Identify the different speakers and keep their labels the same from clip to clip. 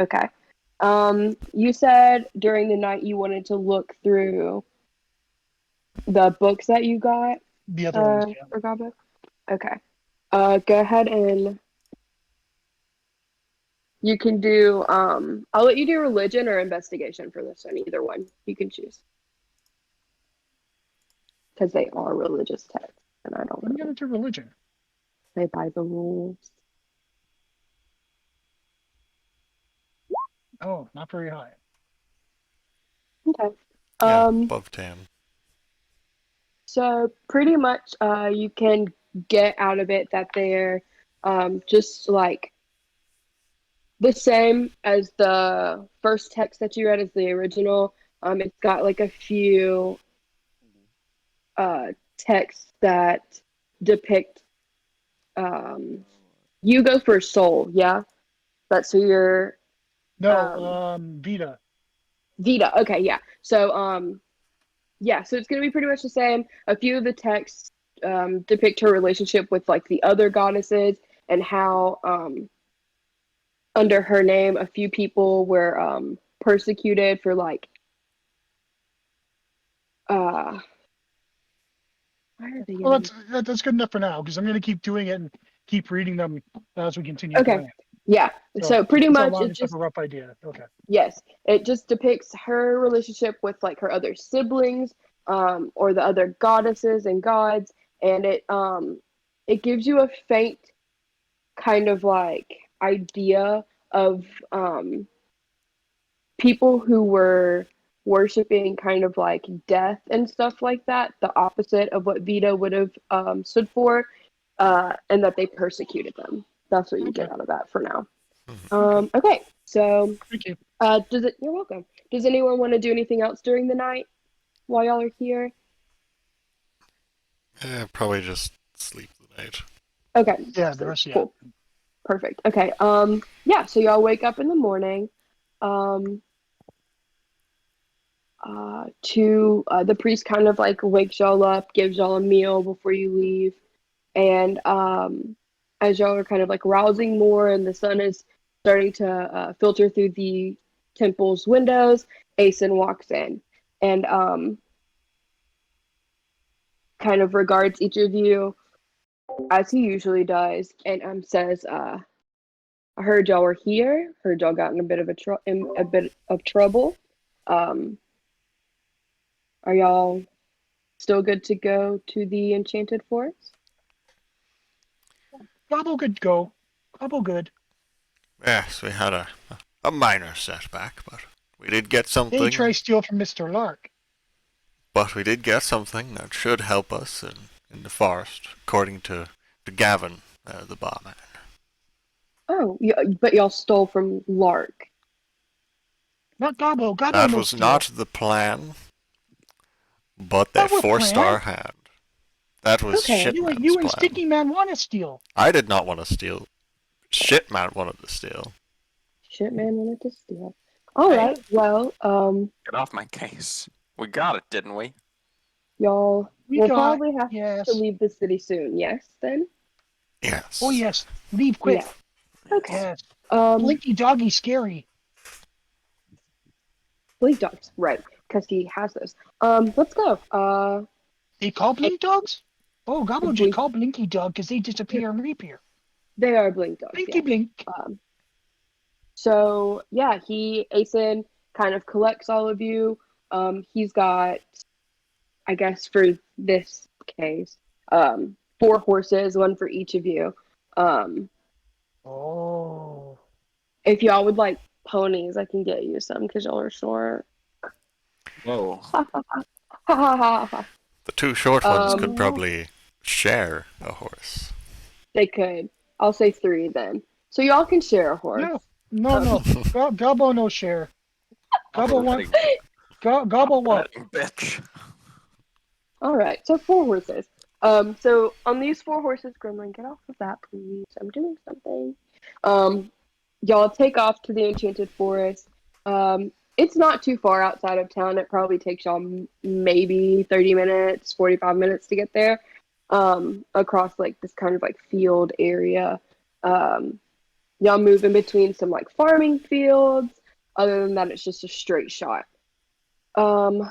Speaker 1: Okay. You said during the night you wanted to look through the books that you got,
Speaker 2: The other ones, yeah.
Speaker 1: for Godbook? Okay. Go ahead and you can do, I'll let you do religion or investigation for this one, either one. You can choose. Because they are religious texts, and I don't
Speaker 2: I'm
Speaker 1: really
Speaker 2: gonna do religion.
Speaker 1: play by the rules.
Speaker 2: Oh, not very high.
Speaker 1: Okay.
Speaker 3: Yeah,
Speaker 1: Um,
Speaker 3: above 10.
Speaker 1: so pretty much, you can get out of it that they're, just like the same as the first text that you read as the original. It's got like a few texts that depict. You go for soul, yeah. That's who you're.
Speaker 2: No,
Speaker 1: Um,
Speaker 2: Vita.
Speaker 1: Vita. Okay, yeah. So yeah. So it's gonna be pretty much the same. A few of the texts depict her relationship with like the other goddesses and how under her name a few people were persecuted for like uh why are they
Speaker 2: Well,
Speaker 1: giving
Speaker 2: that's good enough for now because I'm gonna keep doing it and keep reading them as we continue
Speaker 1: okay,
Speaker 2: playing.
Speaker 1: yeah,
Speaker 2: So
Speaker 1: so pretty
Speaker 2: since how
Speaker 1: much
Speaker 2: long,
Speaker 1: it
Speaker 2: just have a
Speaker 1: just
Speaker 2: rough idea. Okay.
Speaker 1: yes, it just depicts her relationship with like her other siblings, or the other goddesses and gods, and it gives you a faint kind of like idea of people who were worshiping kind of like death and stuff like that, the opposite of what Vita would have stood for, and that they persecuted them. That's what you
Speaker 2: Okay.
Speaker 1: get out of that for now.
Speaker 3: Mhm.
Speaker 2: Okay.
Speaker 1: Okay, so
Speaker 2: Thank you.
Speaker 1: does it? You're welcome. Does anyone want to do anything else during the night while y'all are here?
Speaker 3: Probably just sleep the night.
Speaker 1: Okay,
Speaker 2: Yeah, the
Speaker 1: so
Speaker 2: rest. Yeah.
Speaker 1: cool, perfect. Okay, yeah. So y'all wake up in the morning. Um, to the priest kind of like wakes y'all up, gives y'all a meal before you leave, and as y'all are kind of like rousing more, and the sun is starting to filter through the temple's windows, Asen walks in and kind of regards each of you as he usually does, and says, "I heard y'all were here. Heard y'all got in a bit of in a bit of trouble. Um, are y'all still good to go to the Enchanted Forest?"
Speaker 2: Gobble good go. Gobble good.
Speaker 3: Yes, we had a minor setback, but we did get
Speaker 2: They try
Speaker 3: something.
Speaker 2: steal from Mr. Lark.
Speaker 3: But we did get something that should help us in the forest, according to Gavin, the barman.
Speaker 1: Oh, yeah, but y'all stole from Lark.
Speaker 2: Not Gobble. Gobble
Speaker 3: That
Speaker 2: no
Speaker 3: was
Speaker 2: steal.
Speaker 3: not the plan, but they
Speaker 2: That were
Speaker 3: forced our
Speaker 2: planned.
Speaker 3: hand. That was
Speaker 1: Okay.
Speaker 2: You
Speaker 3: Shitman's
Speaker 2: and
Speaker 3: plan.
Speaker 2: Sticky Man want to steal.
Speaker 3: I did not want to steal. Shitman wanted to steal.
Speaker 1: Shit, man wanted to steal. All
Speaker 2: Hey,
Speaker 1: right. Well,
Speaker 4: Get off my case. We got it, didn't we?
Speaker 1: y'all
Speaker 2: we
Speaker 1: will
Speaker 2: got
Speaker 1: probably have to
Speaker 2: yes.
Speaker 1: leave the city soon. Yes, then.
Speaker 2: Oh
Speaker 3: Yes.
Speaker 2: yes. Leave quick.
Speaker 1: Yeah. Okay.
Speaker 2: Yes.
Speaker 1: Um,
Speaker 2: Blinky Doggy scary.
Speaker 1: Blink dogs, right? Because he has those. Let's go.
Speaker 2: They call blink dogs? Oh, Gobble just
Speaker 1: Blink.
Speaker 2: call Blinky Dog because they disappear and reappear.
Speaker 1: They are blink dogs.
Speaker 2: Blinky
Speaker 1: Yes.
Speaker 2: blink.
Speaker 1: Um. So yeah, Asen kind of collects all of you. He's got, I guess, for this case, four horses, one for each of you. Um,
Speaker 2: Oh.
Speaker 1: if y'all would like ponies, I can get you some because y'all are short.
Speaker 4: Whoa.
Speaker 1: Ha ha ha ha ha ha.
Speaker 3: The two short ones could
Speaker 2: No.
Speaker 3: probably share a horse.
Speaker 1: They could. I'll say three then. So y'all can share a horse.
Speaker 2: No. No,
Speaker 1: Um,
Speaker 2: no. Gobble no share. Gobble want
Speaker 4: Upsetting,
Speaker 2: Gobble what?
Speaker 4: upsetting bitch.
Speaker 1: all right. So four horses. So on these four horses, Gremlin, get off of that, please. I'm doing something. Um, y'all take off to the Enchanted Forest. It's not too far outside of town. It probably takes y'all maybe 30 minutes, 45 minutes to get there. Across like this kind of like field area. Um, Y'all move in between some like farming fields. Other than that, it's just a straight shot. Um,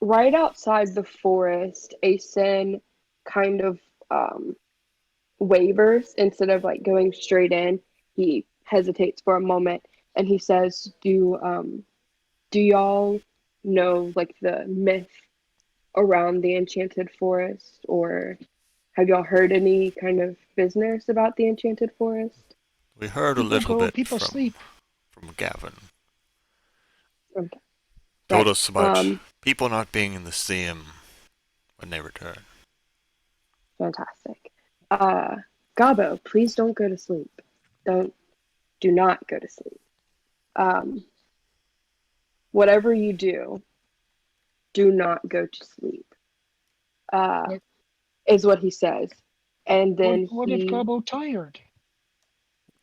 Speaker 1: right outside the forest, Asen kind of um, wavers instead of like going straight in. He hesitates for a moment and he says, do y'all know like the myth around the Enchanted Forest, or have y'all heard any kind of business about the Enchanted Forest?
Speaker 3: We heard a
Speaker 2: People
Speaker 3: little
Speaker 2: go,
Speaker 3: bit
Speaker 2: people sleep.
Speaker 3: from Gavin.
Speaker 1: Okay.
Speaker 3: Told
Speaker 1: Right.
Speaker 3: us about people not being in the same when they return.
Speaker 1: Fantastic. Gabo, please don't go to sleep. Do not go to sleep. Um, whatever you do not go to sleep. Uh,
Speaker 2: What,
Speaker 1: is what he says. And then
Speaker 2: what if Gabo tired?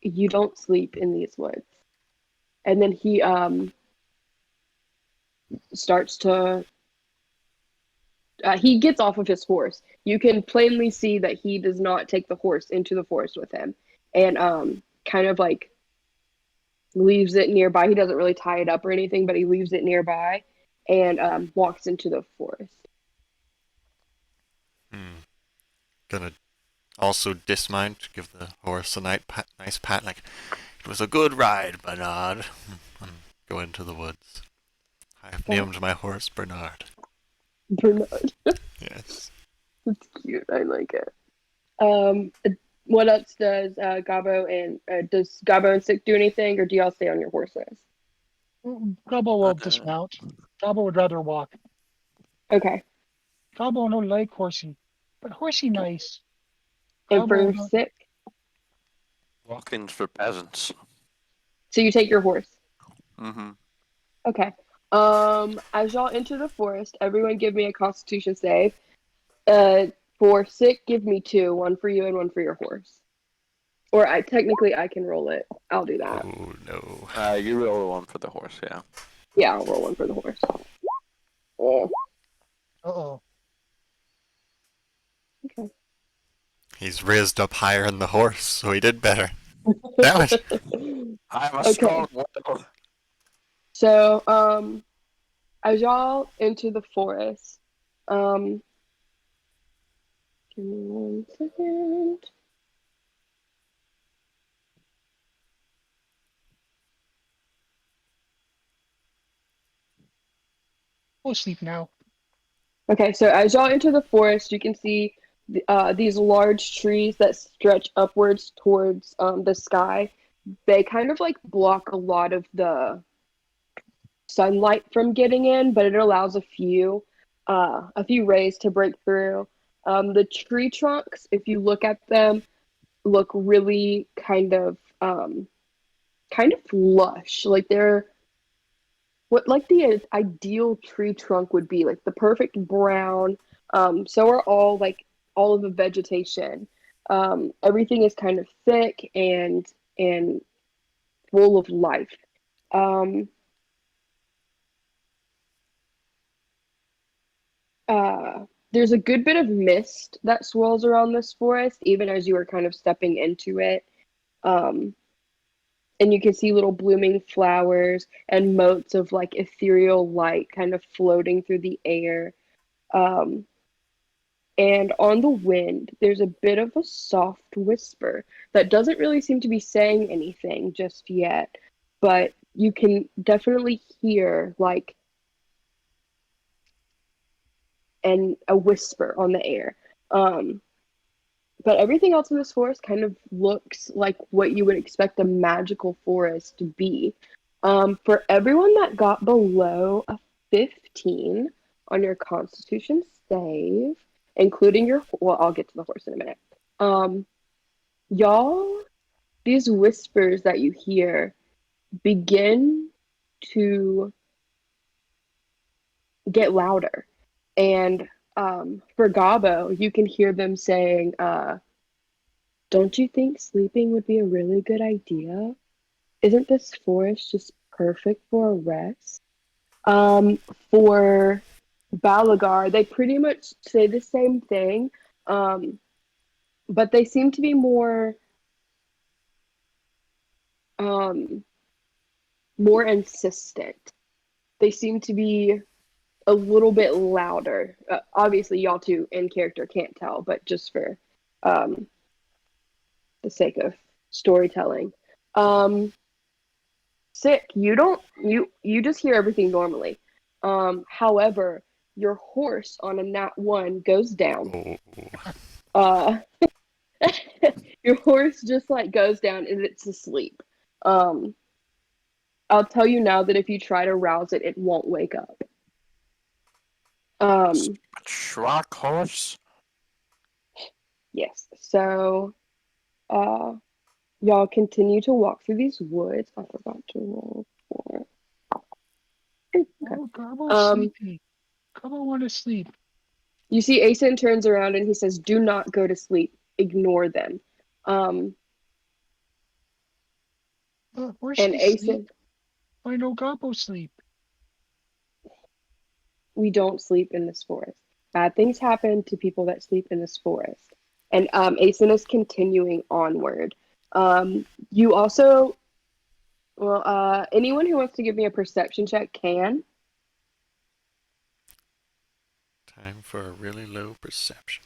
Speaker 1: you don't sleep in these woods. And then he starts to he gets off of his horse. You can plainly see that he does not take the horse into the forest with him, and kind of like leaves it nearby. He doesn't really tie it up or anything, but he leaves it nearby and walks into the forest.
Speaker 3: Gonna also dismount, give the horse a nice pat, like, it was a good ride, Bernard. And go into the woods. I have named my horse Bernard.
Speaker 1: Bernard.
Speaker 3: Yes.
Speaker 1: That's cute. I like it. Um, what else does does Gabo and Sick do anything, or do y'all stay on your horses?
Speaker 2: Gabo will dismount. Gabo would rather walk.
Speaker 1: Okay.
Speaker 2: Gabo no like horsey, but horsey nice.
Speaker 1: And for
Speaker 2: Gabo no,
Speaker 1: Sick,
Speaker 4: Walking's for peasants.
Speaker 1: so you take your horse.
Speaker 4: Mm-hmm.
Speaker 1: Okay. As y'all enter the forest, everyone give me a Constitution save. For Sick, give me two, one for you and one for your horse. Or I can roll it. I'll do that.
Speaker 3: Oh no.
Speaker 4: You roll one for the horse, yeah.
Speaker 1: Yeah, I'll roll one for the horse. Oh,
Speaker 2: uh-oh.
Speaker 1: okay.
Speaker 3: He's raised up higher in the horse, so he did better. Damn it.
Speaker 4: I'm a
Speaker 1: Okay.
Speaker 4: strong will.
Speaker 1: So, as y'all enter the forest, give me 1 second.
Speaker 2: Go sleep now.
Speaker 1: Okay, so as y'all enter the forest, you can see these large trees that stretch upwards towards the sky. They kind of like block a lot of the sunlight from getting in, but it allows a few rays to break through. The tree trunks, if you look at them, look really kind of lush. Like they're what like the ideal tree trunk would be, like the perfect brown. So are all of the vegetation. Everything is kind of thick and full of life. Um, there's a good bit of mist that swirls around this forest, even as you are kind of stepping into it. Um, and you can see little blooming flowers and motes of like ethereal light kind of floating through the air. Um, and on the wind, there's a bit of a soft whisper that doesn't really seem to be saying anything just yet, but you can definitely hear like a whisper on the air. Um, but everything else in this forest kind of looks like what you would expect a magical forest to be. For everyone that got below a 15 on your Constitution save, including well, I'll get to the horse in a minute. Y'all, these whispers that you hear begin to get louder. And for Gabo, you can hear them saying, don't you think sleeping would be a really good idea? Isn't this forest just perfect for a rest? For Balagar, they pretty much say the same thing, but they seem to be more um more insistent. They seem to be a little bit louder. Obviously, y'all two in character can't tell, but just for um, the sake of storytelling. Sick, you just hear everything normally. However, your horse on a nat 1 goes down.
Speaker 3: Oh,
Speaker 1: Uh, your horse just like goes down and it's asleep. Um, I'll tell you now that if you try to rouse it, it won't wake up. Um,
Speaker 4: Shrek horse.
Speaker 1: yes. So, uh, y'all continue to walk through these woods. I forgot to roll for. Okay.
Speaker 2: Oh, Garbo's
Speaker 1: Um,
Speaker 2: sleepy. Garbo want to sleep.
Speaker 1: you see, Asen turns around and he says, "Do not go to sleep. Ignore them." Um,
Speaker 2: Where's
Speaker 1: and
Speaker 2: she sleep?
Speaker 1: Asen,
Speaker 2: Why no Garbo sleep?
Speaker 1: we don't sleep in this forest. Bad things happen to people that sleep in this forest. And Asen is continuing onward. You also, well, anyone who wants to give me a perception check can.
Speaker 3: time for a really low perception.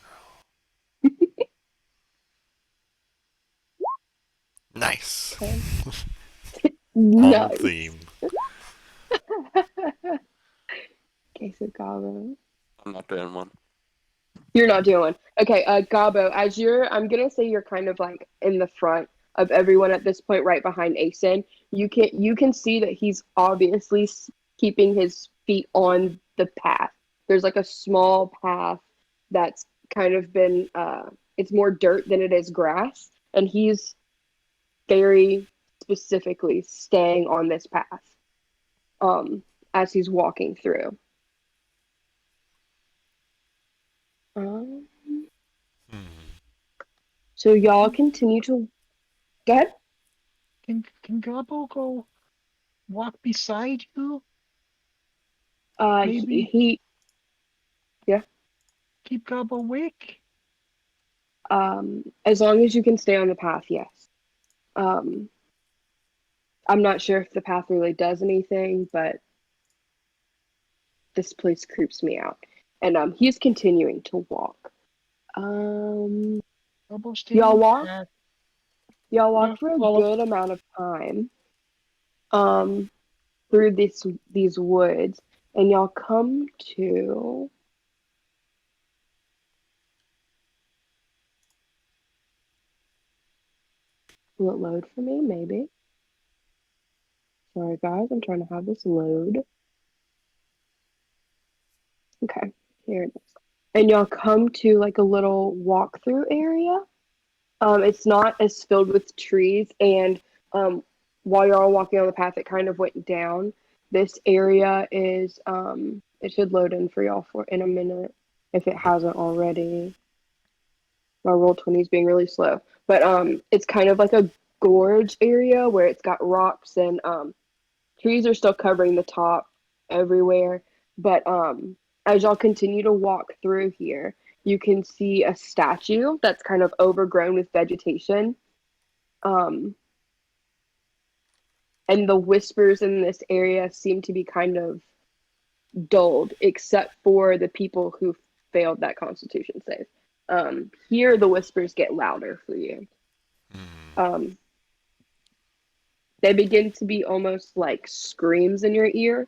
Speaker 3: Nice.
Speaker 1: Okay.
Speaker 3: On
Speaker 1: Nice.
Speaker 3: theme.
Speaker 1: Okay, so Gabo.
Speaker 4: I'm not doing one.
Speaker 1: You're not doing. Okay, Gabo, as I'm gonna say you're kind of like in the front of everyone at this point, right behind Asen. You can see that he's obviously keeping his feet on the path. There's like a small path that's kind of been it's more dirt than it is grass, and he's very specifically staying on this path um as he's walking through. Um,
Speaker 3: Hmm.
Speaker 1: so y'all continue to go ahead.
Speaker 2: Can Garbo go walk beside you?
Speaker 1: Uh, he,
Speaker 2: Maybe
Speaker 1: he yeah.
Speaker 2: keep Garbo awake?
Speaker 1: As long as you can stay on the path, yes. Um, I'm not sure if the path really does anything, but this place creeps me out. And he's continuing to walk. Um,
Speaker 2: Garbo stay
Speaker 1: y'all
Speaker 2: on the
Speaker 1: walk.
Speaker 2: path.
Speaker 1: Y'all
Speaker 2: Yeah,
Speaker 1: walk for a
Speaker 2: follow.
Speaker 1: good amount of time. Um, through these woods, and y'all come to. Will it load for me? Maybe. Sorry, guys. I'm trying to have this load. Okay, here it is. And y'all come to like a little walkthrough area. It's not as filled with trees, and while you're all walking on the path, it kind of went down. This area is it should load in for y'all for in a minute if it hasn't already. My roll 20 is being really slow, but it's kind of like a gorge area where it's got rocks and trees are still covering the top everywhere. But as y'all continue to walk through here, you can see a statue that's kind of overgrown with vegetation. Um, and the whispers in this area seem to be kind of dulled, except for the people who failed that Constitution save. Here, the whispers get louder for you.
Speaker 3: Hmm.
Speaker 1: Um, they begin to be almost like screams in your ear.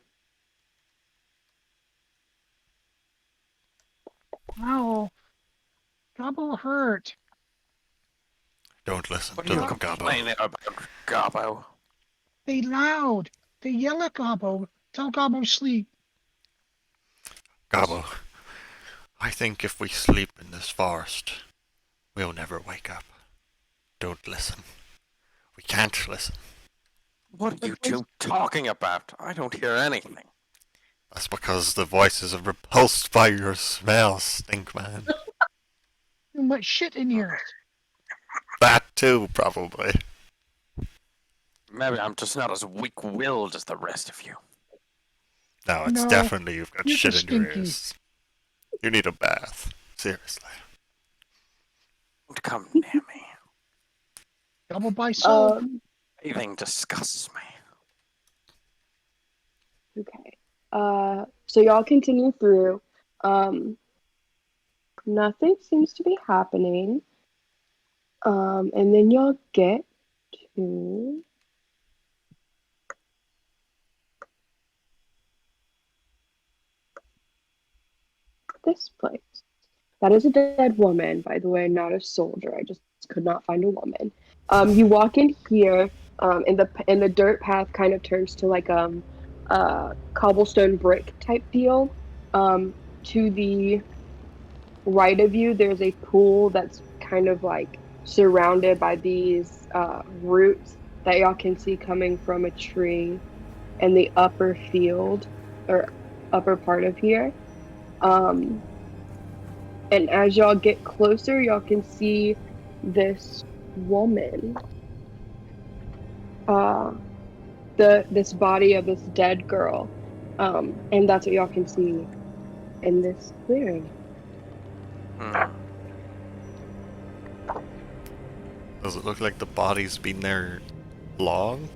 Speaker 2: Ow, Garbo hurt.
Speaker 3: Don't listen
Speaker 4: What are
Speaker 3: to
Speaker 4: you
Speaker 3: them, Gabo.
Speaker 4: complaining about, Gabo?
Speaker 2: They loud. They yell at Garbo. Tell Garbo sleep.
Speaker 3: Gabo, I think if we sleep in this forest, we'll never wake up. Don't listen. We can't listen.
Speaker 4: What are you two talking about? I don't hear anything.
Speaker 3: That's because the voices are repulsed by your smell, stink man.
Speaker 2: You might shit in here.
Speaker 3: That too, probably.
Speaker 4: Maybe I'm just not as weak-willed as the rest of you.
Speaker 3: No, it's
Speaker 2: No,
Speaker 3: definitely you've got
Speaker 2: you're
Speaker 3: shit
Speaker 2: just
Speaker 3: in your
Speaker 2: stinky.
Speaker 3: ears. You need a bath. Seriously.
Speaker 4: Don't come near me.
Speaker 2: Garbo buy soap.
Speaker 1: Um,
Speaker 4: Breathing disgusts me.
Speaker 1: Okay. So y'all continue through. Nothing seems to be happening. And then y'all get to this place. That is a dead woman, by the way, not a soldier. I just could not find a woman. You walk in here, and the dirt path kind of turns to like cobblestone brick type deal. To the right of you, there's a pool that's kind of like surrounded by these roots that y'all can see coming from a tree in the upper field or upper part of here. Um, and as y'all get closer, y'all can see this woman. This body of this dead girl. And that's what y'all can see in this clearing.
Speaker 4: Hmm.
Speaker 3: Does it look like the body's been there long?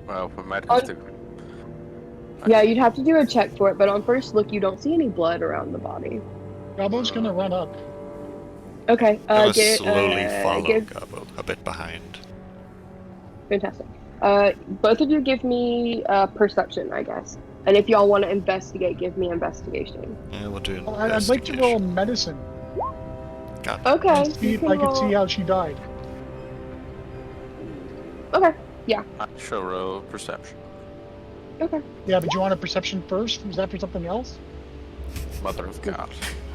Speaker 4: Well, we might have to.
Speaker 1: Yeah, you'd have to do a check for it, but on first look, you don't see any blood around the body.
Speaker 2: Gobbo's gonna run up.
Speaker 1: Okay,
Speaker 3: I'm gonna slowly follow
Speaker 1: give
Speaker 3: Gabo, a bit behind.
Speaker 1: fantastic. Both of you give me perception, I guess. And if y'all want to investigate, give me investigation.
Speaker 3: Yeah, we'll do an
Speaker 2: I'd like to roll medicine
Speaker 3: God.
Speaker 1: Okay,
Speaker 2: and see
Speaker 1: you
Speaker 2: if
Speaker 1: can
Speaker 2: I can
Speaker 1: roll.
Speaker 2: see how she died.
Speaker 1: Okay,
Speaker 4: I shall roll perception.
Speaker 1: okay.
Speaker 2: Yeah, but you want a perception first? Was that for something else?
Speaker 4: Mother of God.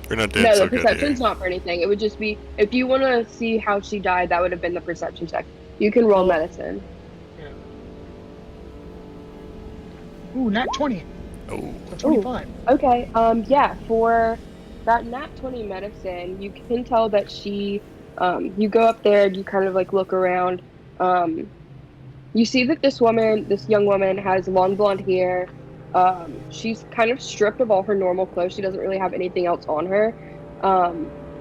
Speaker 3: We're not doing
Speaker 1: No,
Speaker 3: so
Speaker 1: the
Speaker 3: good
Speaker 1: perception's
Speaker 3: here.
Speaker 1: not for anything. It would just be if you want to see how she died. That would have been the perception check. You can roll
Speaker 2: Oh.
Speaker 1: medicine.
Speaker 2: Yeah. Ooh, nat 20.
Speaker 3: Oh,
Speaker 2: So 25.
Speaker 1: Okay. Yeah. For that nat 20 medicine, you can tell that she. You go up there. You kind of like look around. You see that this young woman, has long blonde hair. She's kind of stripped of all her normal clothes. She doesn't really have anything else on her.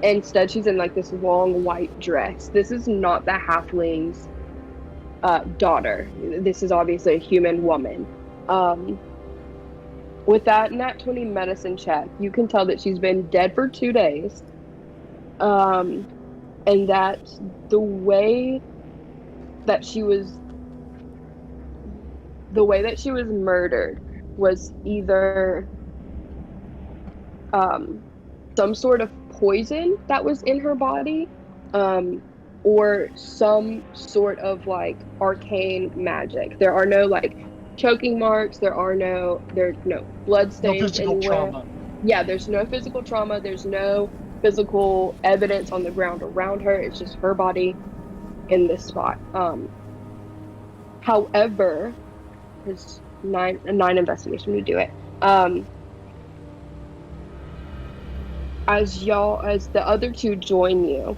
Speaker 1: Instead, she's in like this long white dress. This is not the halfling's daughter. This is obviously a human woman. With that nat 20 medicine check, you can tell that she's been dead for 2 days. And that the way that she was murdered was either some sort of poison that was in her body, or some sort of like arcane magic. There are no like choking marks. There's no blood
Speaker 2: No
Speaker 1: stains
Speaker 2: physical
Speaker 1: anywhere.
Speaker 2: trauma.
Speaker 1: Yeah, there's no physical trauma. There's no physical evidence on the ground around her. It's just her body in this spot. However, there's nine investigation to do it. As the other two join you,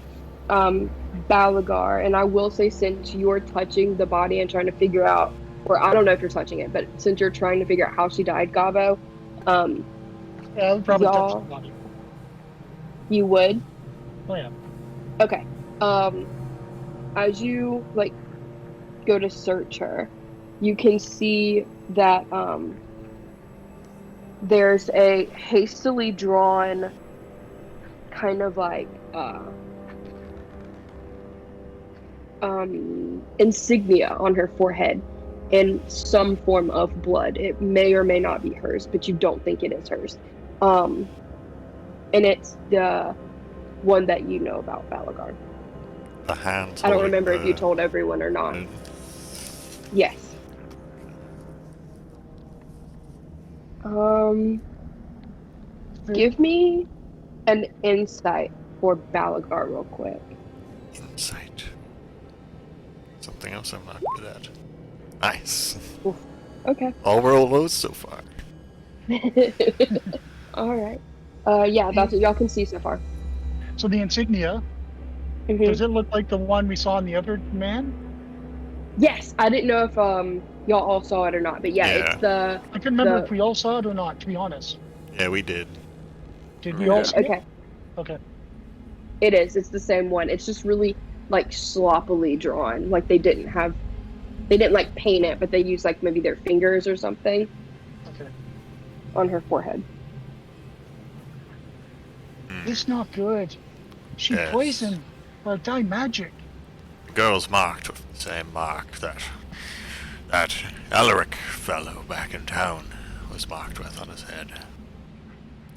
Speaker 1: Balagar, and I will say since you're touching the body and trying to figure out, or I don't know if you're touching it, but since you're trying to figure out how she died, Gabo,
Speaker 2: Yeah, I would probably touch
Speaker 1: y'all,
Speaker 2: the body.
Speaker 1: you would?
Speaker 2: Oh, yeah.
Speaker 1: Okay. As you like go to search her, you can see that there's a hastily drawn kind of like insignia on her forehead in some form of blood. It may or may not be hers, but you don't think it is hers. And it's the one that you know about, Balagar.
Speaker 3: the hands.
Speaker 1: I don't
Speaker 3: holding
Speaker 1: remember if you
Speaker 3: the-
Speaker 1: told everyone or not. Yes. Give me an insight for Balagar real quick.
Speaker 3: Insight. Something else I'm not good at. Nice.
Speaker 1: Oof. Okay.
Speaker 3: All roll lows so far.
Speaker 1: All right. Yeah, that's what y'all can see so far.
Speaker 2: So the insignia,
Speaker 1: Mhm.
Speaker 2: does it look like the one we saw in the other man?
Speaker 1: Yes, I didn't know if y'all all saw it or not, but yeah,
Speaker 3: Yeah.
Speaker 1: it's the
Speaker 2: I couldn't remember
Speaker 1: The-
Speaker 2: if we all saw it or not, to be honest.
Speaker 3: Yeah, we did.
Speaker 2: Did we all
Speaker 4: Yeah.
Speaker 2: see it?
Speaker 1: okay.
Speaker 2: Okay.
Speaker 1: It is. It's the same one. It's just really like sloppily drawn. Like they didn't like paint it, but they used like maybe their fingers or something
Speaker 2: Okay.
Speaker 1: on her forehead.
Speaker 2: It's not good. She
Speaker 3: Yes.
Speaker 2: poisoned or died magic.
Speaker 3: The girl's marked with the same mark that Alaric fellow back in town was marked with on his head.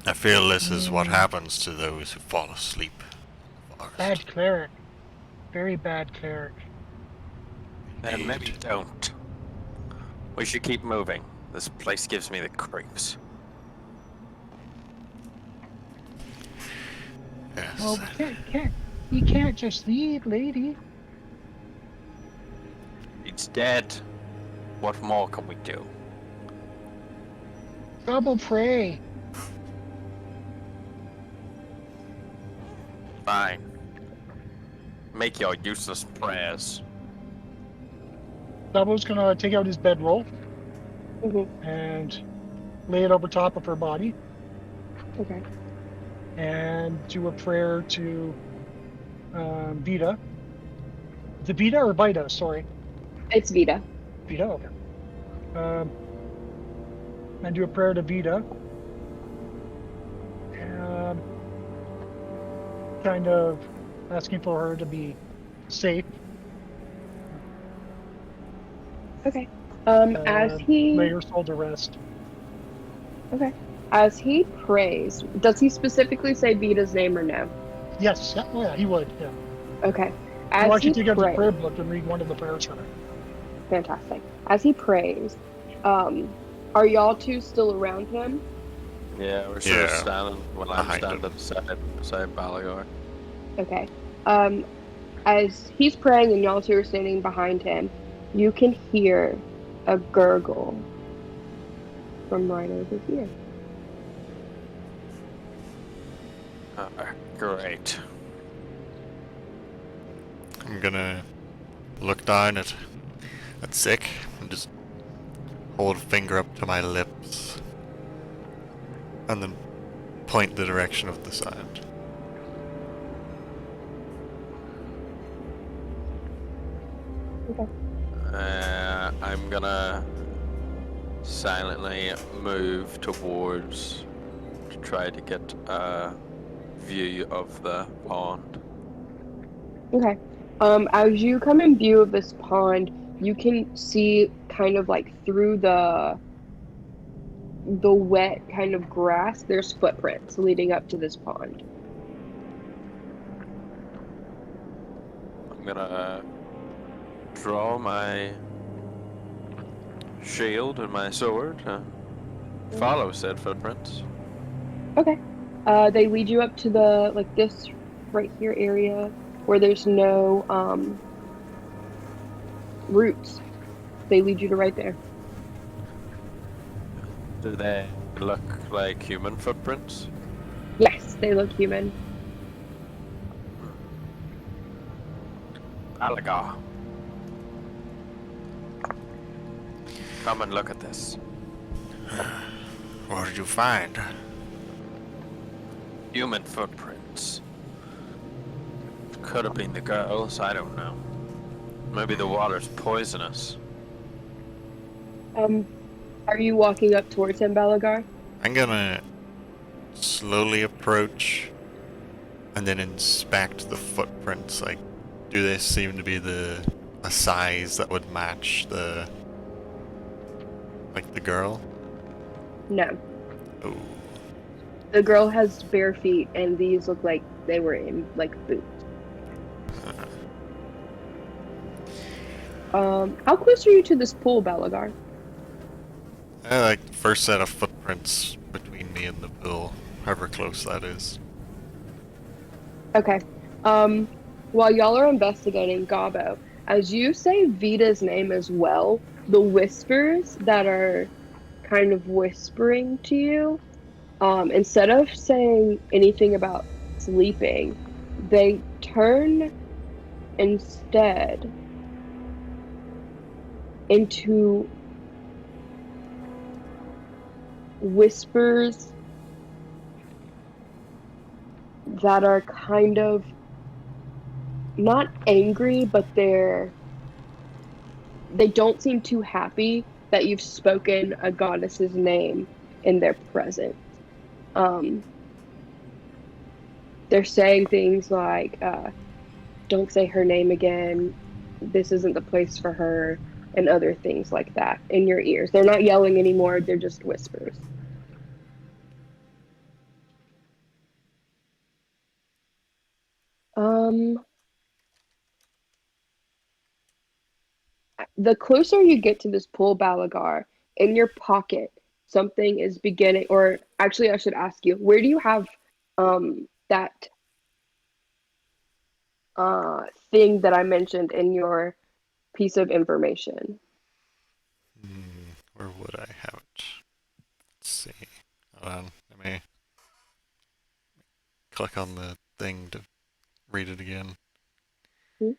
Speaker 3: I feel this is what happens to those who fall asleep in the forest.
Speaker 2: Bad cleric. Very bad cleric.
Speaker 4: Then maybe don't. We should keep moving. This place gives me the creeps.
Speaker 3: Yes.
Speaker 2: Well, you can't just leave, lady.
Speaker 4: It's dead. What more can we do?
Speaker 2: Double pray.
Speaker 4: Fine. Make your useless prayers.
Speaker 2: Double's gonna take out his bedroll
Speaker 1: Mm-hmm.
Speaker 2: and lay it over top of her body
Speaker 1: Okay.
Speaker 2: and do a prayer to Vita. Is it Vita or Vita? Sorry.
Speaker 1: It's Vita.
Speaker 2: Vita, okay. And do a prayer to Vita. And kind of asking for her to be safe.
Speaker 1: Okay. As he
Speaker 2: lay her soul to rest.
Speaker 1: Okay. As he prays, does he specifically say Vita's name or no?
Speaker 2: Yes, yeah, oh yeah, he would, yeah.
Speaker 1: Okay.
Speaker 2: Why
Speaker 1: As
Speaker 2: don't you
Speaker 1: he
Speaker 2: take out the
Speaker 1: prays,
Speaker 2: prayer book and read one of the prayers for her?
Speaker 1: fantastic. As he prays, are y'all two still around him?
Speaker 4: Yeah, we're sort of
Speaker 3: Yeah.
Speaker 4: standing when I'm
Speaker 3: Behind
Speaker 4: standing
Speaker 3: him.
Speaker 4: beside Balagor.
Speaker 1: Okay. As he's praying and y'all two are standing behind him, you can hear a gurgle from right over here.
Speaker 4: Great.
Speaker 3: I'm gonna look down at Sick and just hold a finger up to my lips and then point the direction of the sound.
Speaker 1: Okay.
Speaker 4: I'm gonna silently move towards to try to get a view of the pond.
Speaker 1: Okay. As you come in view of this pond, you can see kind of like through the wet kind of grass, there's footprints leading up to this pond.
Speaker 4: I'm gonna draw my shield and my sword to follow said footprints.
Speaker 1: Okay. They lead you up to the like this right here area where there's no roots. They lead you to right there.
Speaker 4: Do they look like human footprints?
Speaker 1: Yes, they look human.
Speaker 4: Alagar. Come and look at this.
Speaker 3: What did you find?
Speaker 4: Human footprints. Could have been the girls, I don't know. Maybe the water's poisonous.
Speaker 1: Are you walking up towards him, Balagar?
Speaker 3: I'm gonna slowly approach and then inspect the footprints. Like, do they seem to be a size that would match the girl?
Speaker 1: No.
Speaker 3: Oh,
Speaker 1: The girl has bare feet, and these look like they were in like boots. How close are you to this pool, Balagar?
Speaker 3: I like the first set of footprints between me and the pool, however close that is.
Speaker 1: Okay. While y'all are investigating Gabo, as you say Vita's name as well, the whispers that are kind of whispering to you, instead of saying anything about sleeping, they turn instead into whispers that are kind of not angry, but they don't seem too happy that you've spoken a goddess's name in their presence. Um, they're saying things like, "Don't say her name again. This isn't the place for her," and other things like that in your ears. They're not yelling anymore. They're just whispers. Um, the closer you get to this pool, Balagar, in your pocket, something is beginning, or actually, I should ask you, where do you have that thing that I mentioned in your piece of information?
Speaker 3: Where would I have it? Let's see. Hold on. Let me click on the thing to read it again.
Speaker 1: Hmm?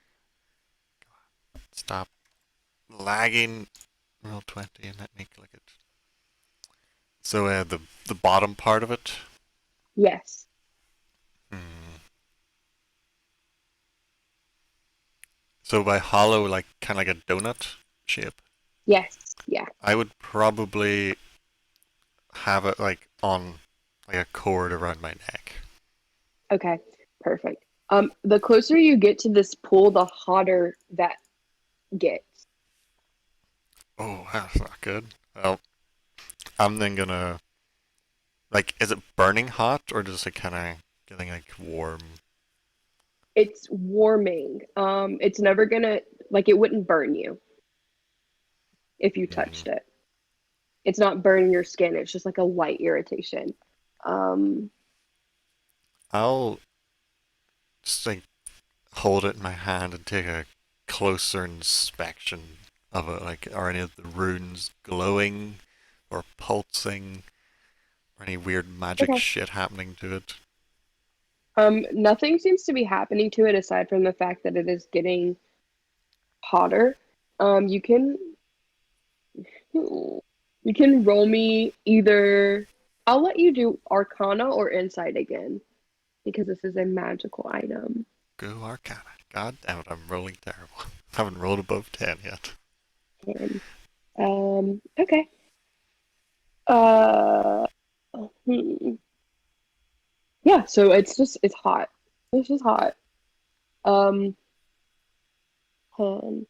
Speaker 3: Stop lagging. Roll 20 and let me click it. So the bottom part of it.
Speaker 1: Yes.
Speaker 3: Hmm. So by hollow, like kind of like a donut shape.
Speaker 1: Yes. Yeah.
Speaker 3: I would probably have it like on like a cord around my neck.
Speaker 1: Okay. Perfect. The closer you get to this pool, the hotter that gets.
Speaker 3: Oh, that's not good. Well, I'm then gonna like, is it burning hot or just like kind of getting like warm?
Speaker 1: It's warming. It's never gonna like it wouldn't burn you if you
Speaker 3: Hmm.
Speaker 1: touched it. It's not burning your skin. It's just like a light irritation. Um,
Speaker 3: I'll just like hold it in my hand and take a closer inspection of it. Like, are any of the runes glowing or pulsing or any weird magic
Speaker 1: okay.
Speaker 3: shit happening to it?
Speaker 1: Nothing seems to be happening to it aside from the fact that it is getting hotter. You can you can roll me either. I'll let you do Arcana or Insight again because this is a magical item.
Speaker 3: Go Arcana. God damn it, I'm rolling terrible. Haven't rolled above 10 yet.
Speaker 1: And okay. Uh, hmm. Yeah. So it's hot. It's just hot. Um, and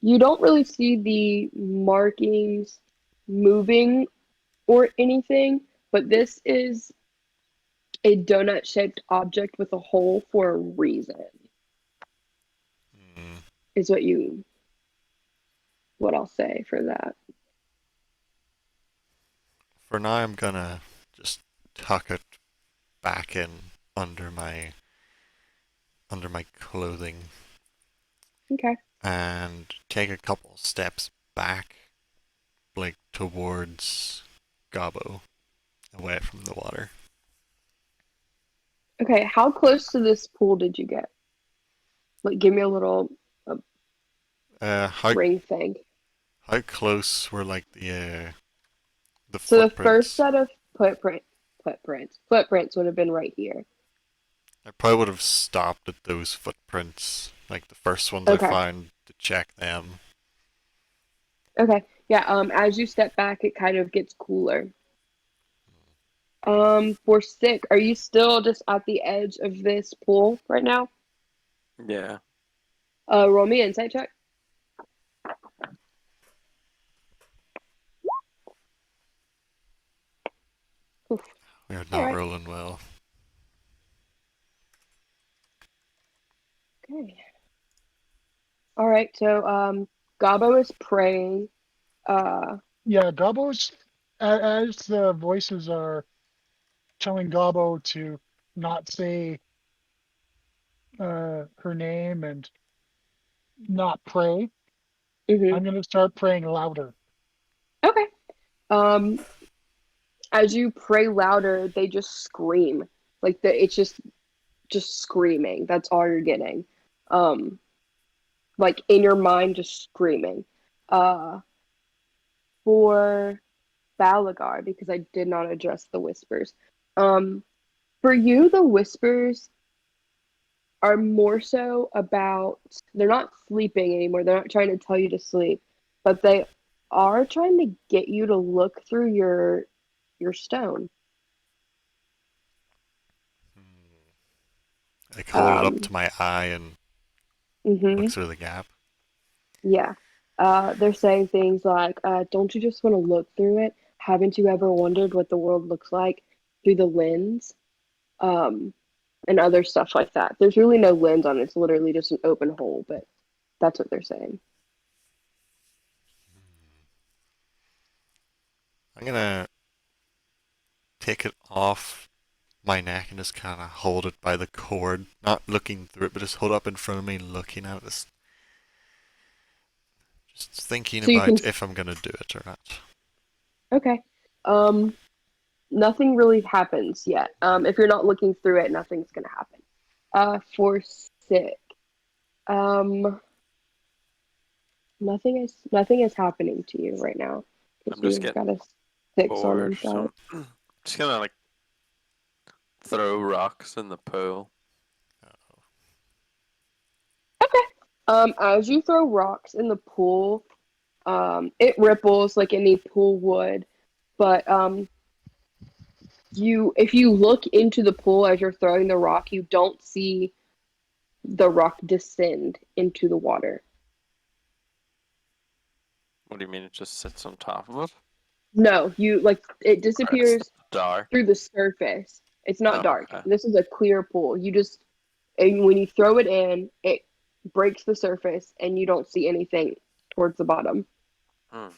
Speaker 1: you don't really see the markings moving or anything, but this is a donut shaped object with a hole for a reason,
Speaker 3: Hmm.
Speaker 1: is what I'll say for that.
Speaker 3: For now, I'm gonna just tuck it back in under my clothing
Speaker 1: Okay.
Speaker 3: and take a couple steps back, like towards Gobbo, away from the water.
Speaker 1: Okay. How close to this pool did you get? Like, give me a little uh,
Speaker 3: How
Speaker 1: ring thing.
Speaker 3: close were like the
Speaker 1: So the first
Speaker 3: footprints?
Speaker 1: set of footprints would have been right here.
Speaker 3: I probably would have stopped at those footprints, like the first ones I
Speaker 1: Okay.
Speaker 3: found, to check them.
Speaker 1: Okay. Yeah. As you step back, it kind of gets cooler. For sick, are you still just at the edge of this pool right now?
Speaker 4: Yeah.
Speaker 1: Roll me an insight check. Oof.
Speaker 3: We are
Speaker 1: All
Speaker 3: not
Speaker 1: right.
Speaker 3: rolling well.
Speaker 1: Okay. All right. So, Gabo is praying.
Speaker 2: Yeah, Gobbo's as the voices are telling Gobbo to not say her name and not pray.
Speaker 1: mhm.
Speaker 2: I'm gonna start praying louder.
Speaker 1: Okay. Um, as you pray louder, they just scream. Like it's just screaming. That's all you're getting. Um, like in your mind, just screaming. Uh, for Balagar, because I did not address the whispers. Um, for you, the whispers are more so about they're not sleeping anymore. They're not trying to tell you to sleep, but they are trying to get you to look through your stone.
Speaker 3: Like hold it up
Speaker 1: Um,
Speaker 3: to my eye and look
Speaker 1: hmm
Speaker 3: through the gap.
Speaker 1: yeah. They're saying things like, "Don't you just want to look through it? Haven't you ever wondered what the world looks like through the lens?" Um, and other stuff like that. There's really no lens on it. It's literally just an open hole, but that's what they're saying.
Speaker 3: I'm gonna take it off my neck and just kind of hold it by the cord, not looking through it, but just hold it up in front of me, looking at this, just thinking
Speaker 1: So you can,
Speaker 3: about if I'm gonna do it or not.
Speaker 1: okay. Um, Nothing really happens yet. If you're not looking through it, nothing's gonna happen. For sick, um, nothing is happening to you right now because
Speaker 4: I'm just
Speaker 1: you've got
Speaker 4: getting
Speaker 1: a 6 on
Speaker 4: bored, so
Speaker 1: insight.
Speaker 4: I'm just gonna like throw rocks in the pool.
Speaker 1: As you throw rocks in the pool, it ripples like any pool would, but if you look into the pool as you're throwing the rock, you don't see the rock descend into the water.
Speaker 4: What do you mean it just sits on top of it?
Speaker 1: No, you like it
Speaker 4: Or it's
Speaker 1: disappears
Speaker 4: dark?
Speaker 1: through the surface. It's not
Speaker 4: Oh,
Speaker 1: dark.
Speaker 4: okay.
Speaker 1: This is a clear pool. And when you throw it in, it breaks the surface and you don't see anything towards the bottom.
Speaker 4: Hmm.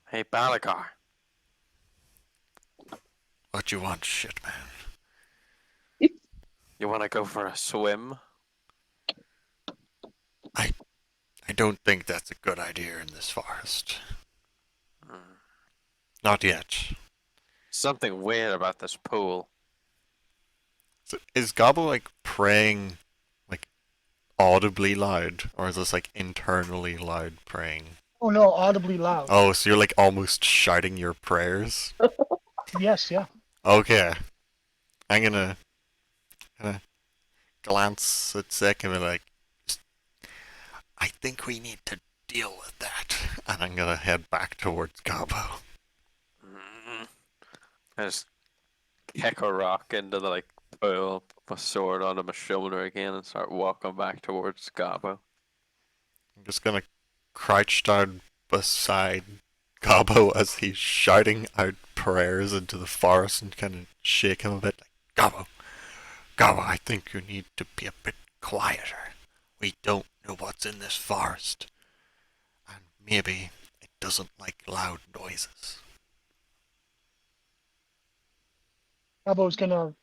Speaker 4: Hey, Balagar,
Speaker 3: What you want, shit man?
Speaker 4: you want to go for a swim?
Speaker 3: I I don't think that's a good idea in this forest.
Speaker 4: Hmm.
Speaker 3: Not yet.
Speaker 4: Something weird about this pool.
Speaker 3: So is Gobble like praying like audibly loud, or is this like internally loud praying?
Speaker 2: Oh no, audibly loud.
Speaker 3: Oh, so you're like almost shouting your prayers?
Speaker 2: Yes, yeah.
Speaker 3: Okay. I'm gonna glance at Sick and be like, I think we need to deal with that. And I'm gonna head back towards Gabo.
Speaker 4: Hmm. I just kick a rock into the like pool, put my sword onto my shoulder again, and start walking back towards Gabo.
Speaker 3: I'm just gonna crouch down beside Gabo as he's shouting out prayers into the forest and kind of shake him a bit. Like, Gabo, Gabo, I think you need to be a bit quieter. We don't know what's in this forest. And maybe it doesn't like loud noises.
Speaker 2: Gabbo's gonna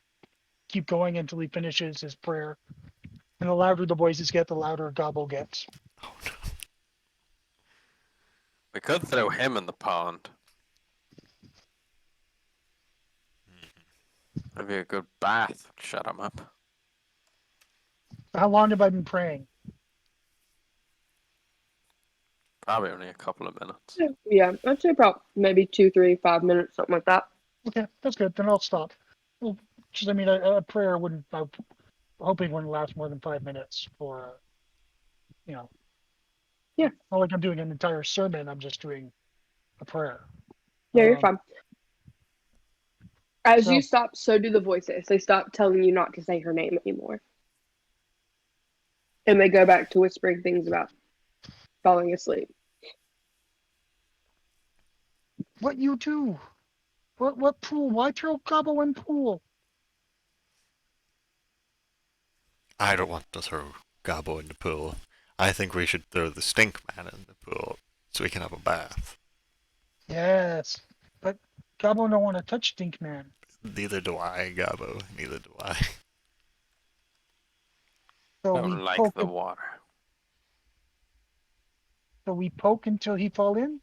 Speaker 2: keep going until he finishes his prayer. And the louder the voices get, the louder Gobbo gets.
Speaker 3: Oh no.
Speaker 4: We could throw him in the pond. Maybe a good bath would shut him up.
Speaker 2: How long have I been praying?
Speaker 4: Probably only a couple of minutes.
Speaker 1: Yeah, I'd say about maybe 2, 3, 5 minutes, something like that.
Speaker 2: Okay, that's good. Then I'll stop. Well, just, I mean, a prayer wouldn't, I'm hoping wouldn't last more than 5 minutes for, you know,
Speaker 1: Yeah.
Speaker 2: not like I'm doing an entire sermon, I'm just doing a prayer.
Speaker 1: Yeah, you're
Speaker 2: Um,
Speaker 1: fine. As
Speaker 2: so,
Speaker 1: you stop, so do the voices. They stop telling you not to say her name anymore. And they go back to whispering things about falling asleep.
Speaker 2: what you do? What pool? Why throw Gobbo in pool?
Speaker 3: I don't want to throw Gabo in the pool. I think we should throw the stink man in the pool so we can have a bath.
Speaker 2: Yes, but Gobbo don't want to touch Stink Man.
Speaker 3: Neither do I, Gabo. Neither do I.
Speaker 2: So
Speaker 4: I
Speaker 2: we
Speaker 4: don't like
Speaker 2: poke,
Speaker 4: the water.
Speaker 2: so we poke until he fall in.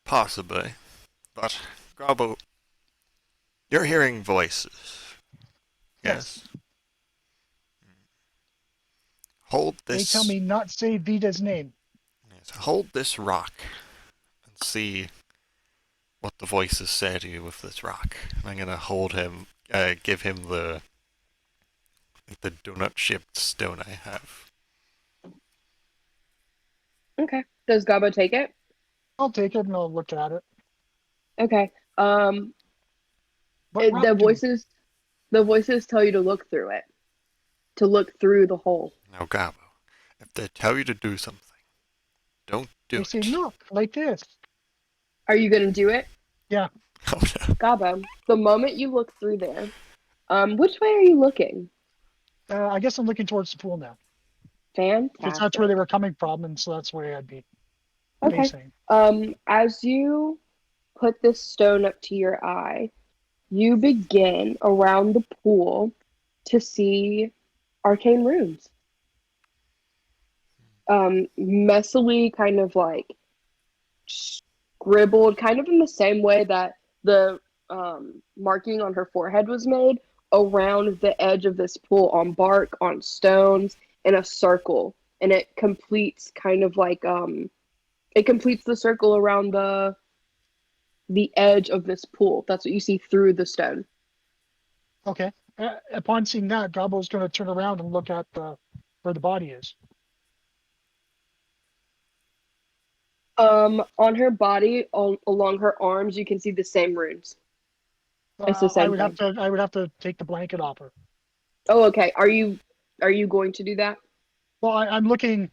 Speaker 3: Possibly. But, Gabo, you're hearing voices.
Speaker 2: Yes.
Speaker 3: Yes. Hold
Speaker 2: They tell
Speaker 3: this.
Speaker 2: me not say Vita's name.
Speaker 3: Yeah. So hold this rock and see what the voices say to you with this rock. And I'm gonna hold him, give him the donut-shaped stone I have.
Speaker 1: Okay. Does Gabo take it?
Speaker 2: I'll take it and I'll look at it.
Speaker 1: Okay.
Speaker 2: What rock
Speaker 1: The
Speaker 2: do we?
Speaker 1: voices tell you to look through it, to look through the hole.
Speaker 3: Now, Gabo, if they tell you to do something, don't do
Speaker 2: They
Speaker 3: it.
Speaker 2: say, look, like this.
Speaker 1: Are you gonna do it,
Speaker 2: Yeah.
Speaker 3: Oh no.
Speaker 1: Gabo? The moment you look through there, which way are you looking?
Speaker 2: I guess I'm looking towards the pool now. Because that's where
Speaker 1: Fantastic.
Speaker 2: they were coming from, and so that's where I'd be
Speaker 1: Okay.
Speaker 2: facing.
Speaker 1: As you put this stone up to your eye, you begin around the pool to see arcane runes. Messily kind of like scribbled, kind of in the same way that the marking on her forehead was made around the edge of this pool on bark, on stones, in a circle. And it completes kind of like it completes the circle around the edge of this pool. That's what you see through the stone.
Speaker 2: Okay. Upon seeing that, Gobbo's going to turn around and look at where the body is.
Speaker 1: On her body, along her arms, you can see the same runes. It's the
Speaker 2: I
Speaker 1: same
Speaker 2: would have
Speaker 1: thing.
Speaker 2: to. I would have to take the blanket off her.
Speaker 1: Oh, okay. Are you going to do that?
Speaker 2: Well, I'm looking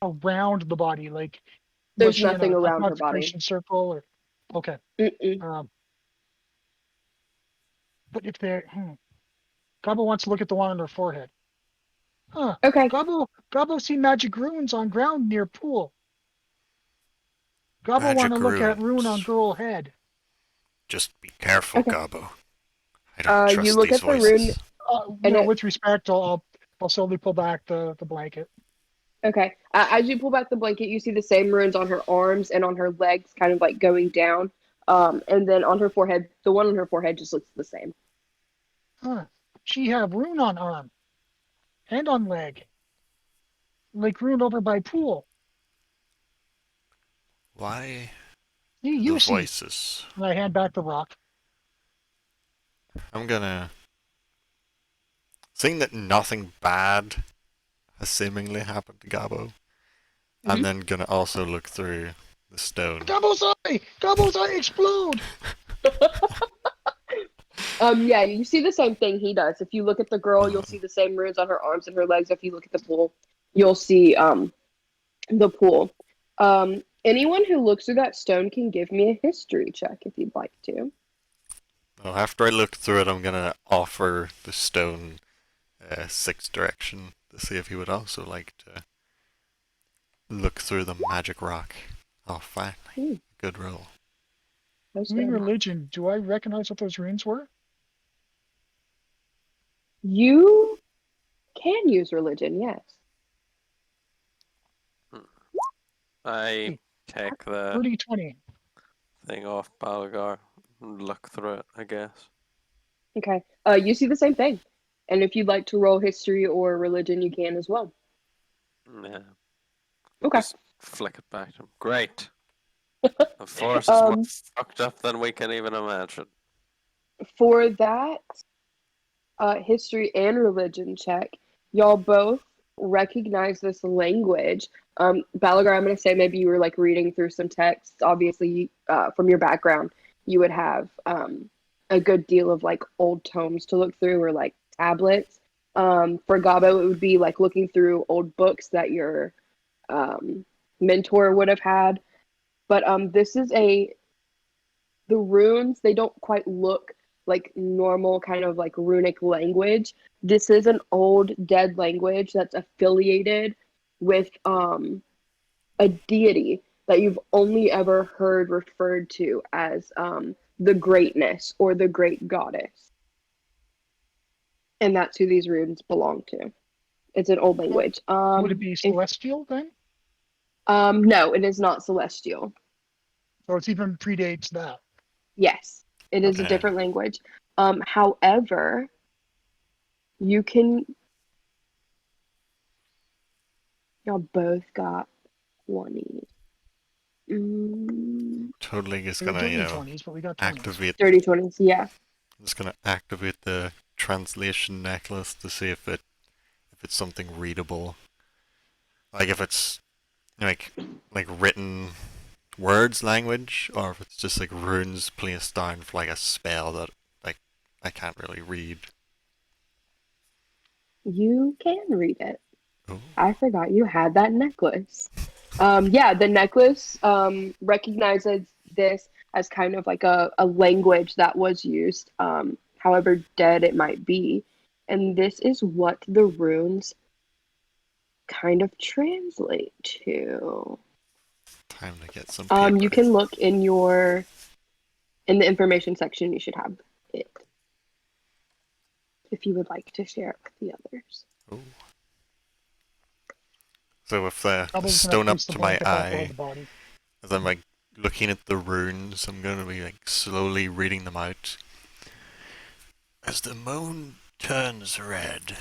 Speaker 2: around the body. Like, was
Speaker 1: There's
Speaker 2: she in
Speaker 1: nothing
Speaker 2: a
Speaker 1: around her body.
Speaker 2: consecration circle? Or okay.
Speaker 1: Mm-mm.
Speaker 2: But if they're Gobbo wants to look at the one on her forehead. Huh.
Speaker 1: Okay.
Speaker 2: Gobbo see magic runes on ground near pool. Gobbo want to
Speaker 3: Magic
Speaker 2: look at rune on
Speaker 3: runes.
Speaker 2: girl head.
Speaker 3: Just be careful,
Speaker 1: Okay.
Speaker 3: Gabo. I don't
Speaker 1: You
Speaker 3: trust
Speaker 1: look
Speaker 3: these
Speaker 1: at the rune,
Speaker 3: voices.
Speaker 1: and it.
Speaker 2: With respect, I'll slowly pull back the blanket.
Speaker 1: Okay. As you pull back the blanket, you see the same runes on her arms and on her legs, kind of like going down. And then on her forehead, the one on her forehead just looks the same.
Speaker 2: Huh. She have rune on arm and on leg. Like rune over by pool.
Speaker 3: Why
Speaker 2: You
Speaker 3: the
Speaker 2: see.
Speaker 3: voices?
Speaker 2: And I hand back the rock.
Speaker 3: I'm gonna. Seeing that nothing bad has seemingly happened to Gabo, I'm
Speaker 1: Mhm.
Speaker 3: then gonna also look through the stone.
Speaker 2: Gobbo's eye! Gobbo's eye explode!
Speaker 1: Yeah, you see the same thing he does. If you look at the girl, you'll
Speaker 3: Uh,
Speaker 1: see the same runes on her arms and her legs. If you look at the pool, you'll see the pool. Anyone who looks through that stone can give me a history check if you'd like to.
Speaker 3: well, after I look through it, I'm gonna offer the stone six direction to see if he would also like to look through the magic rock. Oh, finally.
Speaker 1: Hmm.
Speaker 3: Good roll.
Speaker 1: That's
Speaker 2: Doing
Speaker 1: good.
Speaker 2: religion, do I recognize what those runes were?
Speaker 1: You can use religion, yes.
Speaker 4: I
Speaker 2: Hey,
Speaker 4: take the
Speaker 2: 30-20.
Speaker 4: thing off Balgar and look through it, I guess.
Speaker 1: Okay. You see the same thing. And if you'd like to roll history or religion, you can as well.
Speaker 4: Yeah.
Speaker 1: Okay.
Speaker 4: Just flick it back to him. Great. The force is more
Speaker 1: Um,
Speaker 4: fucked up than we can even imagine.
Speaker 1: for that history and religion check, y'all both recognize this language. Balagar, I'm going to say maybe you were like reading through some texts. Obviously, from your background, you would have a good deal of like old tomes to look through or like tablets. For Gabo, it would be like looking through old books that your mentor would have had. But this is the runes, they don't quite look like normal kind of like runic language. This is an old dead language that's affiliated with a deity that you've only ever heard referred to as the greatness or the great goddess. And that's who these runes belong to. It's an old language.
Speaker 2: Would it be celestial then?
Speaker 1: No, it is not celestial.
Speaker 2: Or it's even predates that?
Speaker 1: Yes, it is a
Speaker 3: Okay.
Speaker 1: different language. However, you can. Y'all both got 20s. Mm,
Speaker 3: Totally just
Speaker 2: We were
Speaker 3: gonna,
Speaker 2: dirty 20s, but we got 20s.
Speaker 3: activate.
Speaker 1: dirty 20s, yeah.
Speaker 3: Just gonna activate the translation necklace to see if it's something readable. Like if it's like like written words language, or if it's just like runes placed down for like a spell that like I can't really read.
Speaker 1: You can read it.
Speaker 3: Oh.
Speaker 1: I forgot you had that necklace. Yeah, the necklace recognizes this as kind of like a language that was used, however dead it might be. And this is what the runes kind of translate to.
Speaker 3: Time to get some paper.
Speaker 1: You can look in the information section. You should have it if you would like to share it with the others.
Speaker 3: Oh. So with the
Speaker 2: Probably just gonna
Speaker 3: stone up
Speaker 2: place the
Speaker 3: to my
Speaker 2: blanket off over
Speaker 3: eye,
Speaker 2: the body.
Speaker 3: as I'm like looking at the runes, I'm gonna be like slowly reading them out. As the moon turns red,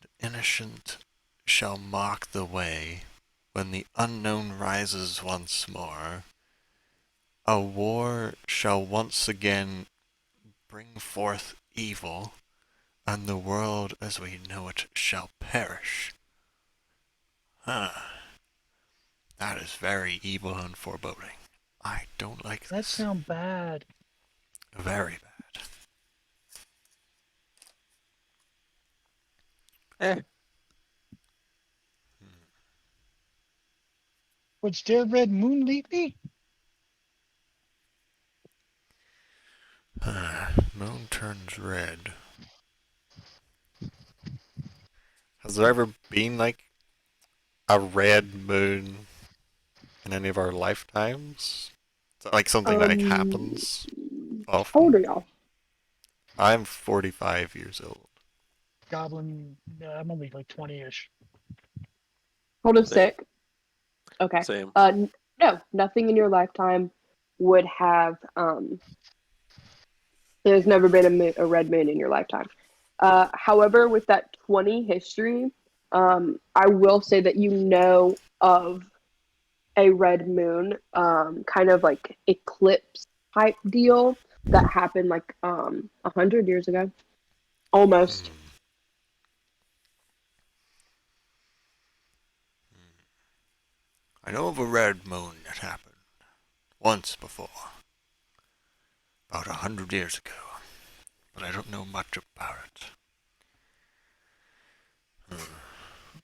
Speaker 3: the innocent shall mark the way. When the unknown rises once more, a war shall once again bring forth evil, and the world as we know it shall perish. Huh. That is very evil and foreboding. I don't like
Speaker 2: That
Speaker 3: this.
Speaker 2: sounds bad.
Speaker 3: Very bad.
Speaker 4: Eh,
Speaker 2: Would still red moon lead me?
Speaker 3: Moon turns red. Has there ever been like a red moon in any of our lifetimes? Is that like something that like happens
Speaker 1: How old are
Speaker 3: often?
Speaker 1: y'all?
Speaker 3: I'm 45 years old.
Speaker 2: Goblin, I'm only like 20-ish.
Speaker 1: Hold of
Speaker 4: Same.
Speaker 1: sick. Okay.
Speaker 4: same.
Speaker 1: No, nothing in your lifetime would have. There's never been a red moon in your lifetime. However, with that 20 history, I will say that you know of a red moon, kind of like eclipse type deal that happened like 100 years ago, almost.
Speaker 3: I know of a red moon that happened once before, about 100 years ago, but I don't know much about it.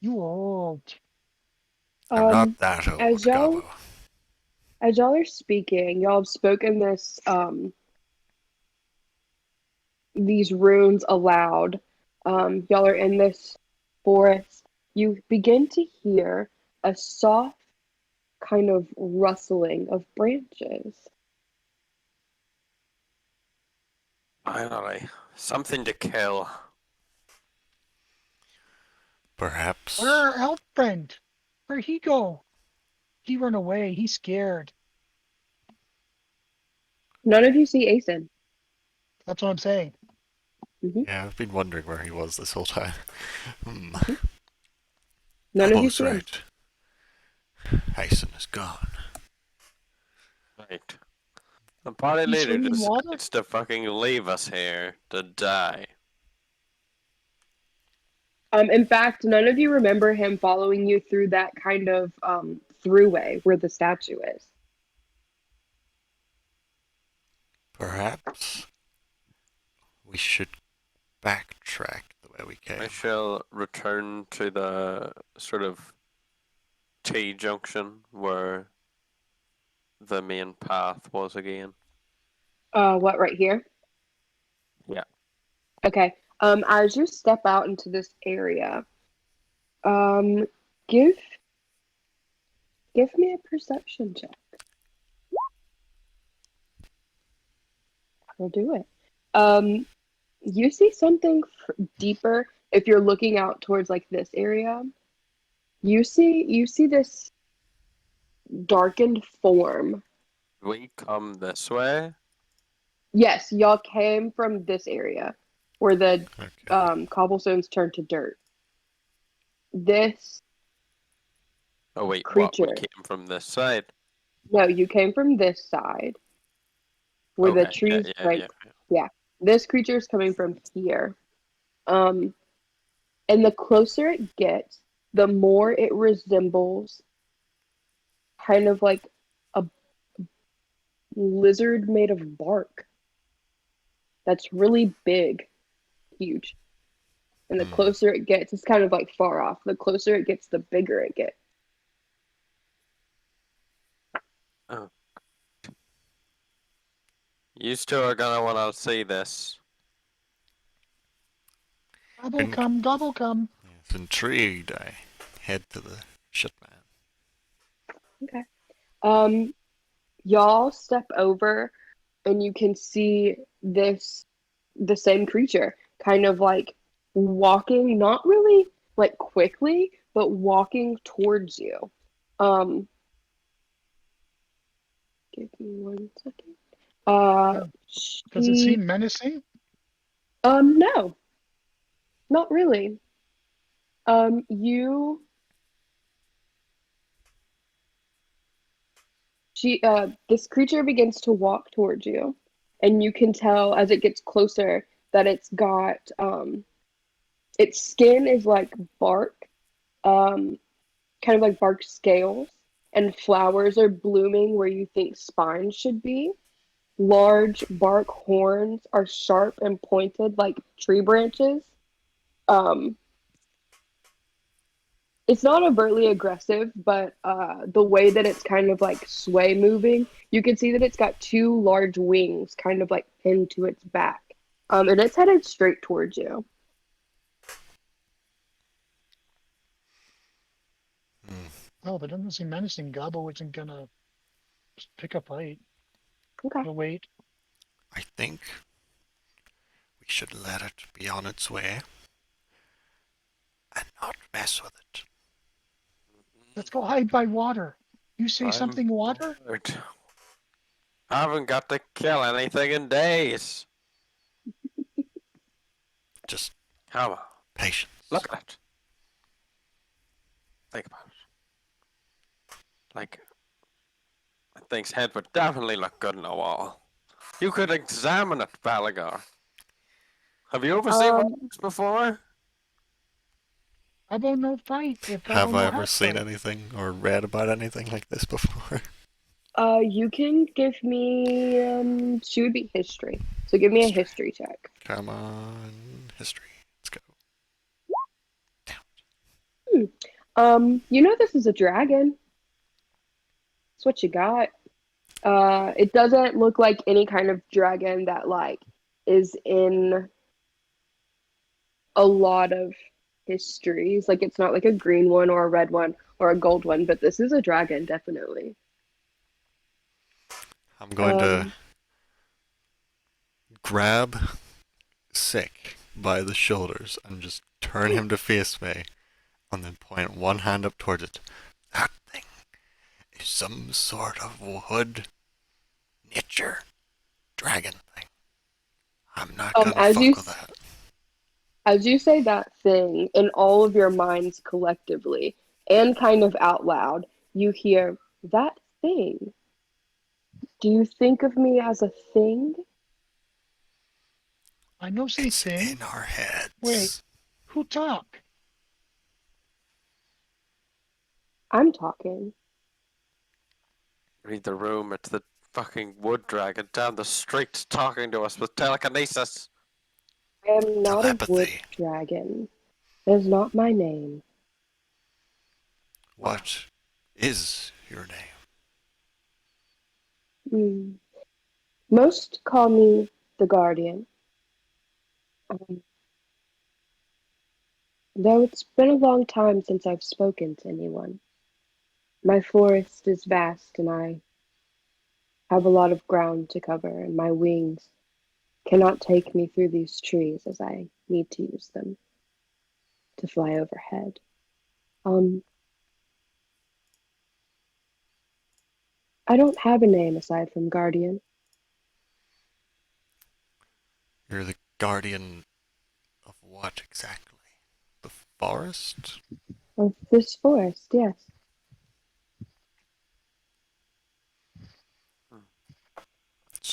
Speaker 2: You old.
Speaker 3: I'm not that
Speaker 1: As
Speaker 3: old, Gabo.
Speaker 1: y'all are speaking, y'all have spoken these runes aloud. Y'all are in this forest. You begin to hear a soft kind of rustling of branches.
Speaker 4: Finally, something to kill.
Speaker 3: Perhaps.
Speaker 2: Where our elf friend? Where'd he go? He run away. He's scared.
Speaker 1: None of you see Asen.
Speaker 2: That's what I'm saying.
Speaker 3: Yeah, I've been wondering where he was this whole time.
Speaker 1: None of you
Speaker 3: Gabo's
Speaker 1: see him.
Speaker 3: right. Hyson is gone.
Speaker 4: Right. The party
Speaker 2: He's
Speaker 4: leader
Speaker 2: swimming in water?
Speaker 4: decides to fucking leave us here to die.
Speaker 1: In fact, none of you remember him following you through that kind of throughway where the statue is.
Speaker 3: Perhaps we should backtrack the way we came.
Speaker 4: I shall return to the sort of T junction where the main path was again.
Speaker 1: What, right here?
Speaker 4: Yeah.
Speaker 1: Okay. As you step out into this area, um, give me a perception check. I'll do it. You see something deeper if you're looking out towards like this area. You see this darkened form.
Speaker 4: We come this way.
Speaker 1: Yes, y'all came from this area where the
Speaker 3: Okay.
Speaker 1: cobblestones turned to dirt. This
Speaker 4: Oh wait, what? We
Speaker 1: creature.
Speaker 4: came from this side.
Speaker 1: No, you came from this side where the
Speaker 4: Okay, yeah,
Speaker 1: trees,
Speaker 4: yeah,
Speaker 1: like,
Speaker 4: yeah, yeah.
Speaker 1: yeah, this creature is coming from here. Um, and the closer it gets, the more it resembles kind of like a lizard made of bark that's really big, huge. And the
Speaker 3: Hmm.
Speaker 1: closer it gets, it's kind of like far off. The closer it gets, the bigger it gets.
Speaker 4: Oh. You two are gonna wanna see this.
Speaker 2: Gobble
Speaker 3: In-
Speaker 2: come, gobble come.
Speaker 3: yes, intrigued, I head to the shit man.
Speaker 1: Okay. Um, y'all step over and you can see the same creature kind of like walking, not really like quickly, but walking towards you. Um, give me 1 second.
Speaker 2: Does it
Speaker 1: She,
Speaker 2: seem menacing?
Speaker 1: no, not really. You, this creature begins to walk towards you, and you can tell as it gets closer that its skin is like bark, um, kind of like bark scales, and flowers are blooming where you think spines should be. Large bark horns are sharp and pointed like tree branches. Um, it's not overtly aggressive, but the way that it's kind of like sway moving, you can see that it's got two large wings kind of like pinned to its back. And it's headed straight towards you.
Speaker 3: Hmm.
Speaker 2: Oh, but it doesn't seem menacing. Gobble isn't gonna pick a fight.
Speaker 1: Okay.
Speaker 2: He'll wait.
Speaker 3: I think we should let it be on its way and not mess with it.
Speaker 2: Let's go hide by water. You say
Speaker 4: I'm
Speaker 2: something, water?
Speaker 4: bored. I haven't got to kill anything in days.
Speaker 3: Just
Speaker 4: Come on,
Speaker 3: patience.
Speaker 4: look at it. Think about it. Like, that thing's head would definitely look good on a wall. You could examine it, Balagar. Have you ever seen one of
Speaker 1: Um,
Speaker 4: these before?
Speaker 2: How about no fight if I
Speaker 3: Have
Speaker 2: don't
Speaker 3: I
Speaker 2: know how
Speaker 3: ever
Speaker 2: to
Speaker 3: seen
Speaker 2: fight?
Speaker 3: anything or read about anything like this before?
Speaker 1: you can give me she would be history. So give me a
Speaker 3: History.
Speaker 1: history check.
Speaker 3: Come on, history. Let's go.
Speaker 1: Hmm. You know this is a dragon. That's what you got. It doesn't look like any kind of dragon that like is in a lot of histories. Like it's not like a green one or a red one or a gold one, but this is a dragon, definitely.
Speaker 3: I'm going to
Speaker 1: Um,
Speaker 3: grab Sick by the shoulders and just turn him to face me and then point one hand up towards it. That thing is some sort of wood nature dragon thing. I'm not
Speaker 1: um,
Speaker 3: gonna
Speaker 1: as you
Speaker 3: fuck with that.
Speaker 1: as you say that thing in all of your minds collectively and kind of out loud, you hear that thing. Do you think of me as a thing?
Speaker 2: I know say
Speaker 3: It's
Speaker 2: thing.
Speaker 3: in our
Speaker 2: Wait,
Speaker 3: heads.
Speaker 2: who talk?
Speaker 1: I'm talking.
Speaker 4: Read the room. It's the fucking wood dragon down the street talking to us with telekinesis.
Speaker 1: I am not a wood
Speaker 3: Telepathy.
Speaker 1: dragon. That is not my name.
Speaker 3: What is your name?
Speaker 1: Hmm. Most call me the Guardian. Um, though it's been a long time since I've spoken to anyone. My forest is vast and I have a lot of ground to cover, and my wings cannot take me through these trees as I need to use them to fly overhead. Um, I don't have a name aside from Guardian.
Speaker 3: You're the guardian of what exactly? The forest?
Speaker 1: Of this forest, yes.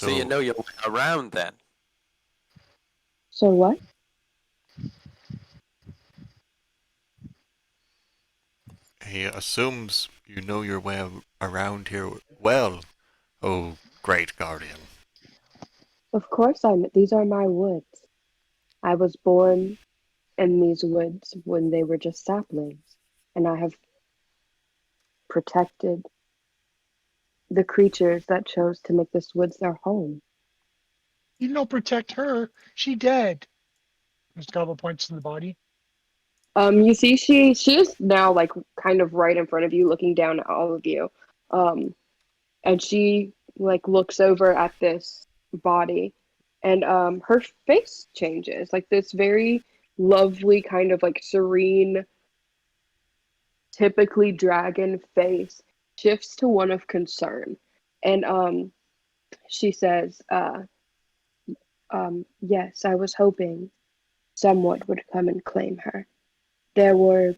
Speaker 4: So you
Speaker 3: So
Speaker 4: know your way around then.
Speaker 1: So what?
Speaker 3: he assumes you know your way around here well, oh great guardian.
Speaker 1: Of course these are my woods. I was born in these woods when they were just saplings, and I have protected the creatures that chose to make this woods their home.
Speaker 2: You don't protect her. She dead. Mr. Gobble points to the body.
Speaker 1: You see, she is now like kind of right in front of you, looking down at all of you. Um, and she like looks over at this body, and her face changes, like this very lovely kind of like serene, typically dragon face shifts to one of concern, and she says, yes, I was hoping someone would come and claim her. There were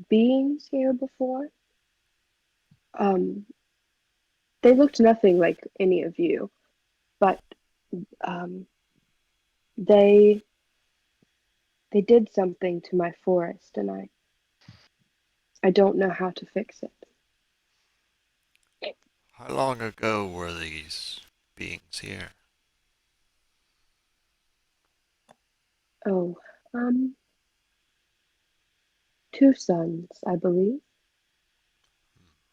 Speaker 1: beings here before. Um, they looked nothing like any of you, but um, they they did something to my forest, and I don't know how to fix it.
Speaker 3: How long ago were these beings here?
Speaker 1: Oh, um, 2 sons, I believe.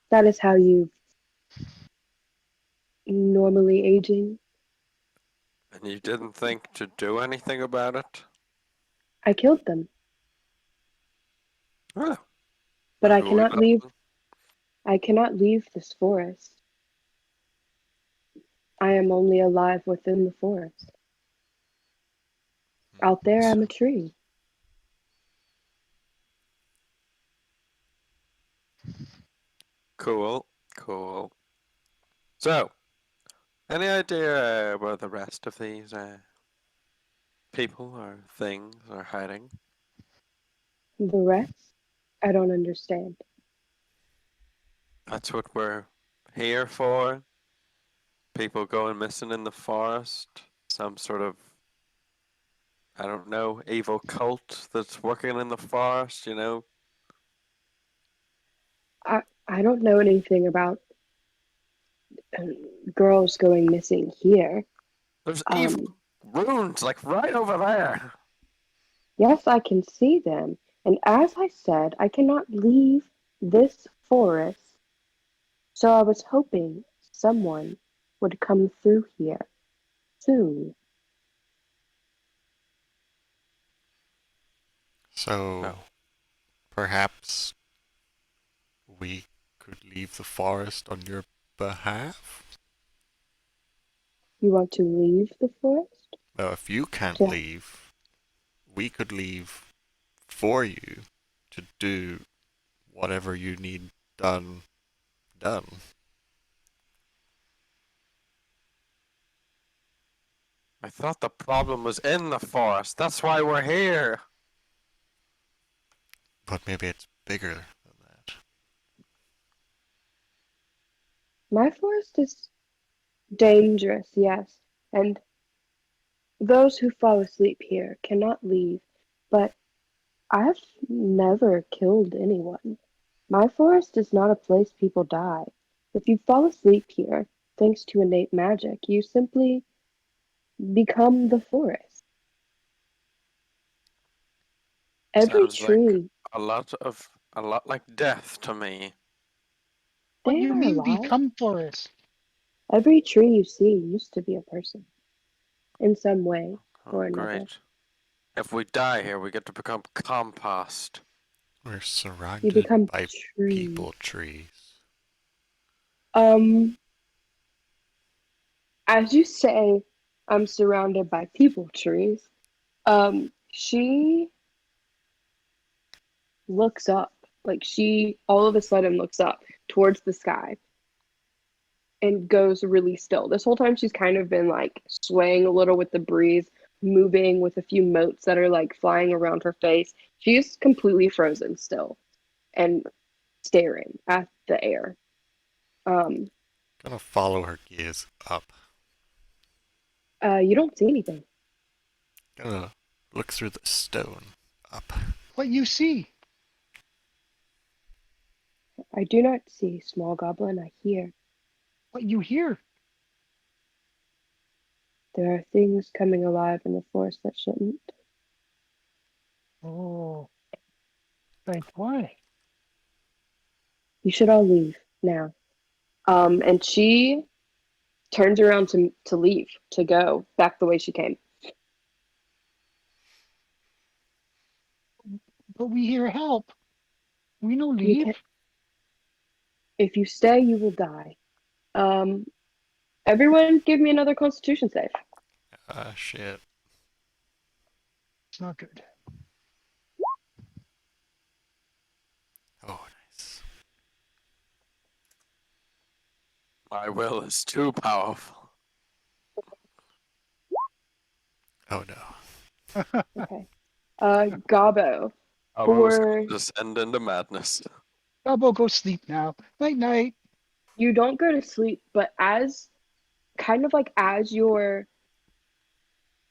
Speaker 1: That is how you normally aging.
Speaker 4: And you didn't think to do anything about it?
Speaker 1: I killed them,
Speaker 4: Oh,
Speaker 1: but
Speaker 4: maybe we listen.
Speaker 1: I cannot leave this forest. I am only alive within the forest. Out there, I'm a tree.
Speaker 4: Cool, cool. So, any idea where the rest of these people or things are hiding?
Speaker 1: The rest, I don't understand.
Speaker 4: That's what we're here for. People going missing in the forest. Some sort of, I don't know, evil cult that's working in the forest, you know?
Speaker 1: I don't know anything about girls going missing here.
Speaker 4: There's evil
Speaker 1: Um,
Speaker 4: runes, like right over there.
Speaker 1: yes, I can see them. And as I said, I cannot leave this forest. So I was hoping someone would come through here soon.
Speaker 3: So
Speaker 4: Oh,
Speaker 3: perhaps we could leave the forest on your behalf?
Speaker 1: You want to leave the forest?
Speaker 3: Well, if you can't
Speaker 1: To,
Speaker 3: leave, we could leave for you to do whatever you need done.
Speaker 4: I thought the problem was in the forest. That's why we're here.
Speaker 3: But maybe it's bigger than that.
Speaker 1: my forest is dangerous, yes, and those who fall asleep here cannot leave, but I've never killed anyone. My forest is not a place people die. If you fall asleep here, thanks to innate magic, you simply become the forest. Every
Speaker 4: Sounds like
Speaker 1: tree,
Speaker 4: a lot like death to me.
Speaker 2: What
Speaker 1: they
Speaker 2: you
Speaker 1: are
Speaker 2: mean
Speaker 1: alive.
Speaker 2: become forest?
Speaker 1: Every tree you see used to be a person in some way
Speaker 4: Oh,
Speaker 1: or another.
Speaker 4: great. If we die here, we get to become compost.
Speaker 3: We're
Speaker 1: You
Speaker 3: surrounded
Speaker 1: become
Speaker 3: by
Speaker 1: tree.
Speaker 3: people trees.
Speaker 1: Um, as you say, I'm surrounded by people trees. She looks up, like she all of a sudden looks up towards the sky and goes really still. This whole time she's kind of been like swaying a little with the breeze, moving with a few motes that are like flying around her face. She's completely frozen still and staring at the air. Um,
Speaker 3: Gonna follow her gaze up.
Speaker 1: You don't see anything.
Speaker 3: Gonna look through the stone up.
Speaker 2: What you see?
Speaker 1: I do not see small goblin. I hear.
Speaker 2: What you hear?
Speaker 1: There are things coming alive in the forest that shouldn't.
Speaker 2: Oh, like what?
Speaker 1: You should all leave now. And she turns around to leave, to go back the way she came.
Speaker 2: But we hear help. We no
Speaker 1: You
Speaker 2: leave.
Speaker 1: can If you stay, you will die. Um, Everyone, give me another Constitution save.
Speaker 3: Shit.
Speaker 2: It's not good.
Speaker 3: Oh, nice.
Speaker 4: My will is too powerful.
Speaker 3: Oh no.
Speaker 1: Okay. Gabo,
Speaker 4: I was
Speaker 1: for
Speaker 4: going to descend into madness.
Speaker 2: Gobbo, go sleep now. Night night.
Speaker 1: you don't go to sleep, but as kind of like as you're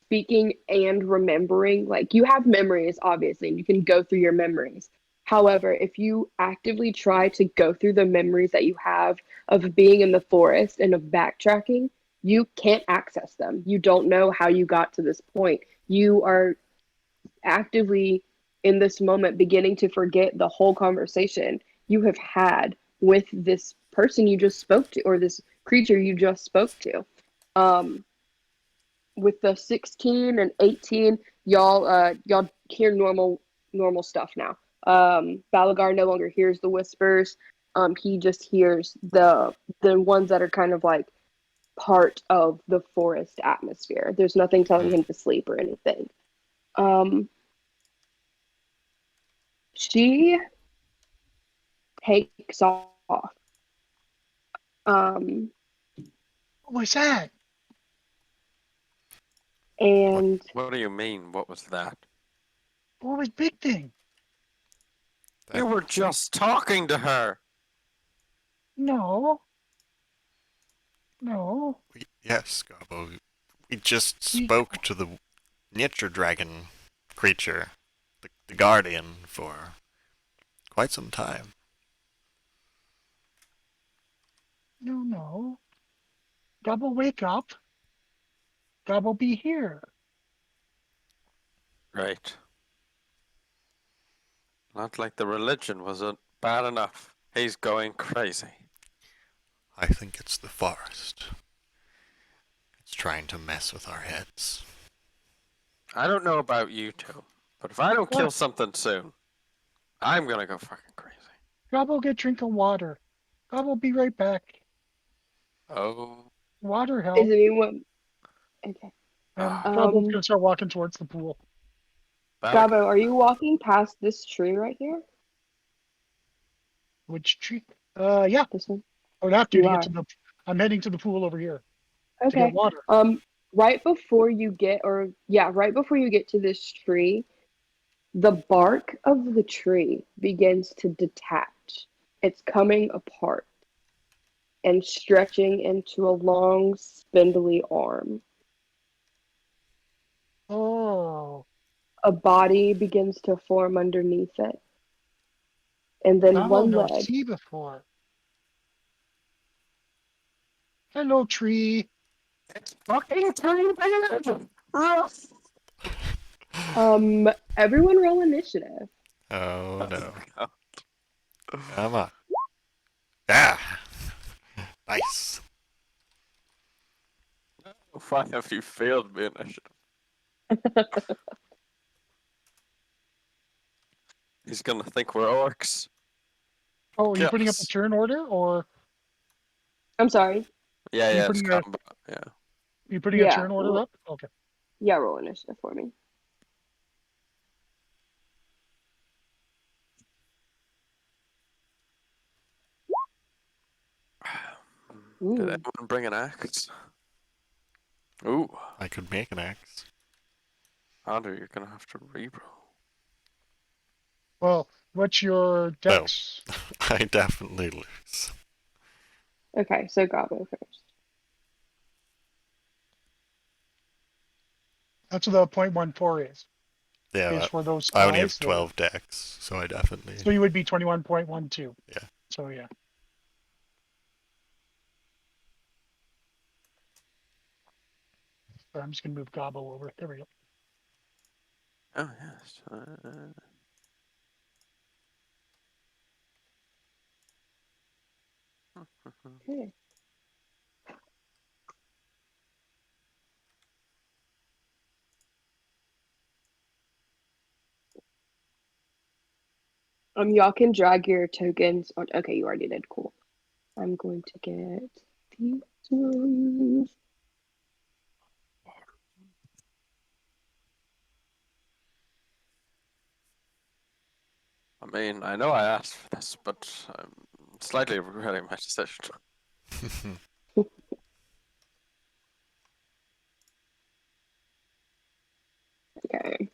Speaker 1: speaking and remembering, like you have memories, obviously, and you can go through your memories. However, if you actively try to go through the memories that you have of being in the forest and of backtracking, you can't access them. You don't know how you got to this point. You are actively in this moment beginning to forget the whole conversation you have had with this person you just spoke to or this creature you just spoke to. Um, with the 16 and 18, y'all hear normal stuff now. Balagar no longer hears the whispers. He just hears the ones that are kind of like part of the forest atmosphere. There's nothing telling him to sleep or anything. Um, she takes off. Um,
Speaker 2: What was that?
Speaker 1: and
Speaker 4: What do you mean? What was that?
Speaker 2: What was big thing?
Speaker 4: You were just talking to her.
Speaker 2: No. No.
Speaker 3: Yes, Gobbo. We just
Speaker 2: We,
Speaker 3: spoke to the nature dragon creature, the guardian, for quite some time.
Speaker 2: no. Gobbo, wake up. Gobbo, be here.
Speaker 4: Right. Not like the religion wasn't bad enough. He's going crazy.
Speaker 3: I think it's the forest. It's trying to mess with our heads.
Speaker 4: I don't know about you two, but if I don't kill
Speaker 2: What?
Speaker 4: something soon, I'm gonna go fucking crazy.
Speaker 2: Gobbo, get drink of water. Gobbo, be right back.
Speaker 4: Oh.
Speaker 2: Water
Speaker 1: is
Speaker 2: help.
Speaker 1: anyone okay?
Speaker 2: And Gobbo's
Speaker 1: Um,
Speaker 2: gonna start walking towards the pool.
Speaker 4: Back.
Speaker 1: Gabo, are you walking past this tree right here?
Speaker 2: Which tree? Yeah.
Speaker 1: This one?
Speaker 2: I would have
Speaker 1: You
Speaker 2: to get
Speaker 1: are.
Speaker 2: to the. I'm heading to the pool over here to get
Speaker 1: Okay.
Speaker 2: water.
Speaker 1: Right before you get, or yeah, right before you get to this tree, the bark of the tree begins to detach. It's coming apart and stretching into a long, spindly arm.
Speaker 2: Oh,
Speaker 1: A body begins to form underneath it, and then
Speaker 2: Gobbo
Speaker 1: one
Speaker 2: no
Speaker 1: leg.
Speaker 2: see before. Hello, tree.
Speaker 4: It's fucking too bad.
Speaker 1: Everyone roll initiative.
Speaker 3: Oh no. Come on. Ah! Nice.
Speaker 4: Why have you failed me initiative? He's gonna think we're orcs.
Speaker 2: Oh, are you putting up a
Speaker 4: Yes.
Speaker 2: turn order, or
Speaker 1: I'm sorry.
Speaker 4: Yeah,
Speaker 2: are you
Speaker 4: yeah, it's
Speaker 2: putting a
Speaker 4: combat. Yeah.
Speaker 1: Yeah,
Speaker 2: turn order up? Okay.
Speaker 1: yeah, roll initiative for me.
Speaker 4: Did
Speaker 1: Ooh.
Speaker 4: anyone bring an axe? Ooh,
Speaker 3: I could make an axe.
Speaker 4: Andrew, you're gonna have to reroll.
Speaker 2: Well, what's your
Speaker 3: Well,
Speaker 2: dex?
Speaker 3: I definitely lose.
Speaker 1: Okay, so Gabo first.
Speaker 2: That's what the 0.14
Speaker 3: Yeah,
Speaker 2: is for those
Speaker 3: I only have
Speaker 2: ties.
Speaker 3: 12 decks, so I definitely.
Speaker 2: So you would be 21.12.
Speaker 3: Yeah.
Speaker 2: So yeah. So I'm just gonna move Gobbo over. There we go.
Speaker 4: Oh yes.
Speaker 1: Okay. Y'all can drag your tokens on. Okay, you already did. Cool. I'm going to get these ones.
Speaker 4: I mean, I know I asked for this, but I'm slightly regretting my decision.
Speaker 1: Okay.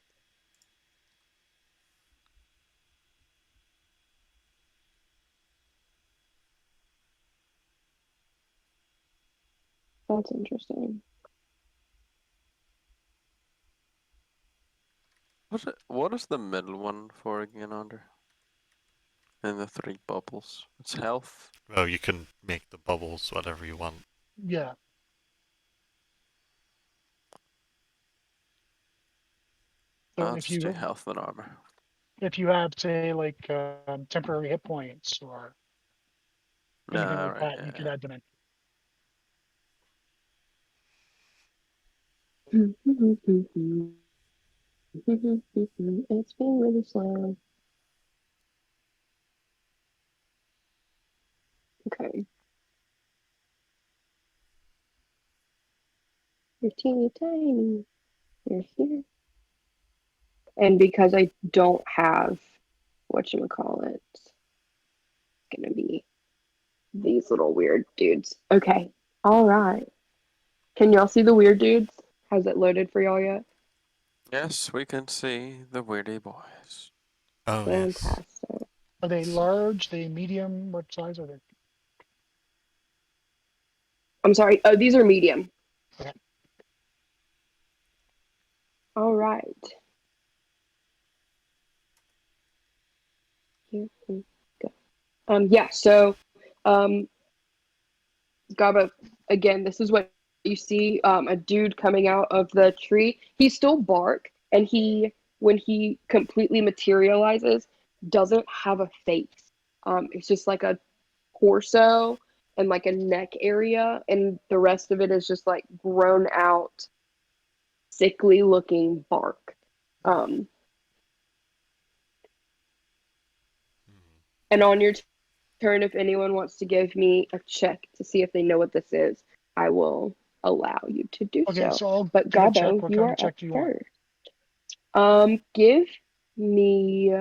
Speaker 1: That's interesting.
Speaker 4: What is the middle one for again, under? And the three bubbles. It's health.
Speaker 3: Well, you can make the bubbles whatever you want.
Speaker 2: Yeah. So
Speaker 4: I'll just do health and armor.
Speaker 2: if you have say like temporary hit points or anything
Speaker 4: Nah,
Speaker 2: like
Speaker 4: right,
Speaker 2: that, you could
Speaker 4: yeah.
Speaker 2: add them in.
Speaker 1: It's been really slow. Okay. You're teeny tiny. You're here. And because I don't have whatchamacallit, it's gonna be these little weird dudes. Okay. All right. Can y'all see the weird dudes? Has it loaded for y'all yet?
Speaker 4: Yes, we can see the weirdy boys.
Speaker 3: Oh, yes.
Speaker 1: Fantastic.
Speaker 2: Are they large? They medium? What size are they?
Speaker 1: I'm sorry. Oh, these are medium.
Speaker 2: Okay.
Speaker 1: All right. Here we go. Yeah, so um Gaba, again, this is what you see, a dude coming out of the tree. He's still bark, and when he completely materializes, doesn't have a face. It's just like a torso and like a neck area, and the rest of it is just like grown out, sickly looking bark. Um, and on your turn, if anyone wants to give me a check to see if they know what this is, I will allow you to do
Speaker 2: Okay,
Speaker 1: so.
Speaker 2: so I'll
Speaker 1: But
Speaker 2: give a check.
Speaker 1: Gabo,
Speaker 2: What
Speaker 1: you
Speaker 2: kind of
Speaker 1: are up
Speaker 2: check do you want?
Speaker 1: first. Give me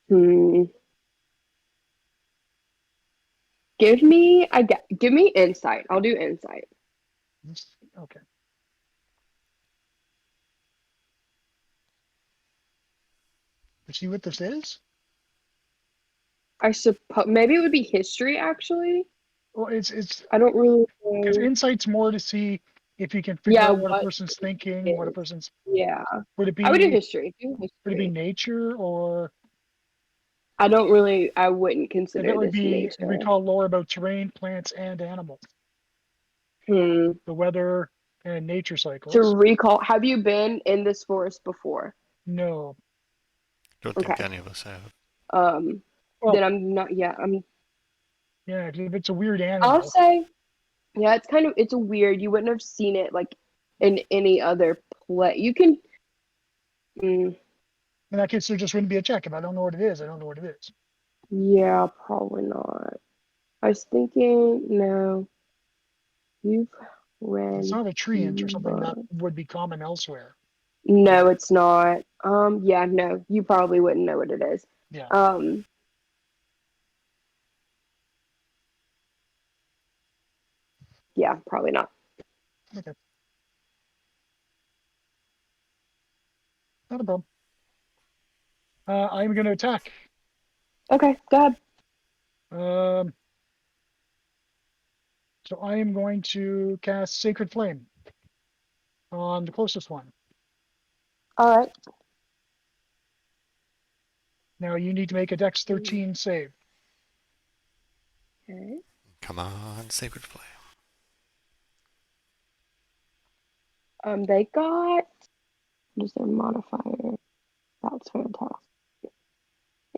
Speaker 1: hmm, give me insight. I'll do insight.
Speaker 2: Okay. To see what this is?
Speaker 1: I suppose maybe it would be history actually.
Speaker 2: Well, it's
Speaker 1: I don't really
Speaker 2: because
Speaker 1: know.
Speaker 2: insight's more to see if you can figure
Speaker 1: Yeah,
Speaker 2: out what a
Speaker 1: what
Speaker 2: person's thinking, what a
Speaker 1: is?
Speaker 2: person's
Speaker 1: Yeah,
Speaker 2: would it
Speaker 1: I would do
Speaker 2: be
Speaker 1: history. Do
Speaker 2: would it be
Speaker 1: history.
Speaker 2: nature or
Speaker 1: I don't really. I wouldn't
Speaker 2: if it
Speaker 1: consider
Speaker 2: would
Speaker 1: this
Speaker 2: be
Speaker 1: nature.
Speaker 2: recall lore about terrain, plants, and animals,
Speaker 1: Hmm.
Speaker 2: the weather and nature
Speaker 1: To
Speaker 2: cycles.
Speaker 1: recall, have you been in this forest before?
Speaker 2: No.
Speaker 3: Don't think
Speaker 1: Okay.
Speaker 3: any of us have.
Speaker 1: Um,
Speaker 2: Well,
Speaker 1: then I'm not. Yeah,
Speaker 2: yeah, 'cause if it's a weird
Speaker 1: I'll
Speaker 2: animal,
Speaker 1: say, yeah. It's a weird. You wouldn't have seen it like in any other play. You can. Mm,
Speaker 2: in that case, there just wouldn't be a check. If I don't know what it is, I don't know what it is.
Speaker 1: yeah, probably not. I was thinking, no, you've
Speaker 2: It's
Speaker 1: read
Speaker 2: not a treant or
Speaker 1: the
Speaker 2: something that
Speaker 1: book.
Speaker 2: would be common elsewhere.
Speaker 1: No, it's not. Yeah, no, you probably wouldn't know what it is.
Speaker 2: Yeah.
Speaker 1: Um, yeah, probably not.
Speaker 2: Okay. Not a problem. I'm going to attack.
Speaker 1: Okay, go ahead.
Speaker 2: Um, so I am going to cast Sacred Flame on the closest one.
Speaker 1: All right.
Speaker 2: Now you need to make a Dex 13 save.
Speaker 1: Okay.
Speaker 3: Come on, Sacred Flame.
Speaker 1: They got. What is their modifier? That's fantastic.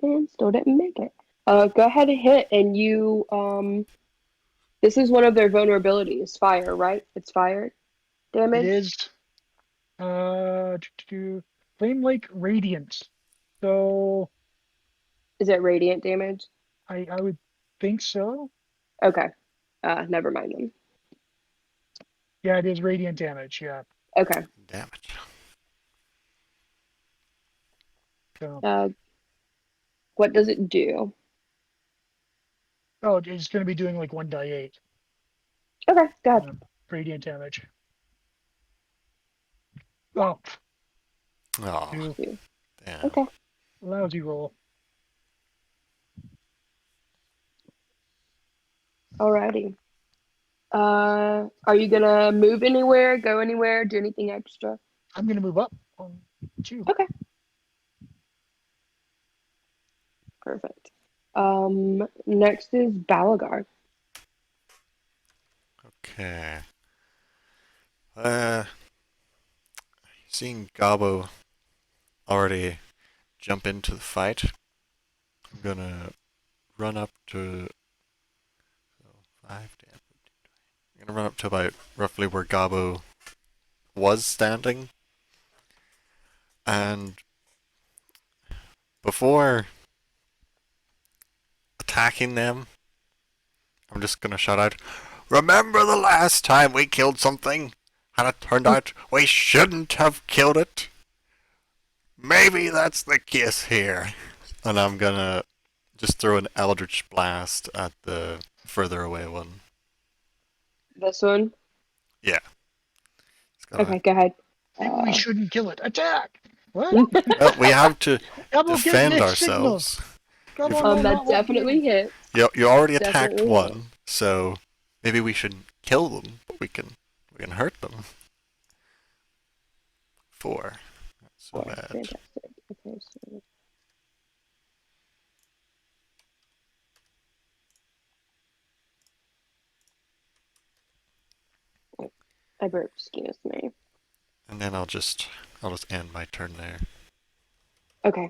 Speaker 1: And still didn't make it. Go ahead and hit, and you. This is one of their vulnerabilities. Fire, right? It's fire
Speaker 2: It
Speaker 1: damage.
Speaker 2: is Flame Lake Radiant. So
Speaker 1: Is it radiant damage?
Speaker 2: I would think so.
Speaker 1: Okay. Never mind then.
Speaker 2: Yeah, it is radiant damage. Yeah.
Speaker 1: Okay.
Speaker 3: Damage.
Speaker 2: So
Speaker 1: What does it do?
Speaker 2: oh, it's going to be doing like 1d8
Speaker 1: Okay, go ahead.
Speaker 2: radiant damage. Oh,
Speaker 3: Oh,
Speaker 2: two.
Speaker 3: damn.
Speaker 1: Okay.
Speaker 2: Lousy roll.
Speaker 1: Alrighty. Are you gonna move anywhere, go anywhere, do anything extra?
Speaker 2: I'm going to move up on 2.
Speaker 1: Okay. Perfect. Next is Balagar.
Speaker 3: Okay. Seeing Gabo already jump into the fight, I'm gonna run up to 5, 10, 15, 20. I'm gonna run up to about roughly where Gabo was standing, and before attacking them, I'm just gonna shout out, "Remember the last time we killed something, and it turned out we shouldn't have killed it? Maybe that's the case here." And I'm gonna just throw an Eldritch Blast at the further away one.
Speaker 1: This one?
Speaker 3: Yeah. It's gonna,
Speaker 1: Okay, go ahead.
Speaker 2: Maybe we shouldn't kill it. Attack! What?
Speaker 3: well, we have to
Speaker 2: Double give
Speaker 3: defend
Speaker 2: mixed signals.
Speaker 3: ourselves.
Speaker 2: Come on, no,
Speaker 1: that
Speaker 2: not what
Speaker 1: definitely
Speaker 2: you.
Speaker 1: hits.
Speaker 3: You already attacked
Speaker 1: Definitely
Speaker 3: one, so maybe we shouldn't kill them, but we can hurt them. 4. Not so
Speaker 1: Oh,
Speaker 3: bad.
Speaker 1: fantastic. Okay, so I burped, excuse me.
Speaker 3: And then I'll just end my turn there.
Speaker 1: Okay.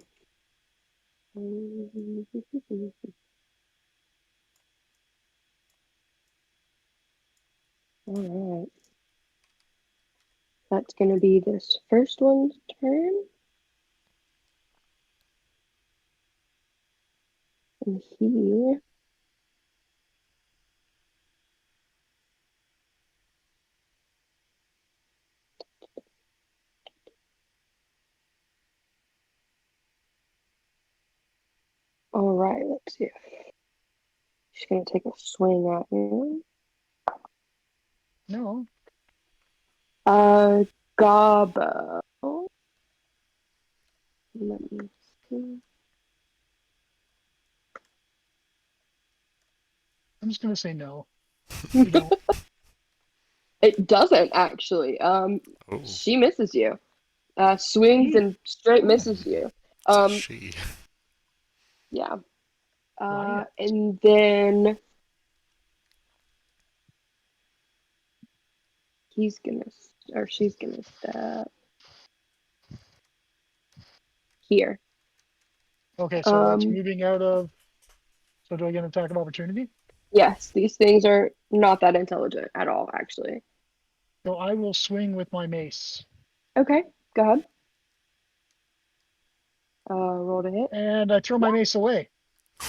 Speaker 1: Alright. That's gonna be this first one's turn. And he alright, let's see. She's gonna take a swing at him.
Speaker 2: No.
Speaker 1: Gabo. Let me see.
Speaker 2: I'm just going to say no. You don't.
Speaker 1: It doesn't actually.
Speaker 3: Oh,
Speaker 1: She misses you. Swings and straight misses you.
Speaker 3: it's a she.
Speaker 1: Yeah.
Speaker 2: Why?
Speaker 1: And then he's gonna, or she's gonna step here.
Speaker 2: Okay, so it's moving out of. So do I get an attack of opportunity?
Speaker 1: Yes, these things are not that intelligent at all, actually.
Speaker 2: So I will swing with my mace.
Speaker 1: Okay, go ahead. Roll to hit.
Speaker 2: And I throw my mace away.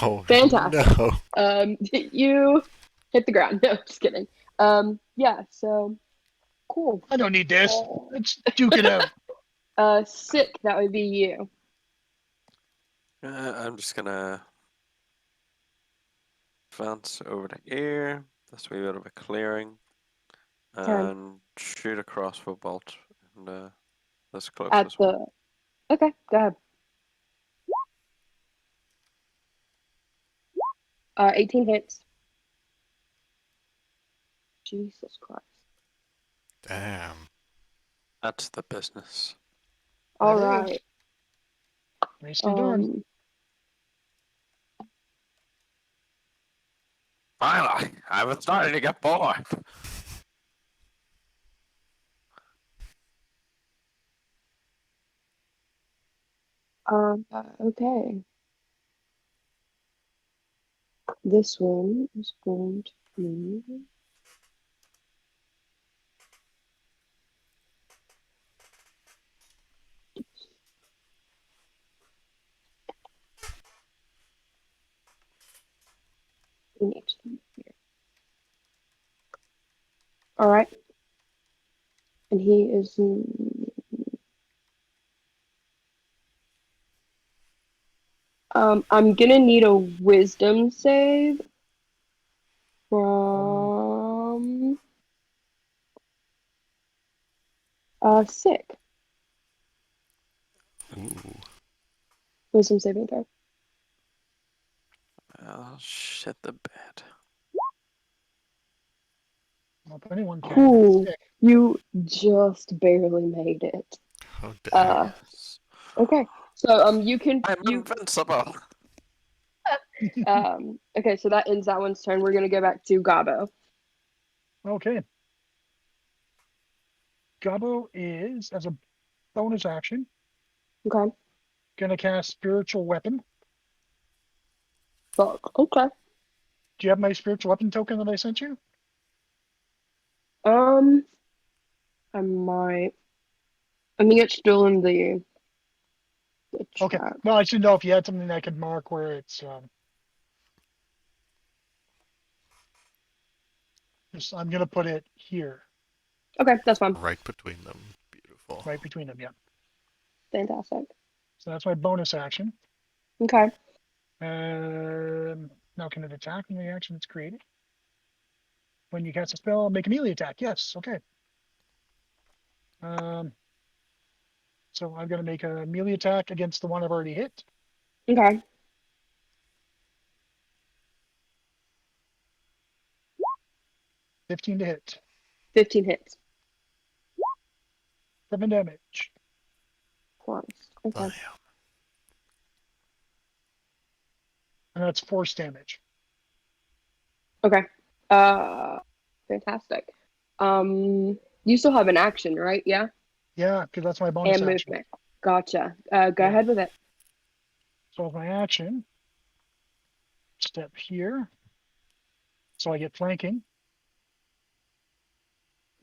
Speaker 3: Oh,
Speaker 1: Fantastic.
Speaker 3: no.
Speaker 1: You hit the ground. No, just kidding. Yeah, so cool.
Speaker 2: I don't need this. Let's duke it out.
Speaker 1: Sick, that would be you.
Speaker 4: I'm just gonna advance over to here. That's a wee bit of a clearing. And shoot a crossbow bolt. And this
Speaker 1: At
Speaker 4: closest one.
Speaker 1: the. Okay, go ahead. 18 hits. Jesus Christ.
Speaker 3: Damn.
Speaker 4: That's the business.
Speaker 1: All
Speaker 2: That
Speaker 1: right.
Speaker 2: is. Nicely done.
Speaker 4: Finally, I was starting to get bored.
Speaker 1: Okay. This one is going to be. We need them here. All right. And he is. I'm gonna need a wisdom save from sick.
Speaker 3: Ooh.
Speaker 1: Wisdom saving throw.
Speaker 4: I'll shit the bed.
Speaker 2: Well, if anyone can, it's
Speaker 1: Cool.
Speaker 2: sick.
Speaker 1: You just barely made it.
Speaker 3: How dare.
Speaker 4: Yes.
Speaker 1: Okay. So you can
Speaker 4: I'm
Speaker 1: you
Speaker 4: invincible.
Speaker 1: okay, so that ends that one's turn. We're gonna go back to Gabo.
Speaker 2: Okay. Gabo is, as a bonus action,
Speaker 1: Okay.
Speaker 2: gonna cast Spiritual Weapon.
Speaker 1: Fuck. Okay.
Speaker 2: Do you have my Spiritual Weapon token that I sent you?
Speaker 1: Um, I might. I think it's still in the
Speaker 2: Okay.
Speaker 1: chat.
Speaker 2: No, I should know if you had something I could mark where it's. I'm gonna put it here,
Speaker 1: Okay, that's fine.
Speaker 3: Right between them. Beautiful.
Speaker 2: right between them. Yeah.
Speaker 1: Fantastic.
Speaker 2: So that's my bonus action.
Speaker 1: Okay.
Speaker 2: Now can it attack when the action is created? When you cast a spell, make a melee attack. Yes. Okay. Um. So I'm gonna make a melee attack against the one I've already hit.
Speaker 1: Okay.
Speaker 2: 15 to hit.
Speaker 1: 15 hits.
Speaker 2: 7 damage.
Speaker 1: Christ. Okay.
Speaker 3: Damn.
Speaker 2: And that's force damage.
Speaker 1: Okay. Fantastic. You still have an action, right? Yeah.
Speaker 2: Yeah, because that's my bonus
Speaker 1: And
Speaker 2: action.
Speaker 1: movement. Gotcha. Go
Speaker 2: Yeah.
Speaker 1: ahead with it.
Speaker 2: So with my action, step here. So I get flanking.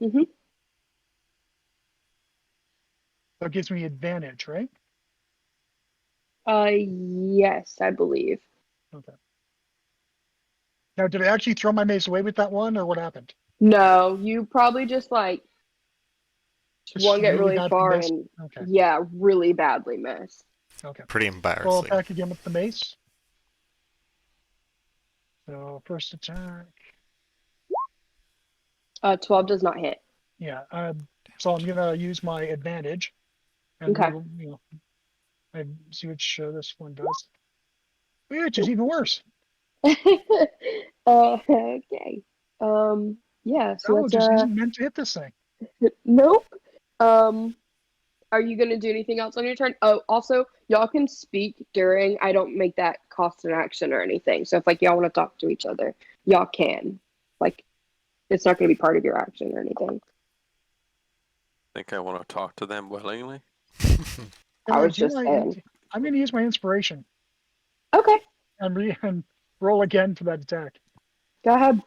Speaker 1: Mm-hmm.
Speaker 2: That gives me advantage, right?
Speaker 1: Yes, I believe.
Speaker 2: Okay. Now, did I actually throw my mace away with that one, or what happened?
Speaker 1: No, you probably just like
Speaker 2: Just
Speaker 1: swung it
Speaker 2: really
Speaker 1: really
Speaker 2: badly
Speaker 1: far
Speaker 2: missed.
Speaker 1: and
Speaker 2: Okay.
Speaker 1: yeah, really badly missed.
Speaker 2: Okay.
Speaker 3: Pretty
Speaker 2: So I'll
Speaker 3: embarrassing.
Speaker 2: attack again with the mace. So first attack.
Speaker 1: 12 does not hit.
Speaker 2: Yeah. So I'm gonna use my advantage, and
Speaker 1: Okay.
Speaker 2: I see which this one does. Which is even worse.
Speaker 1: Okay. Yeah, so
Speaker 2: Oh,
Speaker 1: let's
Speaker 2: just isn't meant to hit this thing.
Speaker 1: nope. Um are you gonna do anything else on your turn? Oh, also, y'all can speak during. I don't make that cost an action or anything. So if like y'all want to talk to each other, y'all can. Like it's not gonna be part of your action or anything.
Speaker 4: Think I want to talk to them willingly.
Speaker 1: I was just saying.
Speaker 2: I'm gonna use my inspiration
Speaker 1: Okay,
Speaker 2: and roll again for that attack.
Speaker 1: go ahead.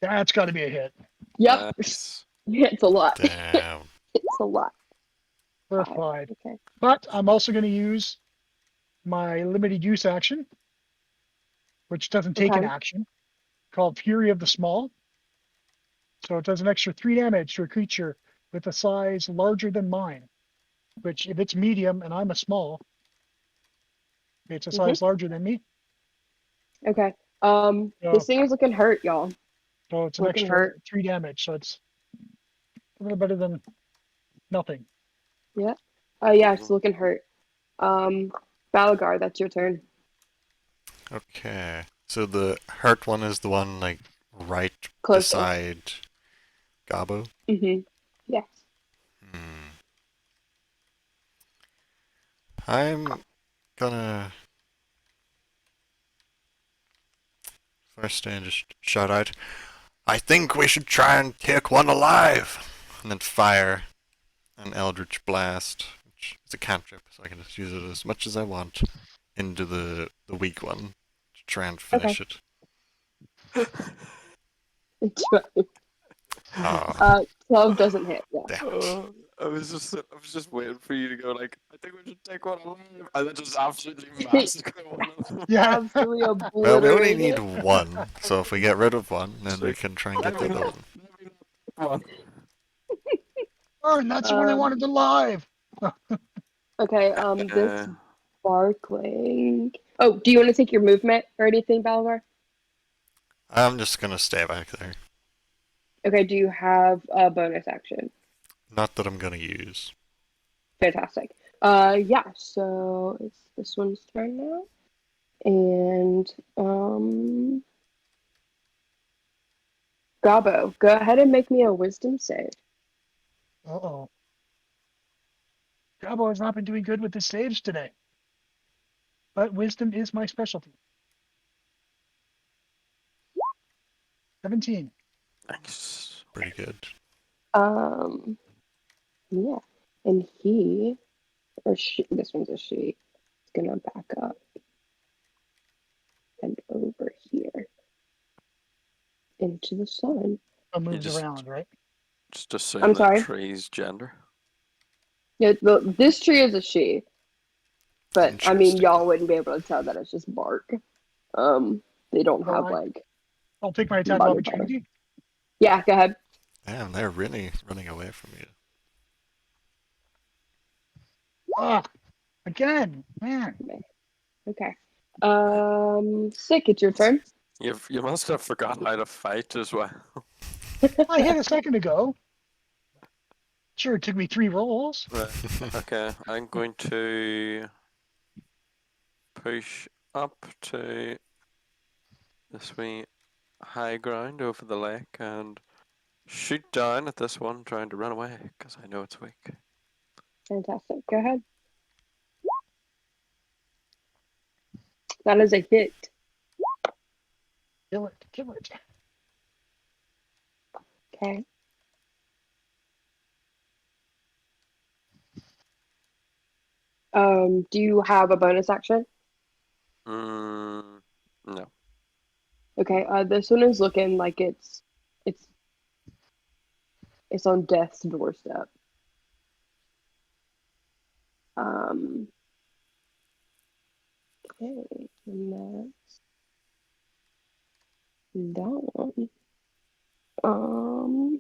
Speaker 2: That's got to be a hit
Speaker 1: Yep.
Speaker 4: Nice.
Speaker 1: It's a lot.
Speaker 3: Damn.
Speaker 1: It's a lot.
Speaker 2: for
Speaker 1: 5.
Speaker 2: 5.
Speaker 1: Okay.
Speaker 2: But I'm also going to use my limited use action, which doesn't take an
Speaker 1: Okay.
Speaker 2: action, called Fury of the Small. So it does an extra 3 damage to a creature with a size larger than mine, which if it's medium and I'm a small, it's a
Speaker 1: Mhm.
Speaker 2: size larger than me.
Speaker 1: Okay.
Speaker 2: So,
Speaker 1: This thing is looking hurt, y'all.
Speaker 2: so it's an
Speaker 1: Looking
Speaker 2: extra
Speaker 1: hurt.
Speaker 2: 3 damage. So it's a little better than nothing.
Speaker 1: Yeah. Yeah, it's looking hurt. Balagar, that's your turn.
Speaker 3: Okay. So the hurt one is the one like right
Speaker 1: Closest.
Speaker 3: beside Gabo.
Speaker 1: Yes.
Speaker 3: Hmm. I'm gonna first thing just shout out, I think we should try and take one alive! And then fire an Eldritch Blast, which is a cantrip, so I can just use it as much as I want into the weak one to try and
Speaker 1: Okay.
Speaker 3: finish it.
Speaker 1: It's fine.
Speaker 3: Oh,
Speaker 1: 12 doesn't hit. Yeah.
Speaker 3: damn it.
Speaker 4: I was just waiting for you to go like, I think we should take one alive, and then just absolutely massacre one of them.
Speaker 2: Yeah.
Speaker 1: Absolutely
Speaker 3: Well, we only
Speaker 1: obliterate
Speaker 3: need
Speaker 1: it.
Speaker 3: one, so if we get rid of one, then we
Speaker 4: Sure.
Speaker 3: can try and get the other one.
Speaker 4: Maybe not one.
Speaker 2: Oh, and that's the one I
Speaker 1: Um,
Speaker 2: wanted alive.
Speaker 1: Okay, this
Speaker 4: Uh,
Speaker 1: sparkling. Oh, do you want to take your movement or anything, Balvar?
Speaker 3: I'm just gonna stay back there.
Speaker 1: Okay, do you have a bonus action?
Speaker 3: Not that I'm gonna use.
Speaker 1: Fantastic. Yeah, so it's this one's turn now. And Gabo, go ahead and make me a wisdom save.
Speaker 2: Uh-oh. Gabo has not been doing good with his saves today. But wisdom is my specialty. 17.
Speaker 4: Nice.
Speaker 3: Pretty good.
Speaker 1: Um, yeah. And he or she, this one's a she, is gonna back up and over here into the sun.
Speaker 2: So
Speaker 4: You
Speaker 2: moves around, right?
Speaker 4: just assume
Speaker 1: I'm
Speaker 4: that
Speaker 1: sorry?
Speaker 4: tree's gender.
Speaker 1: Yeah, this tree is a she, but I mean,
Speaker 3: Interesting.
Speaker 1: y'all wouldn't be able to tell that it's just bark. They don't
Speaker 2: So
Speaker 1: have like
Speaker 2: I'll take my attack of
Speaker 1: body parts.
Speaker 2: opportunity.
Speaker 1: Yeah, go ahead.
Speaker 3: Damn, they're really running away from you.
Speaker 2: Ah, again, man.
Speaker 1: Okay. Sick, it's your turn.
Speaker 4: You must have forgot how to fight as well.
Speaker 2: I hit a second ago. Sure, it took me 3 rolls.
Speaker 4: Right. Okay, I'm going to push up to this wee high ground over the lake and shoot down at this one trying to run away because I know it's weak.
Speaker 1: Fantastic. Go ahead. That is a hit.
Speaker 2: Kill it, kill it.
Speaker 1: Okay. Do you have a bonus action?
Speaker 4: No.
Speaker 1: Okay. This one is looking like it's on death's doorstep. Um. Okay, and that's that one.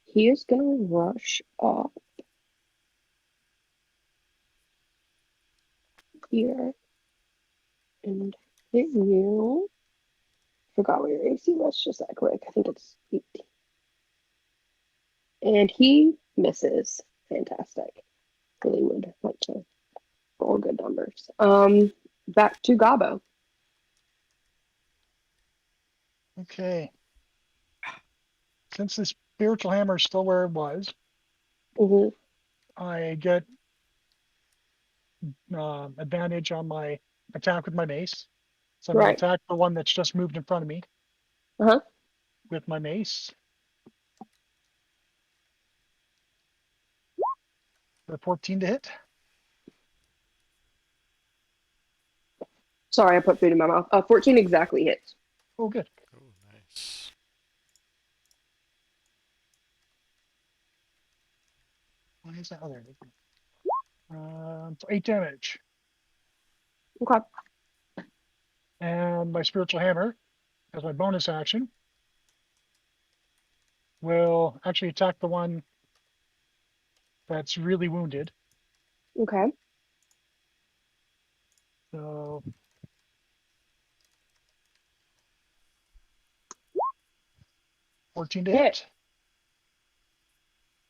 Speaker 1: He is gonna rush up here and hit you. Forgot what your AC was just that quick. I think it's 18. And he misses. Fantastic. Really would like to roll good numbers. Back to Gabo.
Speaker 2: Okay. Since the spiritual hammer is still where it was,
Speaker 1: Mm-hmm.
Speaker 2: I get advantage on my attack with my mace. So I'm going
Speaker 1: Right.
Speaker 2: to attack the one that's just moved in front of me
Speaker 1: Uh-huh.
Speaker 2: with my mace. The 14 to hit.
Speaker 1: Sorry, I put food in my mouth. 14 exactly hits.
Speaker 2: Oh, good.
Speaker 3: Oh, nice.
Speaker 2: Why is that other? So 8 damage.
Speaker 1: Okay.
Speaker 2: And my spiritual hammer, as my bonus action, will actually attack the one that's really wounded.
Speaker 1: Okay.
Speaker 2: So 14 to hit.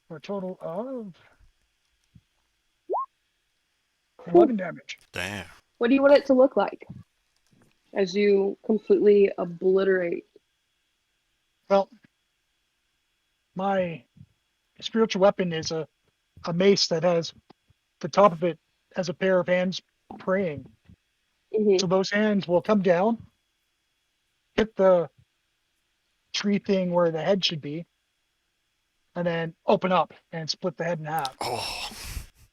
Speaker 2: For a total of 11 damage.
Speaker 3: Damn.
Speaker 1: What do you want it to look like? as you completely obliterate.
Speaker 2: Well, my spiritual weapon is a mace that has the top of it as a pair of hands praying.
Speaker 1: Hmm.
Speaker 2: So those hands will come down, hit the tree thing where the head should be, and then open up and split the head in half.
Speaker 3: Oh,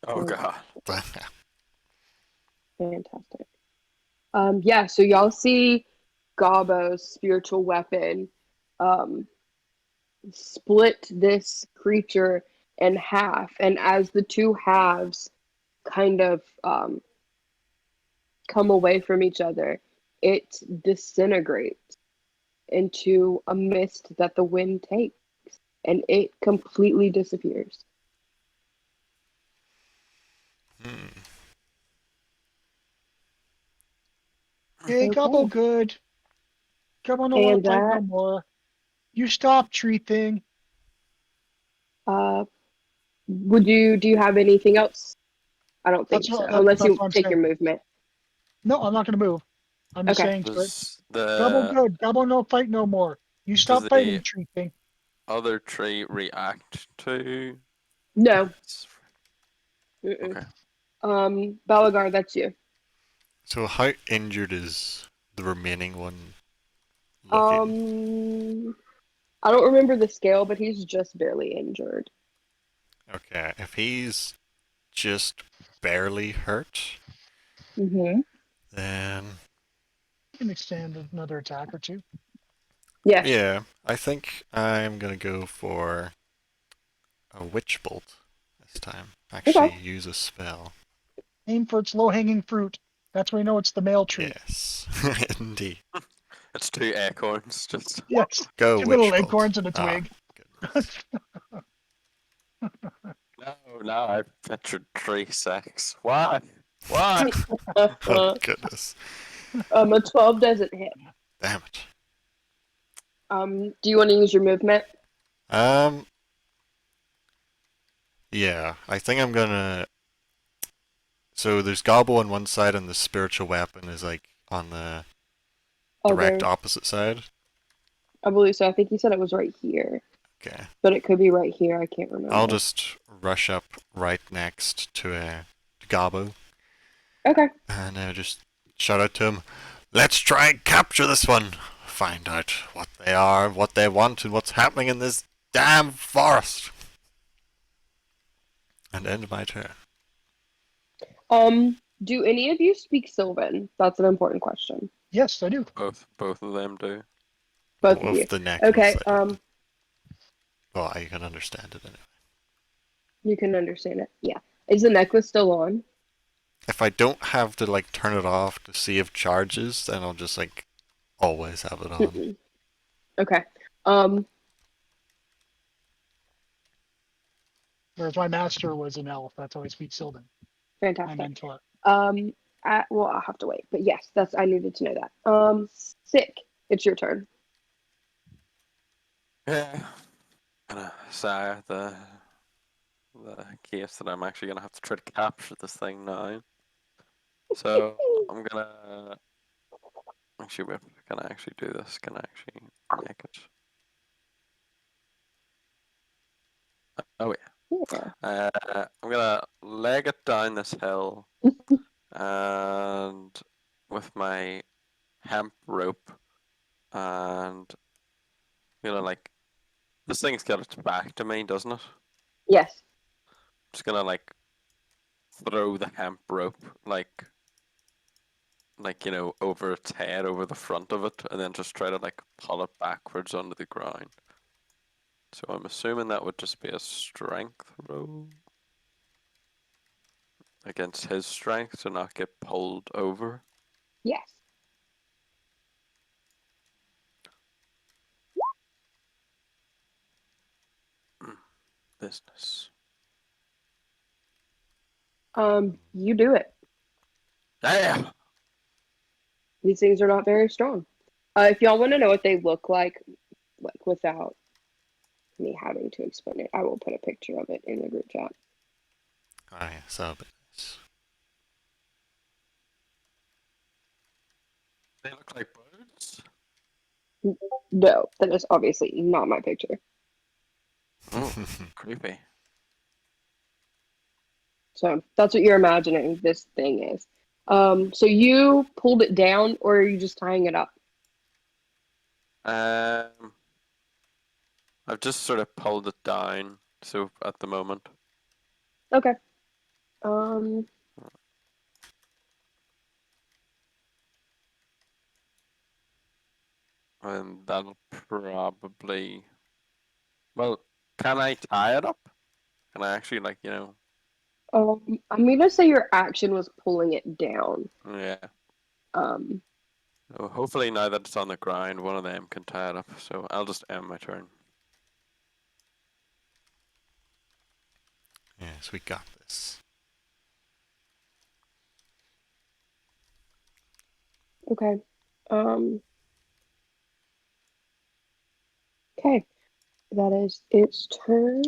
Speaker 4: Oh god.
Speaker 1: Fantastic. Yeah, so y'all see Gobbo's spiritual weapon um, split this creature in half, and as the two halves kind of come away from each other, it disintegrates into a mist that the wind takes, and it completely disappears.
Speaker 3: Hmm.
Speaker 2: Hey, Gobble
Speaker 1: Okay,
Speaker 2: good. Gobble don't want
Speaker 1: and
Speaker 2: to fight no
Speaker 1: that
Speaker 2: more. You stop, tree thing.
Speaker 1: uh, would you do you have anything else? I don't think so, unless
Speaker 2: That's
Speaker 1: you
Speaker 2: what I'm
Speaker 1: take your
Speaker 2: saying.
Speaker 1: movement.
Speaker 2: No, I'm not gonna move. I'm just
Speaker 1: Okay.
Speaker 2: saying to it.
Speaker 4: Does
Speaker 2: Gobble
Speaker 4: the
Speaker 2: good. Gobble no fight no more. You
Speaker 4: does
Speaker 2: stop
Speaker 4: the
Speaker 2: fighting, tree thing.
Speaker 4: other tree react to
Speaker 1: No.
Speaker 4: its...
Speaker 1: Mm-mm.
Speaker 4: Okay.
Speaker 1: Balagar, that's you.
Speaker 3: So how injured is the remaining one looking?
Speaker 1: Um, I don't remember the scale, but he's just barely injured.
Speaker 3: Okay, if he's just barely hurt,
Speaker 1: Mm-hmm.
Speaker 3: then
Speaker 2: You can extend another attack or two.
Speaker 1: Yeah.
Speaker 3: yeah, I think I'm gonna go for a witch bolt this time.
Speaker 1: Okay.
Speaker 3: Actually, use a spell.
Speaker 2: Aim for its low-hanging fruit. That's where you know it's the male tree.
Speaker 3: Yes, indeed.
Speaker 4: It's two acorns just...
Speaker 2: Yes.
Speaker 3: Go
Speaker 2: Two little
Speaker 3: witch bolt.
Speaker 2: acorns and a
Speaker 3: Ah,
Speaker 2: twig.
Speaker 3: goodness.
Speaker 4: No, now I pictured tree sex. Why? Why?
Speaker 3: Oh
Speaker 1: Uh,
Speaker 3: goodness.
Speaker 1: a 12 doesn't hit.
Speaker 3: Damn it.
Speaker 1: Do you want to use your movement?
Speaker 3: Um, yeah, I think I'm gonna. So there's Gobble on one side, and the spiritual weapon is like on the direct
Speaker 1: Other,
Speaker 3: opposite side.
Speaker 1: I believe so. I think you said it was right here,
Speaker 3: Okay.
Speaker 1: but it could be right here. I can't
Speaker 3: I'll
Speaker 1: remember.
Speaker 3: just rush up right next to Gobbo
Speaker 1: Okay.
Speaker 3: and just shout out to him. Let's try and capture this one. Find out what they are, what they want, and what's happening in this damn forest. And end my turn.
Speaker 1: Do any of you speak Sylvan? That's an important question.
Speaker 2: Yes, I do.
Speaker 4: Both of them do.
Speaker 1: Both of you.
Speaker 3: With the necklace,
Speaker 1: Okay.
Speaker 3: I don't. Well, I can understand it anyway.
Speaker 1: You can understand it. Yeah. Is the necklace still on?
Speaker 3: If I don't have to like turn it off to see if charges, then I'll just like always have it on.
Speaker 1: Mm-mm. Okay. Um,
Speaker 2: Whereas my master was an elf. That's how I speak Sylvan. My
Speaker 1: fantastic.
Speaker 2: mentor.
Speaker 1: Um, well, I'll have to wait, but yes, I needed to know that. Sick. It's your turn.
Speaker 4: Yeah. Gonna sigh the case that I'm actually gonna have to try to capture this thing now. So I'm gonna actually wait, can I actually do this? Can I actually make it? Oh
Speaker 1: Yeah.
Speaker 4: yeah. I'm gonna leg it down this hill and with my hemp rope and like this thing's got its back to me, doesn't it?
Speaker 1: Yes.
Speaker 4: Just gonna like throw the hemp rope over its head, over the front of it, and then just try to like pull it backwards onto the ground. So I'm assuming that would just be a strength roll against his strength to not get pulled over.
Speaker 1: Yes.
Speaker 4: Business.
Speaker 1: You do it.
Speaker 4: Yeah.
Speaker 1: These things are not very strong. If y'all want to know what they look like without me having to explain it, I will put a picture of it in the group chat.
Speaker 3: Ah, yeah, so business.
Speaker 4: They look like birds.
Speaker 1: No, that is obviously not my picture.
Speaker 4: Oh, creepy.
Speaker 1: So that's what you're imagining this thing is. So you pulled it down, or are you just tying it up?
Speaker 4: Um, I've just sort of pulled it down. So at the moment,
Speaker 1: Okay. Um,
Speaker 4: and that'll probably. Well, can I tie it up? Can I actually
Speaker 1: I'm gonna say your action was pulling it down.
Speaker 4: Yeah.
Speaker 1: Um,
Speaker 4: Oh, hopefully now that it's on the ground, one of them can tie it up. So I'll just end my turn.
Speaker 3: Yes, we got this.
Speaker 1: okay. Um, okay. That is its turn.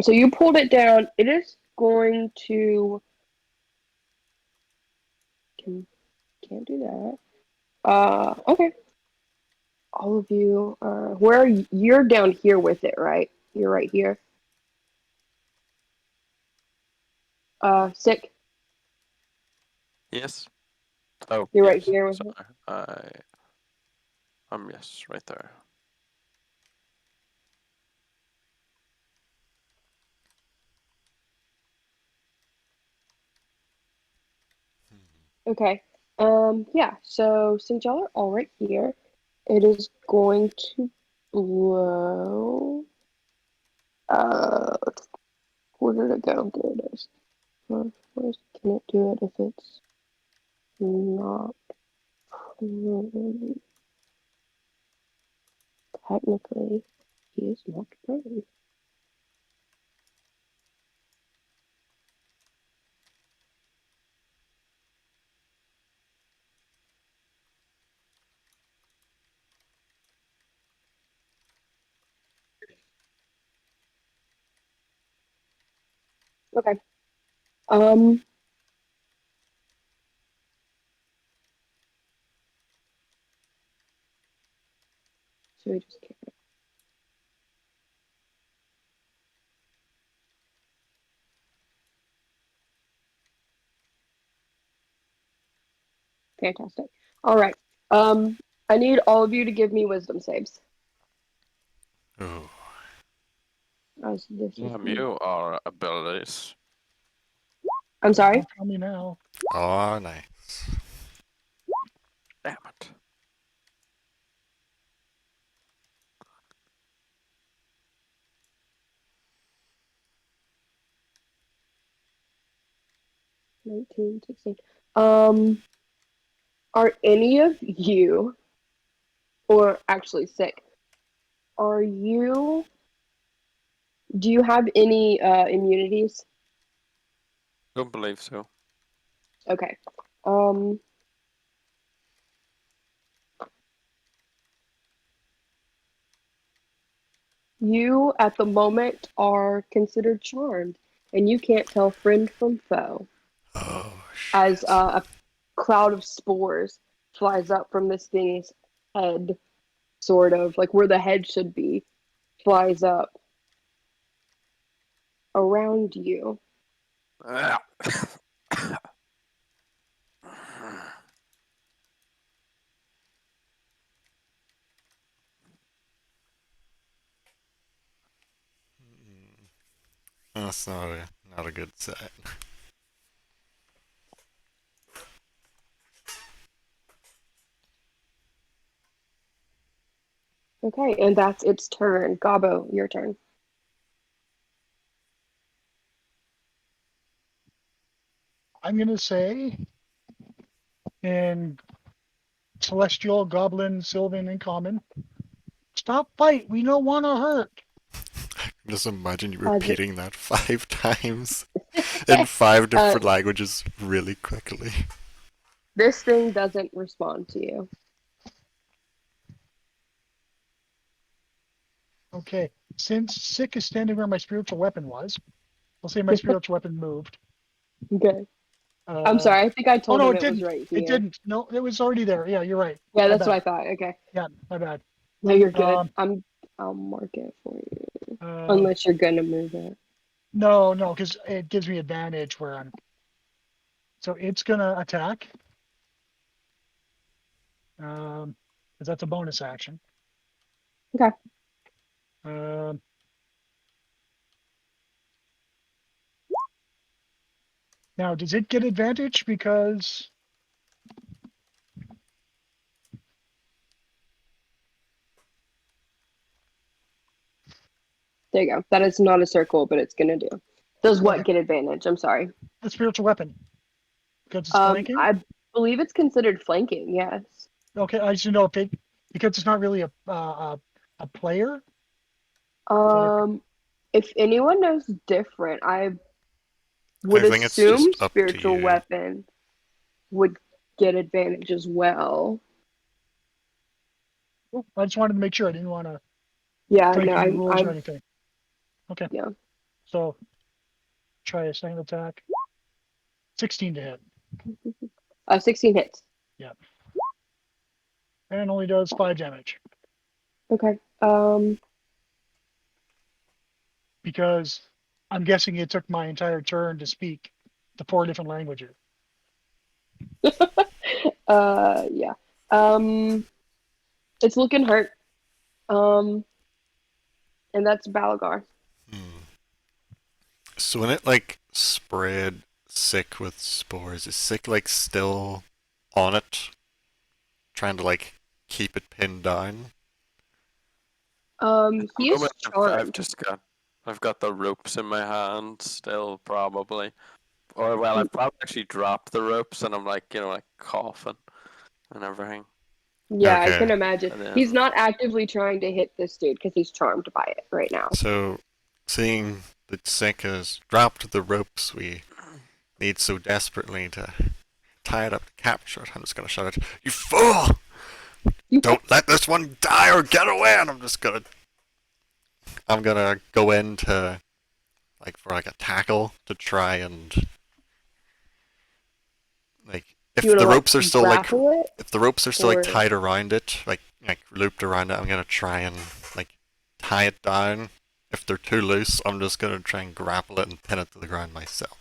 Speaker 1: So you pulled it down. It is going to can't do that. Okay. All of you are where are you? You're down here with it, right? You're right here. Sick.
Speaker 4: Yes. Oh,
Speaker 1: You're right
Speaker 4: yes.
Speaker 1: here with it.
Speaker 4: Sorry. Yes, right there.
Speaker 1: Okay. Yeah. So since y'all are all right here, it is going to blow. Uh, where did it go? There it is. Can it do it if it's not? Technically, he is not prone. Okay. Um. So we just can't. Fantastic. All right. Um. I need all of you to give me wisdom saves.
Speaker 3: Ooh.
Speaker 1: As this is
Speaker 4: Damn
Speaker 1: the.
Speaker 4: you, our abilities.
Speaker 1: I'm sorry.
Speaker 2: Tell me now.
Speaker 3: Oh, nice.
Speaker 4: Damn it.
Speaker 1: 19, 16. Are any of you, or actually sick, are you, do you have any immunities?
Speaker 4: Don't believe so.
Speaker 1: Okay. Um, you at the moment are considered charmed, and you can't tell friend from foe
Speaker 3: Oh,
Speaker 1: as
Speaker 3: shit.
Speaker 1: a cloud of spores flies up from this thing's head, sort of like where the head should be, flies up around you.
Speaker 3: That's not a good set.
Speaker 1: Okay, and that's its turn. Gabo, your turn.
Speaker 2: I'm gonna say in Celestial, Goblin, Sylvan, and Common, stop fight. We don't want to hurt.
Speaker 3: Just imagine you
Speaker 1: Uh,
Speaker 3: repeating that 5 times in 5 different languages really quickly.
Speaker 1: this thing doesn't respond to you.
Speaker 2: Okay. Since Sick is standing where my spiritual weapon was, I'll say my spiritual weapon moved.
Speaker 1: Okay. I'm
Speaker 2: Uh,
Speaker 1: sorry. I think I
Speaker 2: oh
Speaker 1: told
Speaker 2: no,
Speaker 1: him
Speaker 2: it
Speaker 1: it was
Speaker 2: didn't.
Speaker 1: right
Speaker 2: It
Speaker 1: here.
Speaker 2: didn't. No, it was already there. Yeah, you're right.
Speaker 1: Yeah,
Speaker 2: My
Speaker 1: that's what
Speaker 2: bad.
Speaker 1: I thought. Okay.
Speaker 2: Yeah, my bad.
Speaker 1: No, you're good.
Speaker 2: Um,
Speaker 1: I'll mark it for you.
Speaker 2: um,
Speaker 1: Unless you're gonna move it.
Speaker 2: no, no, because it gives me advantage where I'm. So it's gonna attack. Because that's a bonus action.
Speaker 1: Okay.
Speaker 2: Um, now, does it get advantage because?
Speaker 1: There you go. That is not a circle, but it's gonna do. Does
Speaker 2: Okay,
Speaker 1: what get advantage? I'm sorry.
Speaker 2: the spiritual weapon because it's flanking.
Speaker 1: I believe it's considered flanking. Yes.
Speaker 2: Okay, I just know if it because it's not really a player. But if
Speaker 1: Um, if anyone knows different, I
Speaker 3: I
Speaker 1: would
Speaker 3: think it's
Speaker 1: assume
Speaker 3: just up to
Speaker 1: spiritual
Speaker 3: you.
Speaker 1: weapon would get advantage as well.
Speaker 2: oh, I just wanted to make sure I didn't want to
Speaker 1: Yeah,
Speaker 2: break
Speaker 1: no,
Speaker 2: any rules or
Speaker 1: I'm
Speaker 2: anything. Okay,
Speaker 1: yeah.
Speaker 2: so try a second attack. 16 to hit.
Speaker 1: 16 hits.
Speaker 2: Yeah, and only does 5 damage
Speaker 1: Okay.
Speaker 2: because I'm guessing it took my entire turn to speak the 4 different languages.
Speaker 1: Yeah. It's looking hurt. Um, and that's Balagar.
Speaker 3: Hmm. So when it like spread sick with spores, is sick like still on it, trying to like keep it pinned down?
Speaker 1: He
Speaker 4: Oh,
Speaker 1: is
Speaker 4: I've
Speaker 1: charmed.
Speaker 4: just I've got the ropes in my hand still, probably. Or well, I've probably actually dropped the ropes, and I'm like, like coughing and everything.
Speaker 1: Yeah, I
Speaker 3: Okay.
Speaker 1: can imagine.
Speaker 4: And then
Speaker 1: He's not actively trying to hit this dude because he's charmed by it right now.
Speaker 3: So seeing that sick has dropped the ropes we need so desperately to tie it up to capture it, I'm just gonna shout it, "You fool! Don't let this one die or get away!" And I'm gonna go into like for like a tackle to try and like
Speaker 1: You
Speaker 3: if
Speaker 1: want to
Speaker 3: the
Speaker 1: like
Speaker 3: ropes are still like
Speaker 1: grapple it
Speaker 3: if the ropes are still like
Speaker 1: or
Speaker 3: tied around it, like looped around it, I'm gonna try and like tie it down. If they're too loose, I'm just gonna try and grapple it and pin it to the ground myself.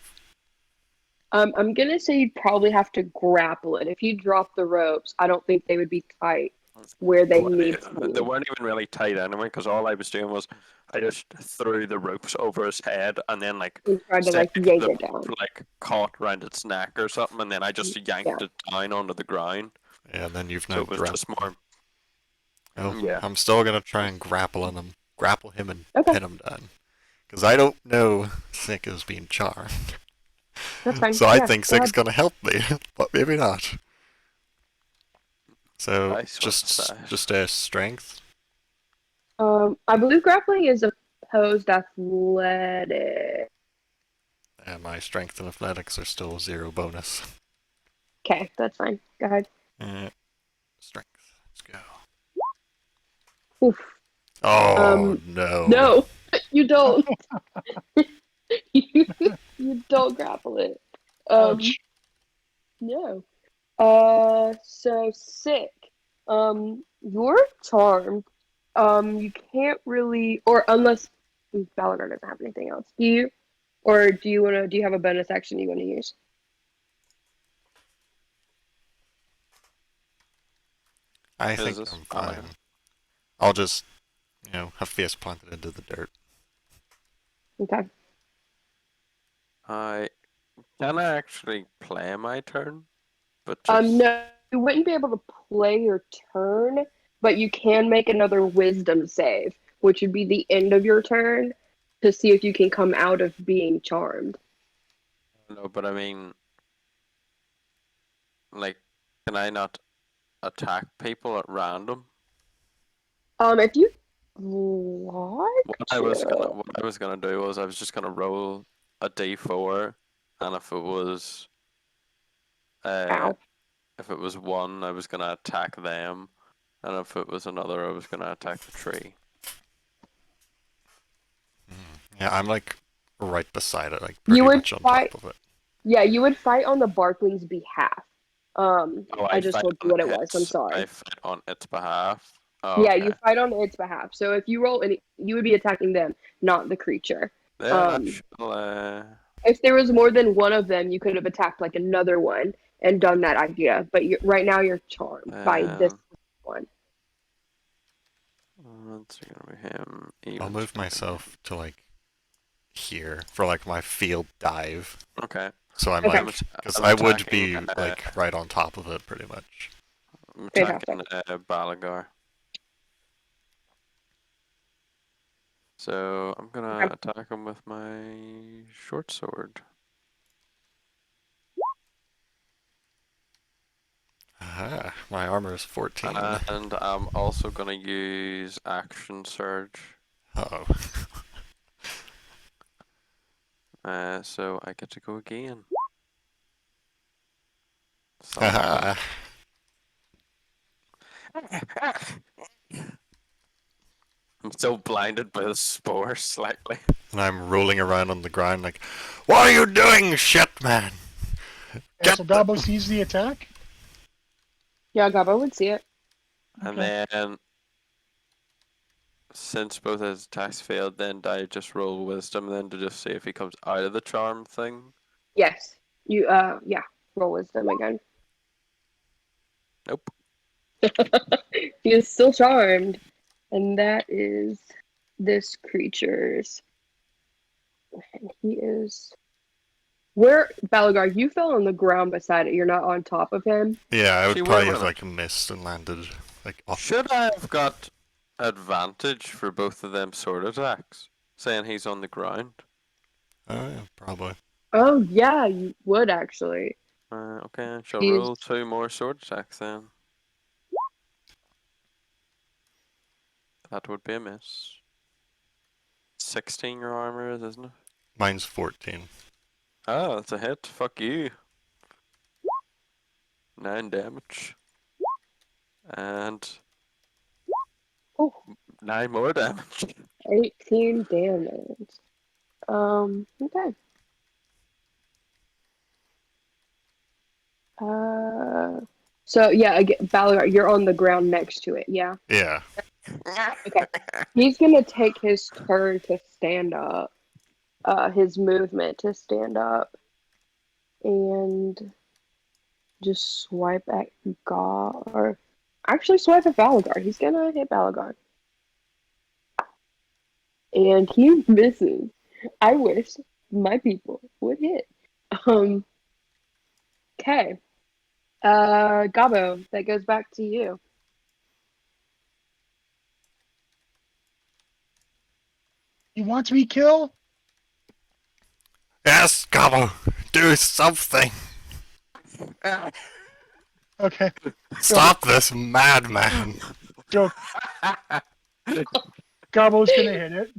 Speaker 1: I'm gonna say you'd probably have to grapple it. If you drop the ropes, I don't think they would be tight where
Speaker 4: they
Speaker 1: they
Speaker 4: weren't,
Speaker 1: need to
Speaker 4: they
Speaker 1: be.
Speaker 4: weren't even really tight anyway, because all I was doing was I just threw the ropes over his head, and then like
Speaker 1: And tried to
Speaker 4: say
Speaker 1: like
Speaker 4: the
Speaker 1: yank it
Speaker 4: rope
Speaker 1: down.
Speaker 4: like caught around its neck or something, and then I just
Speaker 1: Yeah.
Speaker 4: yanked it down onto the ground.
Speaker 3: Yeah, and then you've
Speaker 4: So
Speaker 3: now
Speaker 4: it was just more,
Speaker 3: Oh,
Speaker 4: yeah.
Speaker 3: I'm still gonna try and grapple him and
Speaker 1: Okay,
Speaker 3: pin him down. Because I don't know Sick is being charmed.
Speaker 1: that's fine.
Speaker 3: So I
Speaker 1: Yeah,
Speaker 3: think
Speaker 1: go
Speaker 3: Sick's
Speaker 1: ahead.
Speaker 3: gonna help me, but maybe not. So
Speaker 4: Nice one,
Speaker 3: just a strength.
Speaker 1: I believe grappling is opposed athletic.
Speaker 3: And my strength and athletics are still 0 bonus.
Speaker 1: Okay, that's fine. Go ahead.
Speaker 3: Uh, strength. Let's go.
Speaker 1: Oof.
Speaker 3: Oh
Speaker 1: Um,
Speaker 3: no.
Speaker 1: no, you don't. You don't grapple it. Um,
Speaker 2: Ouch.
Speaker 1: no. So sick. You're charmed. You can't really, or unless Balagar doesn't have anything else. Do you? Or do you have a bonus action you want to use?
Speaker 3: I
Speaker 4: Is
Speaker 3: think
Speaker 4: this?
Speaker 3: I'm
Speaker 4: Oh, yeah.
Speaker 3: fine. I'll just, have face planted into the dirt.
Speaker 1: Okay.
Speaker 4: I can I actually play my turn, but just
Speaker 1: No, you wouldn't be able to play your turn, but you can make another wisdom save, which would be the end of your turn to see if you can come out of being charmed.
Speaker 4: no. But I mean, like, can I not attack people at random?
Speaker 1: If you want to.
Speaker 4: What I was gonna do was I was just gonna roll a d4, and uh
Speaker 1: Ow.
Speaker 4: if it was one, I was gonna attack them, and if it was another, I was gonna attack the tree.
Speaker 3: Yeah, I'm like right beside it, like
Speaker 1: You
Speaker 3: pretty
Speaker 1: would
Speaker 3: much on
Speaker 1: fight.
Speaker 3: top of it.
Speaker 1: Yeah, you would fight on the Barkling's behalf.
Speaker 4: Oh,
Speaker 1: I
Speaker 4: I
Speaker 1: just
Speaker 4: fight
Speaker 1: told you
Speaker 4: on
Speaker 1: what it was. I'm
Speaker 4: its. I
Speaker 1: sorry.
Speaker 4: fight on its behalf. Oh,
Speaker 1: Yeah,
Speaker 4: okay.
Speaker 1: you fight on its behalf. So if you roll, you would be attacking them, not the creature.
Speaker 4: Then I
Speaker 1: Um,
Speaker 4: shall.
Speaker 1: if there was more than one of them, you could have attacked like another one and done that idea. But right now you're charmed by this
Speaker 4: Um,
Speaker 1: one.
Speaker 4: It's gonna be him.
Speaker 3: I'll
Speaker 4: Evens
Speaker 3: move
Speaker 4: gonna be him.
Speaker 3: myself to like here for like my field dive.
Speaker 4: Okay.
Speaker 3: So I'm
Speaker 1: Okay,
Speaker 3: like, because
Speaker 4: I'm
Speaker 3: I would
Speaker 4: attacking.
Speaker 3: be like right on top of it pretty much.
Speaker 4: I'm
Speaker 1: fantastic.
Speaker 4: attacking Balagar. So I'm gonna
Speaker 1: Okay.
Speaker 4: attack him with my short sword.
Speaker 3: Aha, my armor is 14.
Speaker 4: And I'm also gonna use action surge.
Speaker 3: Uh-oh.
Speaker 4: So I get to go again.
Speaker 3: Haha.
Speaker 4: I'm still blinded by the spore slightly.
Speaker 3: And I'm rolling around on the ground like, what are you doing, shit man?
Speaker 2: Yeah, so Gabo sees the attack.
Speaker 1: Yeah, Gabo would see it.
Speaker 4: And
Speaker 2: Okay.
Speaker 4: then, since both his attacks failed, then I just roll wisdom then to just see if he comes out of the charm thing.
Speaker 1: Yes. You yeah, roll wisdom again.
Speaker 4: Nope.
Speaker 1: He is still charmed. And that is this creature's. And he is where Balagar, you fell on the ground beside it. You're not on top of him.
Speaker 3: Yeah, I would
Speaker 4: See,
Speaker 3: probably
Speaker 4: where
Speaker 3: have
Speaker 4: am I?
Speaker 3: like missed and landed like off.
Speaker 4: Should I have got advantage for both of them sword attacks? Saying he's on the ground.
Speaker 3: Oh yeah, probably.
Speaker 1: Oh yeah, you would actually.
Speaker 4: Okay, I shall
Speaker 1: He's
Speaker 4: roll 2 more sword attacks then. That would be a miss. 16 your armor is, isn't it?
Speaker 3: Mine's 14.
Speaker 4: Oh, that's a hit. Fuck you. 9 damage. And
Speaker 1: oh,
Speaker 4: 9 more damage.
Speaker 1: 18 damage. Okay. So yeah, again, Balagar, you're on the ground next to it. Yeah.
Speaker 3: Yeah.
Speaker 1: Okay. He's gonna take his turn to stand up. His movement to stand up, and just swipe at Gar. Actually, swipe at Balagar. He's gonna hit Balagar, and he misses. I wish my people would hit. Um. Okay. Gabo, that goes back to you.
Speaker 2: He wants me kill.
Speaker 3: Yes, Gabo, do something.
Speaker 2: Okay.
Speaker 3: Stop this madman.
Speaker 2: Joke. Gabo's gonna hit it.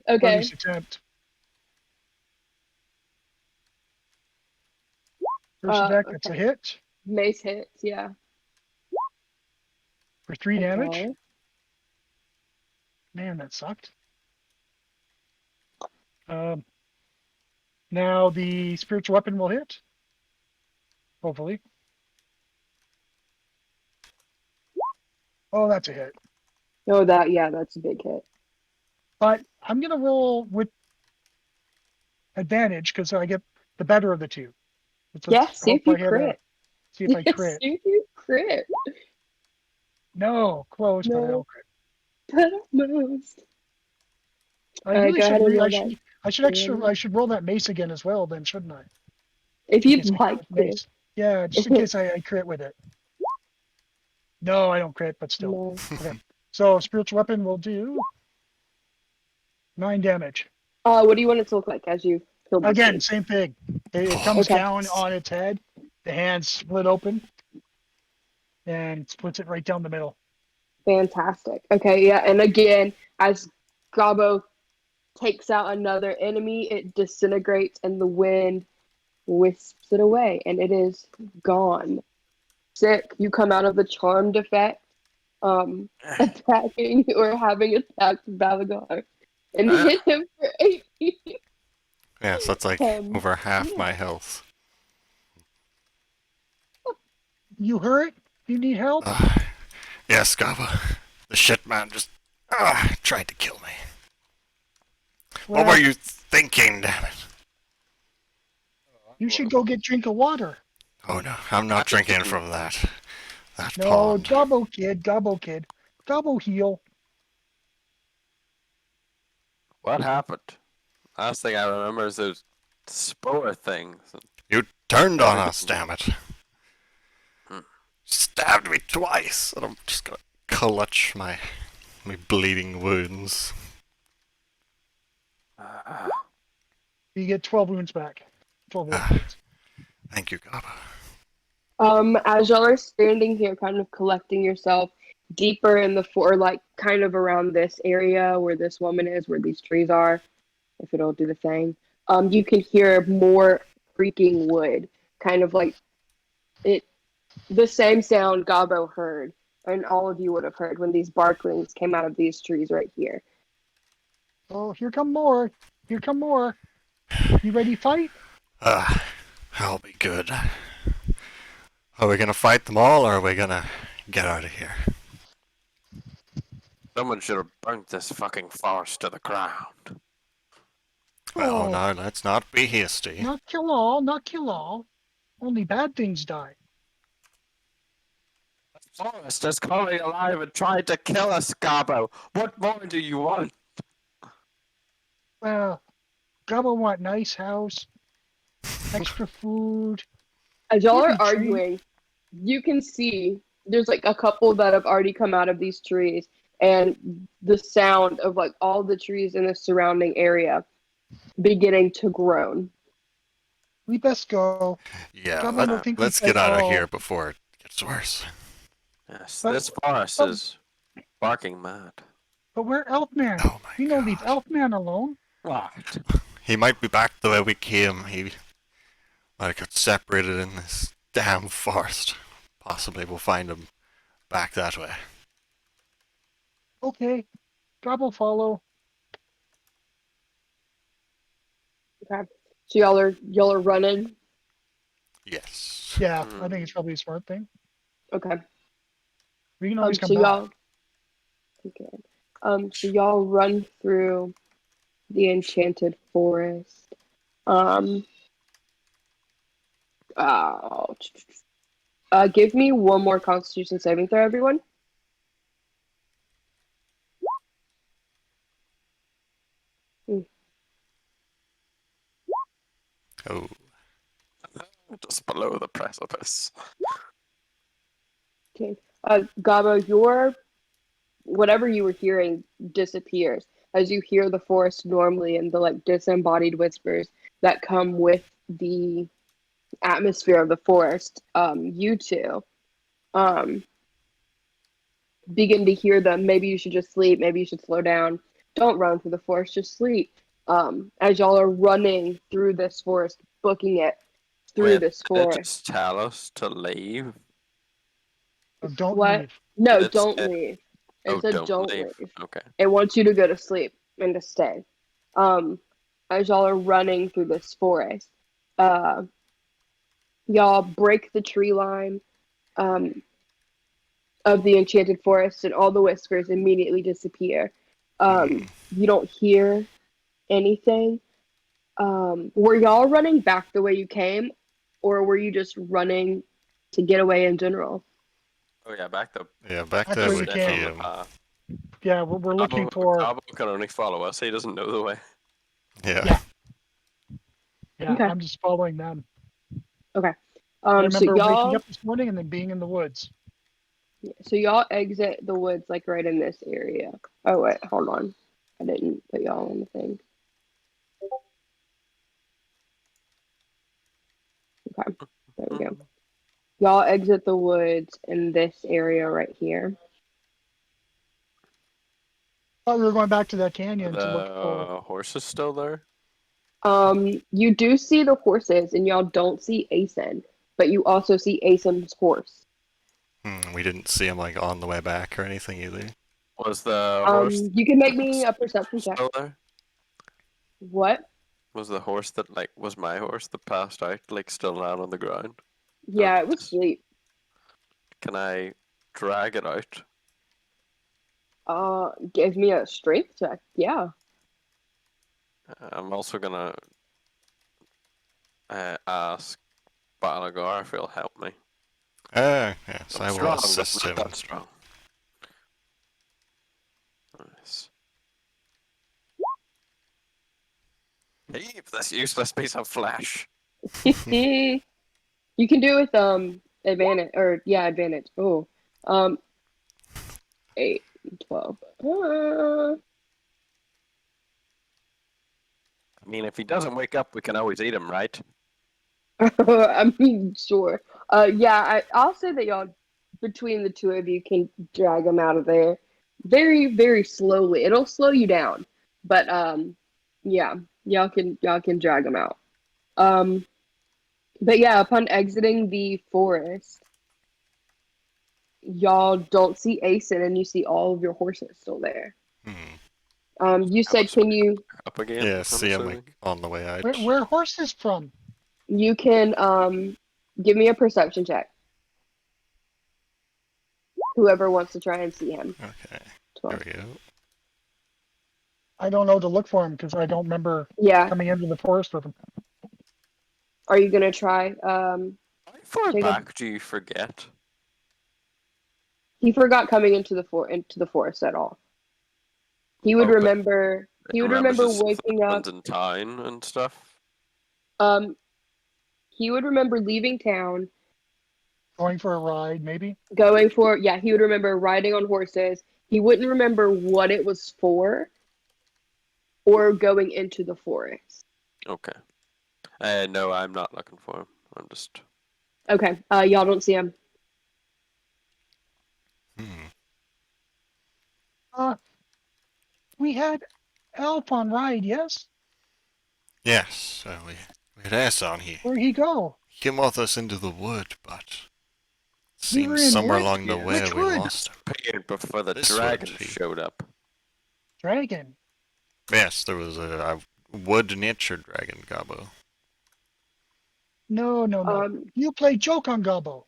Speaker 1: Okay.
Speaker 2: Bonus attempt. First attack, that's a
Speaker 1: Okay.
Speaker 2: hit
Speaker 1: Mace hits. Yeah.
Speaker 2: for 3 damage.
Speaker 1: Okay.
Speaker 2: Man, that sucked. Now the spiritual weapon will hit. Hopefully. Oh, that's a hit.
Speaker 1: No, that's a big hit.
Speaker 2: But I'm gonna roll with advantage because I get the better of the two.
Speaker 1: Yeah, see if you
Speaker 2: hopefully I hit
Speaker 1: crit.
Speaker 2: see if I crit.
Speaker 1: See if you crit.
Speaker 2: No, close, but I
Speaker 1: No,
Speaker 2: don't crit.
Speaker 1: but almost.
Speaker 2: I really
Speaker 1: Go
Speaker 2: should
Speaker 1: ahead and
Speaker 2: re
Speaker 1: roll that.
Speaker 2: I should roll that mace again as well then, shouldn't I?
Speaker 1: If
Speaker 2: In
Speaker 1: you'd
Speaker 2: case I crit
Speaker 1: like
Speaker 2: with
Speaker 1: to.
Speaker 2: mace. Yeah, just in case I crit with it. No, I don't crit, but still.
Speaker 1: No.
Speaker 2: Okay. So spiritual weapon will do 9 damage.
Speaker 1: What do you want it to look like as you kill this
Speaker 2: Again,
Speaker 1: thing?
Speaker 2: same thing. It comes
Speaker 1: Okay.
Speaker 2: down on its head, the hands split open, and splits it right down the middle.
Speaker 1: Fantastic. Okay, yeah, and again, as Gabo takes out another enemy, it disintegrates and the wind wisps it away, and it is gone. Sick. You come out of the charmed effect, attacking or having attacked Balagar, and hit him for 18.
Speaker 3: Yes, that's like
Speaker 1: Um,
Speaker 3: over half
Speaker 2: yeah.
Speaker 3: my health.
Speaker 2: You hurt? You need help?
Speaker 3: Yes, Gaba. The shit man just tried to kill me. What were
Speaker 2: Well,
Speaker 3: you thinking, damn it?
Speaker 2: you should go get drink of water.
Speaker 3: Oh no, I'm not drinking from that
Speaker 2: No,
Speaker 3: pond.
Speaker 2: double kid, double heal.
Speaker 4: What happened? Last thing I remember is those spore things.
Speaker 3: You turned on
Speaker 4: Everything.
Speaker 3: us, damn it.
Speaker 4: Hmm.
Speaker 3: Stabbed me twice, and I'm just gonna clutch my bleeding wounds.
Speaker 2: You get 12 wounds back. 12 wounds.
Speaker 3: Ah, thank you, Gaba.
Speaker 1: as y'all are standing here, kind of collecting yourself deeper in the like kind of around this area where this woman is, where these trees are, if it'll do the thing, you can hear more creaking wood, kind of like it, the same sound Gabo heard, and all of you would have heard when these barklings came out of these trees right here.
Speaker 2: Oh, here come more. Here come more. You ready to fight?
Speaker 3: I'll be good. Are we gonna fight them all, or are we gonna get out of here?
Speaker 4: Someone should have burnt this fucking forest to the ground.
Speaker 3: Well,
Speaker 2: Oh,
Speaker 3: now let's not be hasty.
Speaker 2: not kill all, not kill all. Only bad things die.
Speaker 4: The forest is coming alive and trying to kill us, Gabo. What more do you want?
Speaker 2: Well, Gubba want nice house, extra food.
Speaker 1: As y'all are
Speaker 2: Maybe tree.
Speaker 1: arguing, you can see there's like a couple that have already come out of these trees, and the sound of like all the trees in the surrounding area beginning to groan.
Speaker 2: We best go.
Speaker 3: Yeah,
Speaker 2: Gubba will think we
Speaker 3: let's
Speaker 2: fight
Speaker 3: get out of
Speaker 2: all.
Speaker 3: here before it gets worse.
Speaker 4: Yes,
Speaker 2: But-
Speaker 4: this forest
Speaker 2: but-
Speaker 4: is barking mad.
Speaker 2: But we're Elfman.
Speaker 3: Oh my
Speaker 2: We don't leave
Speaker 3: God.
Speaker 2: Elfman alone.
Speaker 4: What?
Speaker 3: He might be back the way we came. He got separated in this damn forest. Possibly we'll find him back that way.
Speaker 2: Okay. Gubba follow.
Speaker 1: Okay, so y'all are running.
Speaker 3: Yes.
Speaker 2: Yeah, I think it's probably a smart thing.
Speaker 1: Okay,
Speaker 2: We can always come
Speaker 1: so
Speaker 2: back.
Speaker 1: y'all. Okay. So y'all run through the enchanted forest. Oh, give me one more Constitution saving throw, everyone.
Speaker 3: Oh.
Speaker 4: Just below the precipice.
Speaker 1: Okay. Gabo, your whatever you were hearing disappears as you hear the forest normally and the like disembodied whispers that come with the atmosphere of the forest. You two begin to hear them. Maybe you should just sleep. Maybe you should slow down. Don't run through the forest. Just sleep. As y'all are running through this forest, booking it through
Speaker 4: Wait,
Speaker 1: this
Speaker 4: did it
Speaker 1: forest.
Speaker 4: just tell us to leave?
Speaker 2: Don't
Speaker 1: What?
Speaker 2: leave.
Speaker 1: No,
Speaker 4: It's-
Speaker 1: don't
Speaker 4: it-
Speaker 1: leave. It
Speaker 4: Oh,
Speaker 1: said don't
Speaker 4: leave.
Speaker 1: leave.
Speaker 4: Okay.
Speaker 1: It wants you to go to sleep and to stay. As y'all are running through this forest, y'all break the tree line of the enchanted forest, and all the whispers immediately disappear. You don't hear anything. Were y'all running back the way you came, or were you just running to get away in general?
Speaker 4: Oh yeah, back the
Speaker 3: Yeah, back
Speaker 2: That's
Speaker 3: there
Speaker 2: where
Speaker 3: we
Speaker 2: we
Speaker 4: step on the
Speaker 3: came.
Speaker 4: path.
Speaker 2: Yeah, we're looking
Speaker 4: Gabo,
Speaker 2: for.
Speaker 4: Gabo can only follow us. He doesn't know the way.
Speaker 3: Yeah.
Speaker 2: Yeah. Yeah,
Speaker 1: Okay.
Speaker 2: I'm just following them.
Speaker 1: Okay.
Speaker 2: I
Speaker 1: So
Speaker 2: remember waking
Speaker 1: y'all,
Speaker 2: up this morning and then being in the woods.
Speaker 1: exit the woods like right in this area. Oh wait, hold on. I didn't put y'all on the thing. Okay, there we go. Y'all exit the woods in this area right here.
Speaker 2: Thought we were going back to that canyon to look for.
Speaker 4: The horse is still there.
Speaker 1: You do see the horses, and y'all don't see Asen, but you also see Asen's horse.
Speaker 3: We didn't see him like on the way back or anything either.
Speaker 4: Was the horse
Speaker 1: You can make me a perception check.
Speaker 4: still there?
Speaker 1: What?
Speaker 4: Was the horse that was my horse that passed out still down on the ground?
Speaker 1: Yeah, it was asleep.
Speaker 4: Can I drag it out?
Speaker 1: Give me a strength check. Yeah.
Speaker 4: I'm also gonna ask Balagar if he'll help me.
Speaker 3: Yes,
Speaker 4: I'm
Speaker 3: I will
Speaker 4: strong, but
Speaker 3: assist
Speaker 4: not
Speaker 3: him.
Speaker 4: that strong. Nice. Heave this useless piece of flesh.
Speaker 1: You can do it with advantage advantage. Oh. 8, 12.
Speaker 4: I mean, if he doesn't wake up, we can always eat him, right?
Speaker 1: I mean, sure. I'll say that y'all, between the two of you, can drag him out of there very, very slowly. It'll slow you down, but yeah, y'all can drag him out. Um, but yeah, upon exiting the forest, y'all don't see Asen, and you see all of your horses still there. You said, can you?
Speaker 4: Up again?
Speaker 3: Yeah,
Speaker 4: I'm
Speaker 3: see him
Speaker 4: assuming.
Speaker 3: on the way out.
Speaker 2: Where are horses from?
Speaker 1: You can give me a perception check. Whoever wants to try and see him.
Speaker 3: Okay,
Speaker 1: 12.
Speaker 3: there we go.
Speaker 2: I don't know to look for him because I don't remember
Speaker 1: Yeah.
Speaker 2: coming into the forest with him.
Speaker 1: Are you gonna try?
Speaker 4: How far
Speaker 1: Jacob?
Speaker 4: back do you forget?
Speaker 1: He forgot coming into the forest at all. He would
Speaker 4: Oh, but
Speaker 1: remember. He would
Speaker 4: remembers
Speaker 1: remember
Speaker 4: his stuff that
Speaker 1: waking up.
Speaker 4: happens in town and stuff.
Speaker 1: Um, he would remember leaving town,
Speaker 2: Going for a ride, maybe.
Speaker 1: going for. Yeah, he would remember riding on horses. He wouldn't remember what it was for, or going into the forest.
Speaker 4: Okay. No, I'm not looking for him. I'm just.
Speaker 1: Okay. Y'all don't see him.
Speaker 2: Uh, we had Elf on ride, yes?
Speaker 3: Yes, we had ass on. He
Speaker 2: Where'd he go?
Speaker 3: came with us into the wood, but it
Speaker 2: We were
Speaker 3: seems
Speaker 2: in
Speaker 3: somewhere
Speaker 2: wood?
Speaker 3: along the
Speaker 4: Yeah.
Speaker 3: way
Speaker 2: Which
Speaker 3: we
Speaker 2: wood?
Speaker 3: lost him.
Speaker 4: Disappeared before the
Speaker 3: This
Speaker 4: dragon
Speaker 3: would be-
Speaker 4: showed up.
Speaker 2: Dragon.
Speaker 3: Yes, there was a wood nature dragon, Gabo.
Speaker 2: No. You play joke on Gobbo.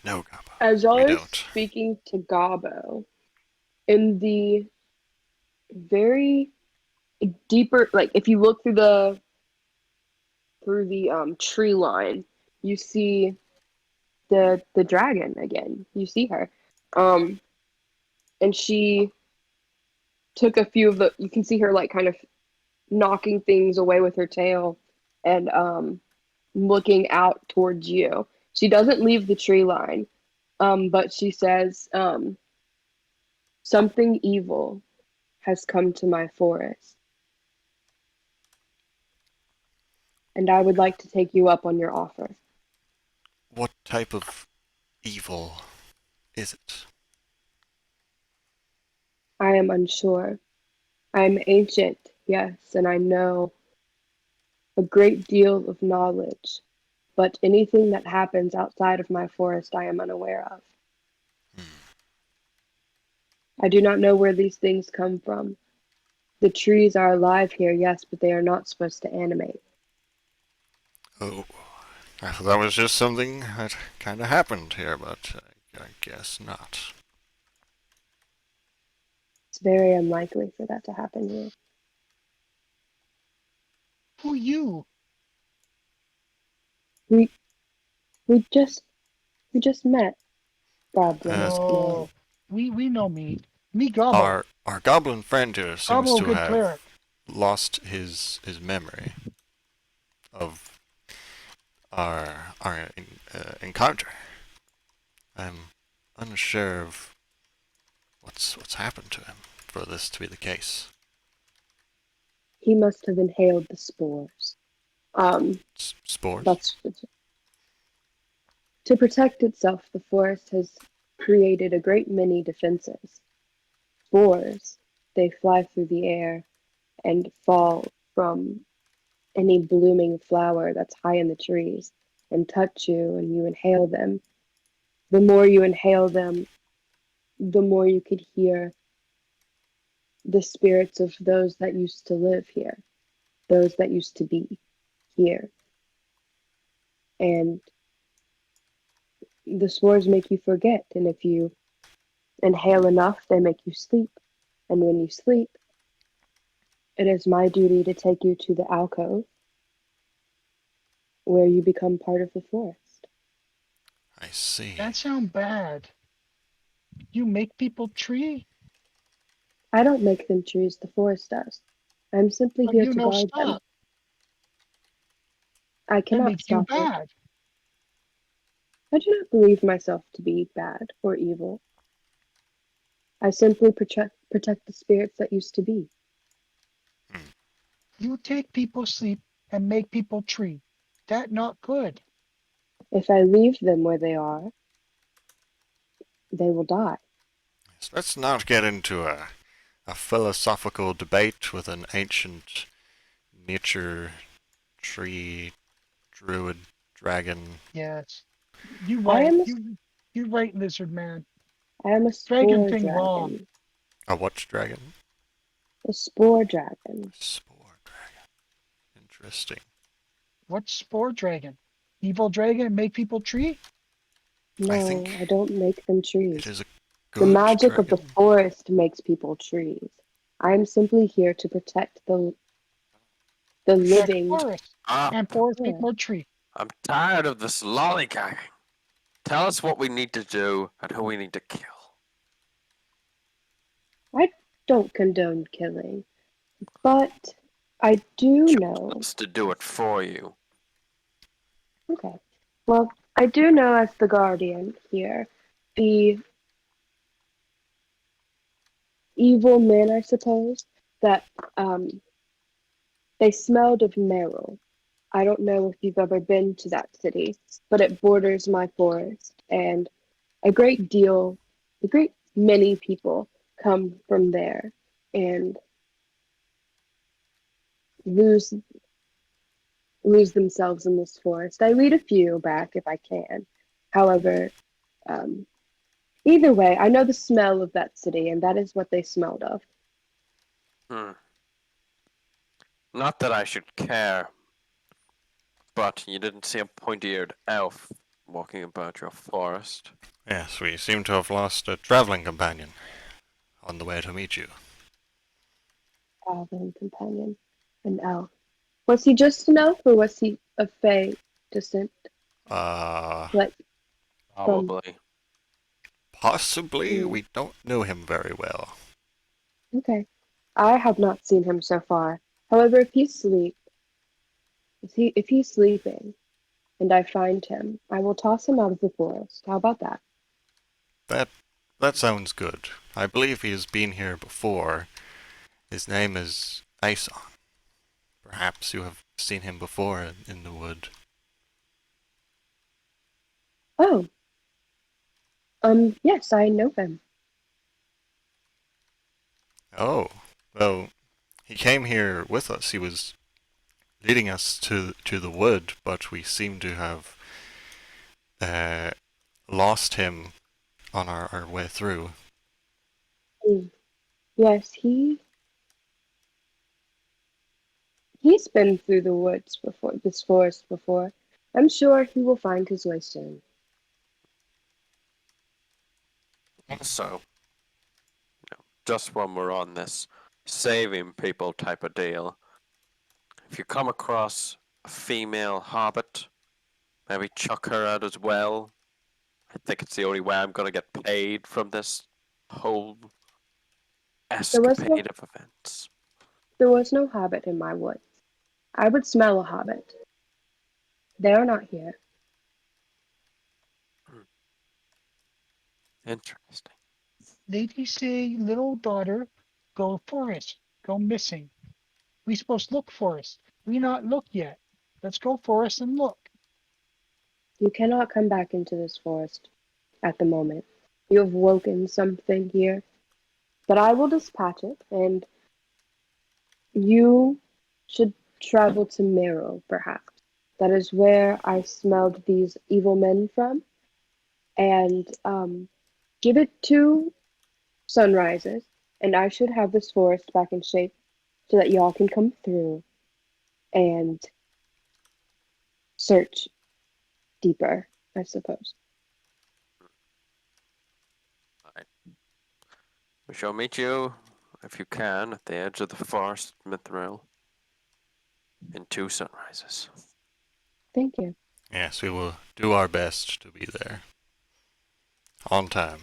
Speaker 3: No, Gabo.
Speaker 1: As y'all
Speaker 3: We
Speaker 1: are
Speaker 3: don't.
Speaker 1: speaking to Gabo, in the very deeper, like if you look through the tree line, you see the dragon again. You see her, and she took a few of the. You can see her like kind of knocking things away with her tail, and looking out towards you. She doesn't leave the tree line, but she says, "Something evil has come to my forest, and I would like to take you up on your offer."
Speaker 3: What type of evil is it?
Speaker 1: I am unsure. I am ancient, yes, and I know a great deal of knowledge, but anything that happens outside of my forest I am unaware of. I do not know where these things come from. The trees are alive here, yes, but they are not supposed to animate.
Speaker 3: Oh, I thought that was just something that kind of happened here, but I guess not.
Speaker 1: It's very unlikely for that to happen here.
Speaker 2: Who you?
Speaker 1: We we just met, Goblin.
Speaker 2: No. We know me. Me Gobbo.
Speaker 3: Our goblin friend here seems
Speaker 2: Gobbo,
Speaker 3: to
Speaker 2: good
Speaker 3: have
Speaker 2: cleric.
Speaker 3: lost his memory of our encounter. I'm unsure of what's happened to him for this to be the case.
Speaker 1: He must have inhaled the spores.
Speaker 3: Spores?
Speaker 1: That's to protect itself. The forest has created a great many defenses. Spores, they fly through the air and fall from any blooming flower that's high in the trees and touch you, and you inhale them. The more you inhale them, the more you could hear the spirits of those that used to live here. those that used to be here. And the spores make you forget, and if you inhale enough, they make you sleep. And when you sleep, it is my duty to take you to the alcove where you become part of the forest.
Speaker 3: I see.
Speaker 2: That sounds bad. You make people tree?
Speaker 1: I don't make them choose, the forest does. I'm simply
Speaker 2: But
Speaker 1: here
Speaker 2: you
Speaker 1: to
Speaker 2: no
Speaker 1: guard them.
Speaker 2: stop.
Speaker 1: I
Speaker 2: That
Speaker 1: cannot
Speaker 2: makes you
Speaker 1: stop it.
Speaker 2: bad.
Speaker 1: I do not believe myself to be bad or evil. I simply protect the spirits that used to be.
Speaker 3: Hmm.
Speaker 2: You take people sleep and make people tree. That not good.
Speaker 1: If I leave them where they are, they will die.
Speaker 3: So let's not get into a philosophical debate with an ancient nature tree druid dragon.
Speaker 2: Yes. You
Speaker 1: I
Speaker 2: right.
Speaker 1: am a,
Speaker 2: You right, lizard man.
Speaker 1: I am a
Speaker 2: Dragon
Speaker 1: spore
Speaker 2: thing wrong.
Speaker 1: dragon.
Speaker 3: A what dragon?
Speaker 1: A spore dragon.
Speaker 3: Spore dragon. Interesting.
Speaker 2: What's spore dragon? Evil dragon make people tree?
Speaker 3: I think
Speaker 1: No, I don't make them
Speaker 3: it
Speaker 1: trees.
Speaker 3: is a
Speaker 1: The
Speaker 3: good
Speaker 1: magic of the
Speaker 3: dragon.
Speaker 1: forest makes people trees. I am simply here to protect the
Speaker 2: Protect
Speaker 1: living
Speaker 2: forest.
Speaker 4: Up.
Speaker 2: And forest make
Speaker 1: forest.
Speaker 2: more tree.
Speaker 4: I'm tired of this lollygagging. Tell us what we need to do and who we need to kill.
Speaker 1: I don't condone killing, but I do
Speaker 4: Choose
Speaker 1: know.
Speaker 4: us to do it for you.
Speaker 1: Okay. Well, I do know as the guardian here, the evil men, I suppose, that they smelled of marrow. I don't know if you've ever been to that city, but it borders my forest, and a great deal, a great many people come from there and lose lose themselves in this forest. I lead a few back if I can. However, um, either way, I know the smell of that city, and that is what they smelled of.
Speaker 4: Hmm. Not that I should care, but you didn't see a pointy-eared elf walking about your forest.
Speaker 3: Yes, we seem to have lost a traveling companion on the way to meet you.
Speaker 1: Traveling companion, an elf. Was he just an elf, or was he of Fey descent,
Speaker 3: Uh,
Speaker 1: like from?
Speaker 4: Probably.
Speaker 3: possibly.
Speaker 1: Mm,
Speaker 3: We don't know him very well.
Speaker 1: okay, I have not seen him so far. However, if he's sleeping, and I find him, I will toss him out of the forest. How about that?
Speaker 3: That that sounds good. I believe he has been here before. His name is Aeson. Perhaps you have seen him before in the wood.
Speaker 1: Oh, yes, I know him.
Speaker 3: Oh, well, he came here with us. He was leading us to the wood, but we seem to have uh, lost him on our way through.
Speaker 1: Mm, yes, he's been through the woods before, this forest before. I'm sure he will find his way soon.
Speaker 4: Also, just when we're on this saving people type of deal, if you come across a female hobbit, maybe chuck her out as well. I think it's the only way I'm going to get paid from this whole
Speaker 1: There was no
Speaker 4: escapade of events.
Speaker 1: there was no hobbit in my woods. I would smell a hobbit. They are not here.
Speaker 4: Interesting.
Speaker 2: Lady say little daughter go forest. Go missing. We supposed to look forest. We not look yet. Let's go forest and look.
Speaker 1: You cannot come back into this forest at the moment. You have woken something here, but I will dispatch it, and you should travel to Merrow, perhaps. That is where I smelled these evil men from, and give it 2 sunrises, and I should have this forest back in shape so that y'all can come through. and search deeper, I suppose.
Speaker 4: We shall meet you, if you can, at the edge of the forest, Mithril, in 2 sunrises.
Speaker 1: Thank you.
Speaker 3: Yes, we will do our best to be there. On time.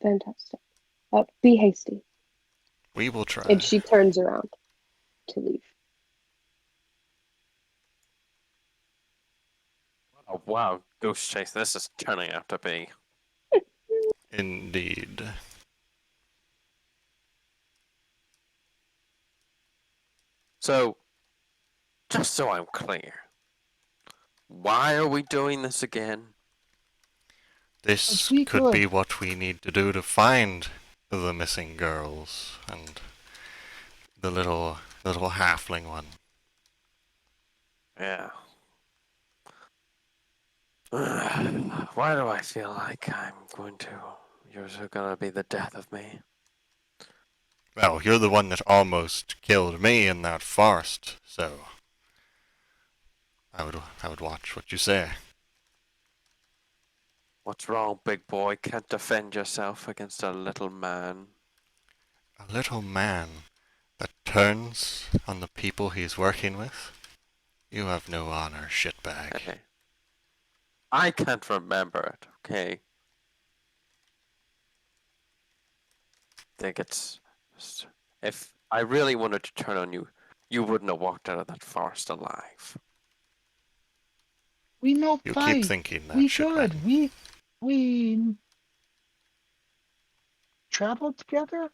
Speaker 1: Fantastic. Be hasty.
Speaker 3: We will try.
Speaker 1: And she turns around to leave.
Speaker 4: Oh, wow, Goose Chase, this is turning out to be.
Speaker 3: Indeed.
Speaker 4: So, just so I'm clear, why are we doing this again?
Speaker 3: This
Speaker 2: We
Speaker 3: could
Speaker 2: could.
Speaker 3: be what we need to do to find the missing girls and the little halfling one.
Speaker 4: Yeah. Why do I feel like you're gonna be the death of me?
Speaker 3: Well, you're the one that almost killed me in that forest, so I would watch what you say.
Speaker 4: What's wrong, big boy? Can't defend yourself against a little man.
Speaker 3: A little man that turns on the people he's working with? You have no honor, shitbag.
Speaker 4: Hey. I can't remember it, okay? Think it's... If I really wanted to turn on you, you wouldn't have walked out of that forest alive.
Speaker 2: We no
Speaker 3: You
Speaker 2: fight.
Speaker 3: keep thinking that,
Speaker 2: We
Speaker 3: shitbag.
Speaker 2: could. We traveled together.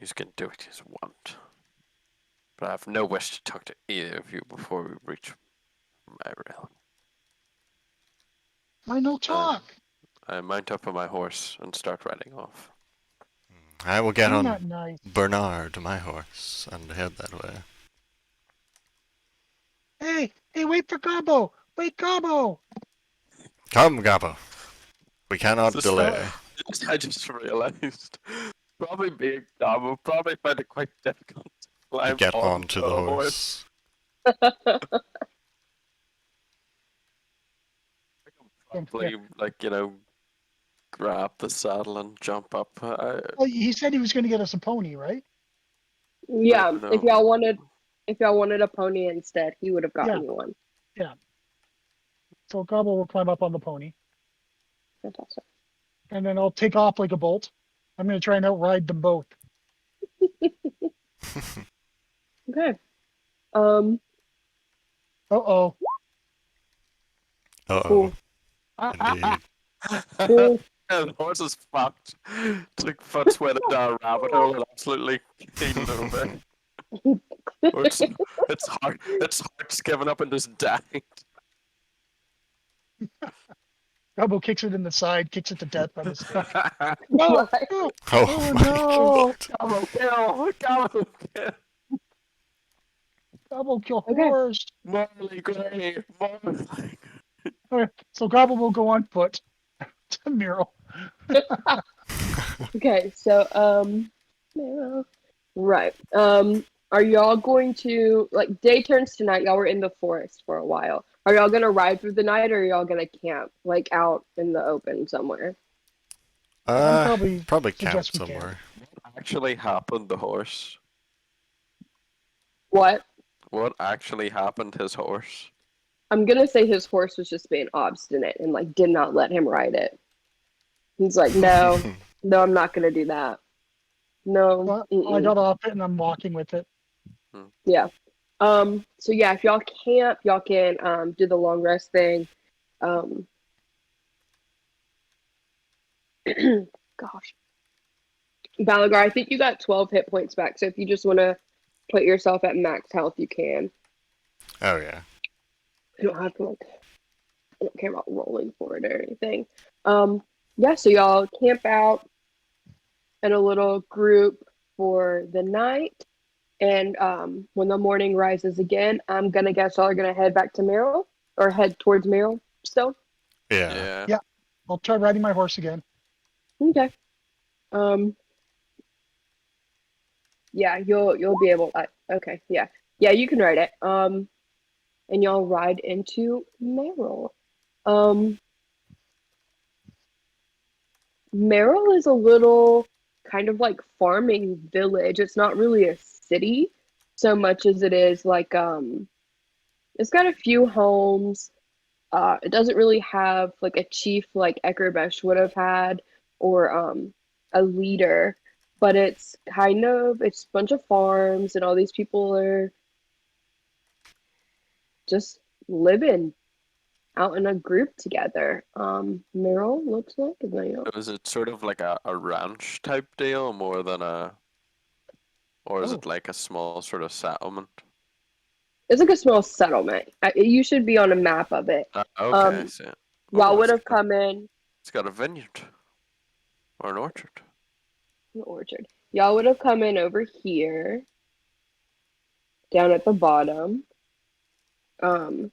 Speaker 4: You can do what you want. But I have no wish to talk to either of you before we reach my realm.
Speaker 2: Why no talk?
Speaker 4: I mount up on my horse and start riding off.
Speaker 3: I will get
Speaker 2: I'm
Speaker 3: on
Speaker 2: not nice.
Speaker 3: Bernard, my horse, and head that way.
Speaker 2: Hey, wait for Gobbo. Wait, Gobbo.
Speaker 3: Come, Gabbo. We cannot
Speaker 4: This-
Speaker 3: delay.
Speaker 4: I just realized, probably being dumb, will probably find it quite difficult to
Speaker 3: To
Speaker 4: climb
Speaker 3: get onto the
Speaker 4: a
Speaker 3: horse.
Speaker 4: Probably, like, grab the saddle and jump up.
Speaker 2: Well, he said he was going to get us a pony, right?
Speaker 1: Yeah,
Speaker 4: No.
Speaker 1: if y'all wanted a pony instead, he would have gotten you one.
Speaker 2: So Gobbo will climb up on the pony,
Speaker 1: Fantastic.
Speaker 2: and then I'll take off like a bolt. I'm going to try and outride them both.
Speaker 1: Okay.
Speaker 2: Uh-oh.
Speaker 3: Uh-oh.
Speaker 1: Cool.
Speaker 3: Indeed.
Speaker 1: Cool.
Speaker 4: Yeah, the horse is fucked. Took foot sweated down a rabbit hole and absolutely killed over. Or it's hard. It's heart's given up and just died.
Speaker 2: Gobbo kicks it in the side, kicks it to death by mistake.
Speaker 1: Why?
Speaker 2: No!
Speaker 3: Oh,
Speaker 2: Oh,
Speaker 3: my
Speaker 2: no.
Speaker 3: god.
Speaker 4: Gobbo kill.
Speaker 2: Gobbo kill
Speaker 1: Okay.
Speaker 2: horse.
Speaker 4: Morally grey. Morally.
Speaker 2: Okay, so Gobbo will go on foot to Miro.
Speaker 1: Okay, so yeah. Right. Are y'all going to, like, day turns tonight? Y'all were in the forest for a while. Are y'all gonna ride through the night, or are y'all gonna camp, like, out in the open somewhere?
Speaker 2: probably
Speaker 3: Probably camp
Speaker 2: suggest we can.
Speaker 3: somewhere.
Speaker 4: What actually happened to horse?
Speaker 1: What?
Speaker 4: What actually happened to his horse?
Speaker 1: I'm gonna say his horse was just being obstinate and, like, did not let him ride it. He's like, no, no, I'm not gonna do that. No.
Speaker 2: Well, I
Speaker 1: Mm-mm.
Speaker 2: got off it and I'm walking with it.
Speaker 1: Yeah. So yeah, if y'all camp, y'all can do the long rest thing. Gosh. Balagar, I think you got 12 hit points back, so if you just want to put yourself at max health, you can.
Speaker 3: Oh, yeah.
Speaker 1: You don't have to, like, I don't care about rolling for it or anything. Yeah, so y'all camp out in a little group for the night. And when the morning rises again, I'm gonna guess y'all are gonna head back to Merrill or head towards Merrill still.
Speaker 3: Yeah.
Speaker 2: Yeah. I'll try riding my horse again.
Speaker 1: Okay. Um, yeah, you'll be able. Okay, yeah, yeah, you can ride it. And y'all ride into Merrill. Um, Merrill is a little kind of like farming village. It's not really a city so much as it is like it's got a few homes. It doesn't really have like a chief like Ecrabesh would have had or a leader, but it's a bunch of farms and all these people are just living out in a group together. Meryl looks like
Speaker 4: So is it sort of like a ranch type deal more than or is
Speaker 2: Oh,
Speaker 4: it like a small sort of settlement?
Speaker 1: it's like a small settlement. You should be on a map of it.
Speaker 4: Okay, I
Speaker 1: Um,
Speaker 4: see.
Speaker 1: y'all
Speaker 4: Oh,
Speaker 1: would have come in
Speaker 4: it's got a vineyard or an orchard.
Speaker 1: the orchard. Y'all would have come in over here, down at the bottom. Um,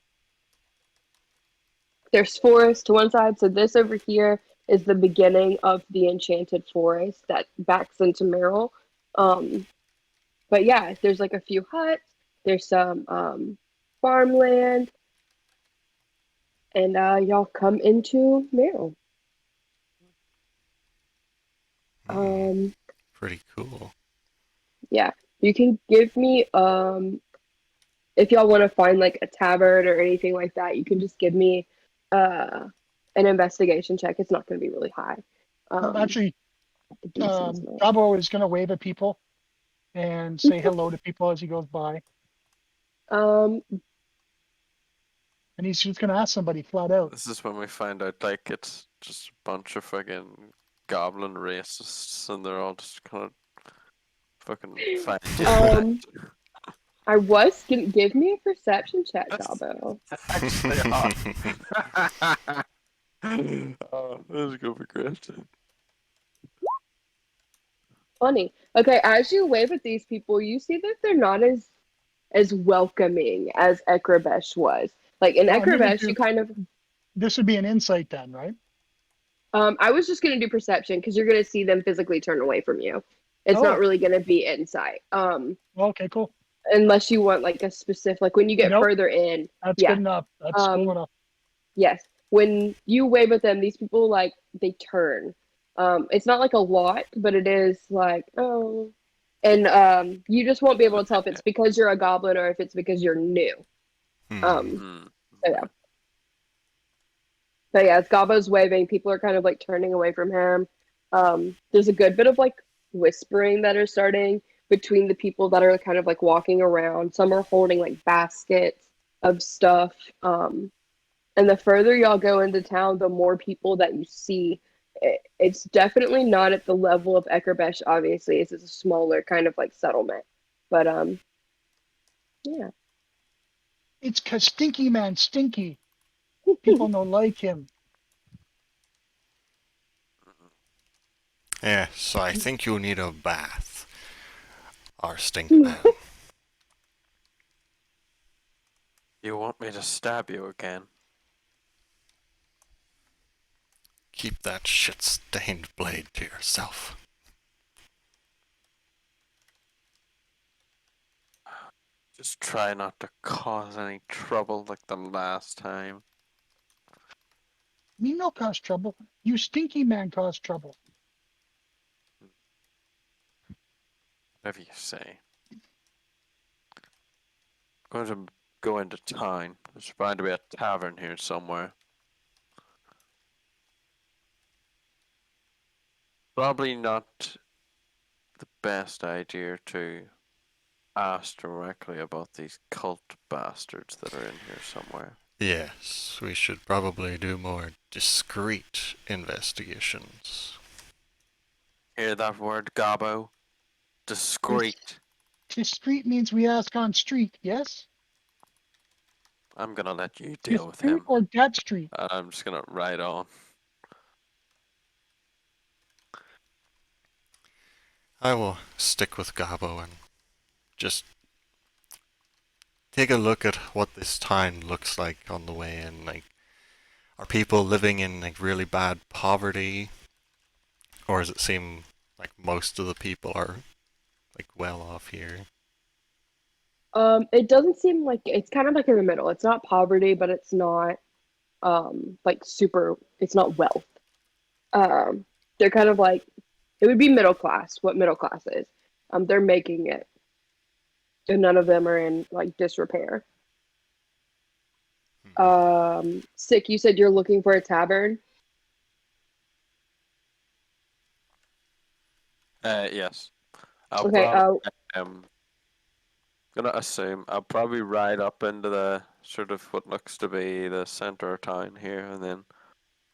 Speaker 1: there's forest to one side, so this over here is the beginning of the enchanted forest that backs into Merrill. Um, but yeah, there's like a few huts. There's some farmland, and y'all come into Merrill.
Speaker 3: Hmm,
Speaker 1: Um,
Speaker 3: pretty cool.
Speaker 1: yeah, you can give me if y'all want to find like a tavern or anything like that, you can just give me uh an investigation check. It's not going to be really high. Um,
Speaker 2: actually,
Speaker 1: the DC's not.
Speaker 2: Gabo is going to wave at people and say hello to people as he goes by.
Speaker 1: Um,
Speaker 2: And he's just going to ask somebody flat out.
Speaker 4: This is when we find out like it's just a bunch of fucking goblin racists and they're all just kind of fucking fighting.
Speaker 1: um, I was gonna give me a perception check,
Speaker 4: That's
Speaker 1: Gabo.
Speaker 4: actually hot. Oh, this is gonna be great.
Speaker 1: Funny. Okay, as you wave at these people, you see that they're not as welcoming as Ecrabesh was. Like in
Speaker 2: Well, I'm going to
Speaker 1: Ecrabesh, you
Speaker 2: do
Speaker 1: kind of
Speaker 2: this would be an insight then, right?
Speaker 1: I was just gonna do perception because you're gonna see them physically turn away from you. It's not
Speaker 2: Oh,
Speaker 1: really gonna be insight.
Speaker 2: okay, cool.
Speaker 1: Unless you want like a specific like when you get
Speaker 2: Nope,
Speaker 1: further in,
Speaker 2: that's good
Speaker 1: yeah.
Speaker 2: enough. That's cool
Speaker 1: Um,
Speaker 2: enough.
Speaker 1: yes. When you wave at them, these people like they turn. It's not like a lot, but it is like, oh. And you just won't be able to tell if it's because you're a goblin or if it's because you're new.
Speaker 3: Hmm.
Speaker 1: Um,
Speaker 4: Hmm.
Speaker 1: so yeah. But yeah, as Gabo's waving, people are kind of like turning away from him. There's a good bit of like whispering that are starting between the people that are kind of like walking around. Some are holding like baskets of stuff. And the further y'all go into town, the more people that you see. It's definitely not at the level of Ecrabesh, obviously. It's a smaller kind of like settlement. But yeah.
Speaker 2: It's 'cause Stinky Man stinky. People don't like him.
Speaker 3: Yeah, so I think you need a bath. Our stink man.
Speaker 4: You want me to stab you again?
Speaker 3: Keep that shit-stained blade to yourself.
Speaker 4: Just try not to cause any trouble like the last time.
Speaker 2: Me no cause trouble. You Stinky Man cause trouble.
Speaker 4: Whatever you say. I'm going to go into town. There's bound to be a tavern here somewhere. Probably not the best idea to ask directly about these cult bastards that are in here somewhere.
Speaker 3: Yes, we should probably do more discreet investigations.
Speaker 4: Hear that word, Gabo? Discreet.
Speaker 2: Discreet means we ask on street, yes?
Speaker 4: I'm gonna let you deal with
Speaker 2: Discreet
Speaker 4: him.
Speaker 2: or dead street?
Speaker 4: I'm just gonna ride on.
Speaker 3: I will stick with Gabo and just take a look at what this town looks like on the way in. Like, are people living in like really bad poverty? or does it seem like most of the people are like well off here?
Speaker 1: It doesn't seem like it's kind of like in the middle. It's not poverty, but it's not like super. It's not wealth. Um, they're kind of like it would be middle class. What middle class is. They're making it, and none of them are in like disrepair.
Speaker 3: Hmm.
Speaker 1: Sick. You said you're looking for a tavern.
Speaker 4: Yes. I'll
Speaker 1: Okay.
Speaker 4: probably um gonna assume I'll probably ride up into the sort of what looks to be the center of town here, and then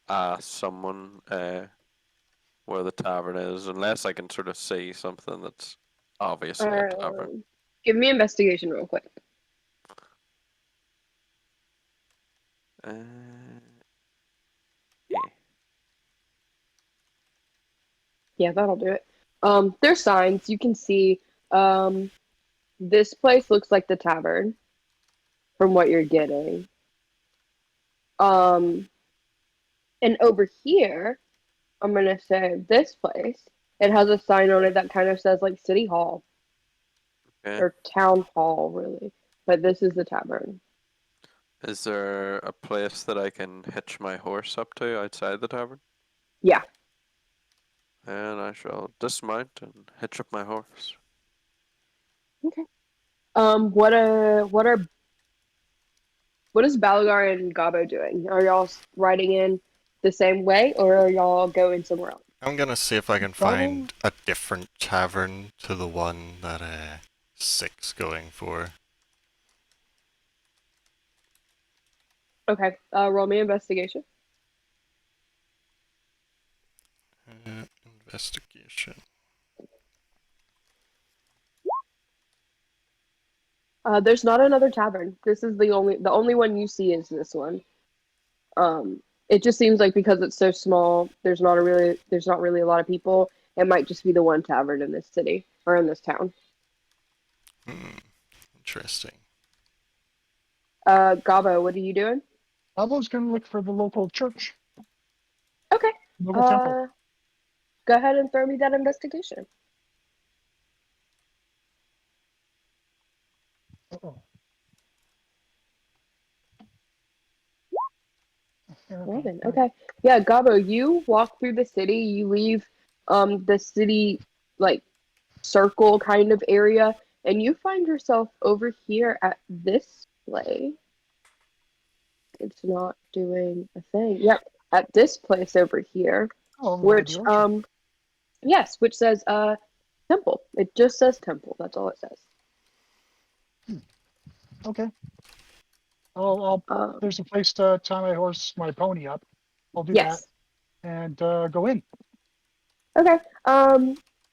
Speaker 4: ask someone where the tavern is, unless I can sort of see something that's obviously a tavern.
Speaker 1: Um, Give me investigation real quick.
Speaker 4: Uh, yeah.
Speaker 1: Yeah, that'll do it. There's signs. You can see. Um, this place looks like the tavern from what you're getting. Um, and over here, I'm gonna say this place. It has a sign on it that kind of says like City Hall
Speaker 4: Okay.
Speaker 1: or Town Hall, really. But this is the tavern.
Speaker 4: Is there a place that I can hitch my horse up to outside the tavern?
Speaker 1: Yeah.
Speaker 4: And I shall dismount and hitch up my horse.
Speaker 1: Okay. What is Balagar and Gabo doing? Are y'all riding in the same way, or are y'all going somewhere else?
Speaker 3: I'm gonna see if I can
Speaker 2: Gobble,
Speaker 3: find a different tavern to the one that Six going for.
Speaker 1: Okay. Roll me investigation.
Speaker 3: Investigation.
Speaker 1: There's not another tavern. This is the only one you see is this one. It just seems like because it's so small, there's not really a lot of people. It might just be the one tavern in this city or in this town.
Speaker 3: Hmm. Interesting.
Speaker 1: Gabo, what are you doing?
Speaker 2: Gobble's gonna look for the local church,
Speaker 1: Okay.
Speaker 2: local temple.
Speaker 1: Uh, Go ahead and throw me that investigation.
Speaker 2: Uh-oh. Okay.
Speaker 1: 11. Okay. Yeah, Gabo, you walk through the city. You leave the city like circle kind of area, and you find yourself over here at this place. It's not doing a thing. Yep, at this place over here,
Speaker 2: Oh, by the
Speaker 1: which
Speaker 2: ocean.
Speaker 1: yes, which says temple. It just says temple. That's all it says.
Speaker 2: Okay. I'll.
Speaker 1: Um,
Speaker 2: There's a place to tie my pony up. I'll do that
Speaker 1: yes.
Speaker 2: and go in.
Speaker 1: Okay.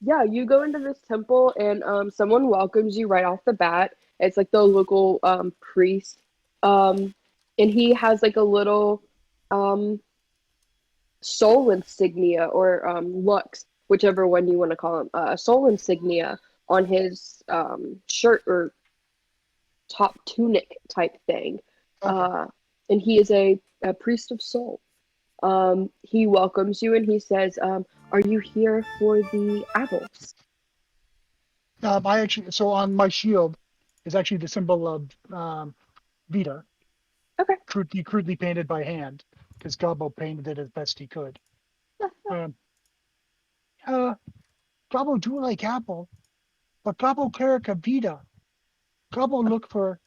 Speaker 1: Yeah, you go into this temple and someone welcomes you right off the bat. It's like the local priest. Um and he has like a little um soul insignia or lux, whichever one you want to call him, soul insignia on his shirt or top tunic type thing.
Speaker 2: Okay.
Speaker 1: Uh and he is a priest of soul. He welcomes you and he says, "Are you here for the apples?"
Speaker 2: I actually so on my shield is actually the symbol of Vita,
Speaker 1: Okay.
Speaker 2: crudely painted by hand, because Gobbo painted it as best he could. Um, uh, Gobbo do like apple, but Gobbo Carica Vita. Gobbo look for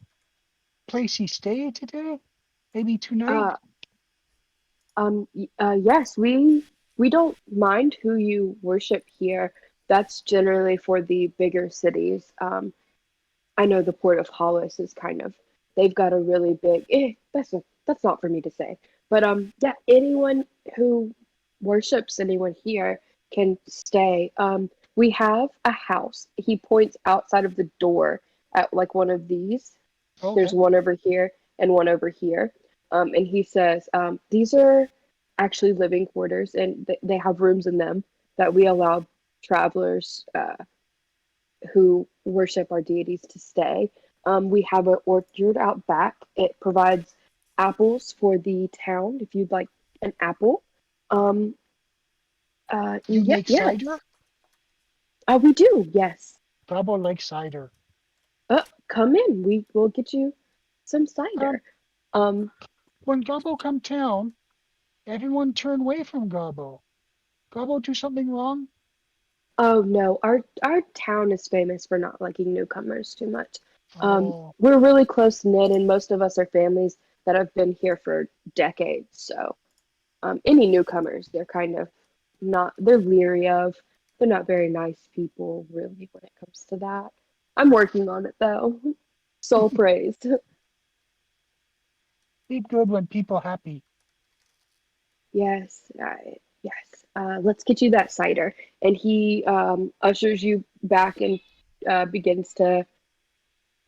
Speaker 2: place he stay today, maybe tonight.
Speaker 1: Uh, yes, we don't mind who you worship here. That's generally for the bigger cities. I know the Port of Hollis is kind of they've got a really big. That's not for me to say. But yeah, anyone who worships anyone here can stay. We have a house. He points outside of the door at like one of these. There's
Speaker 2: Okay.
Speaker 1: one over here and one over here. And he says, these are actually living quarters and they have rooms in them that we allow travelers who worship our deities to stay. We have an orchard out back. It provides apples for the town if you'd like an apple. Um,
Speaker 2: You
Speaker 1: Yeah,
Speaker 2: make
Speaker 1: yes.
Speaker 2: cider?
Speaker 1: We do, yes.
Speaker 2: Gobbo likes cider.
Speaker 1: Come in. We will get you some
Speaker 2: Um,
Speaker 1: cider. Um,
Speaker 2: when Gobbo come town, everyone turn away from Gobbo. Gobbo do something wrong?
Speaker 1: oh no, our town is famous for not liking newcomers too much.
Speaker 2: Oh,
Speaker 1: We're really close knit, and most of us are families that have been here for decades. So, any newcomers, they're kind of not, they're leery of. They're not very nice people, really, when it comes to that. I'm working on it though. Soul praised.
Speaker 2: be good when people happy.
Speaker 1: Yes, yes. Let's get you that cider. And he ushers you back and begins to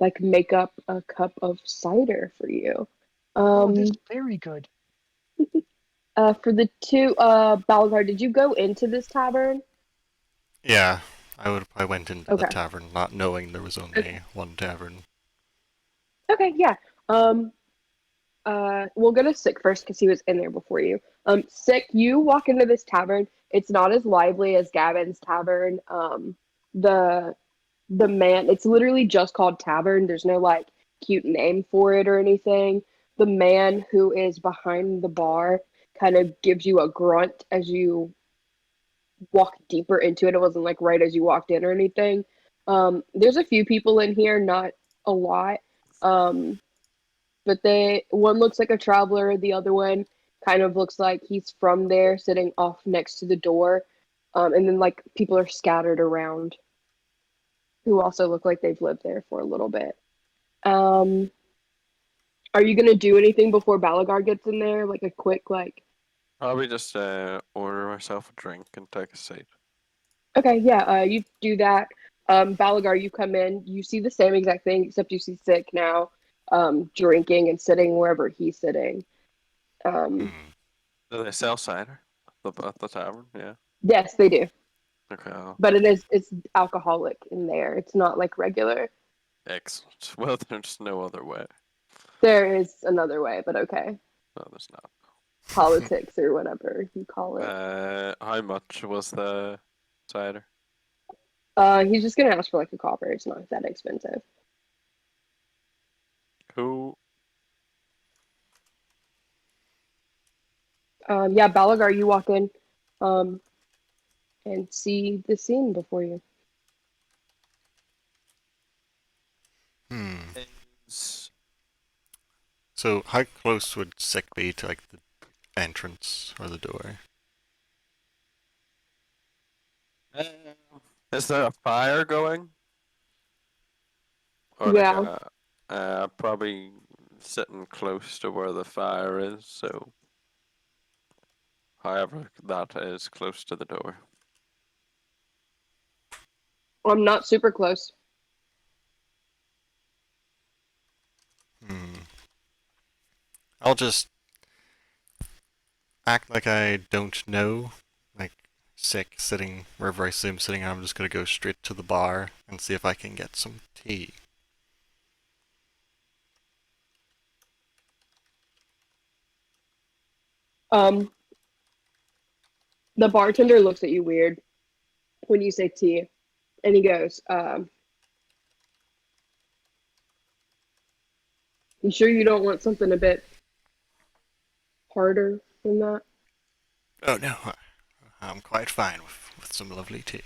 Speaker 1: like make up a cup of cider for you.
Speaker 2: Oh, this
Speaker 1: Um,
Speaker 2: is very good.
Speaker 1: for the two, Balgar, did you go into this tavern?
Speaker 3: Yeah, I went into the
Speaker 1: Okay.
Speaker 3: tavern not knowing there was
Speaker 1: Okay.
Speaker 3: only one tavern.
Speaker 1: Okay. Yeah. We'll go to Sick first because he was in there before you. Sick, you walk into this tavern. It's not as lively as Gavin's tavern. The the man, it's literally just called tavern. There's no like cute name for it or anything. The man who is behind the bar kind of gives you a grunt as you walk deeper into it. It wasn't like right as you walked in or anything. There's a few people in here, not a lot. Um, but one looks like a traveler, the other one kind of looks like he's from there, sitting off next to the door. And then like people are scattered around who also look like they've lived there for a little bit. Um, are you gonna do anything before Balagar gets in there? Like a quick like
Speaker 4: Probably just order myself a drink and take a seat.
Speaker 1: okay, yeah, you do that. Balagar, you come in, you see the same exact thing, except you see Sick now, drinking and sitting wherever he's sitting. Um,
Speaker 3: Hmm.
Speaker 4: Do they sell cider at the tavern? Yeah.
Speaker 1: yes, they do,
Speaker 4: Okay.
Speaker 1: but it's alcoholic in there. It's not like regular.
Speaker 4: Excellent. Well, there's no other way.
Speaker 1: There is another way, but okay,
Speaker 4: No, there's not.
Speaker 1: politics or whatever you call it.
Speaker 4: How much was the cider?
Speaker 1: He's just gonna ask for like a copper. It's not that expensive.
Speaker 4: Cool.
Speaker 1: Yeah, Balagar, you walk in, um, and see the scene before you.
Speaker 3: Hmm.
Speaker 4: Is-
Speaker 3: So how close would Sick be to like the entrance or the door?
Speaker 4: Uh, is there a fire going? Or like
Speaker 1: Yeah.
Speaker 4: a probably sitting close to where the fire is, so however that is close to the door.
Speaker 1: I'm not super close.
Speaker 3: Hmm. I'll just act like I don't know. Like Sick sitting wherever I see him sitting, I'm just gonna go straight to the bar and see if I can get some tea.
Speaker 1: Um, the bartender looks at you weird when you say tea, and he goes, "You sure you don't want something a bit harder than that?"
Speaker 3: Oh no, I'm quite fine with some lovely tea.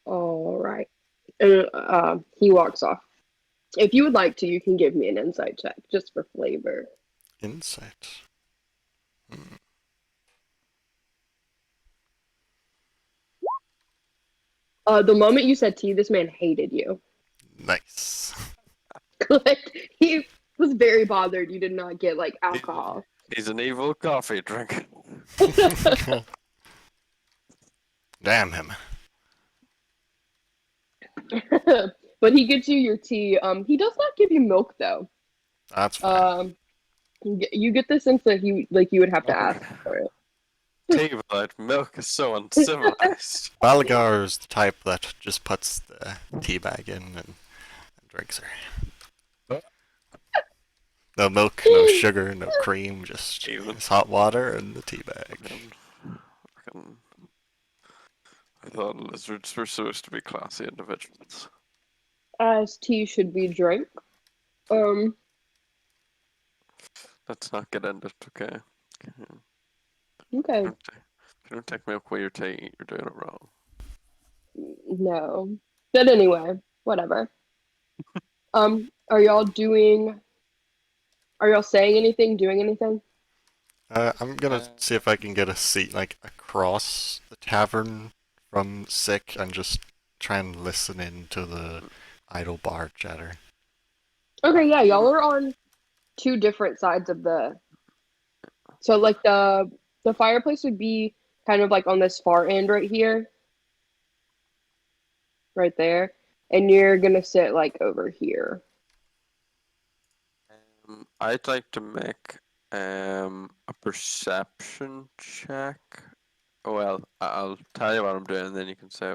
Speaker 1: All right. And he walks off. If you would like to, you can give me an insight check just for flavor.
Speaker 3: Insight. Hmm.
Speaker 1: The moment you said tea, this man hated you.
Speaker 3: Nice.
Speaker 1: Like he was very bothered you did not get like
Speaker 4: He's,
Speaker 1: alcohol.
Speaker 4: he's an evil coffee drinker.
Speaker 3: Damn him.
Speaker 1: But he gets you your tea. He does not give you milk though.
Speaker 3: That's fine.
Speaker 1: Um, you get the sense that he like you would have to ask for it.
Speaker 4: Tea without milk is so uncivilized.
Speaker 3: Balagar's the type that just puts the tea bag in and drinks her. No milk, no sugar, no cream, just
Speaker 4: Even.
Speaker 3: hot water and the tea bag.
Speaker 4: I thought lizards were supposed to be classy individuals.
Speaker 1: As tea should be drank. Um,
Speaker 4: Let's not get into it, okay?
Speaker 1: okay,
Speaker 4: If you don't take milk with your tea, you're doing it wrong.
Speaker 1: no. But anyway, whatever. Are y'all doing, are y'all saying anything, doing anything?
Speaker 3: I'm gonna see if I can get a seat like across the tavern from Sick and just try and listen in to the idle bar chatter.
Speaker 1: Okay, yeah, y'all are on two different sides of so like the fireplace would be kind of like on this far end right here, right there, and you're gonna sit like over here.
Speaker 4: I'd like to make a perception check. Well, I'll tell you what I'm doing, then you can say.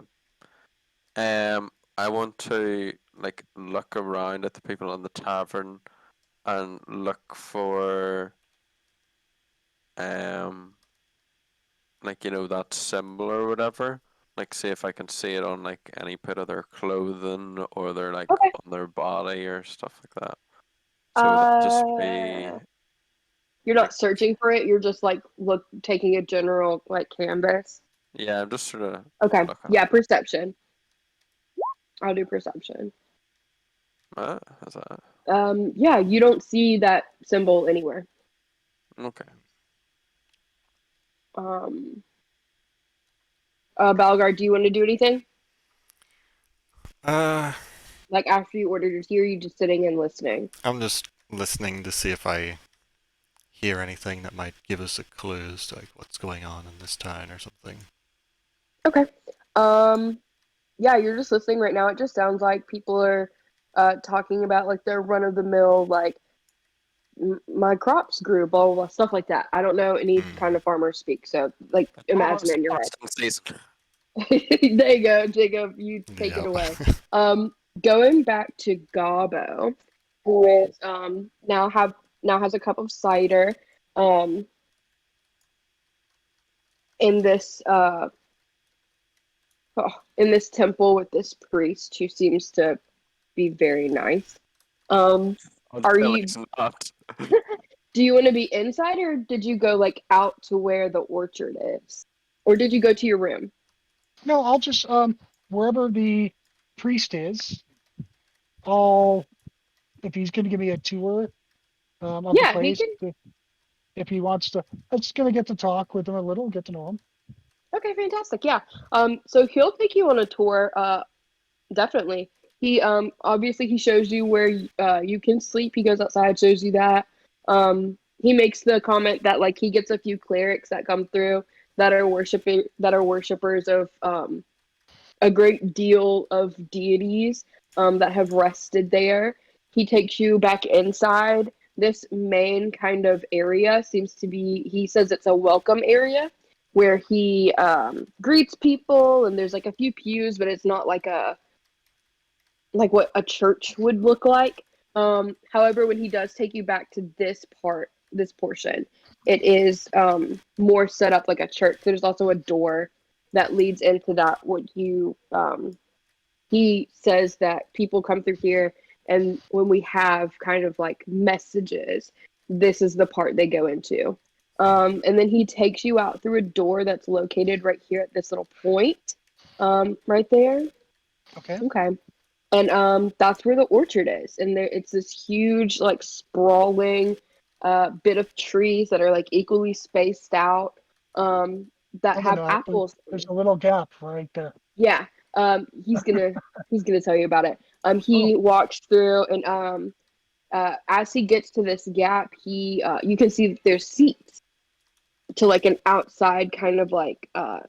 Speaker 4: I want to like look around at the people on the tavern and look for like that symbol or whatever. Like see if I can see it on like any bit of their clothing or their like
Speaker 1: Okay.
Speaker 4: on their body or stuff like that. So would that just be
Speaker 1: You're
Speaker 4: like
Speaker 1: not searching for it, you're just like taking a general like canvas.
Speaker 4: yeah, I'm just sort of
Speaker 1: Okay.
Speaker 4: looking
Speaker 1: Yeah,
Speaker 4: at it.
Speaker 1: perception. I'll do perception.
Speaker 4: Is that
Speaker 1: Yeah, you don't see that symbol anywhere.
Speaker 4: okay?
Speaker 1: Um, Balgar, do you want to do anything?
Speaker 3: Uh,
Speaker 1: Like after you ordered your tea, or are you just sitting and listening?
Speaker 3: I'm just listening to see if I hear anything that might give us a clue as to like what's going on in this town or something.
Speaker 1: Okay. Um, yeah, you're just listening right now. It just sounds like people are talking about like their run of the mill, like my crops grew, blah, blah, blah, stuff like that. I don't know any
Speaker 3: Hmm.
Speaker 1: kind of farmer speak, so like imagine it in your head.
Speaker 4: Season.
Speaker 1: There you go, Jacob. You take it
Speaker 3: Yep.
Speaker 1: away. Going back to Gabo, who is now has a cup of cider, um, in this in this temple with this priest who seems to be very nice. Um, are
Speaker 4: Until
Speaker 1: you?
Speaker 4: he's not.
Speaker 1: Do you want to be inside, or did you go like out to where the orchard is, or did you go to your room?
Speaker 2: No, I'll just wherever the priest is, I'll if he's going to give me a tour of the
Speaker 1: Yeah, he
Speaker 2: place.
Speaker 1: can.
Speaker 2: If he wants to, I'm just going to get to talk with him a little, get to know him.
Speaker 1: Okay, fantastic. Yeah. So he'll take you on a tour. Definitely. He obviously he shows you where you can sleep. He goes outside, shows you that. He makes the comment that like he gets a few clerics that come through that are worshipers of a great deal of deities that have rested there. He takes you back inside. This main kind of area seems to be, he says it's a welcome area where he greets people, and there's like a few pews, but it's not like what a church would look like. However, when he does take you back to this portion, it is more set up like a church. There's also a door that leads into that. He says that people come through here, and when we have kind of like messages, this is the part they go into. And then he takes you out through a door that's located right here at this little point, right there.
Speaker 2: Okay.
Speaker 1: Okay. And that's where the orchard is. And there it's this huge, like sprawling bit of trees that are like equally spaced out, that
Speaker 2: Other than
Speaker 1: have
Speaker 2: that,
Speaker 1: apples.
Speaker 2: there's a little gap right there.
Speaker 1: Yeah. He's gonna tell you about it.
Speaker 2: Oh,
Speaker 1: He walks through, and as he gets to this gap, he you can see that there's seats to like an outside kind of like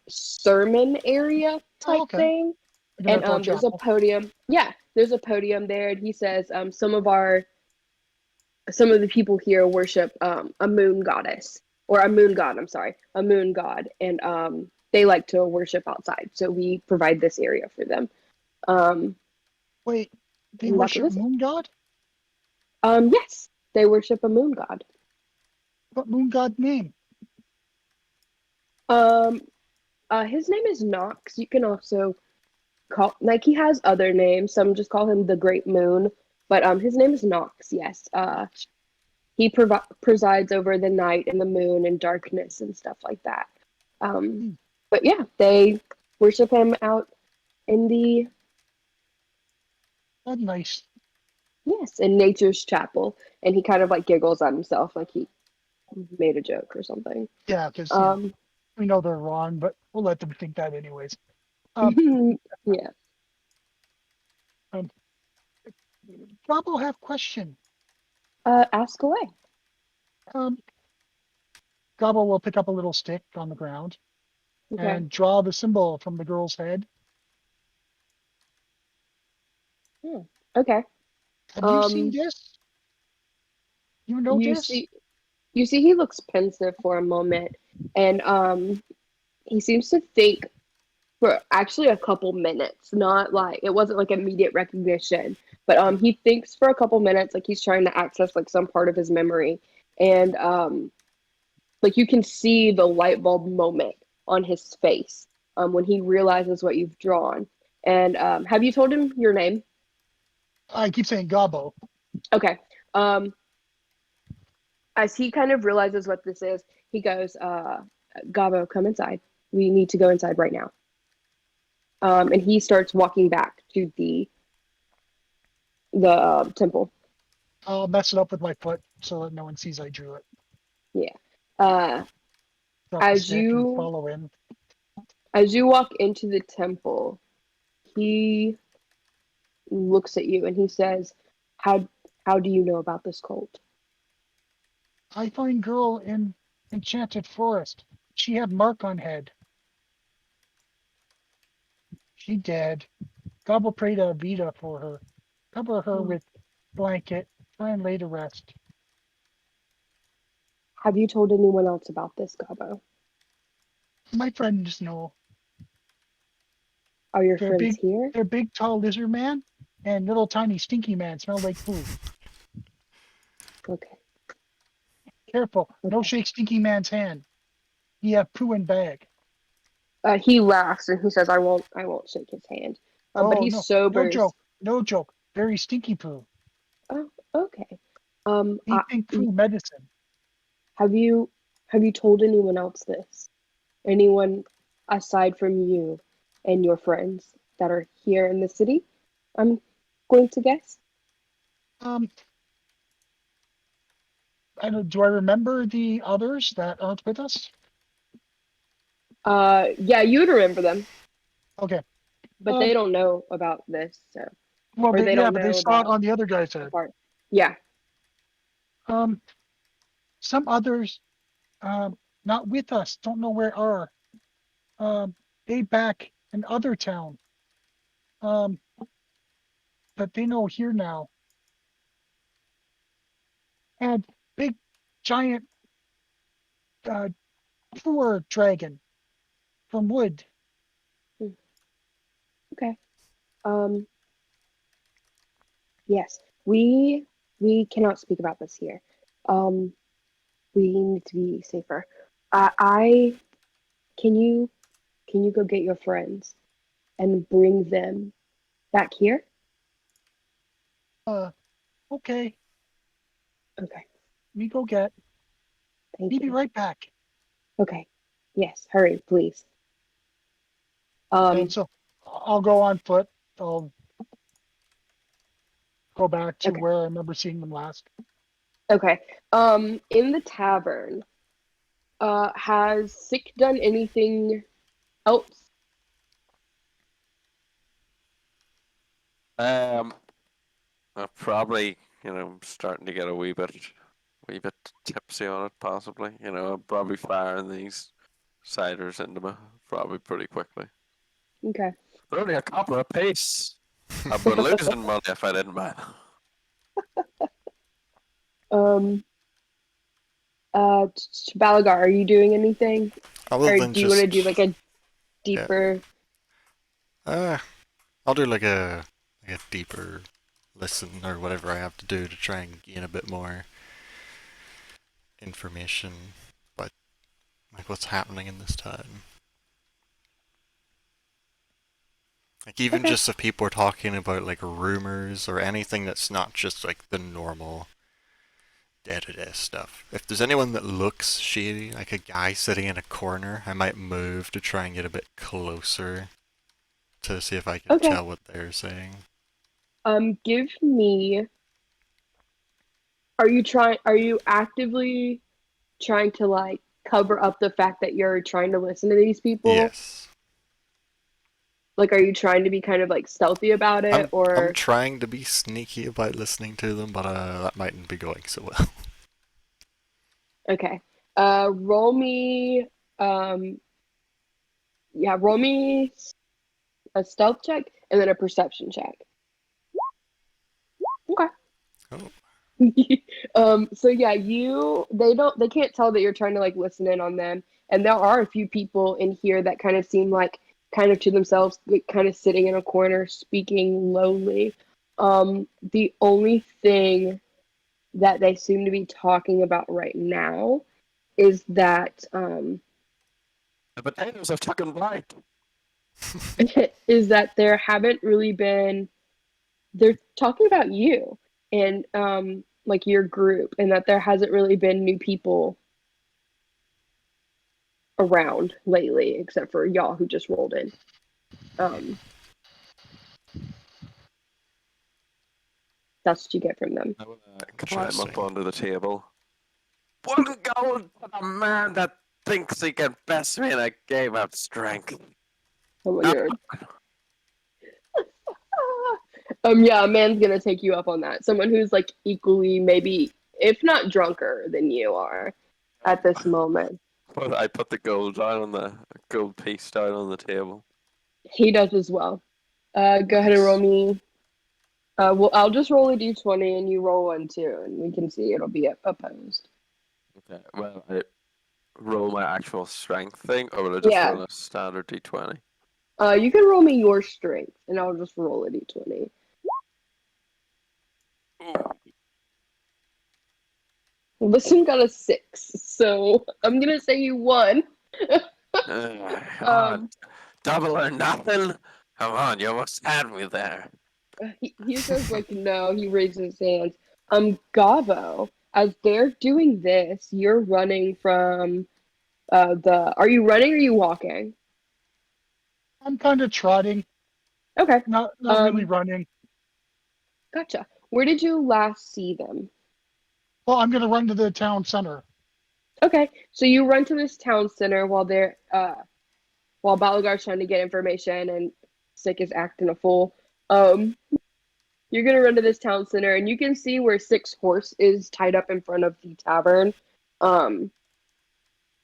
Speaker 1: sermon area
Speaker 2: oh,
Speaker 1: type
Speaker 2: okay.
Speaker 1: thing.
Speaker 2: Like an
Speaker 1: And
Speaker 2: outdoor
Speaker 1: there's a
Speaker 2: chapel.
Speaker 1: podium. Yeah, there's a podium there, and he says some of the people here worship a moon goddess, or a moon god. I'm sorry, a moon god, and they like to worship outside. So we provide this area for them. Um,
Speaker 2: Wait, they
Speaker 1: and that's what
Speaker 2: worship
Speaker 1: this is.
Speaker 2: moon god?
Speaker 1: Yes, they worship a moon god.
Speaker 2: What moon god name?
Speaker 1: Um, His name is Nox. You can also call like he has other names. Some just call him the Great Moon, but his name is Nox. Yes. He presides over the night and the moon and darkness and stuff like that. Um,
Speaker 2: Hmm.
Speaker 1: but yeah, they worship him out in the
Speaker 2: That's nice.
Speaker 1: yes in nature's chapel, and he kind of like giggles at himself like he made a joke or something.
Speaker 2: Yeah, because
Speaker 1: Um,
Speaker 2: we know they're wrong, but we'll let them think that anyways. Um,
Speaker 1: yeah.
Speaker 2: um, Rob will have question.
Speaker 1: Ask away.
Speaker 2: Um, Gobble will pick up a little stick on the ground
Speaker 1: Okay.
Speaker 2: and draw the symbol from the girl's head.
Speaker 1: Hmm. Okay.
Speaker 2: Have you seen
Speaker 1: Um,
Speaker 2: this? You know
Speaker 1: you
Speaker 2: this?
Speaker 1: see, you see, he looks pensive for a moment, and he seems to think for actually a couple minutes. Not like it wasn't like immediate recognition, but he thinks for a couple minutes, like he's trying to access like some part of his memory, and like you can see the light bulb moment on his face when he realizes what you've drawn. And have you told him your name?
Speaker 2: I keep saying Gobbo.
Speaker 1: Okay. Um, as he kind of realizes what this is, he goes, Gabo, come inside. We need to go inside right now. And he starts walking back to the temple.
Speaker 2: I'll mess it up with my foot so that no one sees I drew it.
Speaker 1: Yeah. Uh,
Speaker 2: Drop the
Speaker 1: as
Speaker 2: stick and
Speaker 1: you
Speaker 2: follow in.
Speaker 1: as you walk into the temple, he looks at you and he says, "How do you know about this cult?"
Speaker 2: I find girl in enchanted forest. She had mark on head. She dead. Gobble prayed a Vita for her. Cover her
Speaker 1: Hmm.
Speaker 2: with blanket. Try and lay to rest.
Speaker 1: Have you told anyone else about this, Gabo?
Speaker 2: My friends know.
Speaker 1: Are your
Speaker 2: They're
Speaker 1: friends
Speaker 2: big.
Speaker 1: here?
Speaker 2: They're big, tall lizard man and little tiny stinky man smell like poo.
Speaker 1: Okay.
Speaker 2: Careful, no
Speaker 1: Okay.
Speaker 2: shake stinky man's hand. He have poo in bag.
Speaker 1: He laughs and he says, I won't shake his hand." But
Speaker 2: Oh
Speaker 1: he
Speaker 2: no, no
Speaker 1: sobers.
Speaker 2: joke, no joke. Very stinky poo.
Speaker 1: Oh, okay. Um,
Speaker 2: He
Speaker 1: I,
Speaker 2: think poo medicine.
Speaker 1: have you told anyone else this? Anyone aside from you and your friends that are here in the city? I'm going to guess.
Speaker 2: Um, I don't. Do I remember the others that aren't with us?
Speaker 1: Yeah, you would remember them,
Speaker 2: Okay.
Speaker 1: but they
Speaker 2: Um,
Speaker 1: don't know about this, so
Speaker 2: well,
Speaker 1: or they
Speaker 2: yeah,
Speaker 1: don't
Speaker 2: but they
Speaker 1: know
Speaker 2: saw it
Speaker 1: about
Speaker 2: on the other guy's
Speaker 1: the
Speaker 2: head.
Speaker 1: part. Yeah.
Speaker 2: Um, some others, not with us, don't know where are. Um, they back in other town. Um, but they know here now. And big, giant, uh, poor dragon from wood.
Speaker 1: Hmm. Okay. Um, yes. We cannot speak about this here. Um, we need to be safer. I can you go get your friends and bring them back here?
Speaker 2: Uh, okay,
Speaker 1: Okay,
Speaker 2: me go get. Me
Speaker 1: thank
Speaker 2: be
Speaker 1: you.
Speaker 2: right back.
Speaker 1: Okay, yes, hurry, please.
Speaker 2: And
Speaker 1: Um,
Speaker 2: so I'll go on foot. I'll go back to
Speaker 1: okay,
Speaker 2: where I remember seeing them last.
Speaker 1: okay. In the tavern, has Sick done anything else?
Speaker 4: Um, I'm probably, starting to get a wee bit tipsy on it, possibly. I'm probably firing these ciders into me probably pretty quickly.
Speaker 1: Okay.
Speaker 4: They're only a copper a piece. I'd be losing money if I didn't buy them.
Speaker 1: Um, Balagar, are you doing anything,
Speaker 3: Other
Speaker 1: or
Speaker 3: than
Speaker 1: do you want to do
Speaker 3: just
Speaker 1: like a
Speaker 3: yeah,
Speaker 1: deeper?
Speaker 3: uh, I'll do like a deeper listen or whatever I have to do to try and gain a bit more information, but like what's happening in this time. Like even
Speaker 1: Okay.
Speaker 3: just if people are talking about like rumors or anything that's not just like the normal day-to-day stuff. If there's anyone that looks shady, like a guy sitting in a corner, I might move to try and get a bit closer to see if I can
Speaker 1: Okay.
Speaker 3: tell what they're saying.
Speaker 1: Give me. Are you actively trying to like cover up the fact that you're trying to listen to these people?
Speaker 3: Yes.
Speaker 1: Like, are you trying to be kind of like stealthy about it,
Speaker 3: I'm
Speaker 1: or
Speaker 3: trying to be sneaky about listening to them, but that mightn't be going so well.
Speaker 1: okay? Roll me. Um, yeah, roll me a stealth check and then a perception check. Okay.
Speaker 3: Oh,
Speaker 1: So yeah, they can't tell that you're trying to like listen in on them. And there are a few people in here that kind of seem like kind of to themselves, like, kind of sitting in a corner, speaking lowly. The only thing that they seem to be talking about right now is that
Speaker 4: The potatoes have taken blight.
Speaker 1: is that there haven't really been they're talking about you and like your group, and that there hasn't really been new people around lately except for y'all who just rolled in. Um, that's what you get from them.
Speaker 4: I want to climb up
Speaker 3: interesting.
Speaker 4: onto the table. 1 gold for the man that thinks he can best me in a game of strength.
Speaker 1: Oh my god. Yeah, a man's gonna take you up on that. Someone who's like equally, maybe if not drunker than you are at this moment.
Speaker 4: But I put the gold down on the gold piece down on the table.
Speaker 1: He does as well. Go ahead and roll
Speaker 3: Nice.
Speaker 1: me. Well, I'll just roll a d20 and you roll one too, and we can see it'll be opposed.
Speaker 4: Okay. Well, I roll my actual strength thing, or will I just
Speaker 1: Yeah.
Speaker 4: roll a standard d20?
Speaker 1: You can roll me your strength, and I'll just roll a d20. Well, this one got a 6, so I'm gonna say you won.
Speaker 4: Come on,
Speaker 1: Um,
Speaker 4: double or nothing. Come on, you almost had me there.
Speaker 1: he says like no. He raises his hands. Gavo, as they're doing this, you're running from the. Are you running or are you walking?
Speaker 2: I'm kind of trotting,
Speaker 1: Okay.
Speaker 2: not really
Speaker 1: Um,
Speaker 2: running.
Speaker 1: gotcha. Where did you last see them?
Speaker 2: Well, I'm gonna run to the town center.
Speaker 1: Okay, so you run to this town center while Balagar's trying to get information and Sick is acting a fool. Um, you're gonna run to this town center and you can see where Sick's horse is tied up in front of the tavern. Um,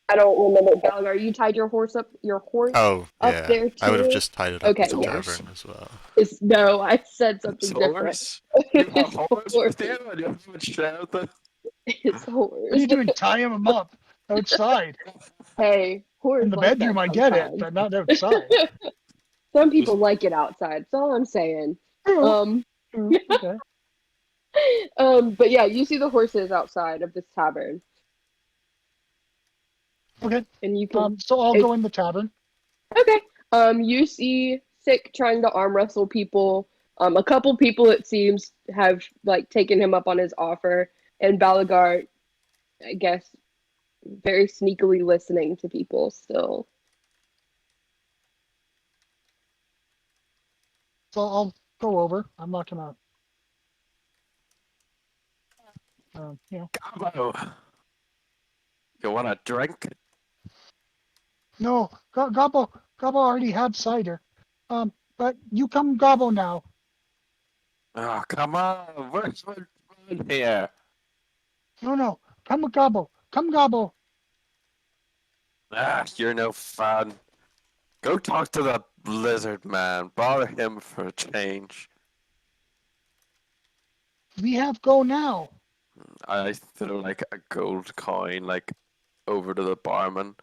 Speaker 1: I don't remember. Balagar, you tied your horse
Speaker 3: Oh,
Speaker 1: up
Speaker 3: yeah.
Speaker 1: there
Speaker 3: I would have
Speaker 1: too?
Speaker 3: just tied it up at
Speaker 1: Okay,
Speaker 3: the
Speaker 1: yeah.
Speaker 4: Horse?
Speaker 3: tavern as well.
Speaker 1: It's no, I said
Speaker 4: It's
Speaker 1: something different.
Speaker 4: horse? You have a
Speaker 1: It's
Speaker 4: horse
Speaker 1: horse.
Speaker 4: with you and you haven't shouted them?
Speaker 1: It's
Speaker 2: What are
Speaker 1: horse.
Speaker 2: you doing? Tying him up outside
Speaker 1: Hey,
Speaker 2: in
Speaker 1: horse
Speaker 2: the
Speaker 1: like
Speaker 2: bedroom?
Speaker 1: that
Speaker 2: I get it,
Speaker 1: sometimes.
Speaker 2: but not outside.
Speaker 1: Some people like it outside. That's all I'm saying.
Speaker 2: True.
Speaker 1: Um,
Speaker 2: True. Okay.
Speaker 1: but yeah, you see the horses outside of this tavern,
Speaker 2: Okay.
Speaker 1: and you can.
Speaker 2: So I'll
Speaker 1: It's
Speaker 2: go in the tavern.
Speaker 1: okay. You see Sick trying to arm wrestle people. A couple people it seems have like taken him up on his offer, and Balagar, I guess, very sneakily listening to people still.
Speaker 2: So I'll go over. I'm not gonna, you know.
Speaker 4: Gabo, you want a drink?
Speaker 2: No, Gobbo already had cider. But you come Gobbo now.
Speaker 4: Oh, come on. Where's my fun here?
Speaker 2: No, come Gobbo. Come Gobbo.
Speaker 4: Ah, you're no fun. Go talk to the lizard man. Bother him for a change.
Speaker 2: We have go now.
Speaker 4: I throw like a gold coin like over to the barman.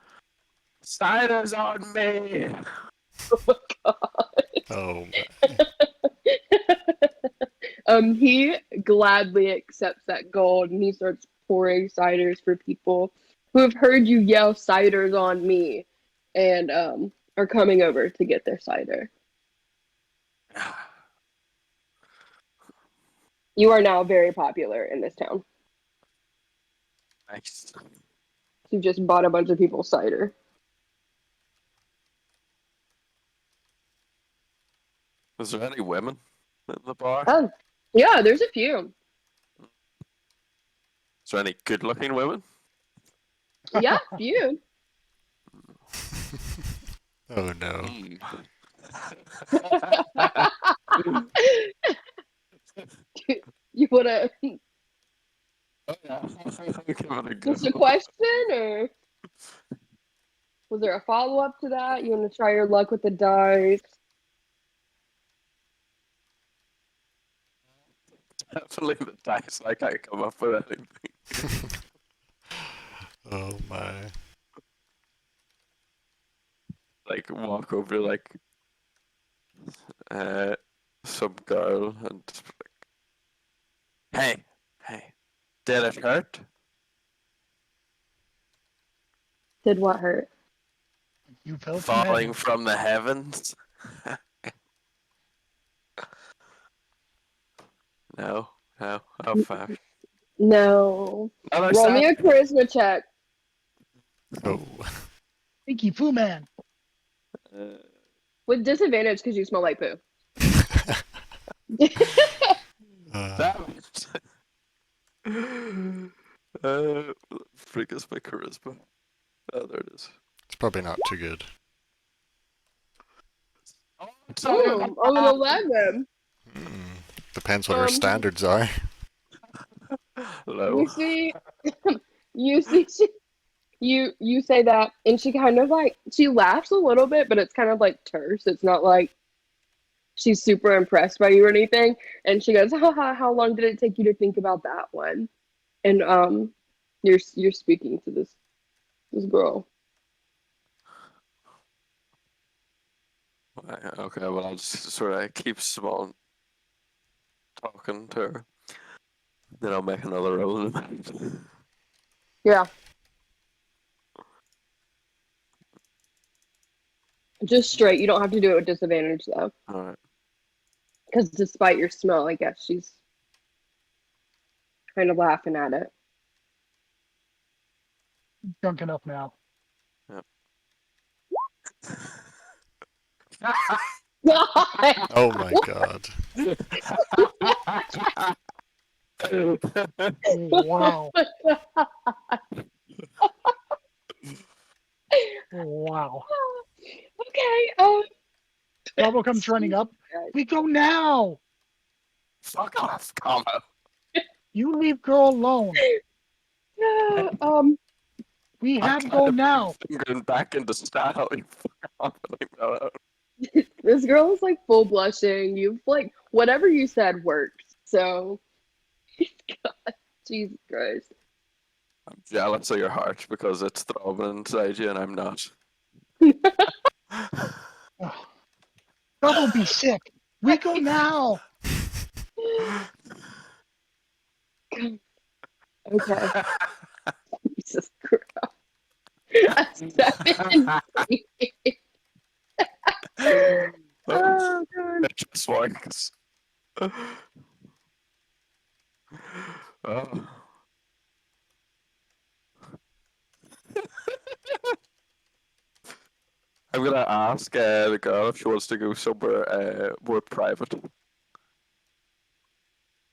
Speaker 4: Cider's on me.
Speaker 3: Oh, my.
Speaker 1: He gladly accepts that gold and he starts pouring ciders for people who have heard you yell ciders on me and are coming over to get their cider. You are now very popular in this town.
Speaker 4: Nice.
Speaker 1: You just bought a bunch of people's cider.
Speaker 4: Is there any women at the bar?
Speaker 1: Oh, yeah, there's a few.
Speaker 4: Is there any good-looking women?
Speaker 1: Yeah, few.
Speaker 3: Oh no.
Speaker 1: You wanna
Speaker 4: Oh, yeah. Give it a
Speaker 1: just a
Speaker 4: good one.
Speaker 1: question, or was there a follow up to that? You want to try your luck with the dice?
Speaker 4: Definitely the dice. I can't come up with anything.
Speaker 3: Oh my.
Speaker 4: Like walk over like some girl and just be like, hey, did it hurt?
Speaker 1: Did what hurt?
Speaker 2: You fell from
Speaker 4: Falling
Speaker 2: heaven.
Speaker 4: from the heavens? No, oh fuck.
Speaker 1: No.
Speaker 4: Another
Speaker 1: Roll me a
Speaker 4: set.
Speaker 1: charisma check
Speaker 3: Oh.
Speaker 2: Pinky Pooh Man.
Speaker 1: with disadvantage because you smell like poo.
Speaker 4: Damn it. Freak is my charisma. Oh, there it is.
Speaker 3: It's probably not too good.
Speaker 1: On an 11.
Speaker 3: Depends what our standards are.
Speaker 4: Low.
Speaker 1: You see, you see, you say that, and she kind of like she laughs a little bit, but it's kind of like terse. It's not like she's super impressed by you or anything. And she goes, "Haha, how long did it take you to think about that one?" And you're speaking to this girl.
Speaker 4: Okay, well, I'll just sort of keep small talking to her. Then I'll make another roll in a minute.
Speaker 1: Yeah, just straight. You don't have to do it with disadvantage though,
Speaker 4: Alright.
Speaker 1: because despite your smell, I guess she's kind of laughing at it.
Speaker 2: Drunk enough now.
Speaker 1: God!
Speaker 3: Oh my god.
Speaker 2: Wow. Wow.
Speaker 1: Okay.
Speaker 2: Gobble comes running up. We go now.
Speaker 4: Fuck off, Combo.
Speaker 2: You leave girl alone. We
Speaker 4: I'm
Speaker 2: have
Speaker 4: trying
Speaker 2: go
Speaker 4: to
Speaker 2: now.
Speaker 4: fingering back into style. You fuck off and leave me alone.
Speaker 1: This girl is like full blushing. You've like whatever you said worked. So, God, Jesus Christ.
Speaker 4: I'm jealous of your heart because it's throbbing inside you and I'm not.
Speaker 2: Gobble be sick. We go now.
Speaker 1: Okay. Jesus Christ. A 17. Oh God.
Speaker 4: It just works. Oh. I'm gonna ask the girl if she wants to go somewhere more private.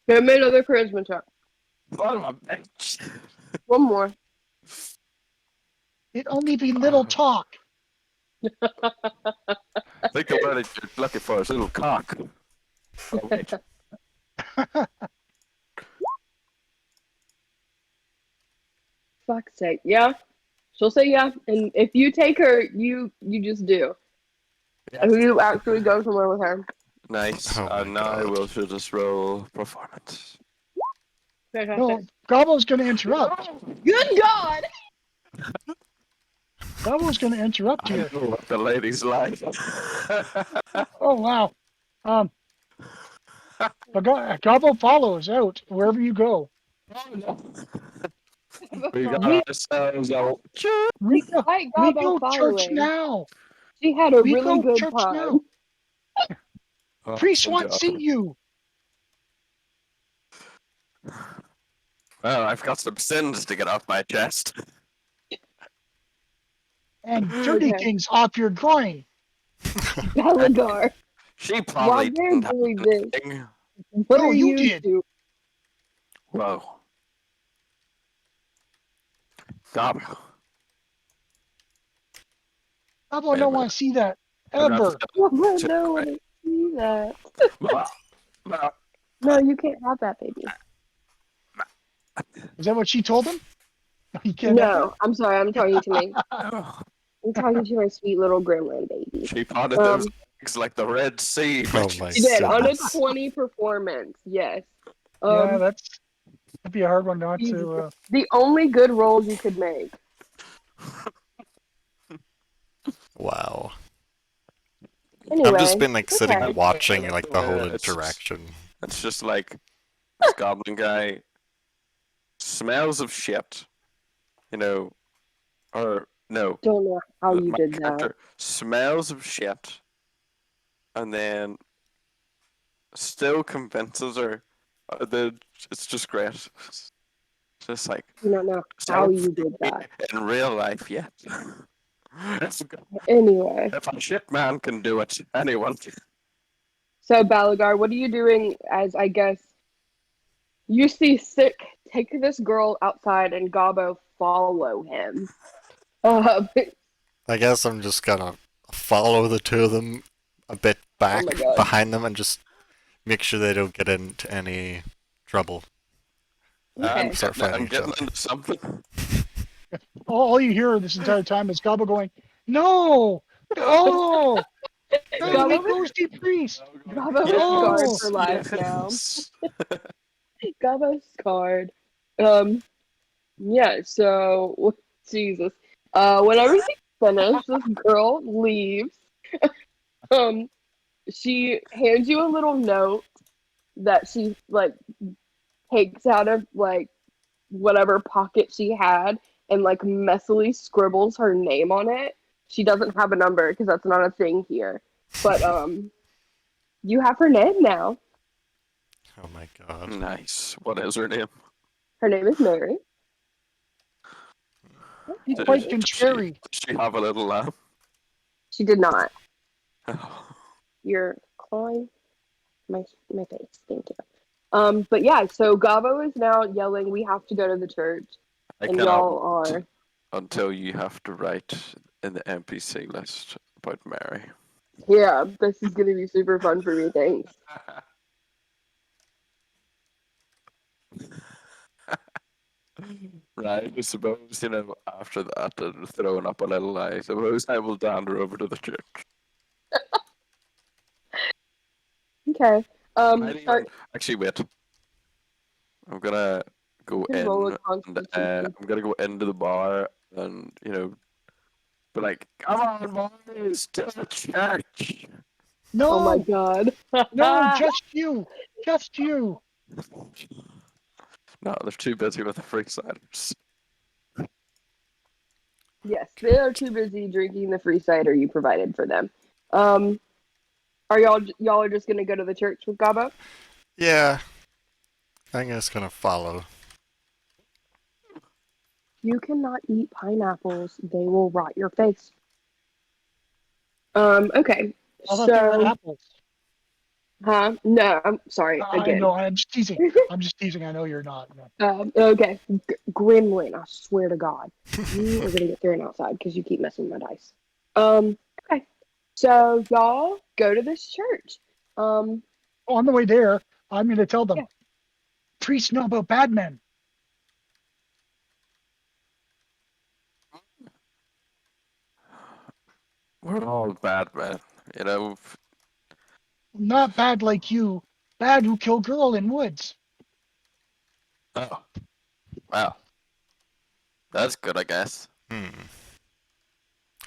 Speaker 1: Give me another charisma check.
Speaker 4: Son of a bitch.
Speaker 1: One more.
Speaker 2: It only be little talk.
Speaker 4: I think the word you're looking for is little cock. Oh, wait.
Speaker 1: Fuck's sake. Yeah. She'll say yeah. And if you take her, you just do.
Speaker 4: Yeah.
Speaker 1: If you actually go somewhere with her.
Speaker 4: Nice.
Speaker 3: Oh my
Speaker 4: And now
Speaker 3: God.
Speaker 4: we'll just roll performance.
Speaker 1: Fantastic.
Speaker 2: No, Gobble's going to interrupt.
Speaker 1: Good God!
Speaker 2: Gobble's going to interrupt
Speaker 4: I
Speaker 2: here.
Speaker 4: know what the ladies like.
Speaker 2: Oh, wow. But Gobble follows out wherever you go.
Speaker 4: We got
Speaker 2: We-
Speaker 4: ourselves a
Speaker 2: We go,
Speaker 1: Despite
Speaker 2: we
Speaker 1: Gobbo
Speaker 2: go church
Speaker 1: following,
Speaker 2: now.
Speaker 1: she had a
Speaker 2: We
Speaker 1: really
Speaker 2: go
Speaker 1: good
Speaker 2: church
Speaker 1: time.
Speaker 2: now. Priest
Speaker 4: Awesome
Speaker 2: wants to
Speaker 4: job.
Speaker 2: see you.
Speaker 4: Well, I've got some sins to get off my chest.
Speaker 2: And Dirty
Speaker 1: Okay.
Speaker 2: King's off your groin.
Speaker 1: Balagar,
Speaker 4: She
Speaker 1: while
Speaker 4: probably
Speaker 1: they're
Speaker 4: didn't have
Speaker 1: doing this,
Speaker 4: anything.
Speaker 1: what
Speaker 2: No,
Speaker 1: are
Speaker 2: you
Speaker 1: you
Speaker 2: did.
Speaker 1: doing?
Speaker 4: Whoa. God.
Speaker 2: Pablo
Speaker 4: Wait a
Speaker 2: don't
Speaker 4: minute.
Speaker 2: want to see that
Speaker 4: I'm gonna have
Speaker 2: ever.
Speaker 1: Oh,
Speaker 4: to
Speaker 1: no, I want to see that.
Speaker 4: Well,
Speaker 1: No, you can't have that, baby.
Speaker 2: Is that what she told him? You can't have
Speaker 1: No, I'm sorry. I'm talking to me.
Speaker 4: oh,
Speaker 1: I'm talking to my sweet little gremlin baby.
Speaker 4: she potted those
Speaker 1: Um,
Speaker 4: eggs like the Red Sea.
Speaker 3: Oh my
Speaker 1: she did on a
Speaker 3: goodness.
Speaker 1: 20 performance. Yes.
Speaker 2: that. Yeah,
Speaker 1: Um,
Speaker 2: that'd be a hard one not
Speaker 1: Jesus,
Speaker 2: to.
Speaker 1: the only good roll you could make.
Speaker 3: Wow. I've just
Speaker 1: Anyway,
Speaker 3: been like sitting
Speaker 1: okay.
Speaker 3: watching like the whole
Speaker 4: It's
Speaker 3: interaction.
Speaker 4: just like this goblin guy smells of shit, you know, or no,
Speaker 1: Don't know how you
Speaker 4: my
Speaker 1: did that.
Speaker 4: character smells of shit and then still convinces her that it's just great. It's just like,
Speaker 1: You don't know how
Speaker 4: so
Speaker 1: you did that.
Speaker 4: in real life yet. if,
Speaker 1: Anyway,
Speaker 4: if a shit man can do it, anyone can.
Speaker 1: so Balagar, what are you doing as I guess you see Sick take this girl outside and Gobbo follow him? Uh,
Speaker 3: I guess I'm just gonna follow the two of them a bit
Speaker 1: oh my
Speaker 3: back
Speaker 1: god.
Speaker 3: behind them and just make sure they don't get into any trouble.
Speaker 1: Okay.
Speaker 3: Start fighting
Speaker 4: I'm
Speaker 3: each
Speaker 4: getting
Speaker 3: other.
Speaker 4: into something.
Speaker 2: All you hear this entire time is Gobble going, "No, no, no,
Speaker 1: Gobbo
Speaker 2: we
Speaker 1: is,
Speaker 2: ghosty priest."
Speaker 1: Gobbo is scarred
Speaker 2: Oh,
Speaker 1: for life now.
Speaker 4: Yes.
Speaker 1: Gobbo's scarred. Yeah, so Jesus. When everything's finished, this girl leaves. Um, she hands you a little note that she like takes out of like whatever pocket she had and like messily scribbles her name on it. She doesn't have a number because that's not a thing here. But you have her name now.
Speaker 3: Oh my god.
Speaker 4: Nice. What is her name?
Speaker 1: Her name is Mary.
Speaker 2: he's
Speaker 4: Did,
Speaker 2: quite
Speaker 4: does
Speaker 2: contrary.
Speaker 4: she have a little lamb?
Speaker 1: She did not.
Speaker 4: Oh,
Speaker 1: You're clawing my face. Thank you. But yeah, so Gabo is now yelling, "We have to go to the church,"
Speaker 4: I
Speaker 1: and
Speaker 4: cannot
Speaker 1: y'all are.
Speaker 4: until you have to write in the NPC list about Mary.
Speaker 1: Yeah, this is gonna be super fun for me. Thanks.
Speaker 4: Right, I suppose, after that, and throwing up a little lie, I suppose I will dander over to the church.
Speaker 1: Okay.
Speaker 4: Might even,
Speaker 1: Start
Speaker 4: actually, wait. I'm gonna go
Speaker 1: to roll a
Speaker 4: in, and
Speaker 1: Constitution.
Speaker 4: I'm gonna go into the bar, and, be like, come on, boys, to the church.
Speaker 1: Oh my
Speaker 2: No,
Speaker 1: god.
Speaker 2: no, just you, just you.
Speaker 4: No, they're too busy with the free ciders.
Speaker 1: Yes, they are too busy drinking the free cider you provided for them. Um, are y'all are just gonna go to the church with Gabo?
Speaker 3: Yeah, I'm just gonna follow.
Speaker 1: You cannot eat pineapples; they will rot your face. Okay.
Speaker 2: I thought they were
Speaker 1: So,
Speaker 2: apples.
Speaker 1: huh? No, I'm sorry
Speaker 2: I
Speaker 1: again.
Speaker 2: know. I'm just teasing. I'm just teasing. I know you're not. No.
Speaker 1: Okay. Gremlin, I swear to God, you are gonna get thrown outside because you keep messing with my dice. Okay. So y'all go to this church.
Speaker 2: On the way there, I'm going to tell them,
Speaker 1: Yeah.
Speaker 2: priests know about bad men.
Speaker 4: We're all bad men, you know.
Speaker 2: Not bad like you. Bad who kill girl in woods.
Speaker 4: Oh, wow. That's good, I guess.
Speaker 3: Hmm.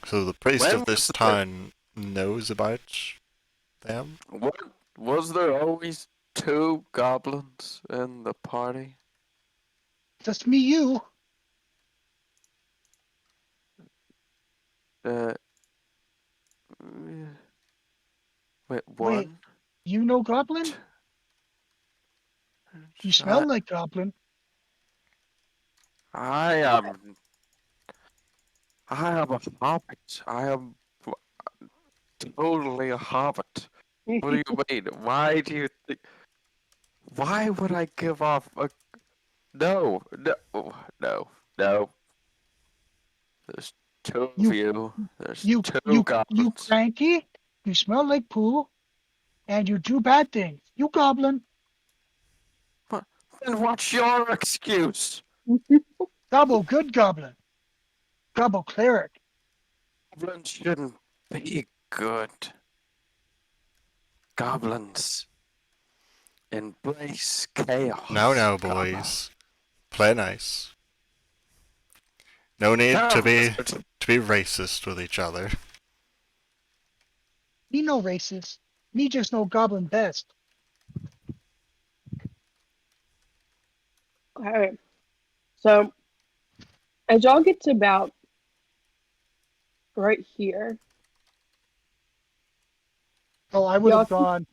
Speaker 3: So the priest
Speaker 4: When
Speaker 3: of
Speaker 4: was
Speaker 3: this
Speaker 4: there,
Speaker 3: town knows about them?
Speaker 4: what, was there always two goblins in the party?
Speaker 2: Just me, you.
Speaker 4: Uh, wait,
Speaker 2: Wait,
Speaker 4: one?
Speaker 2: You know Goblin? You smell like Goblin.
Speaker 4: I am. I am a hobbit. I am totally a hobbit. What do you mean? Why do you think? Why would I give off a? No, no, no, no. There's two of
Speaker 2: You,
Speaker 4: you. There's
Speaker 2: you,
Speaker 4: two
Speaker 2: you
Speaker 4: goblins.
Speaker 2: cranky. You smell like poo, and you do bad things. You Goblin.
Speaker 4: What? Then what's your excuse?
Speaker 2: Double good Goblin. Double cleric.
Speaker 4: Goblins shouldn't be good. Goblins embrace
Speaker 3: No,
Speaker 4: chaos.
Speaker 3: no, boys. Play nice. No need
Speaker 4: No,
Speaker 3: to be
Speaker 4: wizard.
Speaker 3: racist with each other.
Speaker 2: Me no racist. Me just know Goblin best.
Speaker 1: Okay. So as y'all get to about right here,
Speaker 2: Oh, I would
Speaker 1: y'all.
Speaker 2: have gone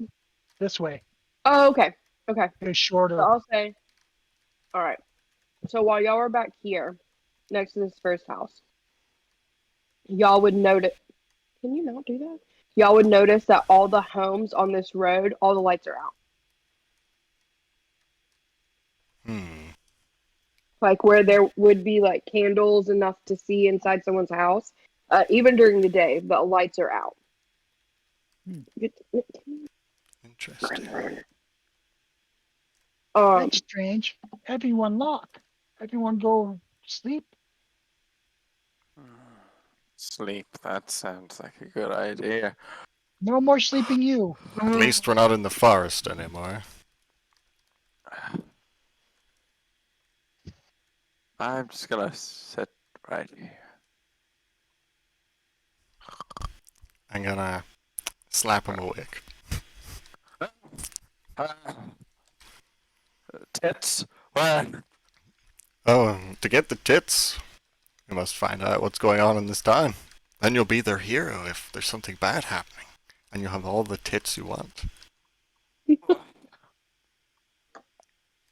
Speaker 2: this way.
Speaker 1: Oh, okay. Okay.
Speaker 2: It's
Speaker 1: So
Speaker 2: shorter.
Speaker 1: I'll say, all right. So while y'all are back here, next to this first house, y'all would notice. Can you not do that? Y'all would notice that all the homes on this road, all the lights are out.
Speaker 3: Hmm.
Speaker 1: Like where there would be like candles enough to see inside someone's house, even during the day, the lights are out.
Speaker 2: Hmm.
Speaker 3: Interesting.
Speaker 2: That's strange. Everyone lock. Everyone go sleep.
Speaker 4: Sleep. That sounds like a good idea.
Speaker 2: No more sleeping you.
Speaker 3: At least we're not in the forest anymore.
Speaker 4: I'm just gonna sit right here.
Speaker 3: I'm gonna slap him awake.
Speaker 4: Tits? What?
Speaker 3: Oh, and to get the tits, you must find out what's going on in this town. Then you'll be their hero if there's something bad happening. And you'll have all the tits you want.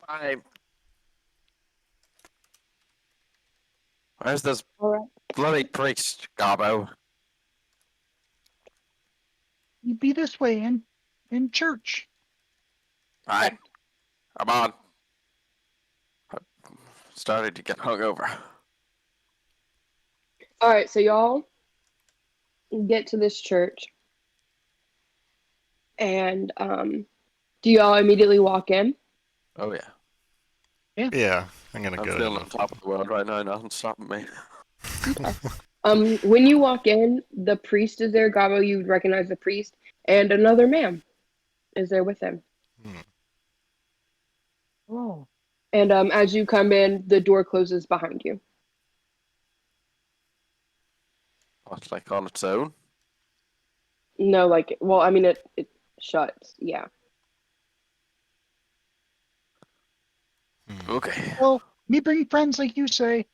Speaker 4: I. Where's this
Speaker 1: All right.
Speaker 4: bloody priest, Gobbo?
Speaker 2: You be this way in church.
Speaker 4: Right. I'm on. I started to get hungover.
Speaker 1: All right. So y'all get to this church, and do y'all immediately walk in?
Speaker 4: Oh yeah.
Speaker 3: Yeah, I'm gonna
Speaker 4: I'm
Speaker 3: go
Speaker 4: still
Speaker 3: to
Speaker 4: on top of the world right now. Nothing's stopping me.
Speaker 1: When you walk in, the priest is there. Gabo, you would recognize the priest, and another man is there with him.
Speaker 3: Hmm.
Speaker 2: Oh,
Speaker 1: And as you come in, the door closes behind you.
Speaker 4: What's like on its own?
Speaker 1: No, like, well, I mean, it shuts. Yeah.
Speaker 3: Hmm.
Speaker 4: Okay.
Speaker 2: well, me bring friends like you say.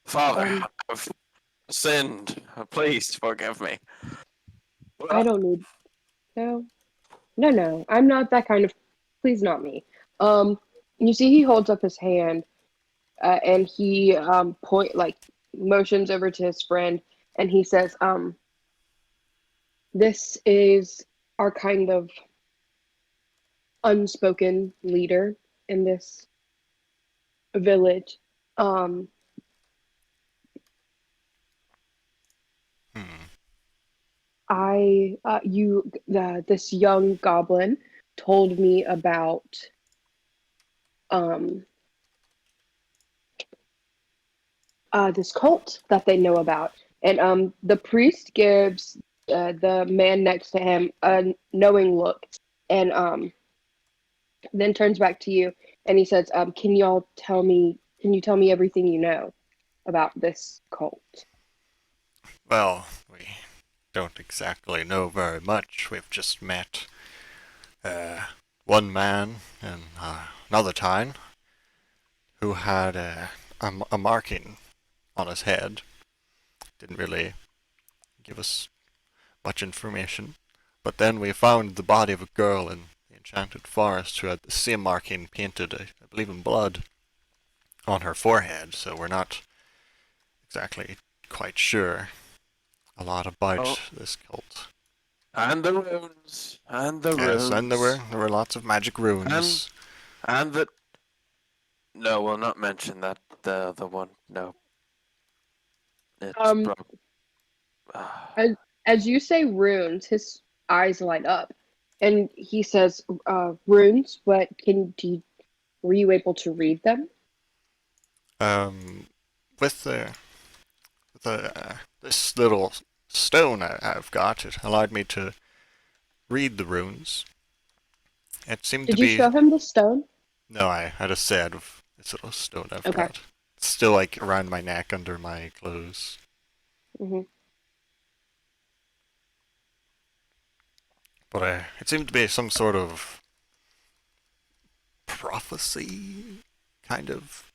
Speaker 4: Father,
Speaker 1: Um,
Speaker 4: I've sinned. Please forgive me.
Speaker 1: I don't need. No, no, no. I'm not that kind of. Please, not me. You see, he holds up his hand, and he motions over to his friend, and he says, "This is our kind of unspoken leader in this village. Um,
Speaker 3: Hmm.
Speaker 1: this young goblin told me about um, this cult that they know about, and the priest gives the man next to him a knowing look, and then turns back to you, and he says, "Can y'all tell me? Can you tell me everything you know about this cult?"
Speaker 3: Well, we don't exactly know very much. We've just met one man in another town who had a marking on his head. Didn't really give us much information. But then we found the body of a girl in the enchanted forest who had the same marking painted, I believe, in blood on her forehead. So we're not exactly quite sure a lot
Speaker 4: Oh,
Speaker 3: about this cult.
Speaker 4: and the runes, and the
Speaker 3: Yes, and
Speaker 4: runes,
Speaker 3: there were lots of magic
Speaker 4: and
Speaker 3: runes.
Speaker 4: and the. No, we'll not mention that. The one. No, it's
Speaker 1: Um,
Speaker 4: broke. Ah.
Speaker 1: as you say runes, his eyes light up, and he says, "Runes. What were you able to read them?"
Speaker 3: Um, with this little stone I've got, it allowed me to read the runes. It seemed to
Speaker 1: Did you
Speaker 3: be.
Speaker 1: show him the stone?
Speaker 3: No, I just said of this little stone I've
Speaker 1: Okay.
Speaker 3: got. It's still like around my neck under my clothes.
Speaker 1: Hmm.
Speaker 3: But it seemed to be some sort of prophecy kind of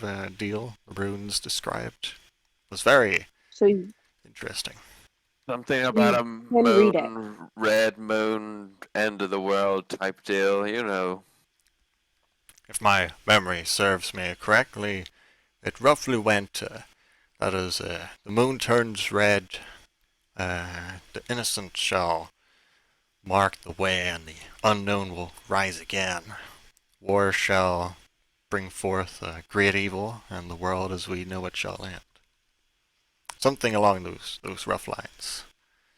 Speaker 3: a deal. The runes described it was very
Speaker 1: So
Speaker 3: interesting.
Speaker 4: Something about
Speaker 1: you
Speaker 4: a
Speaker 1: can read it.
Speaker 4: moon, red moon, end of the world type deal, you know.
Speaker 3: If my memory serves me correctly, it roughly went. That is, the moon turns red. The innocent shall mark the way, and the unknown will rise again. War shall bring forth a great evil, and the world as we know it shall end. Something along those rough lines.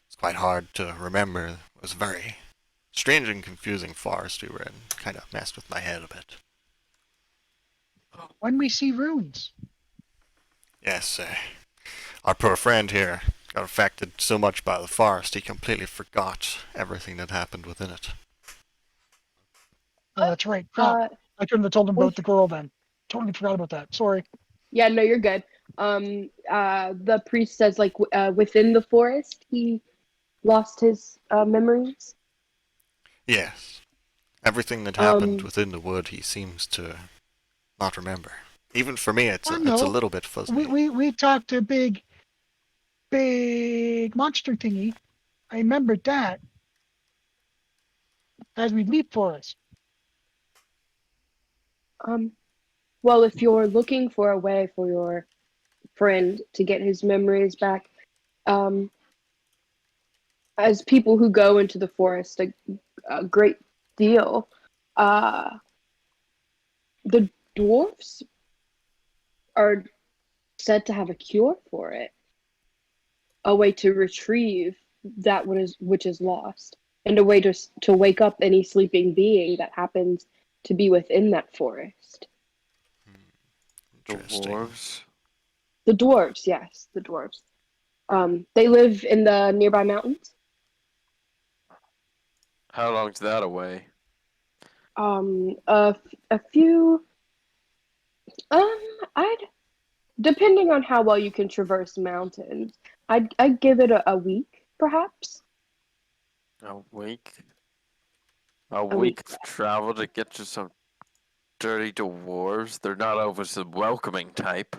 Speaker 3: It's quite hard to remember. It was a very strange and confusing forest we were in. Kind of messed with my head a bit.
Speaker 2: When we see runes.
Speaker 3: Yes, our poor friend here got affected so much by the forest he completely forgot everything that happened within it.
Speaker 2: Oh, that's right. Crap. I couldn't have told him about
Speaker 1: With
Speaker 2: the girl then. Totally forgot about that. Sorry.
Speaker 1: Yeah, no, you're good. The priest says, like, within the forest, he lost his memories.
Speaker 3: Yes, everything that happened
Speaker 1: Um,
Speaker 3: within the wood he seems to not remember. Even for me,
Speaker 2: Oh
Speaker 3: it's a
Speaker 2: no.
Speaker 3: little bit fuzzy.
Speaker 2: We talked a big monster thingy. I remembered that as we leap for us.
Speaker 1: um, well, if you're looking for a way for your friend to get his memories back, um, as people who go into the forest a great deal, uh, the dwarfs are said to have a cure for it, a way to retrieve which is lost, and a way to wake up any sleeping being that happens to be within that forest.
Speaker 3: Interesting.
Speaker 4: Dwarves.
Speaker 1: The dwarves, yes, the dwarves. They live in the nearby mountains.
Speaker 4: How long's that away?
Speaker 1: A few. Um, I'd depending on how well you can traverse mountains, I'd give it a week, perhaps.
Speaker 4: A week? A
Speaker 1: A week.
Speaker 4: week of travel to get to some dirty dwarves? They're not always the welcoming type.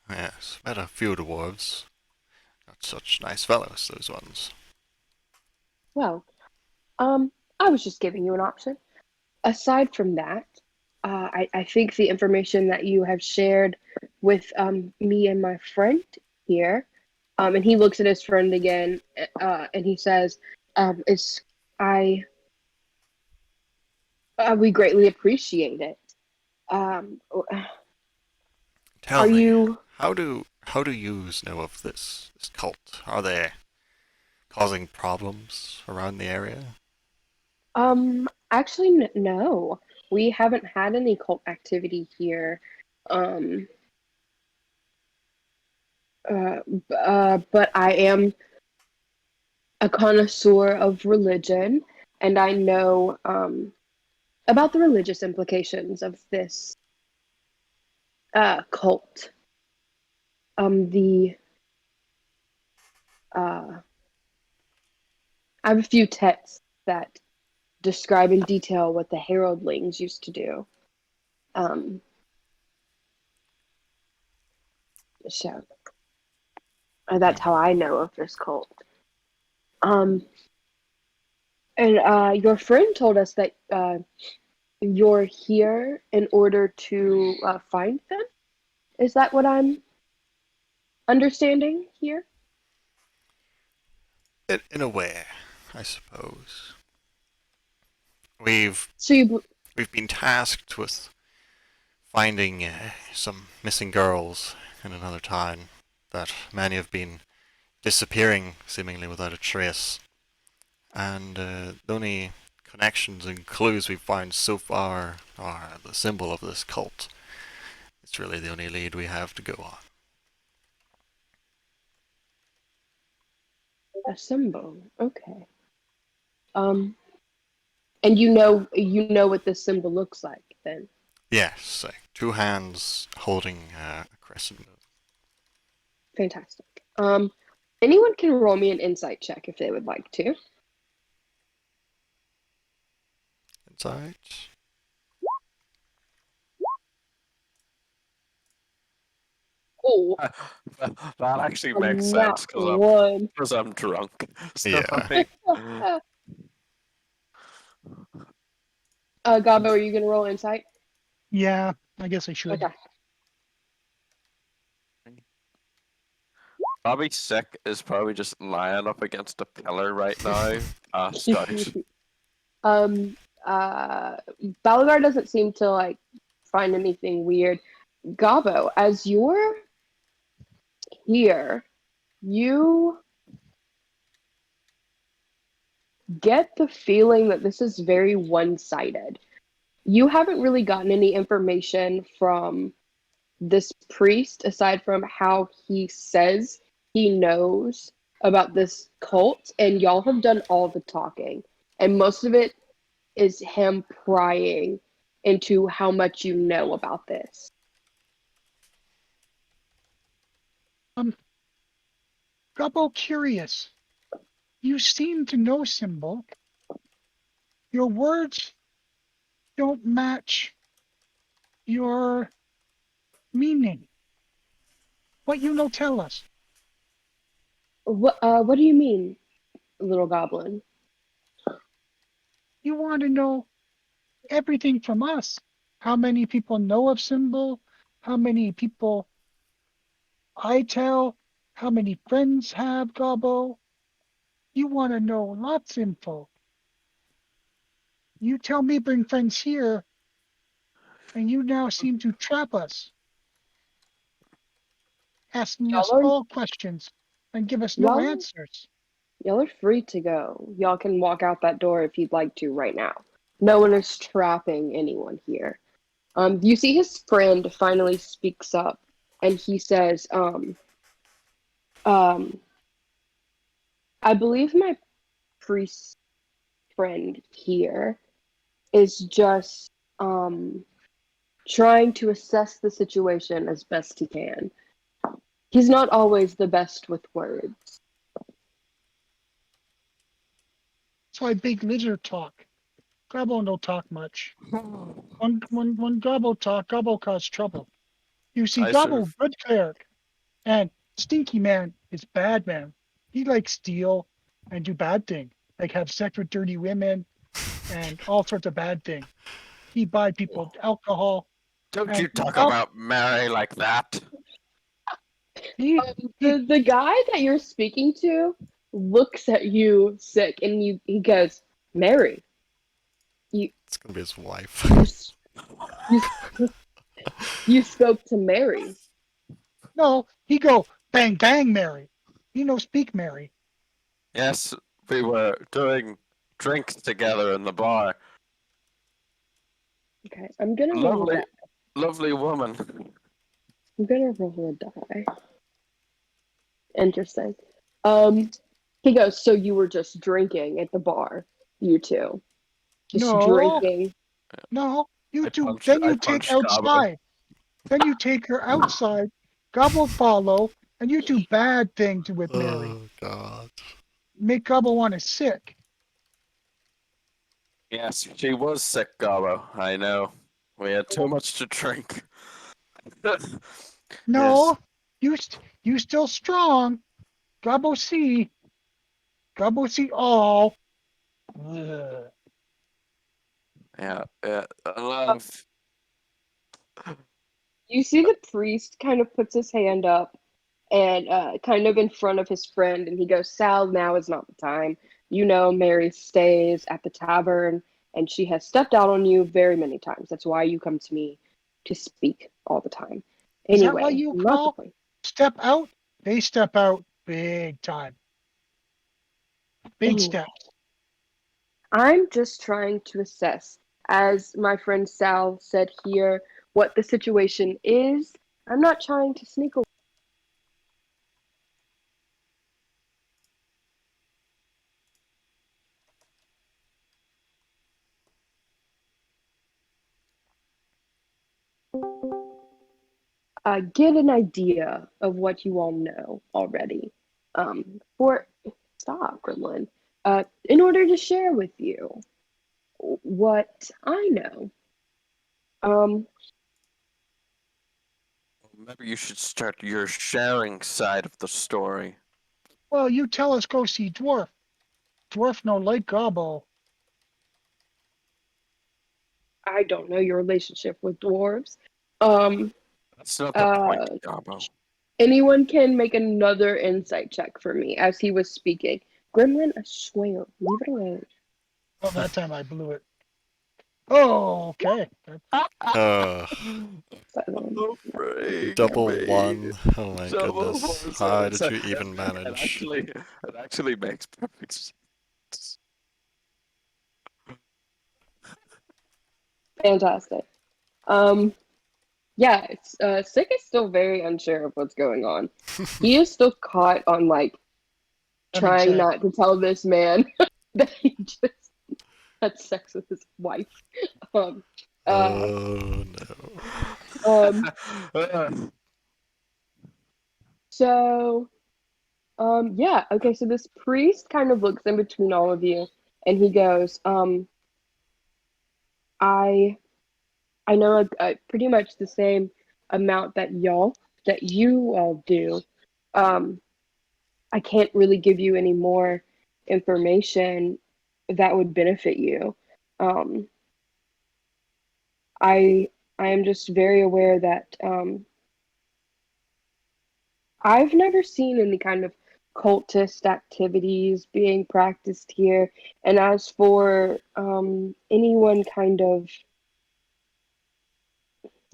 Speaker 3: Yes, met a few dwarves. Not such nice fellows, those ones.
Speaker 1: Well, I was just giving you an option. Aside from that, I think the information that you have shared with me and my friend here, and he looks at his friend again, and he says, "It's I we greatly appreciate it. Um,
Speaker 3: Tell
Speaker 1: are
Speaker 3: me,
Speaker 1: you
Speaker 3: how do yous know of this cult? Are they causing problems around the area?
Speaker 1: actually no, we haven't had any cult activity here. Um, but I am a connoisseur of religion, and I know about the religious implications of this cult. The I have a few texts that describe in detail what the heraldlings used to do. Um, so That's how I know of this cult. Um, and your friend told us that you're here in order to find them. Is that what I'm understanding here?
Speaker 3: In a way, I suppose. We've
Speaker 1: So you,
Speaker 3: we've been tasked with finding some missing girls in another town that many have been disappearing seemingly without a trace. And the only connections and clues we've found so far are the symbol of this cult. It's really the only lead we have to go on.
Speaker 1: a symbol. Okay. Um, and you know what this symbol looks like then.
Speaker 3: Yes, two hands holding a crescent moon.
Speaker 1: Fantastic. Anyone can roll me an insight check if they would like to.
Speaker 3: Inside.
Speaker 1: Oh,
Speaker 4: That actually
Speaker 1: a
Speaker 4: makes
Speaker 1: nat
Speaker 4: sense
Speaker 1: one.
Speaker 4: because I'm drunk. So
Speaker 3: Yeah.
Speaker 1: Gabo, are you gonna roll insight?
Speaker 2: Yeah, I guess I should.
Speaker 1: Okay.
Speaker 4: Bobby Sick is probably just lying up against a pillar right now, passed out.
Speaker 1: um, uh, Balagar doesn't seem to like find anything weird. Gabo, as you're here, you get the feeling that this is very one-sided. You haven't really gotten any information from this priest aside from how he says he knows about this cult, and y'all have done all the talking. And most of it is him prying into how much you know about this.
Speaker 2: Gobbo curious. You seem to know symbol. Your words don't match your meaning. What you know tell us.
Speaker 1: What do you mean, little goblin?
Speaker 2: You want to know everything from us. How many people know of symbol? How many people I tell? How many friends have Gobbo? You want to know lots info. You tell me bring friends here, and you now seem to trap us, asking us
Speaker 1: Y'all are
Speaker 2: all questions and give us no
Speaker 1: y'all
Speaker 2: answers.
Speaker 1: y'all are free to go. Y'all can walk out that door if you'd like to right now. No one is trapping anyone here. You see his friend finally speaks up and he says, um, I believe my priest friend here is just trying to assess the situation as best he can. He's not always the best with words.
Speaker 2: So I big lizard talk. Gobbo don't talk much. When Gobbo talk, Gobbo cause trouble. You see,
Speaker 4: I sort
Speaker 2: Gobbo
Speaker 4: of
Speaker 2: good cleric, and Stinky Man is bad man. He likes steal and do bad thing, like have sex with dirty women and all sorts of bad thing. He buy people alcohol
Speaker 4: don't you
Speaker 2: and
Speaker 4: talk about Mary like that.
Speaker 2: he he
Speaker 1: The guy that you're speaking to looks at you sick, and he goes, "Mary, you
Speaker 3: It's gonna be his wife.
Speaker 1: you you you spoke to Mary."
Speaker 2: no he go bang bang Mary. He no speak Mary.
Speaker 4: Yes, we were doing drinks together in the bar.
Speaker 1: Okay, I'm gonna roll a
Speaker 4: Lovely,
Speaker 1: die.
Speaker 4: lovely woman.
Speaker 1: I'm gonna roll a die. Interesting. Um, he goes, "So you were just drinking at the bar, you two, just
Speaker 2: No,
Speaker 1: drinking."
Speaker 2: no, you
Speaker 4: I
Speaker 2: do.
Speaker 4: punched
Speaker 2: Then
Speaker 4: I
Speaker 2: you take
Speaker 4: punched Gobbo.
Speaker 2: outside. Then you take her outside. Gobbo follow, and you do bad thing to with Mary.
Speaker 3: Oh God.
Speaker 2: Make Gobbo want to sick.
Speaker 4: Yes, she was sick, Gobbo. I know. We had too much to drink. Yes.
Speaker 2: No, you still strong. Gobbo see. Gobbo see all. Ugh.
Speaker 4: Yeah, I love.
Speaker 1: You see the priest kind of puts his hand up and kind of in front of his friend, and he goes, Sal, now is not the time. You know, Mary stays at the tavern, and she has stepped out on you very many times. That's why you come to me to speak all the time.
Speaker 2: Is that what
Speaker 1: Anyway,
Speaker 2: you
Speaker 1: not the
Speaker 2: call
Speaker 1: point.
Speaker 2: step out? They step out big time. Big
Speaker 1: Anyway,
Speaker 2: steps.
Speaker 1: I'm just trying to assess, as my friend Sal said here, what the situation is. I'm not trying to sneak away. Get an idea of what you all know already. For stop, Gremlin. In order to share with you what I know. Um,
Speaker 4: Maybe you should start your sharing side of the story.
Speaker 2: Well, you tell us go see Dwarf. Dwarf no like Gobbo.
Speaker 1: I don't know your relationship with dwarves. Um,
Speaker 4: That's not the point,
Speaker 1: uh,
Speaker 4: Gabo.
Speaker 1: Anyone can make another insight check for me as he was speaking. Gremlin, I swear, leave it alone.
Speaker 2: Well, that time I blew it. Oh, okay.
Speaker 3: Uh,
Speaker 4: Oh, freak
Speaker 3: double
Speaker 4: me.
Speaker 3: one. Oh my
Speaker 4: Double
Speaker 3: goodness.
Speaker 4: one.
Speaker 3: How did you even
Speaker 4: It
Speaker 3: manage?
Speaker 4: actually makes perfect sense.
Speaker 1: Fantastic. Yeah, Sick is still very unsure of what's going on. He is still caught on like trying
Speaker 2: Exactly.
Speaker 1: not to tell this man that he just had sex with his wife. Um, uh,
Speaker 3: Oh
Speaker 1: um,
Speaker 4: Uh,
Speaker 1: so, yeah, okay, so this priest kind of looks in between all of you and he goes, I I know pretty much the same amount that you all do. Um, I can't really give you any more information that would benefit you. Um, I I am just very aware that I've never seen any kind of cultist activities being practiced here. And as for anyone kind of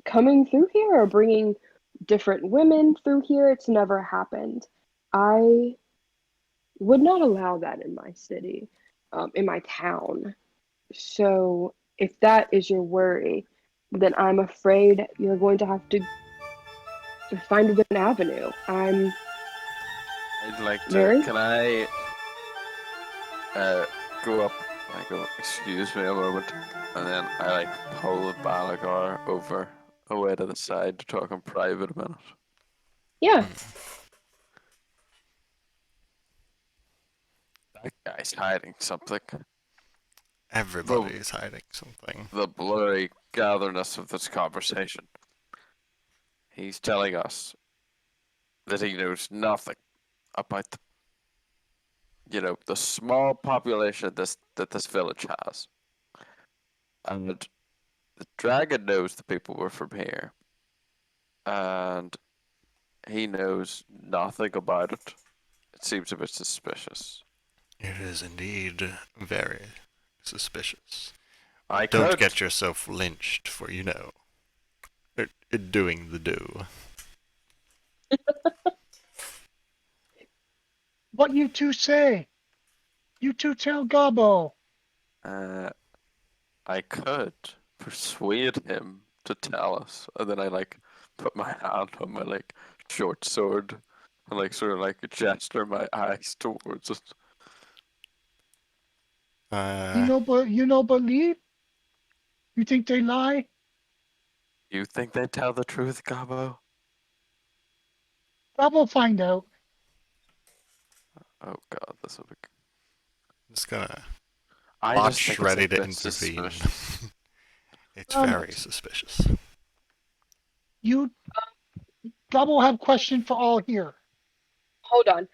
Speaker 1: coming through here or bringing different women through here, it's never happened. I would not allow that in my city, in my town. So if that is your worry, then I'm afraid you're going to have to find a different avenue. I'm
Speaker 4: I'd like to.
Speaker 1: Mary.
Speaker 4: Can I uh, go up? I go, excuse me a moment, and then I like pull the Balagar over away to the side to talk in private a minute.
Speaker 1: Yeah.
Speaker 4: That guy's hiding something.
Speaker 3: Everybody's hiding something.
Speaker 4: The blurry gatherness of this conversation. He's telling us that he knows nothing about the small population that this village has. And the dragon knows the people were from here. And he knows nothing about it. It seems a bit suspicious.
Speaker 3: It is indeed very suspicious.
Speaker 4: I
Speaker 3: Don't
Speaker 4: could.
Speaker 3: get yourself lynched for, doing the do.
Speaker 2: What you two say? You two tell Gobbo.
Speaker 4: Uh, I could persuade him to tell us, and then I like put my hand on my like short sword and like sort of like gesture my eyes towards it.
Speaker 3: Uh,
Speaker 2: You know believe? You think they lie?
Speaker 4: You think they tell the truth, Gabo?
Speaker 2: Gobbo find out.
Speaker 4: Oh God, this would be.
Speaker 3: just gonna
Speaker 4: I just
Speaker 3: watch
Speaker 4: think it's a
Speaker 3: ready to
Speaker 4: bit
Speaker 3: intervene.
Speaker 4: suspicious.
Speaker 3: It's
Speaker 2: Um,
Speaker 3: very suspicious.
Speaker 2: you Gobbo have question for all here.
Speaker 1: Hold on.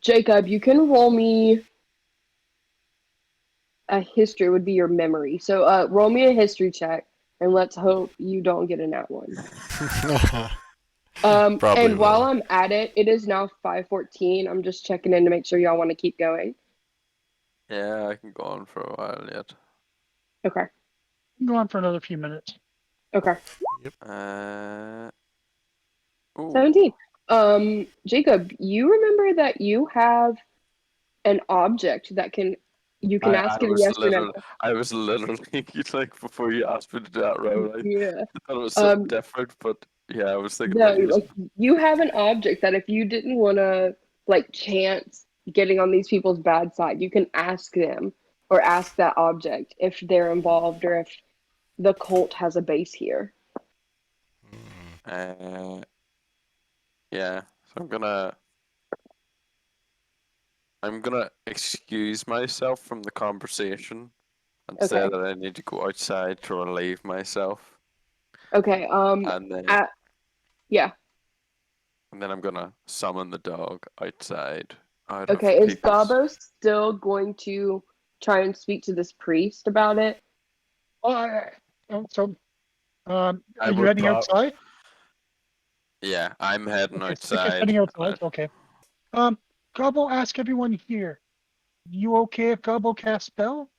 Speaker 1: Jacob, you can roll me a history. Would be your memory. So, roll me a history check, and let's hope you don't get a nat one.
Speaker 3: Probably
Speaker 1: And while
Speaker 3: will.
Speaker 1: I'm at it, it is now 5:14. I'm just checking in to make sure y'all want to keep going.
Speaker 4: Yeah, I can go on for a while yet.
Speaker 1: Okay.
Speaker 2: Go on for another few minutes.
Speaker 1: Okay.
Speaker 4: Ooh,
Speaker 1: 17. Jacob, you remember that you have an object that you can
Speaker 4: I
Speaker 1: ask it a yes or no.
Speaker 4: I was literally like before you asked me to do that road,
Speaker 1: Yeah.
Speaker 4: I thought it was something
Speaker 1: Um,
Speaker 4: different, but yeah, I was thinking
Speaker 1: no,
Speaker 4: about using.
Speaker 1: like you have an object that if you didn't want to like chance getting on these people's bad side, you can ask them or ask that object if they're involved or if the cult has a base here.
Speaker 4: Yeah, so I'm gonna excuse myself from the conversation and say
Speaker 1: Okay.
Speaker 4: that I need to go outside to relieve myself,
Speaker 1: Okay.
Speaker 4: and then
Speaker 1: At, yeah.
Speaker 4: I'm gonna summon the dog outside out of
Speaker 1: Okay. Is
Speaker 4: people's.
Speaker 1: Gabo still going to try and speak to this priest about it?
Speaker 2: So,
Speaker 4: I
Speaker 2: are you
Speaker 4: would
Speaker 2: heading
Speaker 4: prob.
Speaker 2: outside?
Speaker 4: Yeah, I'm heading
Speaker 2: Okay, Stick is
Speaker 4: outside.
Speaker 2: heading outside. Okay. Gobbo, ask everyone here. You okay if Gobbo casts spell?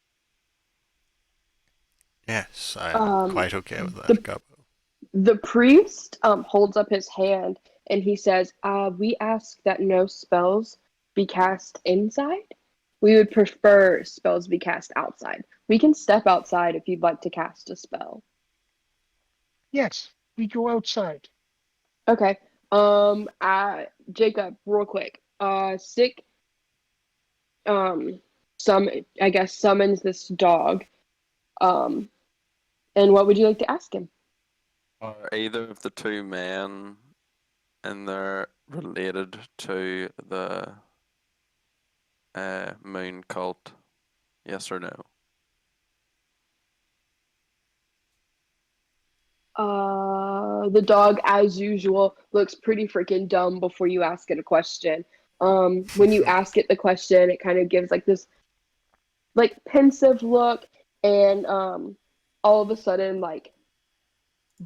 Speaker 3: Yes, I'm
Speaker 1: Um,
Speaker 3: quite okay with that,
Speaker 1: the
Speaker 3: Gabo.
Speaker 1: the priest holds up his hand and he says, "We ask that no spells be cast inside. We would prefer spells be cast outside. We can step outside if you'd like to cast a spell."
Speaker 2: Yes, we go outside.
Speaker 1: Okay. Jacob, real quick. Sick. Some I guess summons this dog. Um, and what would you like to ask him?
Speaker 4: Are either of the two men and they're related to the moon cult? Yes or no?
Speaker 1: The dog, as usual, looks pretty freaking dumb before you ask it a question. When you ask it the question, it kind of gives like this like pensive look, and all of a sudden like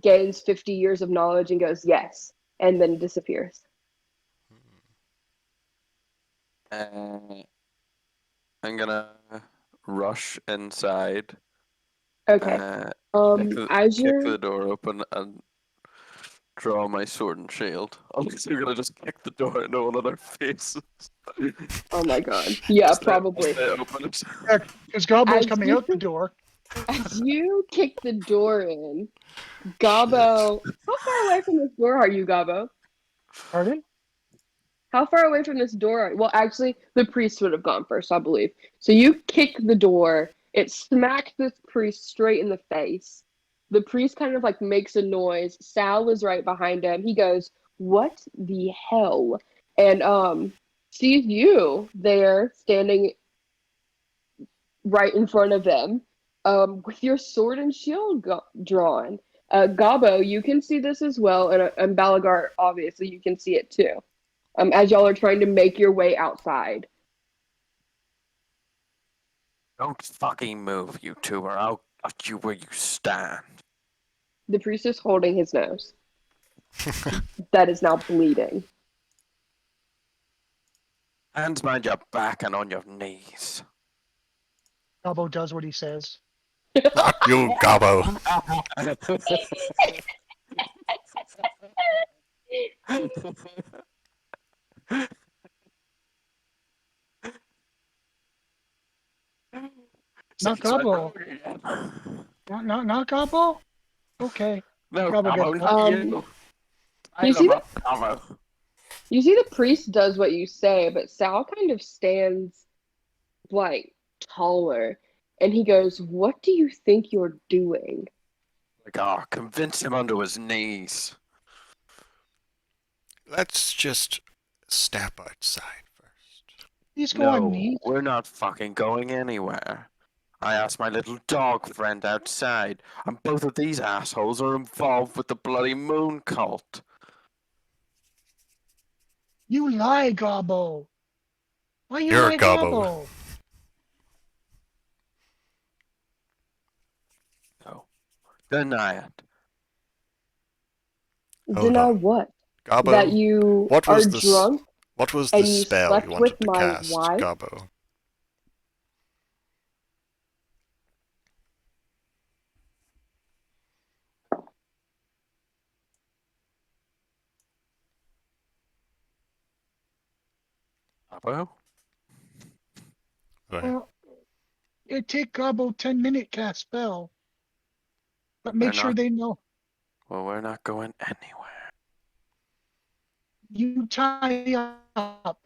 Speaker 1: gains 50 years of knowledge and goes yes, and then disappears.
Speaker 4: Uh, I'm gonna rush inside,
Speaker 1: Okay. As
Speaker 4: kick
Speaker 1: you're
Speaker 4: the door open, and draw my sword and shield. Obviously, I'm gonna just kick the door into one of their faces.
Speaker 1: Oh my god. Yeah,
Speaker 4: I'll
Speaker 1: probably.
Speaker 4: stay open.
Speaker 2: Yeah, because Gobbo's
Speaker 1: As
Speaker 2: coming
Speaker 1: you
Speaker 2: out the door.
Speaker 1: as you kick the door in,
Speaker 3: Shit.
Speaker 1: Gabo, how far away from this door are you, Gabo?
Speaker 2: Pardon?
Speaker 1: How far away from this door are you? Well, actually, the priest would have gone first, I believe. So you kick the door, it smacks this priest straight in the face. The priest kind of like makes a noise. Sal is right behind him. He goes, "What the hell?" And sees you there standing right in front of them, with your sword and shield drawn. Gabo, you can see this as well, and Balagar, obviously, you can see it too. As y'all are trying to make your way outside.
Speaker 4: Don't fucking move, you two, or I'll cut you where you stand.
Speaker 1: The priest is holding his nose. That is now bleeding.
Speaker 4: Hands behind your back and on your knees.
Speaker 2: Gobbo does what he says.
Speaker 3: Fuck you, Gabo.
Speaker 2: Not
Speaker 4: Sounds like
Speaker 2: Gobbo.
Speaker 4: Rogue again.
Speaker 2: Not Gobbo? Okay.
Speaker 4: No,
Speaker 2: Gobbo gets
Speaker 4: Cabo,
Speaker 2: up.
Speaker 4: not you. I
Speaker 1: you see
Speaker 4: love
Speaker 1: the
Speaker 4: a Cabo.
Speaker 1: you see the priest does what you say, but Sal kind of stands like taller, and he goes, "What do you think you're doing?"
Speaker 4: Like, oh, convince him onto his knees.
Speaker 3: Let's just step outside first.
Speaker 2: Please go on
Speaker 4: No,
Speaker 2: knees.
Speaker 4: we're not fucking going anywhere. I asked my little dog friend outside, and both of these assholes are involved with the bloody moon cult.
Speaker 2: You lie, Gobbo. Why you
Speaker 3: You're
Speaker 2: lie,
Speaker 3: Gobbo.
Speaker 2: Gobbo?
Speaker 4: No. Deny it.
Speaker 3: Hold
Speaker 1: Deny
Speaker 3: on.
Speaker 1: what? That
Speaker 3: Gobbo,
Speaker 1: you
Speaker 3: what
Speaker 1: are
Speaker 3: was this?
Speaker 1: drunk
Speaker 3: What was the
Speaker 1: and you
Speaker 3: spell you
Speaker 1: slept
Speaker 3: wanted
Speaker 1: with
Speaker 3: to
Speaker 1: my
Speaker 3: cast,
Speaker 1: wife?
Speaker 3: Gobbo?
Speaker 4: Gobbo?
Speaker 3: Right.
Speaker 2: Well, it take Gobbo 10-minute cast spell, but
Speaker 4: We're
Speaker 2: make sure
Speaker 4: not.
Speaker 2: they know.
Speaker 4: Well, we're not going anywhere.
Speaker 2: You tie up.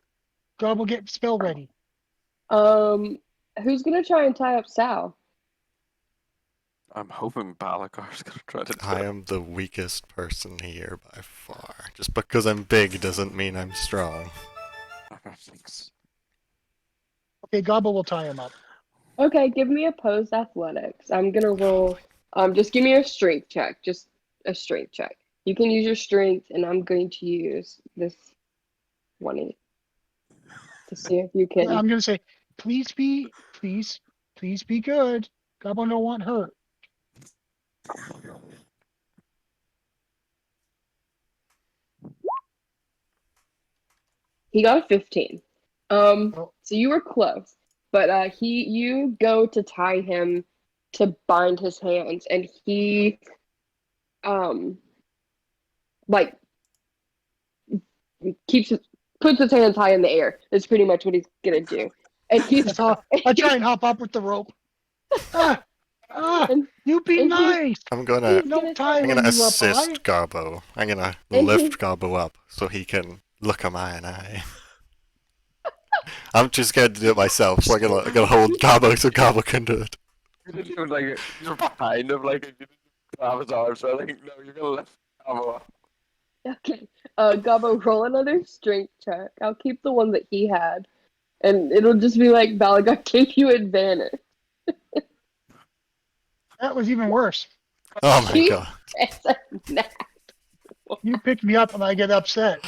Speaker 2: Gobbo, get spell ready.
Speaker 1: Who's gonna try and tie up Sal?
Speaker 4: I'm hoping Balagar's gonna try to do
Speaker 3: I
Speaker 4: it.
Speaker 3: am the weakest person here by far. Just because I'm big doesn't mean I'm strong.
Speaker 4: I don't think so.
Speaker 2: Okay, Gobbo will tie him up.
Speaker 1: Okay, give me opposed athletics. I'm gonna roll. Just give me a strength check. Just a strength check. You can use your strength, and I'm going to use this 20 to see if you can.
Speaker 2: I'm gonna say, please be good. Gobbo don't want hurt.
Speaker 1: He got a 15.
Speaker 2: Oh,
Speaker 1: So you were close, but you go to tie him to bind his hands, and he um like keeps his, puts his hands high in the air. That's pretty much what he's gonna do, and he's
Speaker 2: I try and hop up with the rope. Ah,
Speaker 1: and,
Speaker 2: you be
Speaker 1: and
Speaker 2: nice.
Speaker 3: I'm gonna
Speaker 1: he's
Speaker 2: No
Speaker 1: gonna
Speaker 2: tie
Speaker 3: I'm
Speaker 1: try,
Speaker 3: gonna
Speaker 2: when you up high.
Speaker 3: assist Garbo. I'm gonna
Speaker 1: and
Speaker 3: lift Garbo up so he can look at my eye. I'm too scared to do it myself, so I'm gonna hold Garbo so Garbo can do it.
Speaker 4: You didn't even like you're behind him, like you didn't grab his arms. So I think no, you're gonna lift Gobbo up.
Speaker 1: okay. Gabo, roll another strength check. I'll keep the one that he had, and it'll just be like Balaga gave you advantage.
Speaker 2: That was even worse.
Speaker 3: Oh my
Speaker 1: He
Speaker 3: god.
Speaker 1: it's a nat-
Speaker 2: You pick me up and I get upset.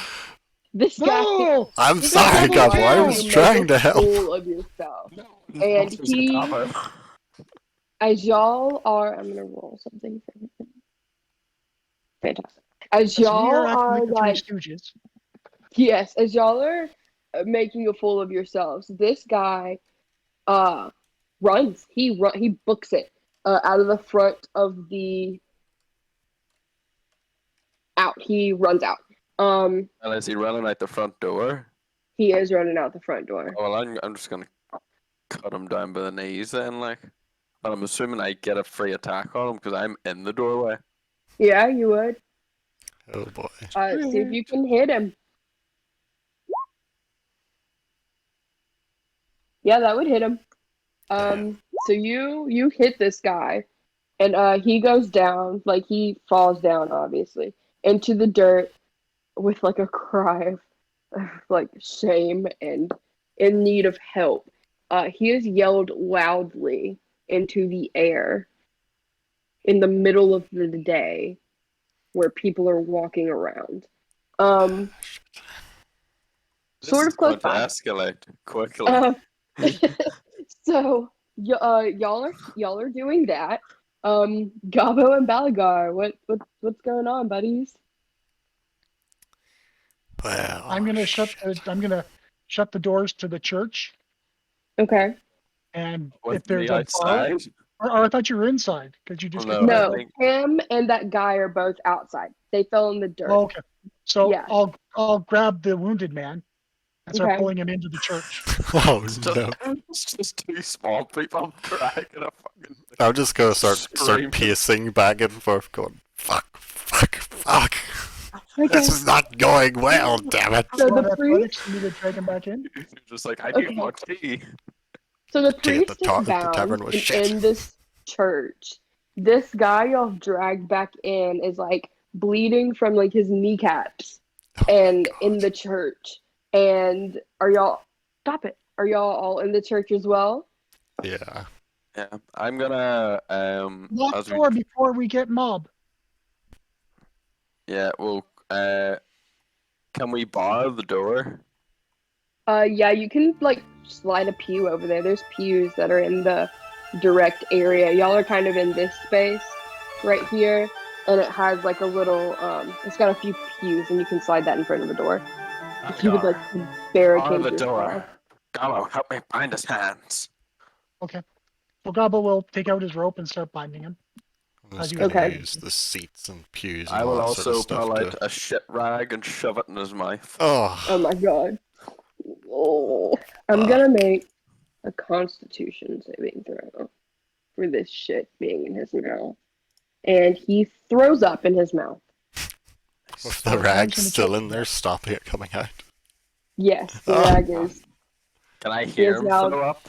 Speaker 1: This guy,
Speaker 2: No!
Speaker 3: I'm
Speaker 1: this guy
Speaker 3: sorry,
Speaker 2: Gobbo,
Speaker 3: Garbo. I
Speaker 1: watching
Speaker 2: down!
Speaker 3: was
Speaker 1: you make
Speaker 3: trying
Speaker 1: a
Speaker 3: to help.
Speaker 1: fool of yourself.
Speaker 4: No,
Speaker 1: And
Speaker 4: this is
Speaker 1: he,
Speaker 4: Gobbo.
Speaker 1: as y'all are, I'm gonna roll something for him. Fantastic. As
Speaker 2: Because we are
Speaker 1: y'all
Speaker 2: acting
Speaker 1: are
Speaker 2: like the Three
Speaker 1: like,
Speaker 2: Stooges.
Speaker 1: yes, as y'all are making a fool of yourselves, this guy runs. He books it out of the front of the out. He runs out.
Speaker 4: And is he running out the front door?
Speaker 1: He is running out the front door.
Speaker 4: Oh, well, I'm just gonna cut him down by the knees then, like. And I'm assuming I get a free attack on him because I'm in the doorway.
Speaker 1: Yeah, you would.
Speaker 3: Oh boy.
Speaker 1: See if you can hit him. Yeah, that would hit him. So you hit this guy, and he goes down, like he falls down, obviously, into the dirt with like a cry of like shame and in need of help. He is yelled loudly into the air in the middle of the day where people are walking around. Um,
Speaker 4: This
Speaker 1: sort
Speaker 4: is
Speaker 1: of close
Speaker 4: going to
Speaker 1: by.
Speaker 4: escalate quickly.
Speaker 1: So y'all are doing that. Gabo and Balagar, what's going on, buddies?
Speaker 3: Well.
Speaker 2: I'm gonna shut the doors to the church,
Speaker 1: Okay.
Speaker 2: and if
Speaker 4: With me
Speaker 2: there's a bar,
Speaker 4: outside?
Speaker 2: or I thought you were inside because you
Speaker 4: Well,
Speaker 2: just get
Speaker 4: no, I
Speaker 2: called
Speaker 1: No,
Speaker 2: out.
Speaker 4: think
Speaker 1: him and that guy are both outside. They fell in the dirt.
Speaker 2: Oh, okay. So
Speaker 1: Yeah.
Speaker 2: I'll grab the wounded man and start
Speaker 1: Okay.
Speaker 2: pulling him into the church.
Speaker 3: Oh
Speaker 4: it's just,
Speaker 3: no.
Speaker 4: it's just two small people dragging a fucking
Speaker 3: I'm just gonna start
Speaker 4: Screaming.
Speaker 3: pacing back and forth, going fuck, fuck, fuck.
Speaker 1: Okay.
Speaker 3: This is not going well, damn it.
Speaker 1: So
Speaker 2: Roll
Speaker 1: the
Speaker 2: athletics for me to drag him back in.
Speaker 4: You're just like, I
Speaker 1: Okay.
Speaker 4: need more tea.
Speaker 1: So the
Speaker 3: Tea at the
Speaker 1: priest is
Speaker 3: the tavern
Speaker 1: bound
Speaker 3: was
Speaker 1: and
Speaker 3: shit.
Speaker 1: in this church. This guy y'all dragged back in is like bleeding from like his kneecaps
Speaker 3: Oh my
Speaker 1: and in
Speaker 3: God.
Speaker 1: the church. And are y'all stop it? Are y'all all in the church as well?
Speaker 3: Yeah.
Speaker 4: Yeah, I'm gonna
Speaker 2: Lock
Speaker 4: as
Speaker 2: the
Speaker 4: we
Speaker 2: door before we get mobbed.
Speaker 4: yeah, well Can we bar the door?
Speaker 1: Yeah, you can like slide a pew over there. There's pews that are in the direct area. Y'all are kind of in this space right here, and it has like a little it's got a few pews, and you can slide that in front of the door. If you would like to
Speaker 4: Bar
Speaker 1: barricade
Speaker 4: the
Speaker 1: yourself.
Speaker 4: door. Gallo, help me bind his hands.
Speaker 2: Okay. So Gobbo will take out his rope and start binding him.
Speaker 3: I'm just
Speaker 2: you
Speaker 3: gonna
Speaker 1: Okay.
Speaker 3: use the seats and pews and
Speaker 4: I
Speaker 3: all
Speaker 4: will
Speaker 3: that sort of
Speaker 4: also
Speaker 3: stuff
Speaker 4: pull out
Speaker 3: to.
Speaker 4: a shit rag and shove it in his mouth.
Speaker 1: Oh
Speaker 3: Oh,
Speaker 1: my god. Oh, I'm
Speaker 3: fuck.
Speaker 1: gonna make a Constitution saving throw for this shit being in his mouth, and he throws up in his mouth.
Speaker 3: With the
Speaker 2: The
Speaker 3: rag
Speaker 2: rag's gonna
Speaker 3: still
Speaker 2: choke
Speaker 3: in
Speaker 2: him
Speaker 3: there,
Speaker 2: out.
Speaker 3: stopping it coming out.
Speaker 1: Yes, the
Speaker 3: Oh,
Speaker 1: rag is.
Speaker 4: Can I
Speaker 1: He
Speaker 4: hear
Speaker 1: is
Speaker 4: him
Speaker 1: now.
Speaker 4: throw up?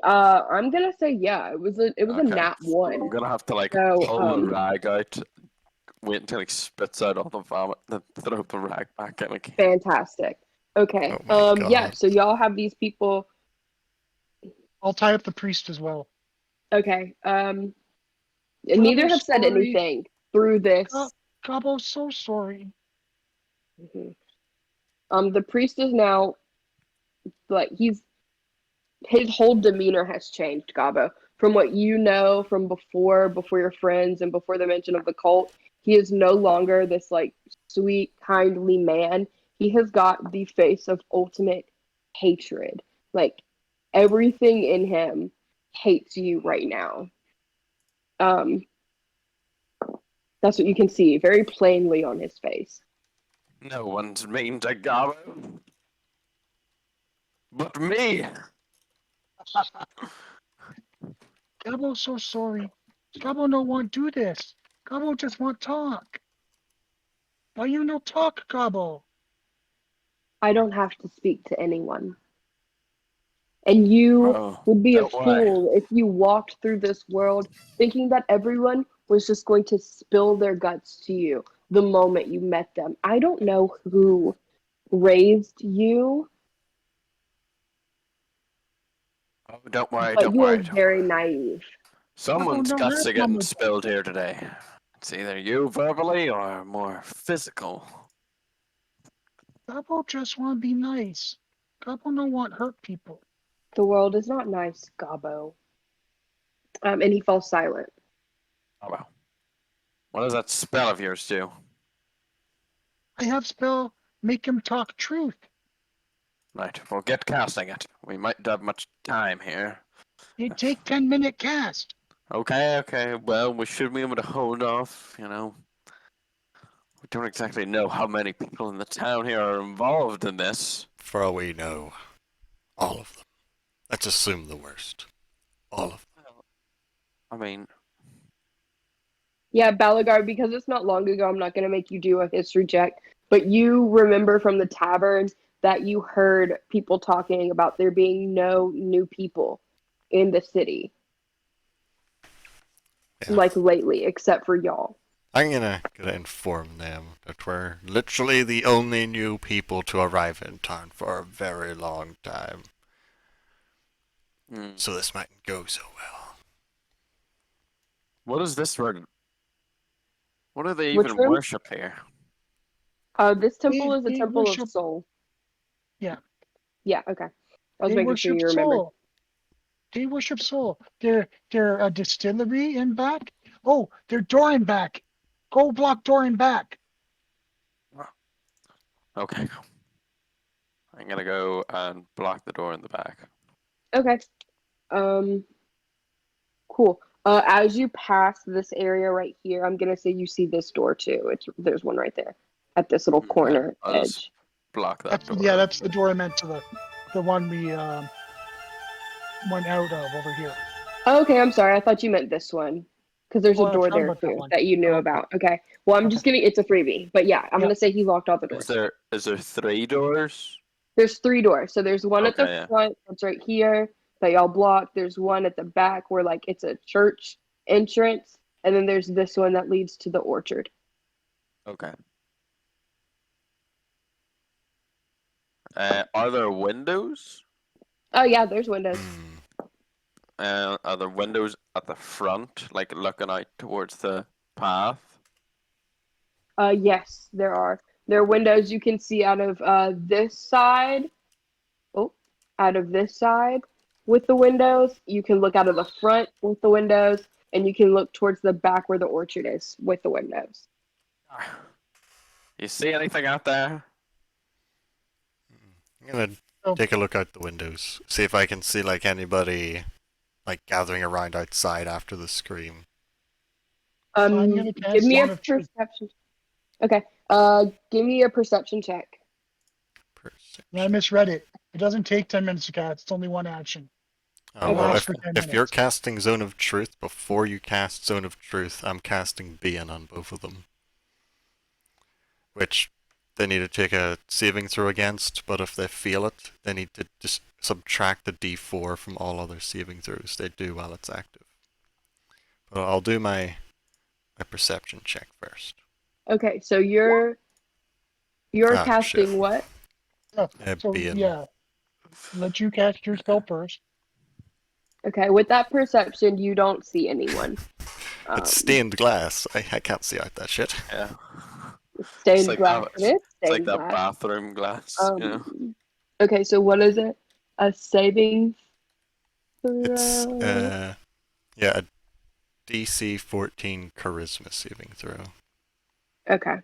Speaker 1: I'm gonna say yeah. It was a
Speaker 4: Okay.
Speaker 1: nat
Speaker 4: I'm
Speaker 1: one.
Speaker 4: gonna have to like
Speaker 1: So
Speaker 4: pull the rag out, wait until he spits out all the vomit, then throw the rag back in again.
Speaker 1: fantastic. Okay.
Speaker 3: oh my
Speaker 1: Yeah.
Speaker 3: god.
Speaker 1: So y'all have these people.
Speaker 2: I'll tie up the priest as well.
Speaker 1: Okay. Neither have said
Speaker 2: sorry.
Speaker 1: anything through this.
Speaker 2: Gobbo's so sorry.
Speaker 1: Mhm. The priest is now like his whole demeanor has changed, Gabo. From what you know from before your friends and before the mention of the cult, he is no longer this like sweet, kindly man. He has got the face of ultimate hatred. Like everything in him hates you right now. Um, that's what you can see very plainly on his face.
Speaker 4: No one's mean to Gabo. But me!
Speaker 2: Gobbo's so sorry. Gobbo no want do this. Gobbo just want talk. Why you no talk, Gobbo?
Speaker 1: I don't have to speak to anyone. And you
Speaker 4: Oh,
Speaker 1: would be a
Speaker 4: don't worry.
Speaker 1: fool if you walked through this world thinking that everyone was just going to spill their guts to you the moment you met them. I don't know who raised you,
Speaker 4: Oh, don't worry,
Speaker 1: but
Speaker 4: don't
Speaker 1: you are
Speaker 4: worry, don't
Speaker 1: very
Speaker 4: worry.
Speaker 1: naive.
Speaker 4: Someone's
Speaker 2: no
Speaker 4: guts
Speaker 2: hurt
Speaker 4: are getting
Speaker 2: mama.
Speaker 4: spilled here today. It's either you verbally or more physical.
Speaker 2: Gobbo just want to be nice. Gobbo no want hurt people.
Speaker 1: The world is not nice, Gabo. And he falls silent.
Speaker 4: Oh well. What does that spell of yours do?
Speaker 2: I have spell make him talk truth.
Speaker 4: Right, we'll get casting it. We might have much time here.
Speaker 2: It take 10-minute cast.
Speaker 4: Okay, well, we should be able to hold off, you know. We don't exactly know how many people in the town here are involved in this.
Speaker 3: For all we know, all of them. Let's assume the worst. All of them.
Speaker 4: I mean,
Speaker 1: Yeah, Balagar, because it's not long ago, I'm not going to make you do a history check, but you remember from the tavern that you heard people talking about there being no new people in the city,
Speaker 3: Yeah.
Speaker 1: like lately, except for y'all.
Speaker 3: I'm gonna inform them that we're literally the only new people to arrive in town for a very long time.
Speaker 4: hmm.
Speaker 3: So this mightn't go so well.
Speaker 4: What is this room? What do they
Speaker 1: Which
Speaker 4: even
Speaker 1: room?
Speaker 4: worship here?
Speaker 1: This temple is a
Speaker 2: They
Speaker 1: temple of
Speaker 2: worship.
Speaker 1: soul.
Speaker 2: Yeah.
Speaker 1: Yeah, okay. I was
Speaker 2: They
Speaker 1: making sure
Speaker 2: worship
Speaker 1: you remembered.
Speaker 2: soul. They worship soul. They're a distillery in back. Oh, they're door in back. Go block door in back.
Speaker 4: Okay. I'm gonna go and block the door in the back.
Speaker 1: Okay. Cool. As you pass this area right here, I'm gonna say you see this door too. There's one right there at this little corner
Speaker 4: I'll just
Speaker 1: edge.
Speaker 4: block that door.
Speaker 2: That's the door I meant to the one we went out of over here.
Speaker 1: Oh, okay, I'm sorry. I thought you meant this one because there's
Speaker 2: Oh,
Speaker 1: a
Speaker 2: I
Speaker 1: door
Speaker 2: forgot
Speaker 1: there
Speaker 2: about that
Speaker 1: too
Speaker 2: one.
Speaker 1: that you knew
Speaker 2: Okay.
Speaker 1: about. Okay. Well, I'm just giving it's a freebie, but yeah, I'm
Speaker 2: Yeah.
Speaker 1: gonna say he locked all the
Speaker 4: Is
Speaker 1: doors.
Speaker 4: there 3 doors?
Speaker 1: There's 3 doors. So there's one at the
Speaker 4: Okay, yeah.
Speaker 1: front that's right here that y'all blocked. There's one at the back where like it's a church entrance, and then there's this one that leads to the orchard.
Speaker 4: Okay. Are there windows?
Speaker 1: Oh yeah, there's windows.
Speaker 4: Are there windows at the front, like looking out towards the path?
Speaker 1: Yes, there are. There are windows you can see out of this side. Oh, out of this side with the windows. You can look out of the front with the windows, and you can look towards the back where the orchard is with the windows.
Speaker 4: You see anything out there?
Speaker 3: I'm gonna
Speaker 2: So,
Speaker 3: take a look out the windows, see if I can see like anybody like gathering around outside after the scream.
Speaker 2: I'm gonna
Speaker 1: Give
Speaker 2: cast
Speaker 1: me a
Speaker 2: Zone of Truth.
Speaker 1: perception. Okay. Give me a perception check.
Speaker 2: And I misread it. It doesn't take 10 minutes to cast. It's only one action.
Speaker 3: Oh
Speaker 2: It
Speaker 3: well,
Speaker 2: lasts for 10
Speaker 3: if you're
Speaker 2: minutes.
Speaker 3: casting Zone of Truth before you cast Zone of Truth, I'm casting Being on both of them, which they need to take a saving throw against. But if they fail it, they need to just subtract the D4 from all other saving throws they do while it's active. But I'll do my perception check first.
Speaker 1: Okay, so you're casting
Speaker 3: Shit.
Speaker 1: what?
Speaker 2: So,
Speaker 3: Being.
Speaker 2: yeah. Let you cast your spell first.
Speaker 1: Okay, with that perception, you don't see anyone.
Speaker 3: It's stained glass. I can't see out that shit.
Speaker 4: Yeah.
Speaker 1: Stained
Speaker 4: like
Speaker 1: glass.
Speaker 4: that,
Speaker 1: It is
Speaker 4: It's like
Speaker 1: stained
Speaker 4: that
Speaker 1: glass.
Speaker 4: bathroom glass,
Speaker 1: Okay, so what is it? A saving
Speaker 3: It's
Speaker 1: throw?
Speaker 3: a DC 14 charisma saving throw.
Speaker 1: Okay.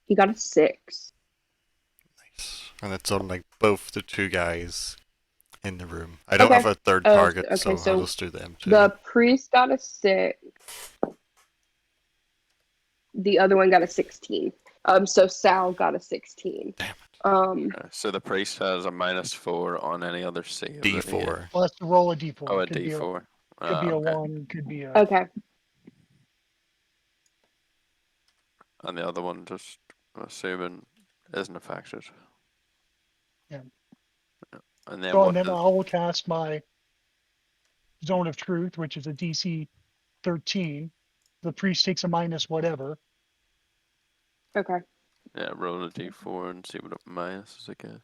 Speaker 1: He got a 6.
Speaker 3: Nice. And it's on like both the two guys in the room. I don't
Speaker 1: Okay.
Speaker 3: have a third target,
Speaker 1: Okay,
Speaker 3: so
Speaker 1: so
Speaker 3: I'll just do them too.
Speaker 1: The priest got a 6. The other one got a 16. So Sal got a 16.
Speaker 3: Damn it.
Speaker 4: So the priest has a -4 on any other save. that he hit.
Speaker 3: D4.
Speaker 2: Well, that's to roll a d4.
Speaker 4: Oh, a
Speaker 2: Could be a,
Speaker 4: D4.
Speaker 2: could be a
Speaker 4: Okay.
Speaker 2: 1, could be a.
Speaker 1: Okay.
Speaker 4: And the other one, just assuming, isn't affected.
Speaker 2: Yeah.
Speaker 4: And then
Speaker 2: So,
Speaker 4: what?
Speaker 2: and then I will cast my Zone of Truth, which is a DC 13. The priest takes a minus whatever.
Speaker 1: Okay.
Speaker 4: Yeah, roll a D4 and see what it minuses, I guess.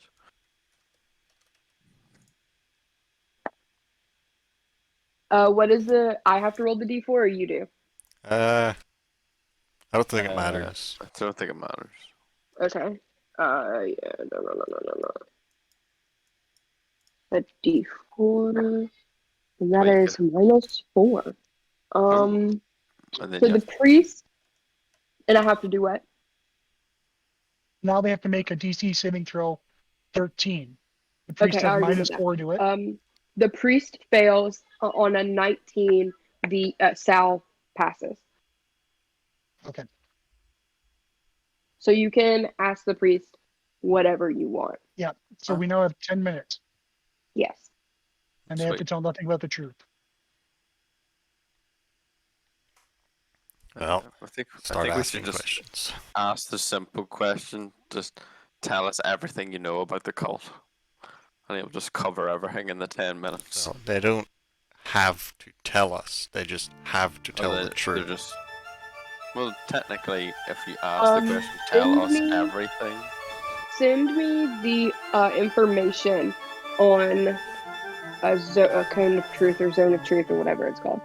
Speaker 1: What is the? I have to roll the d4, or you do?
Speaker 3: I don't think it matters.
Speaker 4: I don't think it matters.
Speaker 1: Okay. Yeah. No. A d4, and that
Speaker 4: Wait,
Speaker 1: is -4.
Speaker 4: And then
Speaker 1: So
Speaker 4: you
Speaker 1: the
Speaker 4: have
Speaker 1: priest, and I have to do what?
Speaker 2: Now they have to make a DC saving throw 13. The priest
Speaker 1: Okay, I
Speaker 2: has
Speaker 1: already did
Speaker 2: -4 to it.
Speaker 1: The priest fails on a 19. The Sal passes.
Speaker 2: Okay.
Speaker 1: So you can ask the priest whatever you want.
Speaker 2: Yeah. So we now have 10 minutes,
Speaker 1: Yes.
Speaker 2: and they have to
Speaker 4: Sweet.
Speaker 2: tell nothing about the truth.
Speaker 3: Well,
Speaker 4: I think
Speaker 3: start
Speaker 4: we
Speaker 3: asking
Speaker 4: should just
Speaker 3: questions.
Speaker 4: ask the simple question. Just tell us everything you know about the cult. And he'll just cover everything in the 10 minutes.
Speaker 3: Well, they don't have to tell us. They just have to tell the
Speaker 4: They're
Speaker 3: truth.
Speaker 4: just. Well, technically, if you ask the question, tell
Speaker 1: send
Speaker 4: us
Speaker 1: me-
Speaker 4: everything.
Speaker 1: Send me the information on a cone of truth or zone of truth or whatever it's called,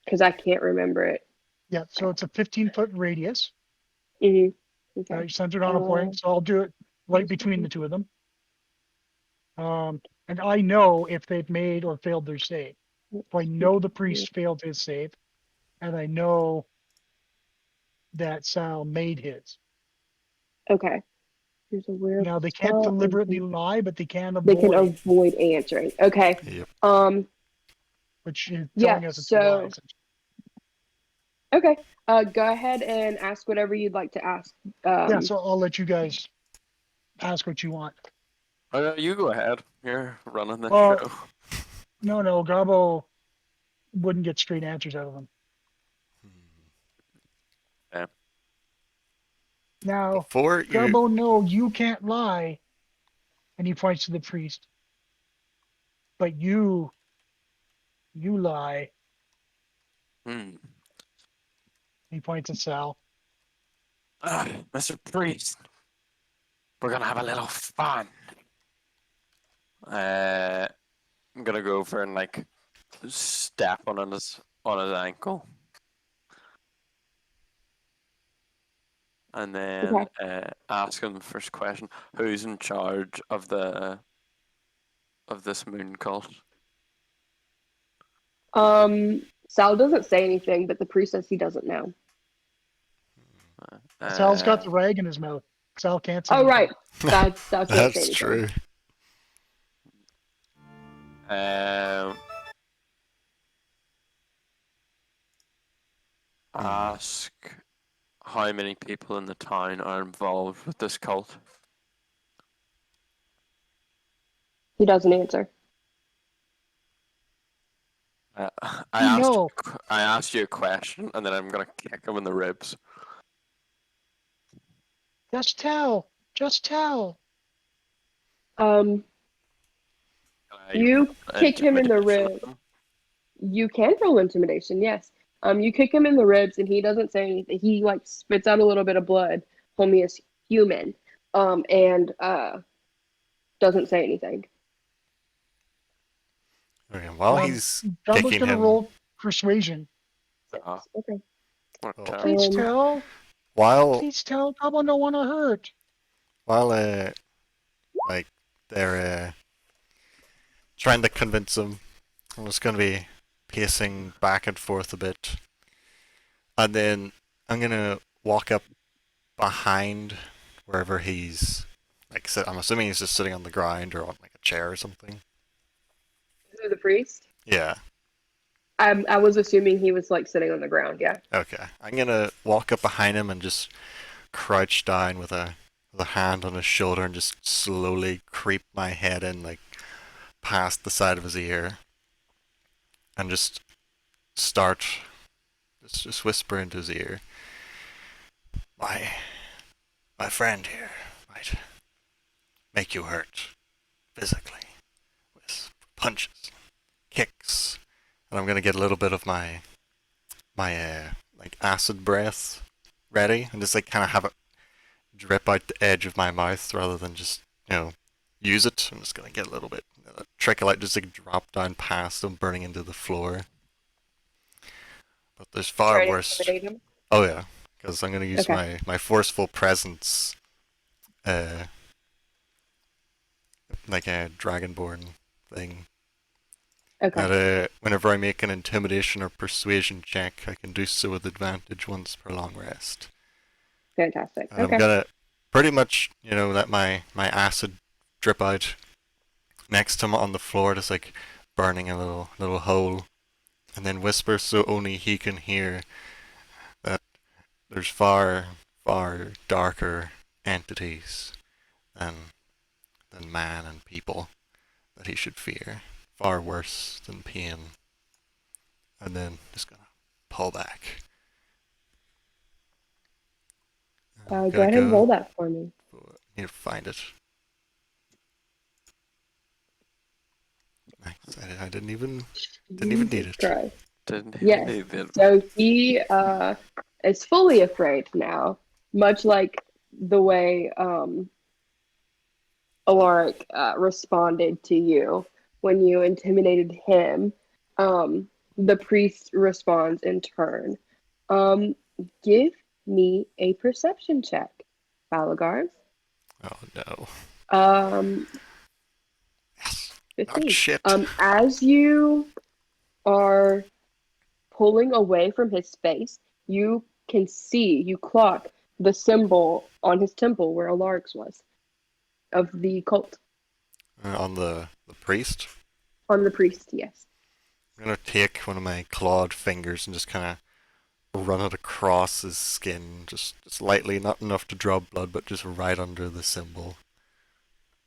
Speaker 1: because I can't remember it.
Speaker 2: Yeah. So it's a 15-foot radius.
Speaker 1: Mm-hmm. Okay.
Speaker 2: Centered on a point. So I'll do it right between the two of them. And I know if they've made or failed their save. So I know the priest failed his save, and I know that Sal made his.
Speaker 1: Okay. Here's a weird
Speaker 2: Now they can't
Speaker 1: spell,
Speaker 2: deliberately lie, but they can
Speaker 1: They can
Speaker 2: avoid,
Speaker 1: avoid answering. Okay.
Speaker 3: Yep.
Speaker 2: which is
Speaker 1: Yeah,
Speaker 2: telling us it's
Speaker 1: so-
Speaker 2: a lie.
Speaker 1: Okay. Go ahead and ask whatever you'd like to ask.
Speaker 2: Yeah, so I'll let you guys ask what you want.
Speaker 4: You go ahead. You're running the
Speaker 2: Well-
Speaker 4: show.
Speaker 2: No, Gabo wouldn't get straight answers out of them.
Speaker 4: Yeah.
Speaker 2: Now,
Speaker 3: Before you,
Speaker 2: Gabo, no, you can't lie. And he points to the priest. But you lie. He points at Sal.
Speaker 4: Mr. Priest, we're gonna have a little fun. I'm gonna go over and like step on his ankle. and then
Speaker 1: Okay.
Speaker 4: ask him the first question: who's in charge of this moon cult?
Speaker 1: Sal doesn't say anything, but the priest says he doesn't know.
Speaker 2: Sal's got the rag in his mouth. Sal can't say
Speaker 1: Oh,
Speaker 2: anything.
Speaker 1: right. Sal can't say
Speaker 3: That's
Speaker 1: anything.
Speaker 3: true.
Speaker 4: Ask how many people in the town are involved with this cult.
Speaker 1: He doesn't answer.
Speaker 2: No.
Speaker 4: I asked you a question, and then I'm gonna kick him in the ribs.
Speaker 2: Just tell. Just tell.
Speaker 1: Um, you kick him in the ribs. You can roll intimidation, yes. You kick him in the ribs, and he doesn't say anything. He like spits out a little bit of blood. Homie is human. And doesn't say anything.
Speaker 3: Okay, while he's
Speaker 2: Jumbo's
Speaker 3: kicking
Speaker 2: gonna
Speaker 3: him,
Speaker 2: roll persuasion.
Speaker 4: Oh,
Speaker 1: Okay.
Speaker 4: what
Speaker 3: Oh.
Speaker 4: terrible.
Speaker 2: Please tell.
Speaker 3: while
Speaker 2: Please tell. Jumbo don't want to hurt.
Speaker 3: while like they're trying to convince him, I'm just gonna be pacing back and forth a bit, and then I'm gonna walk up behind wherever he's like. I'm assuming he's just sitting on the ground or on like a chair or something.
Speaker 1: Who, the priest?
Speaker 3: Yeah.
Speaker 1: I was assuming he was like sitting on the ground. Yeah.
Speaker 3: Okay. I'm gonna walk up behind him and just crouch down with a hand on his shoulder and just slowly creep my head in like past the side of his ear and just start just whisper into his ear. My friend here might make you hurt physically with punches, kicks, and I'm gonna get a little bit of my like acid breath ready and just like kind of have it drip out the edge of my mouth rather than just use it. I'm just gonna get a little bit trickle out, just like drop down past him, burning into the floor. But there's far
Speaker 1: Try to
Speaker 3: worse.
Speaker 1: intimidate him.
Speaker 3: Oh yeah, because I'm gonna use
Speaker 1: Okay.
Speaker 3: my forceful presence, like a dragonborn thing.
Speaker 1: Okay.
Speaker 3: That whenever I make an intimidation or persuasion check, I can do so with advantage once per long rest.
Speaker 1: Fantastic.
Speaker 3: And I'm
Speaker 1: Okay.
Speaker 3: gonna pretty much, let my acid drip out next to him on the floor, just like burning a little hole, and then whisper so only he can hear that there's far darker entities than man and people that he should fear, far worse than pain. And then just gonna pull back. I'm
Speaker 1: Go
Speaker 3: gonna
Speaker 1: ahead and roll
Speaker 3: go.
Speaker 1: that for me.
Speaker 3: Need to find it. Nice. I didn't even need
Speaker 1: Jesus
Speaker 3: it.
Speaker 1: Christ.
Speaker 4: Didn't
Speaker 1: Yes.
Speaker 4: need it.
Speaker 1: So he is fully afraid now, much like the way Alaric responded to you when you intimidated him. The priest responds in turn. Give me a perception check, Balagars.
Speaker 3: Oh no.
Speaker 1: Um,
Speaker 3: Yes. Not
Speaker 1: 15.
Speaker 3: shit.
Speaker 1: As you are pulling away from his face, you clock the symbol on his temple where Alaric's was, of the cult.
Speaker 3: On the priest.
Speaker 1: On the priest, yes.
Speaker 3: I'm gonna take one of my clawed fingers and just kind of run it across his skin, just lightly, not enough to draw blood, but just right under the symbol.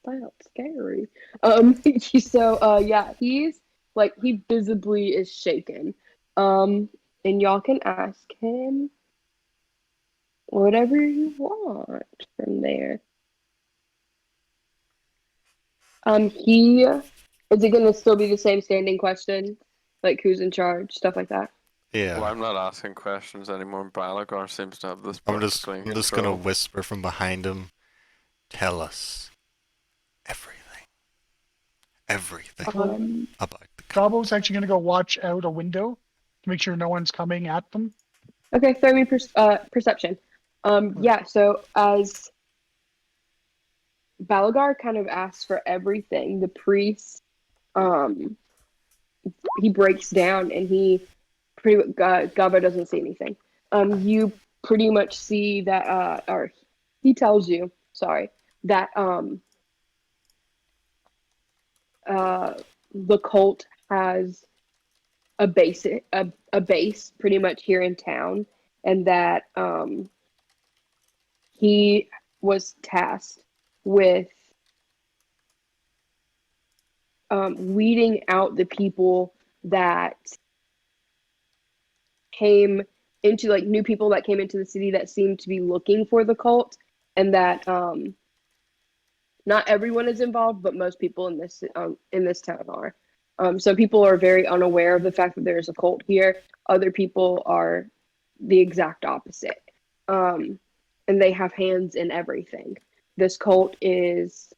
Speaker 1: That's scary. Yeah, he's like, he visibly is shaken. And y'all can ask him whatever you want from there. He is it gonna still be the same standing question? Like who's in charge, stuff like that?
Speaker 3: Yeah.
Speaker 4: Well, I'm not asking questions anymore. Balagar seems to have this
Speaker 3: I'm
Speaker 4: perfectly in
Speaker 3: just gonna
Speaker 4: control.
Speaker 3: whisper from behind him. Tell us everything. Everything about the cult.
Speaker 2: Jumbo's actually gonna go watch out a window to make sure no one's coming at them.
Speaker 1: Okay, throw me perception. Yeah, so as Balagar kind of asks for everything, the priest, um, he breaks down and he Gabo doesn't see anything. You pretty much see that, or he tells you, sorry, that the cult has a base pretty much here in town, and that he was tasked with weeding out the people that came into like new people that came into the city that seemed to be looking for the cult, and that not everyone is involved, but most people in this town are. Some people are very unaware of the fact that there's a cult here. Other people are the exact opposite, and they have hands in everything. This cult is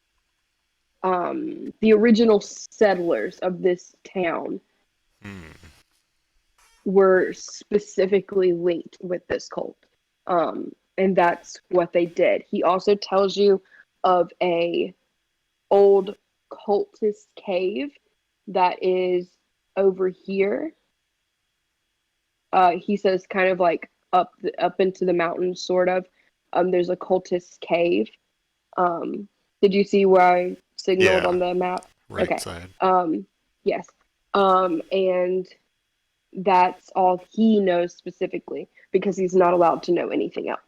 Speaker 1: the original settlers of this town
Speaker 3: Hmm.
Speaker 1: were specifically linked with this cult. And that's what they did. He also tells you of a old cultist cave that is over here. He says kind of like up into the mountains, sort of. There's a cultist cave. Did you see where I signaled
Speaker 3: Yeah,
Speaker 1: on the map?
Speaker 3: right
Speaker 1: Okay.
Speaker 3: side.
Speaker 1: Yes. And that's all he knows specifically because he's not allowed to know anything else.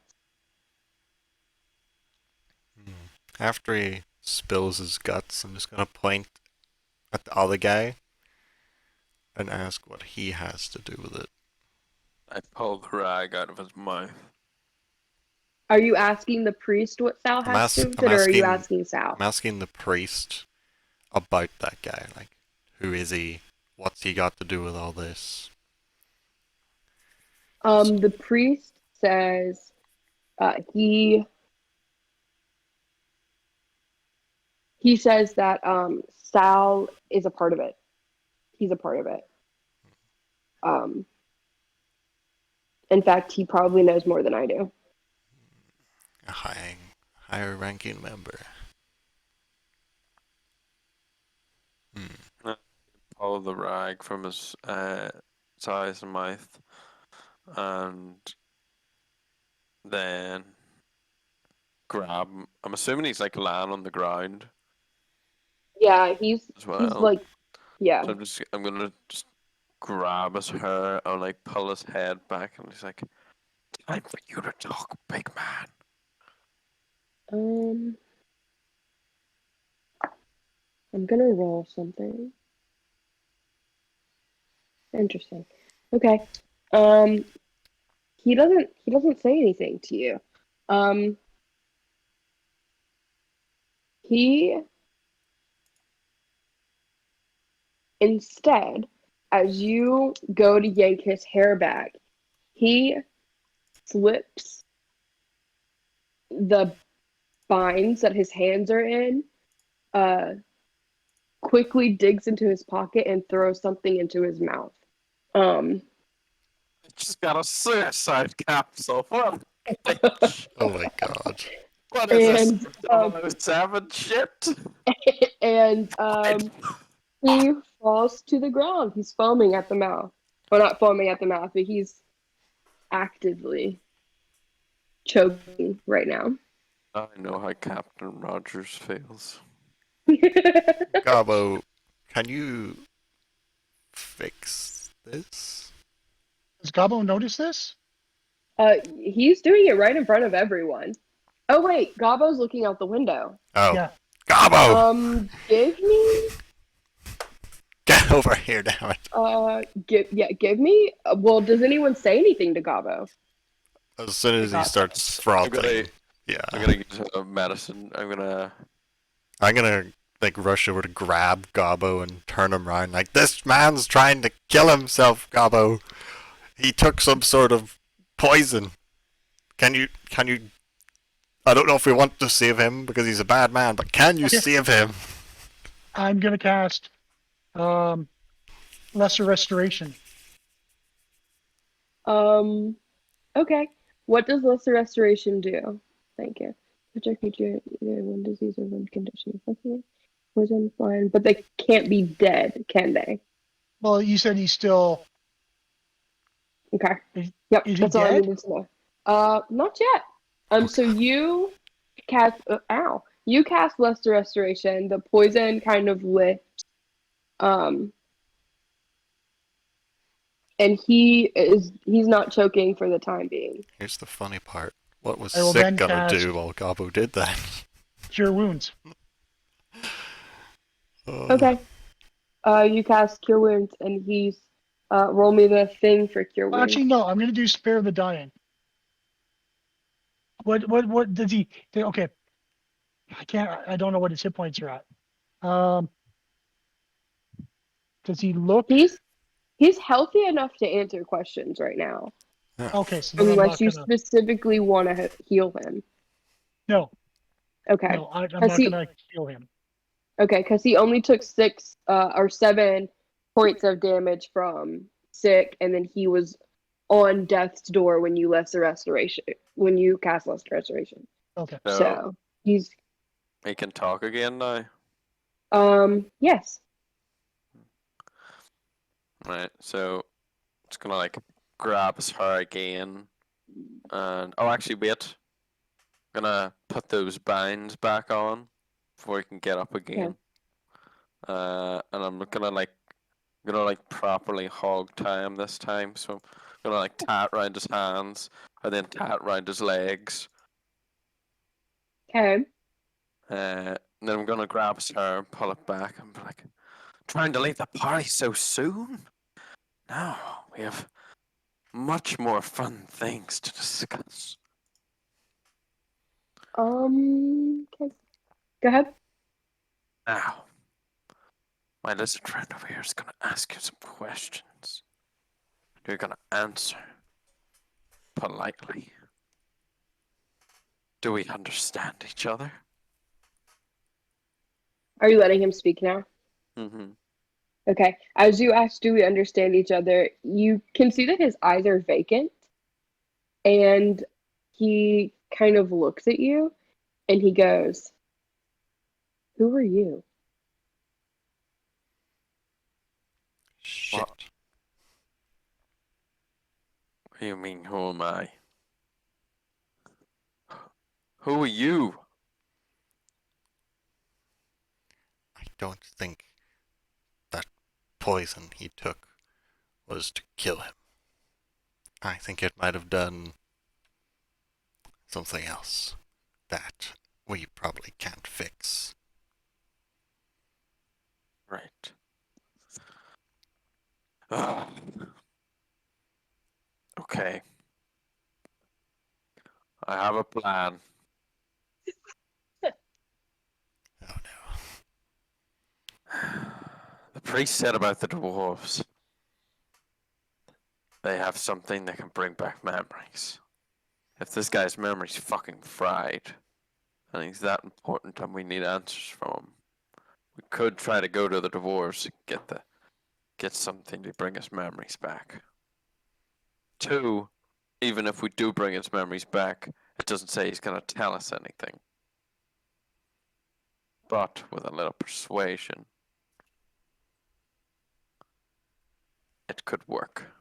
Speaker 3: Hmm. After he spills his guts, I'm just gonna point at the other guy and ask what he has to do with it.
Speaker 4: I pull the rag out of his mouth.
Speaker 1: Are you asking the priest what Sal
Speaker 3: I'm
Speaker 1: has to
Speaker 3: ask
Speaker 1: do with
Speaker 3: I'm
Speaker 1: it, or are you
Speaker 3: asking
Speaker 1: asking Sal?
Speaker 3: I'm asking the priest about that guy. Like, who is he? What's he got to do with all this?
Speaker 1: The priest says he says that Sal is a part of it. He's a part of it. Um, in fact, he probably knows more than I do.
Speaker 3: A higher ranking member. Hmm.
Speaker 4: I pull the rag from his eyes and mouth, and then grab him. I'm assuming he's like lying on the ground
Speaker 1: Yeah,
Speaker 4: as
Speaker 1: he's
Speaker 4: well.
Speaker 1: like, yeah.
Speaker 4: So I'm gonna just grab his hair and like pull his head back, and he's like, "Time for you to talk, big man."
Speaker 1: Um, I'm gonna roll something. Interesting. Okay. Um, he doesn't say anything to you. Um, he instead, as you go to yank his hair back, he flips the binds that his hands are in, uh, quickly digs into his pocket and throws something into his mouth. Um,
Speaker 4: I just got a suicide capsule. What a bitch.
Speaker 3: Oh my god.
Speaker 4: What is this?
Speaker 1: and
Speaker 4: 007 shit?
Speaker 1: and he falls to the ground. He's foaming at the mouth. Well, not foaming at the mouth, but he's actively choking right now.
Speaker 4: I know how Captain Rogers feels.
Speaker 3: Gabo, can you fix this?
Speaker 2: Does Gabo notice this?
Speaker 1: He's doing it right in front of everyone. Oh wait, Gabo's looking out the window.
Speaker 3: Oh,
Speaker 2: Yeah.
Speaker 3: Gabo!
Speaker 1: Give me
Speaker 3: Get over here, damn it.
Speaker 1: give me. Well, does anyone say anything to Gabo?
Speaker 3: As soon as he
Speaker 2: got
Speaker 3: starts
Speaker 4: I'm gonna,
Speaker 3: frothing, yeah.
Speaker 4: I'm gonna use a medicine.
Speaker 3: I'm gonna like rush over to grab Gobbo and turn him around like, this man's trying to kill himself, Gobbo. He took some sort of poison. Can you I don't know if we want to save him because he's a bad man, but can you
Speaker 2: Yeah.
Speaker 3: save him?
Speaker 2: I'm gonna cast Lesser Restoration.
Speaker 1: Okay. What does lesser restoration do? Thank you. Protect creature either one disease or one condition. Poison, fine, but they can't be dead, can they?
Speaker 2: Well, you said he's still.
Speaker 1: Okay.
Speaker 2: Is,
Speaker 1: Yep,
Speaker 2: is he
Speaker 1: that's all I
Speaker 2: dead?
Speaker 1: needed to know. Not yet. So
Speaker 3: Okay.
Speaker 1: you cast. Ow. You cast lesser restoration. The poison kind of lifts. Um, and he's not choking for the time being.
Speaker 3: Here's the funny part. What was
Speaker 2: I will
Speaker 3: Sick
Speaker 2: then
Speaker 3: gonna
Speaker 2: cast
Speaker 3: do while Gabo did that?
Speaker 2: Cure Wounds.
Speaker 3: Oh,
Speaker 1: Okay. You cast Cure Wounds, and he's roll me the thing for Cure Wounds.
Speaker 2: Actually, no. I'm going to do Spare the Dying. What does he? Okay. I can't. I don't know what his hit points are at. Um, does he look?
Speaker 1: He's healthy enough to answer questions right now,
Speaker 3: yeah.
Speaker 2: Okay, so then I'm
Speaker 1: unless
Speaker 2: not
Speaker 1: you
Speaker 2: gonna.
Speaker 1: specifically want to heal him.
Speaker 2: No,
Speaker 1: Okay.
Speaker 2: no, I'm
Speaker 1: Cause
Speaker 2: not
Speaker 1: he
Speaker 2: gonna kill him.
Speaker 1: okay, because he only took 6 or 7 points of damage from sick, and then he was on death's door when you cast lesser restoration.
Speaker 2: Okay.
Speaker 4: So
Speaker 1: So he's
Speaker 4: he can talk again now.
Speaker 1: yes.
Speaker 4: Right. So it's gonna like grab his hair again, and oh, actually, wait. Gonna put those binds back on before he can get up again. And I'm gonna like properly hog tie him this time. So I'm gonna like tie it around his hands and then tie it around his legs.
Speaker 1: Okay.
Speaker 4: And then I'm gonna grab his hair and pull it back and be like, trying to leave the party so soon? No, we have much more fun things to discuss.
Speaker 1: Okay. Go ahead.
Speaker 4: Now, my lizard friend over here is gonna ask you some questions. You're gonna answer politely. Do we understand each other?
Speaker 1: Are you letting him speak now?
Speaker 4: Mm-hmm.
Speaker 1: Okay. As you ask, do we understand each other? You can see that his eyes are vacant, and he kind of looks at you, and he goes, "Who are you?"
Speaker 3: Shit.
Speaker 4: What? What do you mean, who am I? Who are you?
Speaker 3: I don't think that poison he took was to kill him. I think it might have done something else that we probably can't fix.
Speaker 4: Right. Ah. Okay. I have a plan.
Speaker 3: Oh no.
Speaker 4: The priest said about the dwarves. They have something that can bring back memories. If this guy's memory's fucking fried, and he's that important and we need answers from him, we could try to go to the dwarves and get something to bring his memories back. 2, even if we do bring his memories back, it doesn't say he's gonna tell us anything. But with a little persuasion, it could work.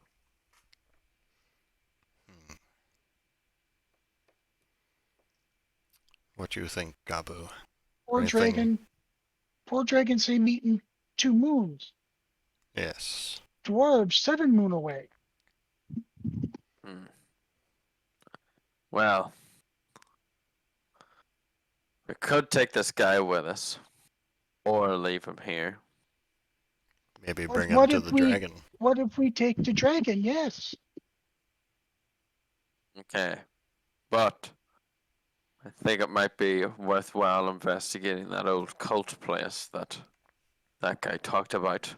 Speaker 3: What do you think, Gabu?
Speaker 2: Poor
Speaker 3: Anything?
Speaker 2: dragon. Poor dragon say meet in 2 moons.
Speaker 3: Yes.
Speaker 2: Dwarves 7 moon away.
Speaker 4: Hmm. Well, we could take this guy with us, or leave him here.
Speaker 3: Maybe
Speaker 2: What,
Speaker 3: bring him
Speaker 2: what
Speaker 3: to
Speaker 2: if
Speaker 3: the
Speaker 2: we?
Speaker 3: dragon.
Speaker 2: What if we take the dragon? Yes.
Speaker 4: Okay, but I think it might be worthwhile investigating that old cult place that guy talked about.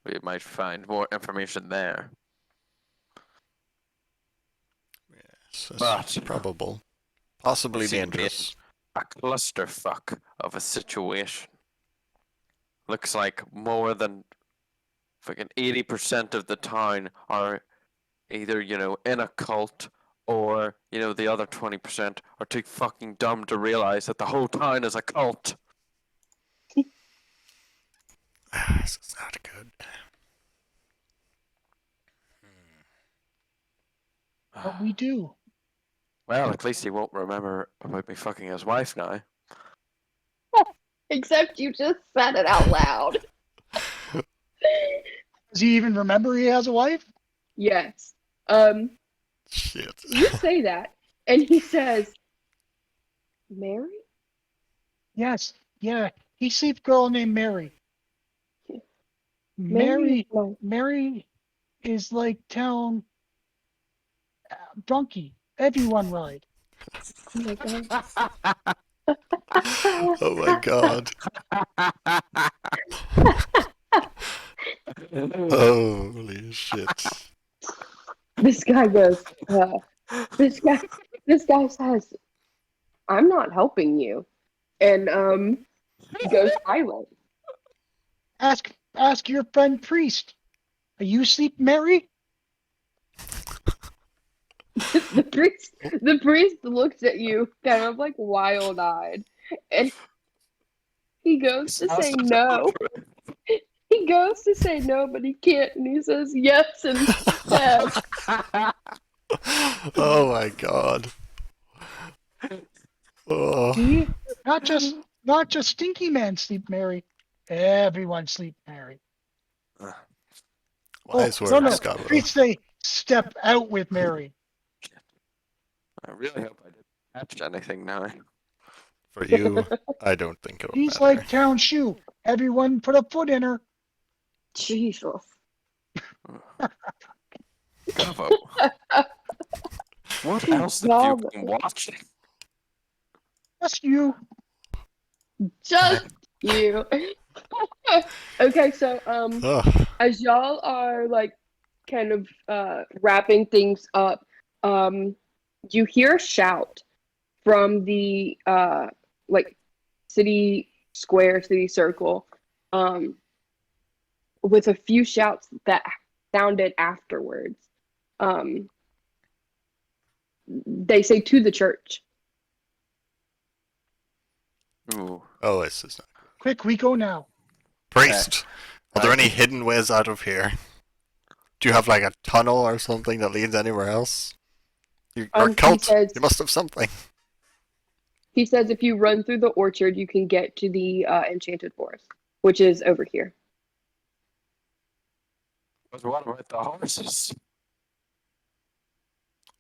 Speaker 4: We might find more information there.
Speaker 3: Yes, that's
Speaker 4: But
Speaker 3: probable.
Speaker 4: it
Speaker 3: Possibly
Speaker 4: seems to be
Speaker 3: dangerous.
Speaker 4: a clusterfuck of a situation. Looks like more than fucking 80% of the town are either, in a cult Or, the other 20% are too fucking dumb to realize that the whole town is a cult.
Speaker 3: This is not good.
Speaker 2: But we do.
Speaker 4: Well, at least he won't remember about me fucking his wife now.
Speaker 1: Except you just said it out loud.
Speaker 2: Does he even remember he has a wife?
Speaker 1: Yes.
Speaker 3: Shit.
Speaker 1: You say that, and he says, Mary?
Speaker 2: Yes. Yeah. He sees a girl named Mary.
Speaker 1: Mary?
Speaker 2: Mary is like town donkey. Everyone ride.
Speaker 1: Oh my god.
Speaker 3: Oh my god. Holy shit.
Speaker 1: This guy goes, this guy says, I'm not helping you. And he goes silent.
Speaker 2: Ask your friend priest. Are you asleep, Mary?
Speaker 1: The priest looks at you kind of like wild-eyed, and he goes to say no. He goes to say no, but he can't, and he says yes instead.
Speaker 3: Oh my god. Oh.
Speaker 2: See? Not just stinky man sleep, Mary. Everyone sleep, Mary.
Speaker 3: Wise
Speaker 2: no,
Speaker 3: words, Scott.
Speaker 2: Priest say step out with Mary.
Speaker 4: I really hope I didn't catch anything now.
Speaker 3: For you, I don't think it'll
Speaker 2: She's
Speaker 3: matter.
Speaker 2: like town shoe. Everyone put a foot in her.
Speaker 1: Jesus.
Speaker 4: Bravo. What else have you been watching?
Speaker 2: Just you.
Speaker 1: Just you. Okay, so
Speaker 3: Ugh.
Speaker 1: as y'all are like kind of wrapping things up, you hear a shout from the like city square, city circle, with a few shouts that sounded afterwards. They say to the church.
Speaker 4: Ooh.
Speaker 3: Oh, this is not good.
Speaker 2: Quick, we go now.
Speaker 3: Priest, are there any hidden ways out of here? Do you have like a tunnel or something that leads anywhere else? You're a cult.
Speaker 1: Says,
Speaker 3: you must have something.
Speaker 1: He says if you run through the orchard, you can get to the enchanted forest, which is over here.
Speaker 4: But what about the horses?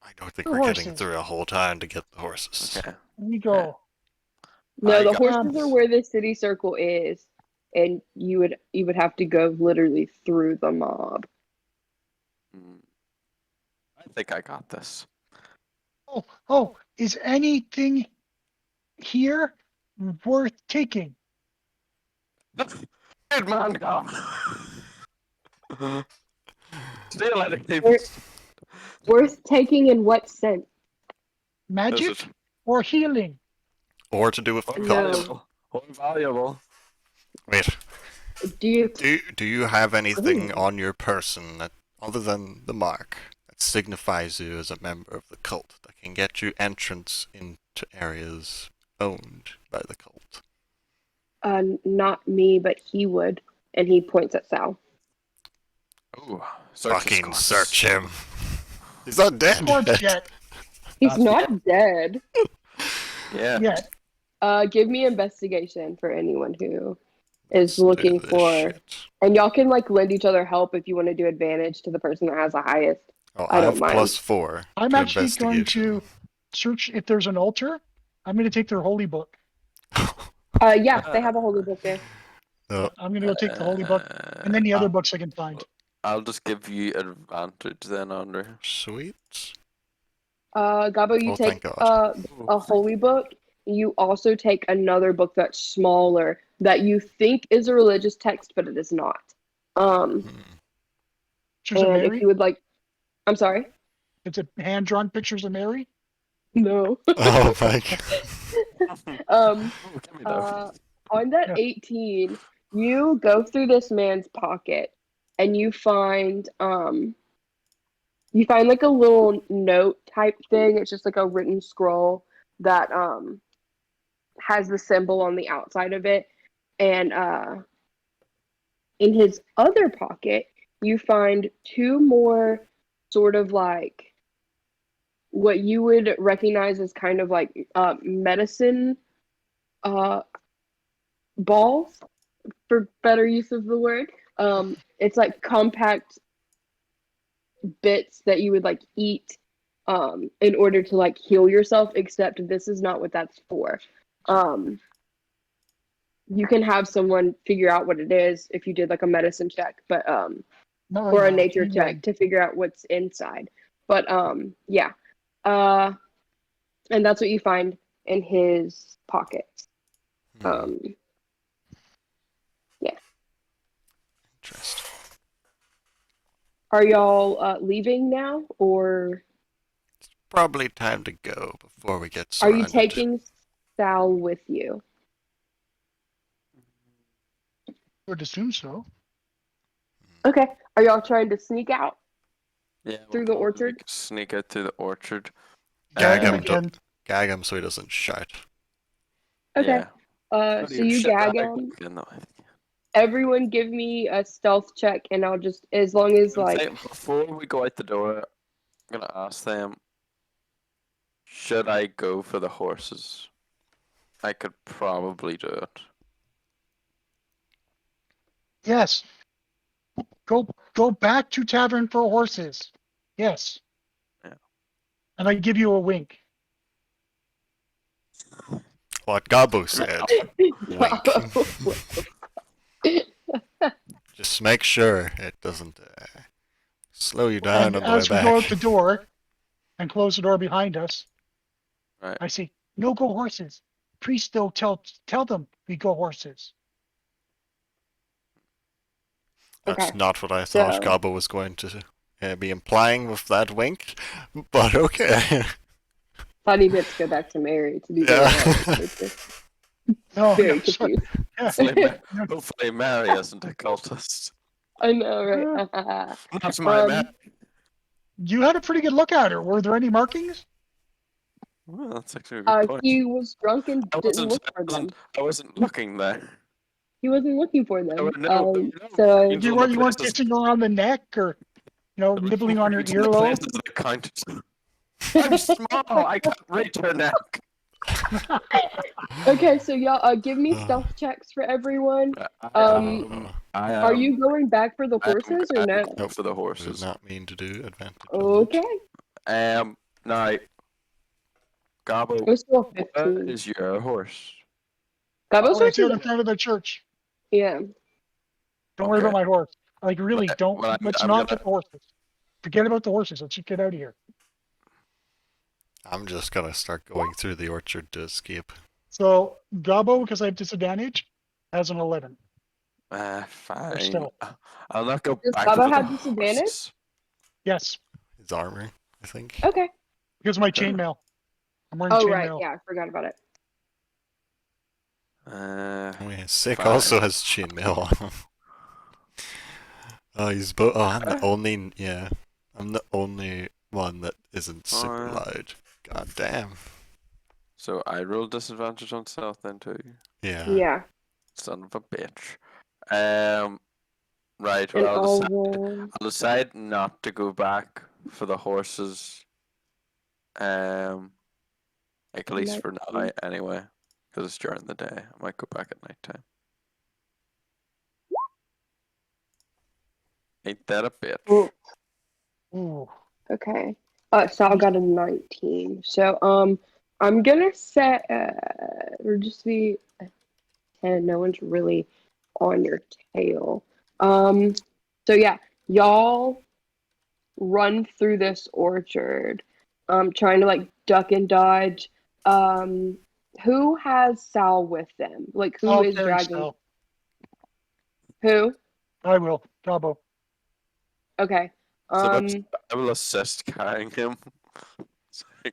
Speaker 3: I don't think
Speaker 2: The
Speaker 3: we're getting
Speaker 2: horses.
Speaker 3: through a whole town to get the horses.
Speaker 4: Okay.
Speaker 2: We go.
Speaker 1: No,
Speaker 3: I
Speaker 1: the
Speaker 3: got
Speaker 1: horses
Speaker 2: this.
Speaker 1: are where the city circle is, and you would have to go literally through the mob.
Speaker 4: I think I got this.
Speaker 2: Oh, is anything here worth taking?
Speaker 4: Good man, go. Steal anything.
Speaker 1: Worth taking in what sense?
Speaker 2: Magic or healing?
Speaker 3: Or to do with the cult.
Speaker 4: Or valuable.
Speaker 3: Wait,
Speaker 1: Do you?
Speaker 3: do you have anything on your person that, other than the mark, that signifies you as a member of the cult, that can get you entrance into areas owned by the cult?
Speaker 1: Not me, but he would, and he points at Sal.
Speaker 4: Ooh,
Speaker 3: Fucking search him. He's not dead yet.
Speaker 1: He's not dead.
Speaker 4: Yeah.
Speaker 1: Give me investigation for anyone who is
Speaker 3: Let's do
Speaker 1: looking
Speaker 3: this
Speaker 1: for,
Speaker 3: shit.
Speaker 1: and y'all can like lend each other help if you want to do advantage to the person that has the highest.
Speaker 3: Oh,
Speaker 1: I
Speaker 3: I
Speaker 1: don't
Speaker 3: have
Speaker 1: mind.
Speaker 3: +4
Speaker 2: I'm
Speaker 3: to
Speaker 2: actually going
Speaker 3: investigation.
Speaker 2: to search if there's an altar. I'm going to take their holy book.
Speaker 1: Yeah, they have a holy book there.
Speaker 3: No.
Speaker 2: I'm going to go take the holy book and then the other books I can find.
Speaker 4: I'll just give you advantage then, Andrew.
Speaker 3: Sweet.
Speaker 1: Gabo, you
Speaker 3: Oh, thank
Speaker 1: take
Speaker 3: God.
Speaker 1: a holy book. You also take another book that's smaller that you think is a religious text, but it is not.
Speaker 2: Pictures of
Speaker 1: And
Speaker 2: Mary?
Speaker 1: if you would like, I'm sorry.
Speaker 2: It's a hand-drawn pictures of Mary?
Speaker 1: No.
Speaker 3: Oh my God.
Speaker 1: On that 18, you go through this man's pocket and you find like a little note type thing. It's just like a written scroll that has the symbol on the outside of it. And in his other pocket, you find two more sort of like what you would recognize as kind of like medicine balls, for better use of the word. It's like compact bits that you would like eat in order to like heal yourself, except this is not what that's for. You can have someone figure out what it is if you did like a medicine check, but
Speaker 2: No,
Speaker 1: or a
Speaker 2: yeah,
Speaker 1: nature
Speaker 2: you
Speaker 1: check
Speaker 2: would.
Speaker 1: to figure out what's inside. But yeah. And that's what you find in his pockets. Yeah.
Speaker 3: Interesting.
Speaker 1: Are y'all leaving now, or
Speaker 3: Probably time to go before we get
Speaker 1: are you
Speaker 3: surrounded.
Speaker 1: taking Sal with you?
Speaker 2: I would assume so.
Speaker 1: Okay. Are y'all trying to sneak out
Speaker 4: Yeah, we'll
Speaker 1: through the
Speaker 4: probably
Speaker 1: orchard?
Speaker 4: sneak out through the orchard.
Speaker 3: Gag
Speaker 2: Gag him
Speaker 3: him,
Speaker 1: Okay.
Speaker 2: again.
Speaker 3: gag him so he doesn't shout.
Speaker 1: Okay.
Speaker 4: Yeah.
Speaker 1: So you gag him. Everyone give me a stealth check, and I'll just, as long as like,
Speaker 4: Before we go out the door, I'm gonna ask them, should I go for the horses? I could probably do it.
Speaker 2: Yes. Go back to tavern for horses. Yes.
Speaker 4: Yeah.
Speaker 2: And I give you a wink.
Speaker 3: What Gabo said. Wink. Just make sure it doesn't slow you down
Speaker 2: And
Speaker 3: on the way
Speaker 2: as we go out
Speaker 3: back.
Speaker 2: the door and close the door behind us,
Speaker 4: Right.
Speaker 2: I say, no go horses. Priest, though, tell them we go horses.
Speaker 3: That's
Speaker 1: Okay.
Speaker 3: not what I thought
Speaker 1: So,
Speaker 3: Gabo was going to be implying with that wink, but okay.
Speaker 1: thought he meant to go back to Mary to do
Speaker 3: Yeah.
Speaker 1: the
Speaker 2: No,
Speaker 1: very
Speaker 2: no, sorry.
Speaker 1: confused.
Speaker 4: Hopefully Mary isn't a cultist.
Speaker 1: I know, right?
Speaker 4: That's my man.
Speaker 2: You had a pretty good look at her. Were there any markings?
Speaker 4: Well, that's actually a good point.
Speaker 1: He was drunk and didn't look for them.
Speaker 4: I wasn't looking there.
Speaker 1: He wasn't looking for them.
Speaker 4: No,
Speaker 1: So
Speaker 4: You
Speaker 2: You weren't kissing her on the neck or nibbling on her earlobe.
Speaker 4: That counted. I'm small. I can't reach her neck.
Speaker 1: okay, so y'all give me stealth checks for everyone. Are you going back for the horses or no?
Speaker 4: Nope, for the
Speaker 3: I did
Speaker 4: horses.
Speaker 3: not mean to do advantage.
Speaker 1: Okay.
Speaker 4: Now, Gabo,
Speaker 1: It was still
Speaker 4: where
Speaker 1: 15.
Speaker 4: is your horse?
Speaker 1: Gabo's
Speaker 2: It's
Speaker 1: horse
Speaker 2: out in
Speaker 1: is
Speaker 2: front of the church.
Speaker 1: yeah.
Speaker 2: Don't worry
Speaker 4: Okay.
Speaker 2: about my horse. Like, really, don't.
Speaker 4: well,
Speaker 2: Let's
Speaker 4: I'm
Speaker 2: not
Speaker 4: gonna-
Speaker 2: get the horses. Forget about the horses. Let's just get out of here.
Speaker 3: I'm just gonna start going through the orchard to escape.
Speaker 2: So, Gabo, because I have disadvantage, has an 11.
Speaker 4: Fine.
Speaker 2: stealth.
Speaker 4: I'll not go
Speaker 1: Does
Speaker 4: back
Speaker 1: Gabo
Speaker 4: for the
Speaker 1: have disadvantage?
Speaker 4: horses.
Speaker 2: Yes,
Speaker 3: His armor, I think.
Speaker 1: Okay.
Speaker 2: because of my chainmail. I'm wearing
Speaker 1: Oh
Speaker 2: chainmail.
Speaker 1: right, yeah, I forgot about it.
Speaker 3: Oh yeah, Sick
Speaker 4: Fine.
Speaker 3: also has chainmail on. Oh, he's both. Oh, I'm the only. Yeah, I'm the only one that isn't super
Speaker 4: Fine.
Speaker 3: loud. God damn.
Speaker 4: So I rolled disadvantage on stealth then too.
Speaker 3: Yeah.
Speaker 1: Yeah.
Speaker 4: Son of a bitch. Right.
Speaker 1: And
Speaker 4: Well,
Speaker 1: all
Speaker 4: I'll decide not to go back for the horses. Like at least for now, anyway, because it's during the day. I might go back at night time. Ain't that a bitch?
Speaker 1: Ooh.
Speaker 2: Ooh.
Speaker 1: Okay. Sal got a 19. So I'm gonna set or just be 10. No one's really on your tail. So yeah, y'all run through this orchard, trying to like duck and dodge. Who has Sal with them? Like who
Speaker 2: I'll
Speaker 1: is
Speaker 2: carry
Speaker 1: dragging?
Speaker 2: Sal.
Speaker 1: Who?
Speaker 2: I will. Gabo.
Speaker 1: Okay.
Speaker 4: So I will assist carrying him.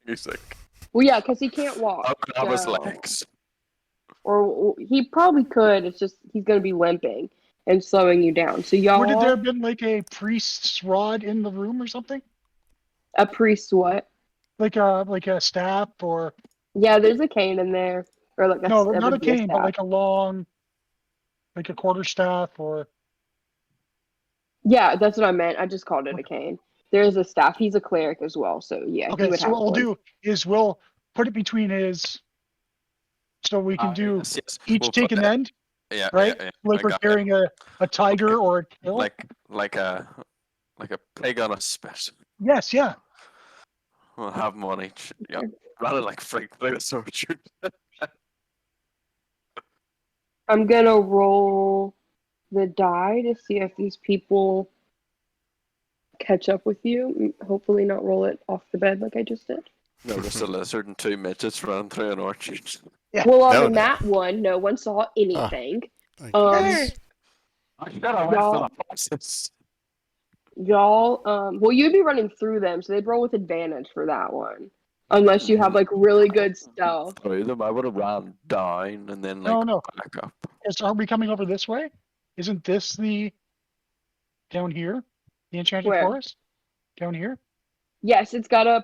Speaker 4: He's like,
Speaker 1: Well, yeah, because he can't walk.
Speaker 4: I'll grab his
Speaker 1: so-
Speaker 4: legs.
Speaker 1: Or he probably could. It's just he's gonna be limping and slowing you down. So y'all,
Speaker 2: Would there have been like a priest's rod in the room or something?
Speaker 1: a priest what?
Speaker 2: like a staff or
Speaker 1: Yeah, there's a cane in there, or like
Speaker 2: no,
Speaker 1: that
Speaker 2: not a
Speaker 1: would be a
Speaker 2: cane, but
Speaker 1: staff.
Speaker 2: like a long, like a quarter staff or
Speaker 1: Yeah, that's what I meant. I just called it a
Speaker 2: okay.
Speaker 1: cane. There is a staff. He's a cleric as well, so yeah, he
Speaker 2: Okay,
Speaker 1: would
Speaker 2: so
Speaker 1: have
Speaker 2: what we'll
Speaker 1: one.
Speaker 2: do is we'll put it between his, so we can do
Speaker 4: Yes, yes.
Speaker 2: each
Speaker 4: We'll
Speaker 2: take
Speaker 4: put
Speaker 2: an
Speaker 4: that.
Speaker 2: end,
Speaker 4: Yeah,
Speaker 2: right?
Speaker 4: yeah.
Speaker 2: Like
Speaker 4: I
Speaker 2: we're
Speaker 4: got
Speaker 2: carrying
Speaker 4: it.
Speaker 2: a tiger or a kill.
Speaker 4: Like a pig on a spit.
Speaker 2: Yes, yeah.
Speaker 4: We'll have one each. Yeah. Rather like freak through the orchard.
Speaker 1: I'm gonna roll the die to see if these people catch up with you. Hopefully, not roll it off the bed like I just did.
Speaker 4: No, just a lizard and 2 midgets running through an orchard.
Speaker 2: Yeah.
Speaker 1: Well, on
Speaker 3: No,
Speaker 1: the
Speaker 3: no.
Speaker 1: nat one, no one saw anything.
Speaker 3: Thank
Speaker 1: Um,
Speaker 2: Hey,
Speaker 4: I should have went for the horses.
Speaker 1: y'all, well, you'd be running through them, so they'd roll with advantage for that one, unless you have like really good stealth.
Speaker 4: Through them, I would have ran down and then like
Speaker 2: no.
Speaker 4: back up.
Speaker 2: Are we coming over this way? Isn't this the down here? The enchanted
Speaker 1: Where?
Speaker 2: forest? Down here?
Speaker 1: Yes, it's got a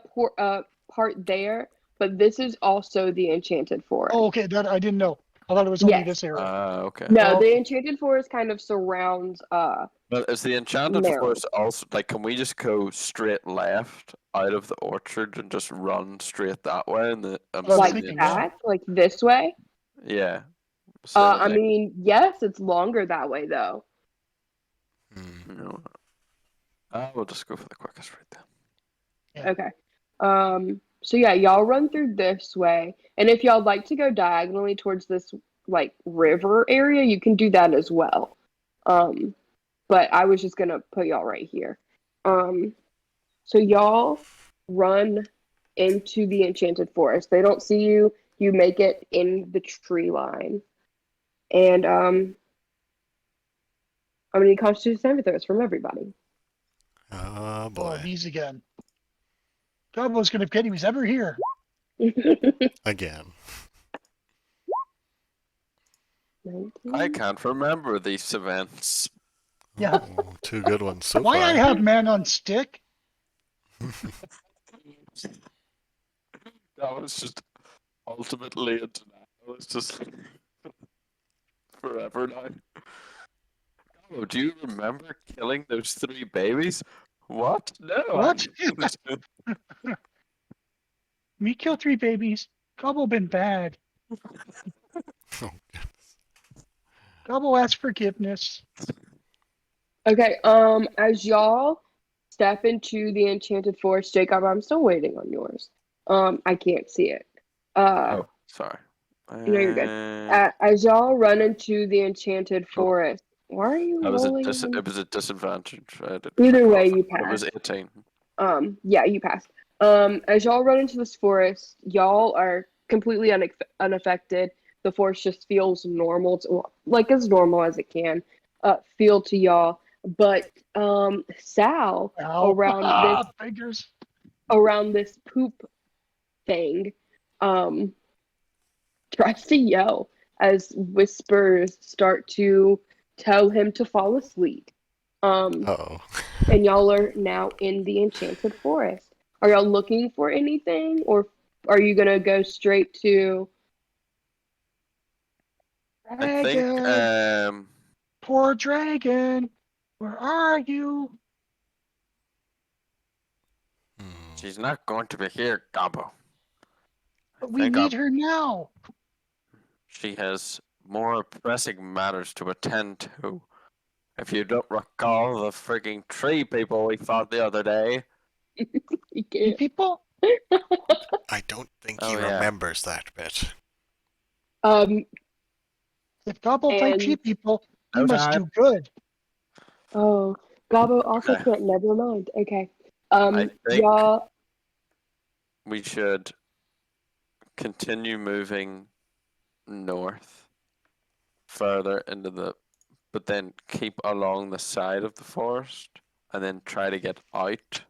Speaker 1: part there, but this is also the enchanted forest.
Speaker 2: Oh, okay. That I didn't know. I thought it was only
Speaker 1: Yes.
Speaker 2: this area.
Speaker 4: Okay.
Speaker 1: No,
Speaker 2: Oh,
Speaker 1: the enchanted forest kind of surrounds
Speaker 4: But is the enchanted
Speaker 1: Meryl.
Speaker 4: forest also like? Can we just go straight left out of the orchard and just run straight that way? And
Speaker 2: I was
Speaker 1: Like
Speaker 2: thinking, yeah.
Speaker 1: that, like this way.
Speaker 4: Yeah. So,
Speaker 1: I mean, yes, it's longer that way though.
Speaker 3: Hmm.
Speaker 4: no. We'll just go for the quickest route then.
Speaker 2: Yeah.
Speaker 1: Okay. So yeah, y'all run through this way, and if y'all like to go diagonally towards this like river area, you can do that as well. But I was just gonna put y'all right here. So y'all run into the enchanted forest. They don't see you. You make it in the tree line, and I'm gonna need Constitution saving throws from everybody.
Speaker 3: Oh
Speaker 2: Oh,
Speaker 3: boy.
Speaker 2: these again. Gobbo's gonna get him. He's ever here.
Speaker 3: Again.
Speaker 1: 19.
Speaker 4: I can't remember these events.
Speaker 2: Yeah.
Speaker 3: Oh, 2 good ones so
Speaker 2: Why I
Speaker 3: far.
Speaker 2: have man on stick?
Speaker 4: That was just ultimately a denial. It's just forever now. Oh, do you remember killing those 3 babies? What? No.
Speaker 2: What? Me kill 3 babies. Gobbo been bad.
Speaker 3: Oh,
Speaker 2: Gobbo asked forgiveness.
Speaker 1: Okay, as y'all step into the enchanted forest, Jacob, I'm still waiting on yours. I can't see it.
Speaker 4: Oh, sorry.
Speaker 1: No, you're good. As y'all run into the enchanted forest, why are you
Speaker 4: That was
Speaker 1: rolling?
Speaker 4: it was a disadvantage.
Speaker 1: Either way, you
Speaker 4: It was
Speaker 1: pass.
Speaker 4: 18.
Speaker 1: Yeah, you passed. As y'all run into this forest, y'all are completely unaffected. The forest just feels normal, like as normal as it can feel to y'all. But Sal
Speaker 2: Ow. Fingers.
Speaker 1: around this poop thing tries to yell as whispers start to tell him to fall asleep.
Speaker 3: oh.
Speaker 1: And y'all are now in the enchanted forest. Are y'all looking for anything, or are you gonna go straight to?
Speaker 4: I think
Speaker 2: Dragon. Poor dragon. Where are you?
Speaker 3: Hmm.
Speaker 4: she's not going to be here, Gabo.
Speaker 2: But we need her now.
Speaker 4: She has more pressing matters to attend to. If you don't recall the frigging tree people we fought the other day.
Speaker 1: You
Speaker 2: You
Speaker 1: can't.
Speaker 2: people?
Speaker 3: I don't think
Speaker 4: Oh,
Speaker 3: he
Speaker 4: yeah.
Speaker 3: remembers that bit.
Speaker 2: If Gobbo fight
Speaker 1: And-
Speaker 2: tree people, he
Speaker 4: No
Speaker 2: must
Speaker 4: time.
Speaker 2: do good.
Speaker 1: Oh, Gabo also
Speaker 4: Okay.
Speaker 1: can't. Never mind. Okay.
Speaker 4: I think
Speaker 1: Y'all.
Speaker 4: we should continue moving north further into the, but then keep along the side of the forest and then try to get out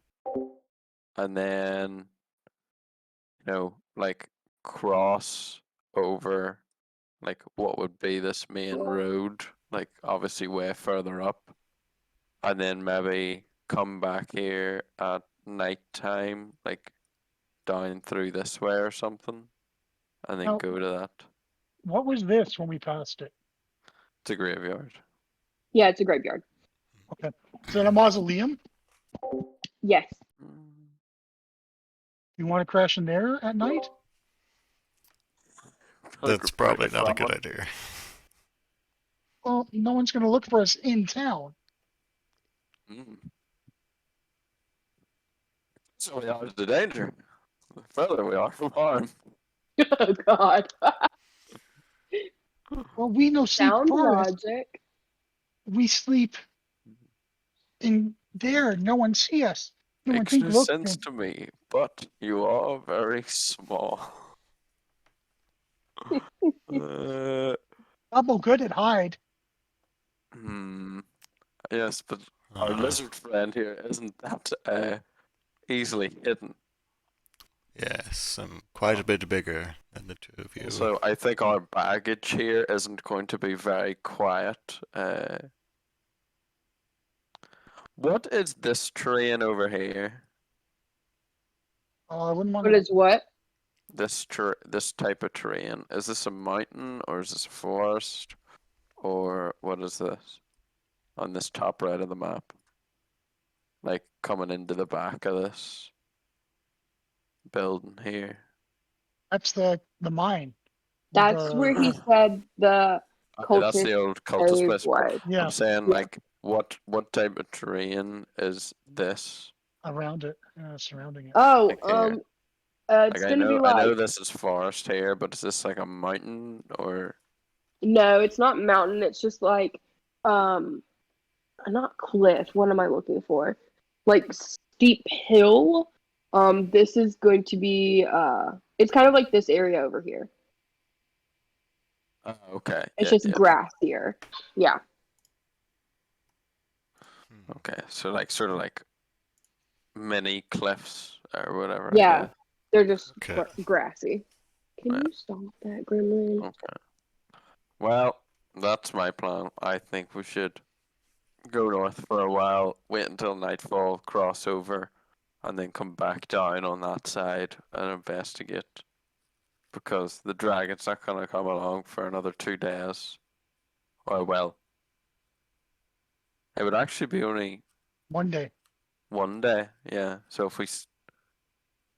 Speaker 4: and then, like cross over like what would be this main road, like obviously way further up, and then maybe come back here at night time, like down through this way or something, and then
Speaker 2: Now-
Speaker 4: go to that.
Speaker 2: What was this when we passed it?
Speaker 4: It's a graveyard.
Speaker 1: Yeah, it's a graveyard.
Speaker 2: Okay. Is it a mausoleum?
Speaker 1: Yes.
Speaker 2: You want to crash in there at night?
Speaker 3: That's probably not a good idea.
Speaker 2: Well, no one's going to look for us in town.
Speaker 4: So we are the danger. The further we are from harm.
Speaker 1: Oh God.
Speaker 2: Well, we know sleep
Speaker 1: Sound
Speaker 2: forest.
Speaker 1: logic.
Speaker 2: We sleep in there. No one see us. No one
Speaker 4: Makes
Speaker 2: think,
Speaker 4: no
Speaker 2: look.
Speaker 4: sense to me, but you are very small.
Speaker 2: Double good at hide.
Speaker 4: Yes, but our lizard friend here isn't that easily hidden.
Speaker 3: Yes, I'm quite a bit bigger than the two of you.
Speaker 4: So I think our baggage here isn't going to be very quiet. What is this train over here?
Speaker 2: I wouldn't want
Speaker 1: What
Speaker 2: to.
Speaker 1: is what?
Speaker 4: This type of terrain. Is this a mountain or is this a forest? Or what is this? On this top right of the map. Like coming into the back of this building here.
Speaker 2: That's the mine.
Speaker 1: That's
Speaker 2: The-
Speaker 1: where he said the
Speaker 4: Okay, that's the
Speaker 1: cultist
Speaker 4: old cultist
Speaker 1: cave
Speaker 4: place. But
Speaker 1: was.
Speaker 2: Yeah,
Speaker 4: I'm saying
Speaker 1: Yeah.
Speaker 4: like what type of terrain is this?
Speaker 2: around it, surrounding it.
Speaker 1: Oh,
Speaker 4: Like here.
Speaker 1: it's
Speaker 4: Like
Speaker 1: gonna be
Speaker 4: I know
Speaker 1: like
Speaker 4: this is forest here, but is this like a mountain or
Speaker 1: no, it's not mountain. It's just like not cliff. What am I looking for? Like steep hill. This is going to be it's kind of like this area over here.
Speaker 4: oh, okay.
Speaker 1: It's
Speaker 4: Yeah,
Speaker 1: just
Speaker 4: yeah.
Speaker 1: grassier. Yeah.
Speaker 4: Okay. So like sort of like mini cliffs or whatever,
Speaker 1: Yeah.
Speaker 4: I guess.
Speaker 1: They're just
Speaker 3: Okay.
Speaker 1: grassy. Can
Speaker 4: Yeah.
Speaker 1: you stop that, Gremlin?
Speaker 4: Okay. Well, that's my plan. I think we should go north for a while, wait until nightfall, cross over, and then come back down on that side and investigate. Because the dragon's not gonna come along for another 2 days. Or well, it would actually be only
Speaker 2: One day.
Speaker 4: one day. Yeah. So if we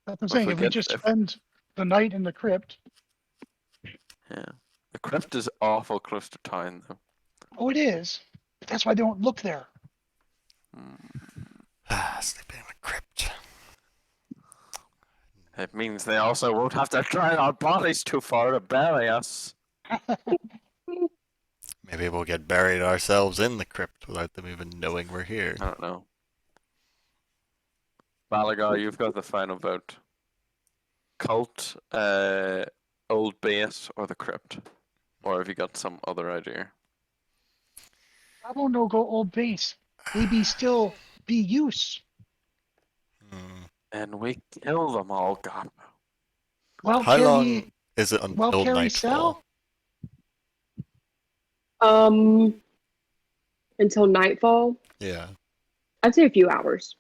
Speaker 2: That's what I'm
Speaker 4: If
Speaker 2: saying.
Speaker 4: we
Speaker 2: If we
Speaker 4: get-
Speaker 2: just
Speaker 4: if-
Speaker 2: spend the night in the crypt.
Speaker 4: yeah, the crypt is awful close to town though.
Speaker 2: Oh, it is. But that's why I don't look there.
Speaker 3: Sleeping in a crypt.
Speaker 4: It means they also won't have to drag our bodies too far to bury us.
Speaker 3: Maybe we'll get buried ourselves in the crypt without them even knowing we're here.
Speaker 4: I don't know. Balagar, you've got the final vote. Cult, old base, or the crypt? Or have you got some other idea?
Speaker 2: I don't know. Go old base. Maybe still be use.
Speaker 3: Hmm.
Speaker 4: And we kill them all, God.
Speaker 2: Well,
Speaker 3: How
Speaker 2: carry.
Speaker 3: long is it
Speaker 2: Well,
Speaker 3: until
Speaker 2: carry
Speaker 3: nightfall?
Speaker 2: Sal.
Speaker 1: Until nightfall.
Speaker 3: Yeah.
Speaker 1: I'd say a few hours.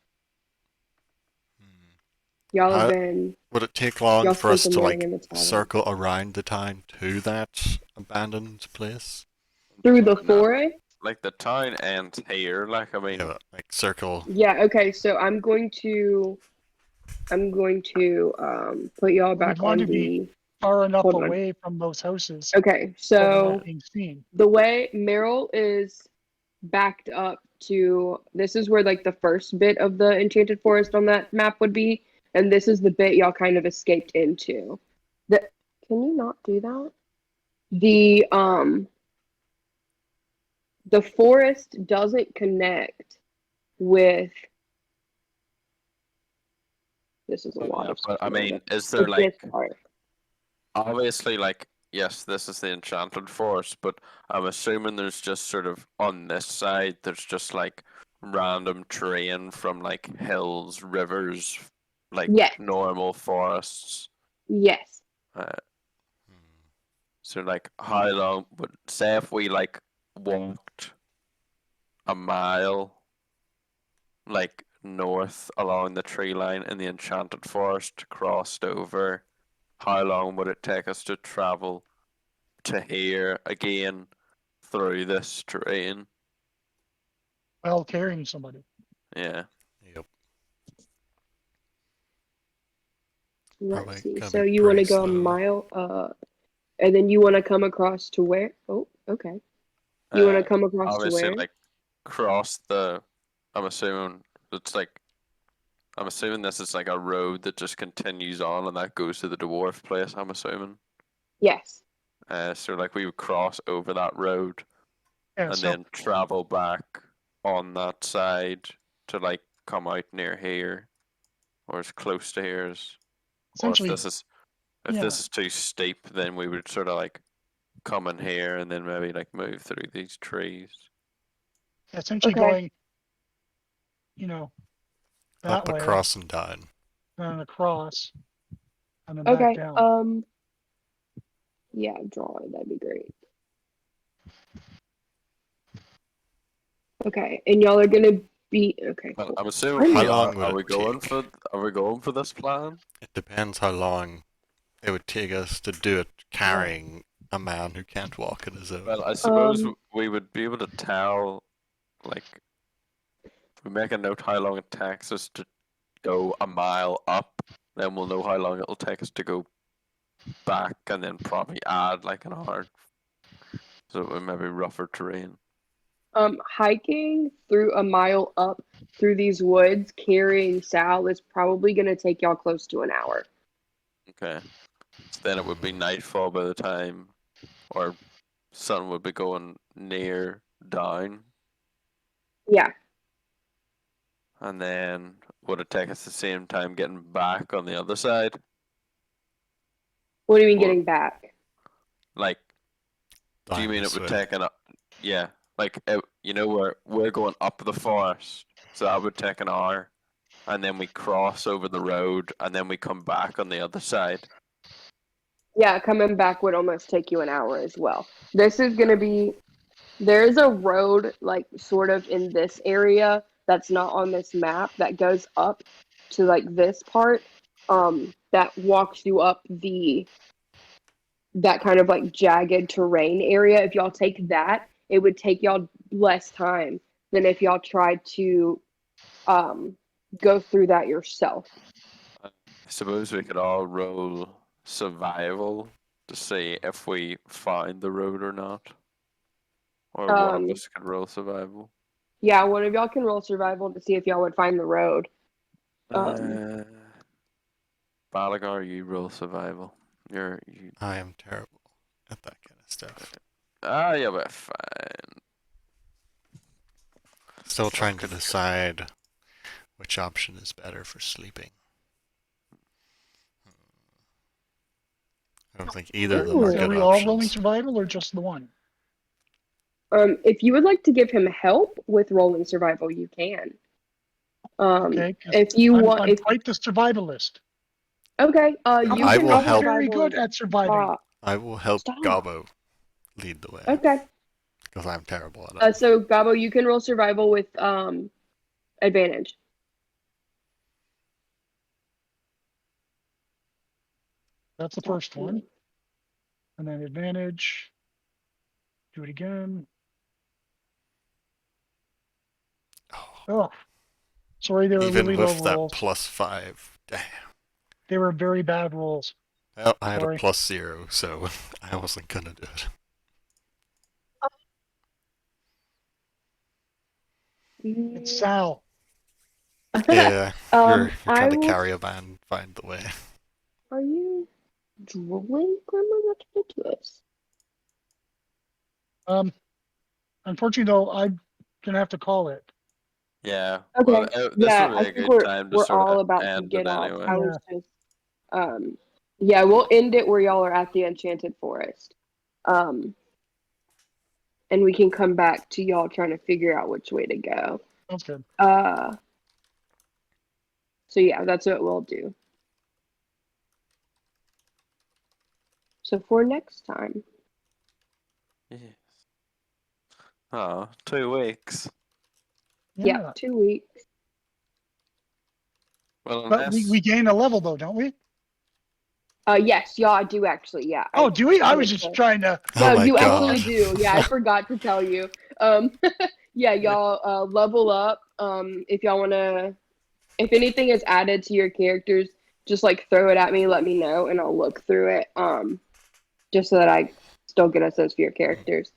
Speaker 1: Y'all have
Speaker 3: How-
Speaker 1: been
Speaker 3: Would it take long
Speaker 1: y'all
Speaker 3: for us
Speaker 1: spent
Speaker 3: to
Speaker 1: the morning
Speaker 3: like
Speaker 1: in the tavern.
Speaker 3: circle around the town to that abandoned place?
Speaker 1: Through the
Speaker 4: No.
Speaker 1: forest?
Speaker 4: Like the town ends here, like I mean,
Speaker 3: Yeah, but, like circle.
Speaker 1: Yeah, okay, so I'm going to put y'all back
Speaker 2: want
Speaker 1: on
Speaker 2: to be-
Speaker 1: the
Speaker 2: Far enough
Speaker 1: Hold on.
Speaker 2: away from those houses.
Speaker 1: okay,
Speaker 2: so we're
Speaker 1: so
Speaker 2: not being seen.
Speaker 1: the way Meryl is backed up to this is where like the first bit of the enchanted forest on that map would be, and this is the bit y'all kind of escaped into. Can you not do that? The forest doesn't connect with this is a lot of
Speaker 4: but I
Speaker 1: stuff.
Speaker 4: mean, is there
Speaker 1: With
Speaker 4: like
Speaker 1: this part.
Speaker 4: obviously like yes, this is the enchanted forest, but I'm assuming there's just sort of on this side there's just like random terrain from like hills, rivers, like
Speaker 1: Yes.
Speaker 4: normal forests.
Speaker 1: Yes.
Speaker 4: So like how long would say if we like walked a mile like north along the tree line in the enchanted forest, crossed over, how long would it take us to travel to here again through this terrain?
Speaker 2: While carrying somebody.
Speaker 4: Yeah.
Speaker 3: Yep.
Speaker 1: Let's
Speaker 3: Probably
Speaker 1: see.
Speaker 3: gonna
Speaker 1: So
Speaker 3: be
Speaker 1: you want to
Speaker 3: pretty
Speaker 1: go a
Speaker 3: slow.
Speaker 1: mile, and then you want to come across to where? Oh, okay. You want to come across to
Speaker 4: Obviously,
Speaker 1: where?
Speaker 4: like cross the. I'm assuming it's like. I'm assuming this is like a road that just continues on and that goes to the dwarf place. I'm assuming.
Speaker 1: Yes.
Speaker 4: So like we would cross over that road
Speaker 2: Yeah,
Speaker 4: and
Speaker 2: so
Speaker 4: then travel back on that side to like come out near here, or as close to here as. Or if
Speaker 2: essentially,
Speaker 4: this is too steep, then we would sort of like come in here and then maybe like move through these trees.
Speaker 2: essentially
Speaker 1: Okay.
Speaker 2: going, you know, that
Speaker 3: Up
Speaker 2: way,
Speaker 3: across and down.
Speaker 2: and across, and then back
Speaker 1: Okay.
Speaker 2: down.
Speaker 1: Yeah, draw it. That'd be great. Okay, and y'all are gonna be okay.
Speaker 4: Well,
Speaker 1: Cool.
Speaker 4: I'm assuming
Speaker 3: How
Speaker 4: we
Speaker 3: long
Speaker 4: are.
Speaker 3: would
Speaker 4: Are
Speaker 3: it
Speaker 4: we going
Speaker 3: take?
Speaker 4: for? Are we going for this plan?
Speaker 3: It depends how long it would take us to do it carrying a man who can't walk on his own.
Speaker 4: Well, I suppose
Speaker 1: Um,
Speaker 4: we would be able to tell, like, if we make a note how long it takes us to go a mile up, then we'll know how long it'll take us to go back, and then probably add like an hour, so it may be rougher terrain.
Speaker 1: hiking through a mile up through these woods carrying Sal is probably gonna take y'all close to an hour.
Speaker 4: Okay, so then it would be nightfall by the time, or sun would be going near down,
Speaker 1: Yeah.
Speaker 4: and then would it take us the same time getting back on the other side?
Speaker 1: What do you mean
Speaker 4: Or
Speaker 1: getting back?
Speaker 4: like, do you
Speaker 3: Down
Speaker 4: mean it
Speaker 3: this
Speaker 4: would
Speaker 3: way.
Speaker 4: take an? Yeah, like you know we're going up the forest, so that would take an hour, and then we cross over the road, and then we come back on the other side.
Speaker 1: Yeah, coming back would almost take you an hour as well. This is gonna be there is a road like sort of in this area that's not on this map that goes up to like this part that walks you up the that kind of like jagged terrain area. If y'all take that, it would take y'all less time than if y'all tried to um go through that yourself.
Speaker 4: I suppose we could all roll survival to see if we find the road or not, or one of
Speaker 1: Um
Speaker 4: us could roll survival.
Speaker 1: yeah, one of y'all can roll survival to see if y'all would find the road. Um
Speaker 4: Uh, Balagar, you roll survival. You.
Speaker 3: I am terrible at that kind of stuff.
Speaker 4: Yeah, but fine.
Speaker 3: Still trying to
Speaker 4: Fucking
Speaker 3: decide which option is better for sleeping. I don't think either of them are
Speaker 1: Ooh.
Speaker 2: Are
Speaker 3: good
Speaker 2: we all rolling
Speaker 3: options.
Speaker 2: survival or just the one?
Speaker 1: If you would like to give him help with rolling survival, you can.
Speaker 2: Okay, 'cause
Speaker 1: If you want,
Speaker 2: I'm
Speaker 1: if
Speaker 2: quite the survivalist.
Speaker 1: okay,
Speaker 2: I'm
Speaker 1: you
Speaker 3: I
Speaker 1: can
Speaker 3: will
Speaker 1: roll
Speaker 2: not
Speaker 3: help.
Speaker 2: very
Speaker 1: survival.
Speaker 2: good at surviving.
Speaker 1: Stop,
Speaker 3: I will help
Speaker 1: stop.
Speaker 3: Gobbo lead the way
Speaker 1: Okay.
Speaker 3: because I'm terrible at it.
Speaker 1: So Gabo, you can roll survival with advantage.
Speaker 2: That's the
Speaker 1: Stop.
Speaker 2: first one. And then advantage. Do it again. Oh, sorry, they were
Speaker 3: Even
Speaker 2: really low
Speaker 3: with that
Speaker 2: rolls.
Speaker 3: +5, damn.
Speaker 2: They were very bad rolls.
Speaker 3: Well, I had a
Speaker 2: Sorry.
Speaker 3: +0, so I wasn't gonna do it.
Speaker 2: It's Sal.
Speaker 3: Yeah, you're
Speaker 1: I
Speaker 3: trying to
Speaker 1: will.
Speaker 3: carry a man, find the way.
Speaker 1: Are you drooling, Grandma? That's ridiculous.
Speaker 2: Unfortunately, though, I'm gonna have to call it.
Speaker 4: Yeah. Well,
Speaker 1: Okay.
Speaker 4: this
Speaker 1: Yeah,
Speaker 4: would
Speaker 1: I
Speaker 4: be a
Speaker 1: think
Speaker 4: good time to
Speaker 1: we're
Speaker 4: sort of
Speaker 1: all about to
Speaker 4: end it
Speaker 1: get off.
Speaker 4: anyway.
Speaker 1: I
Speaker 2: Yeah.
Speaker 1: was just yeah, we'll end it where y'all are at the Enchanted Forest. Um, and we can come back to y'all trying to figure out which way to go.
Speaker 2: Sounds good.
Speaker 1: So yeah, that's what we'll do. So for next time.
Speaker 4: Yes. Oh, 2 weeks.
Speaker 1: Yeah,
Speaker 2: Yeah.
Speaker 1: 2 weeks.
Speaker 4: Well,
Speaker 2: But
Speaker 4: unless
Speaker 2: we gain a level though, don't we?
Speaker 1: Yes, y'all do actually. Yeah.
Speaker 2: Oh, do we? I was
Speaker 1: meant
Speaker 2: just
Speaker 1: to-
Speaker 2: trying to.
Speaker 3: Oh
Speaker 1: No,
Speaker 3: my
Speaker 1: you
Speaker 3: god.
Speaker 1: absolutely do. Yeah, I forgot to tell you. Yeah, y'all level up. If y'all wanna, if anything is added to your characters, just like throw it at me. Let me know, and I'll look through it. Just so that I still get a sense for your characters.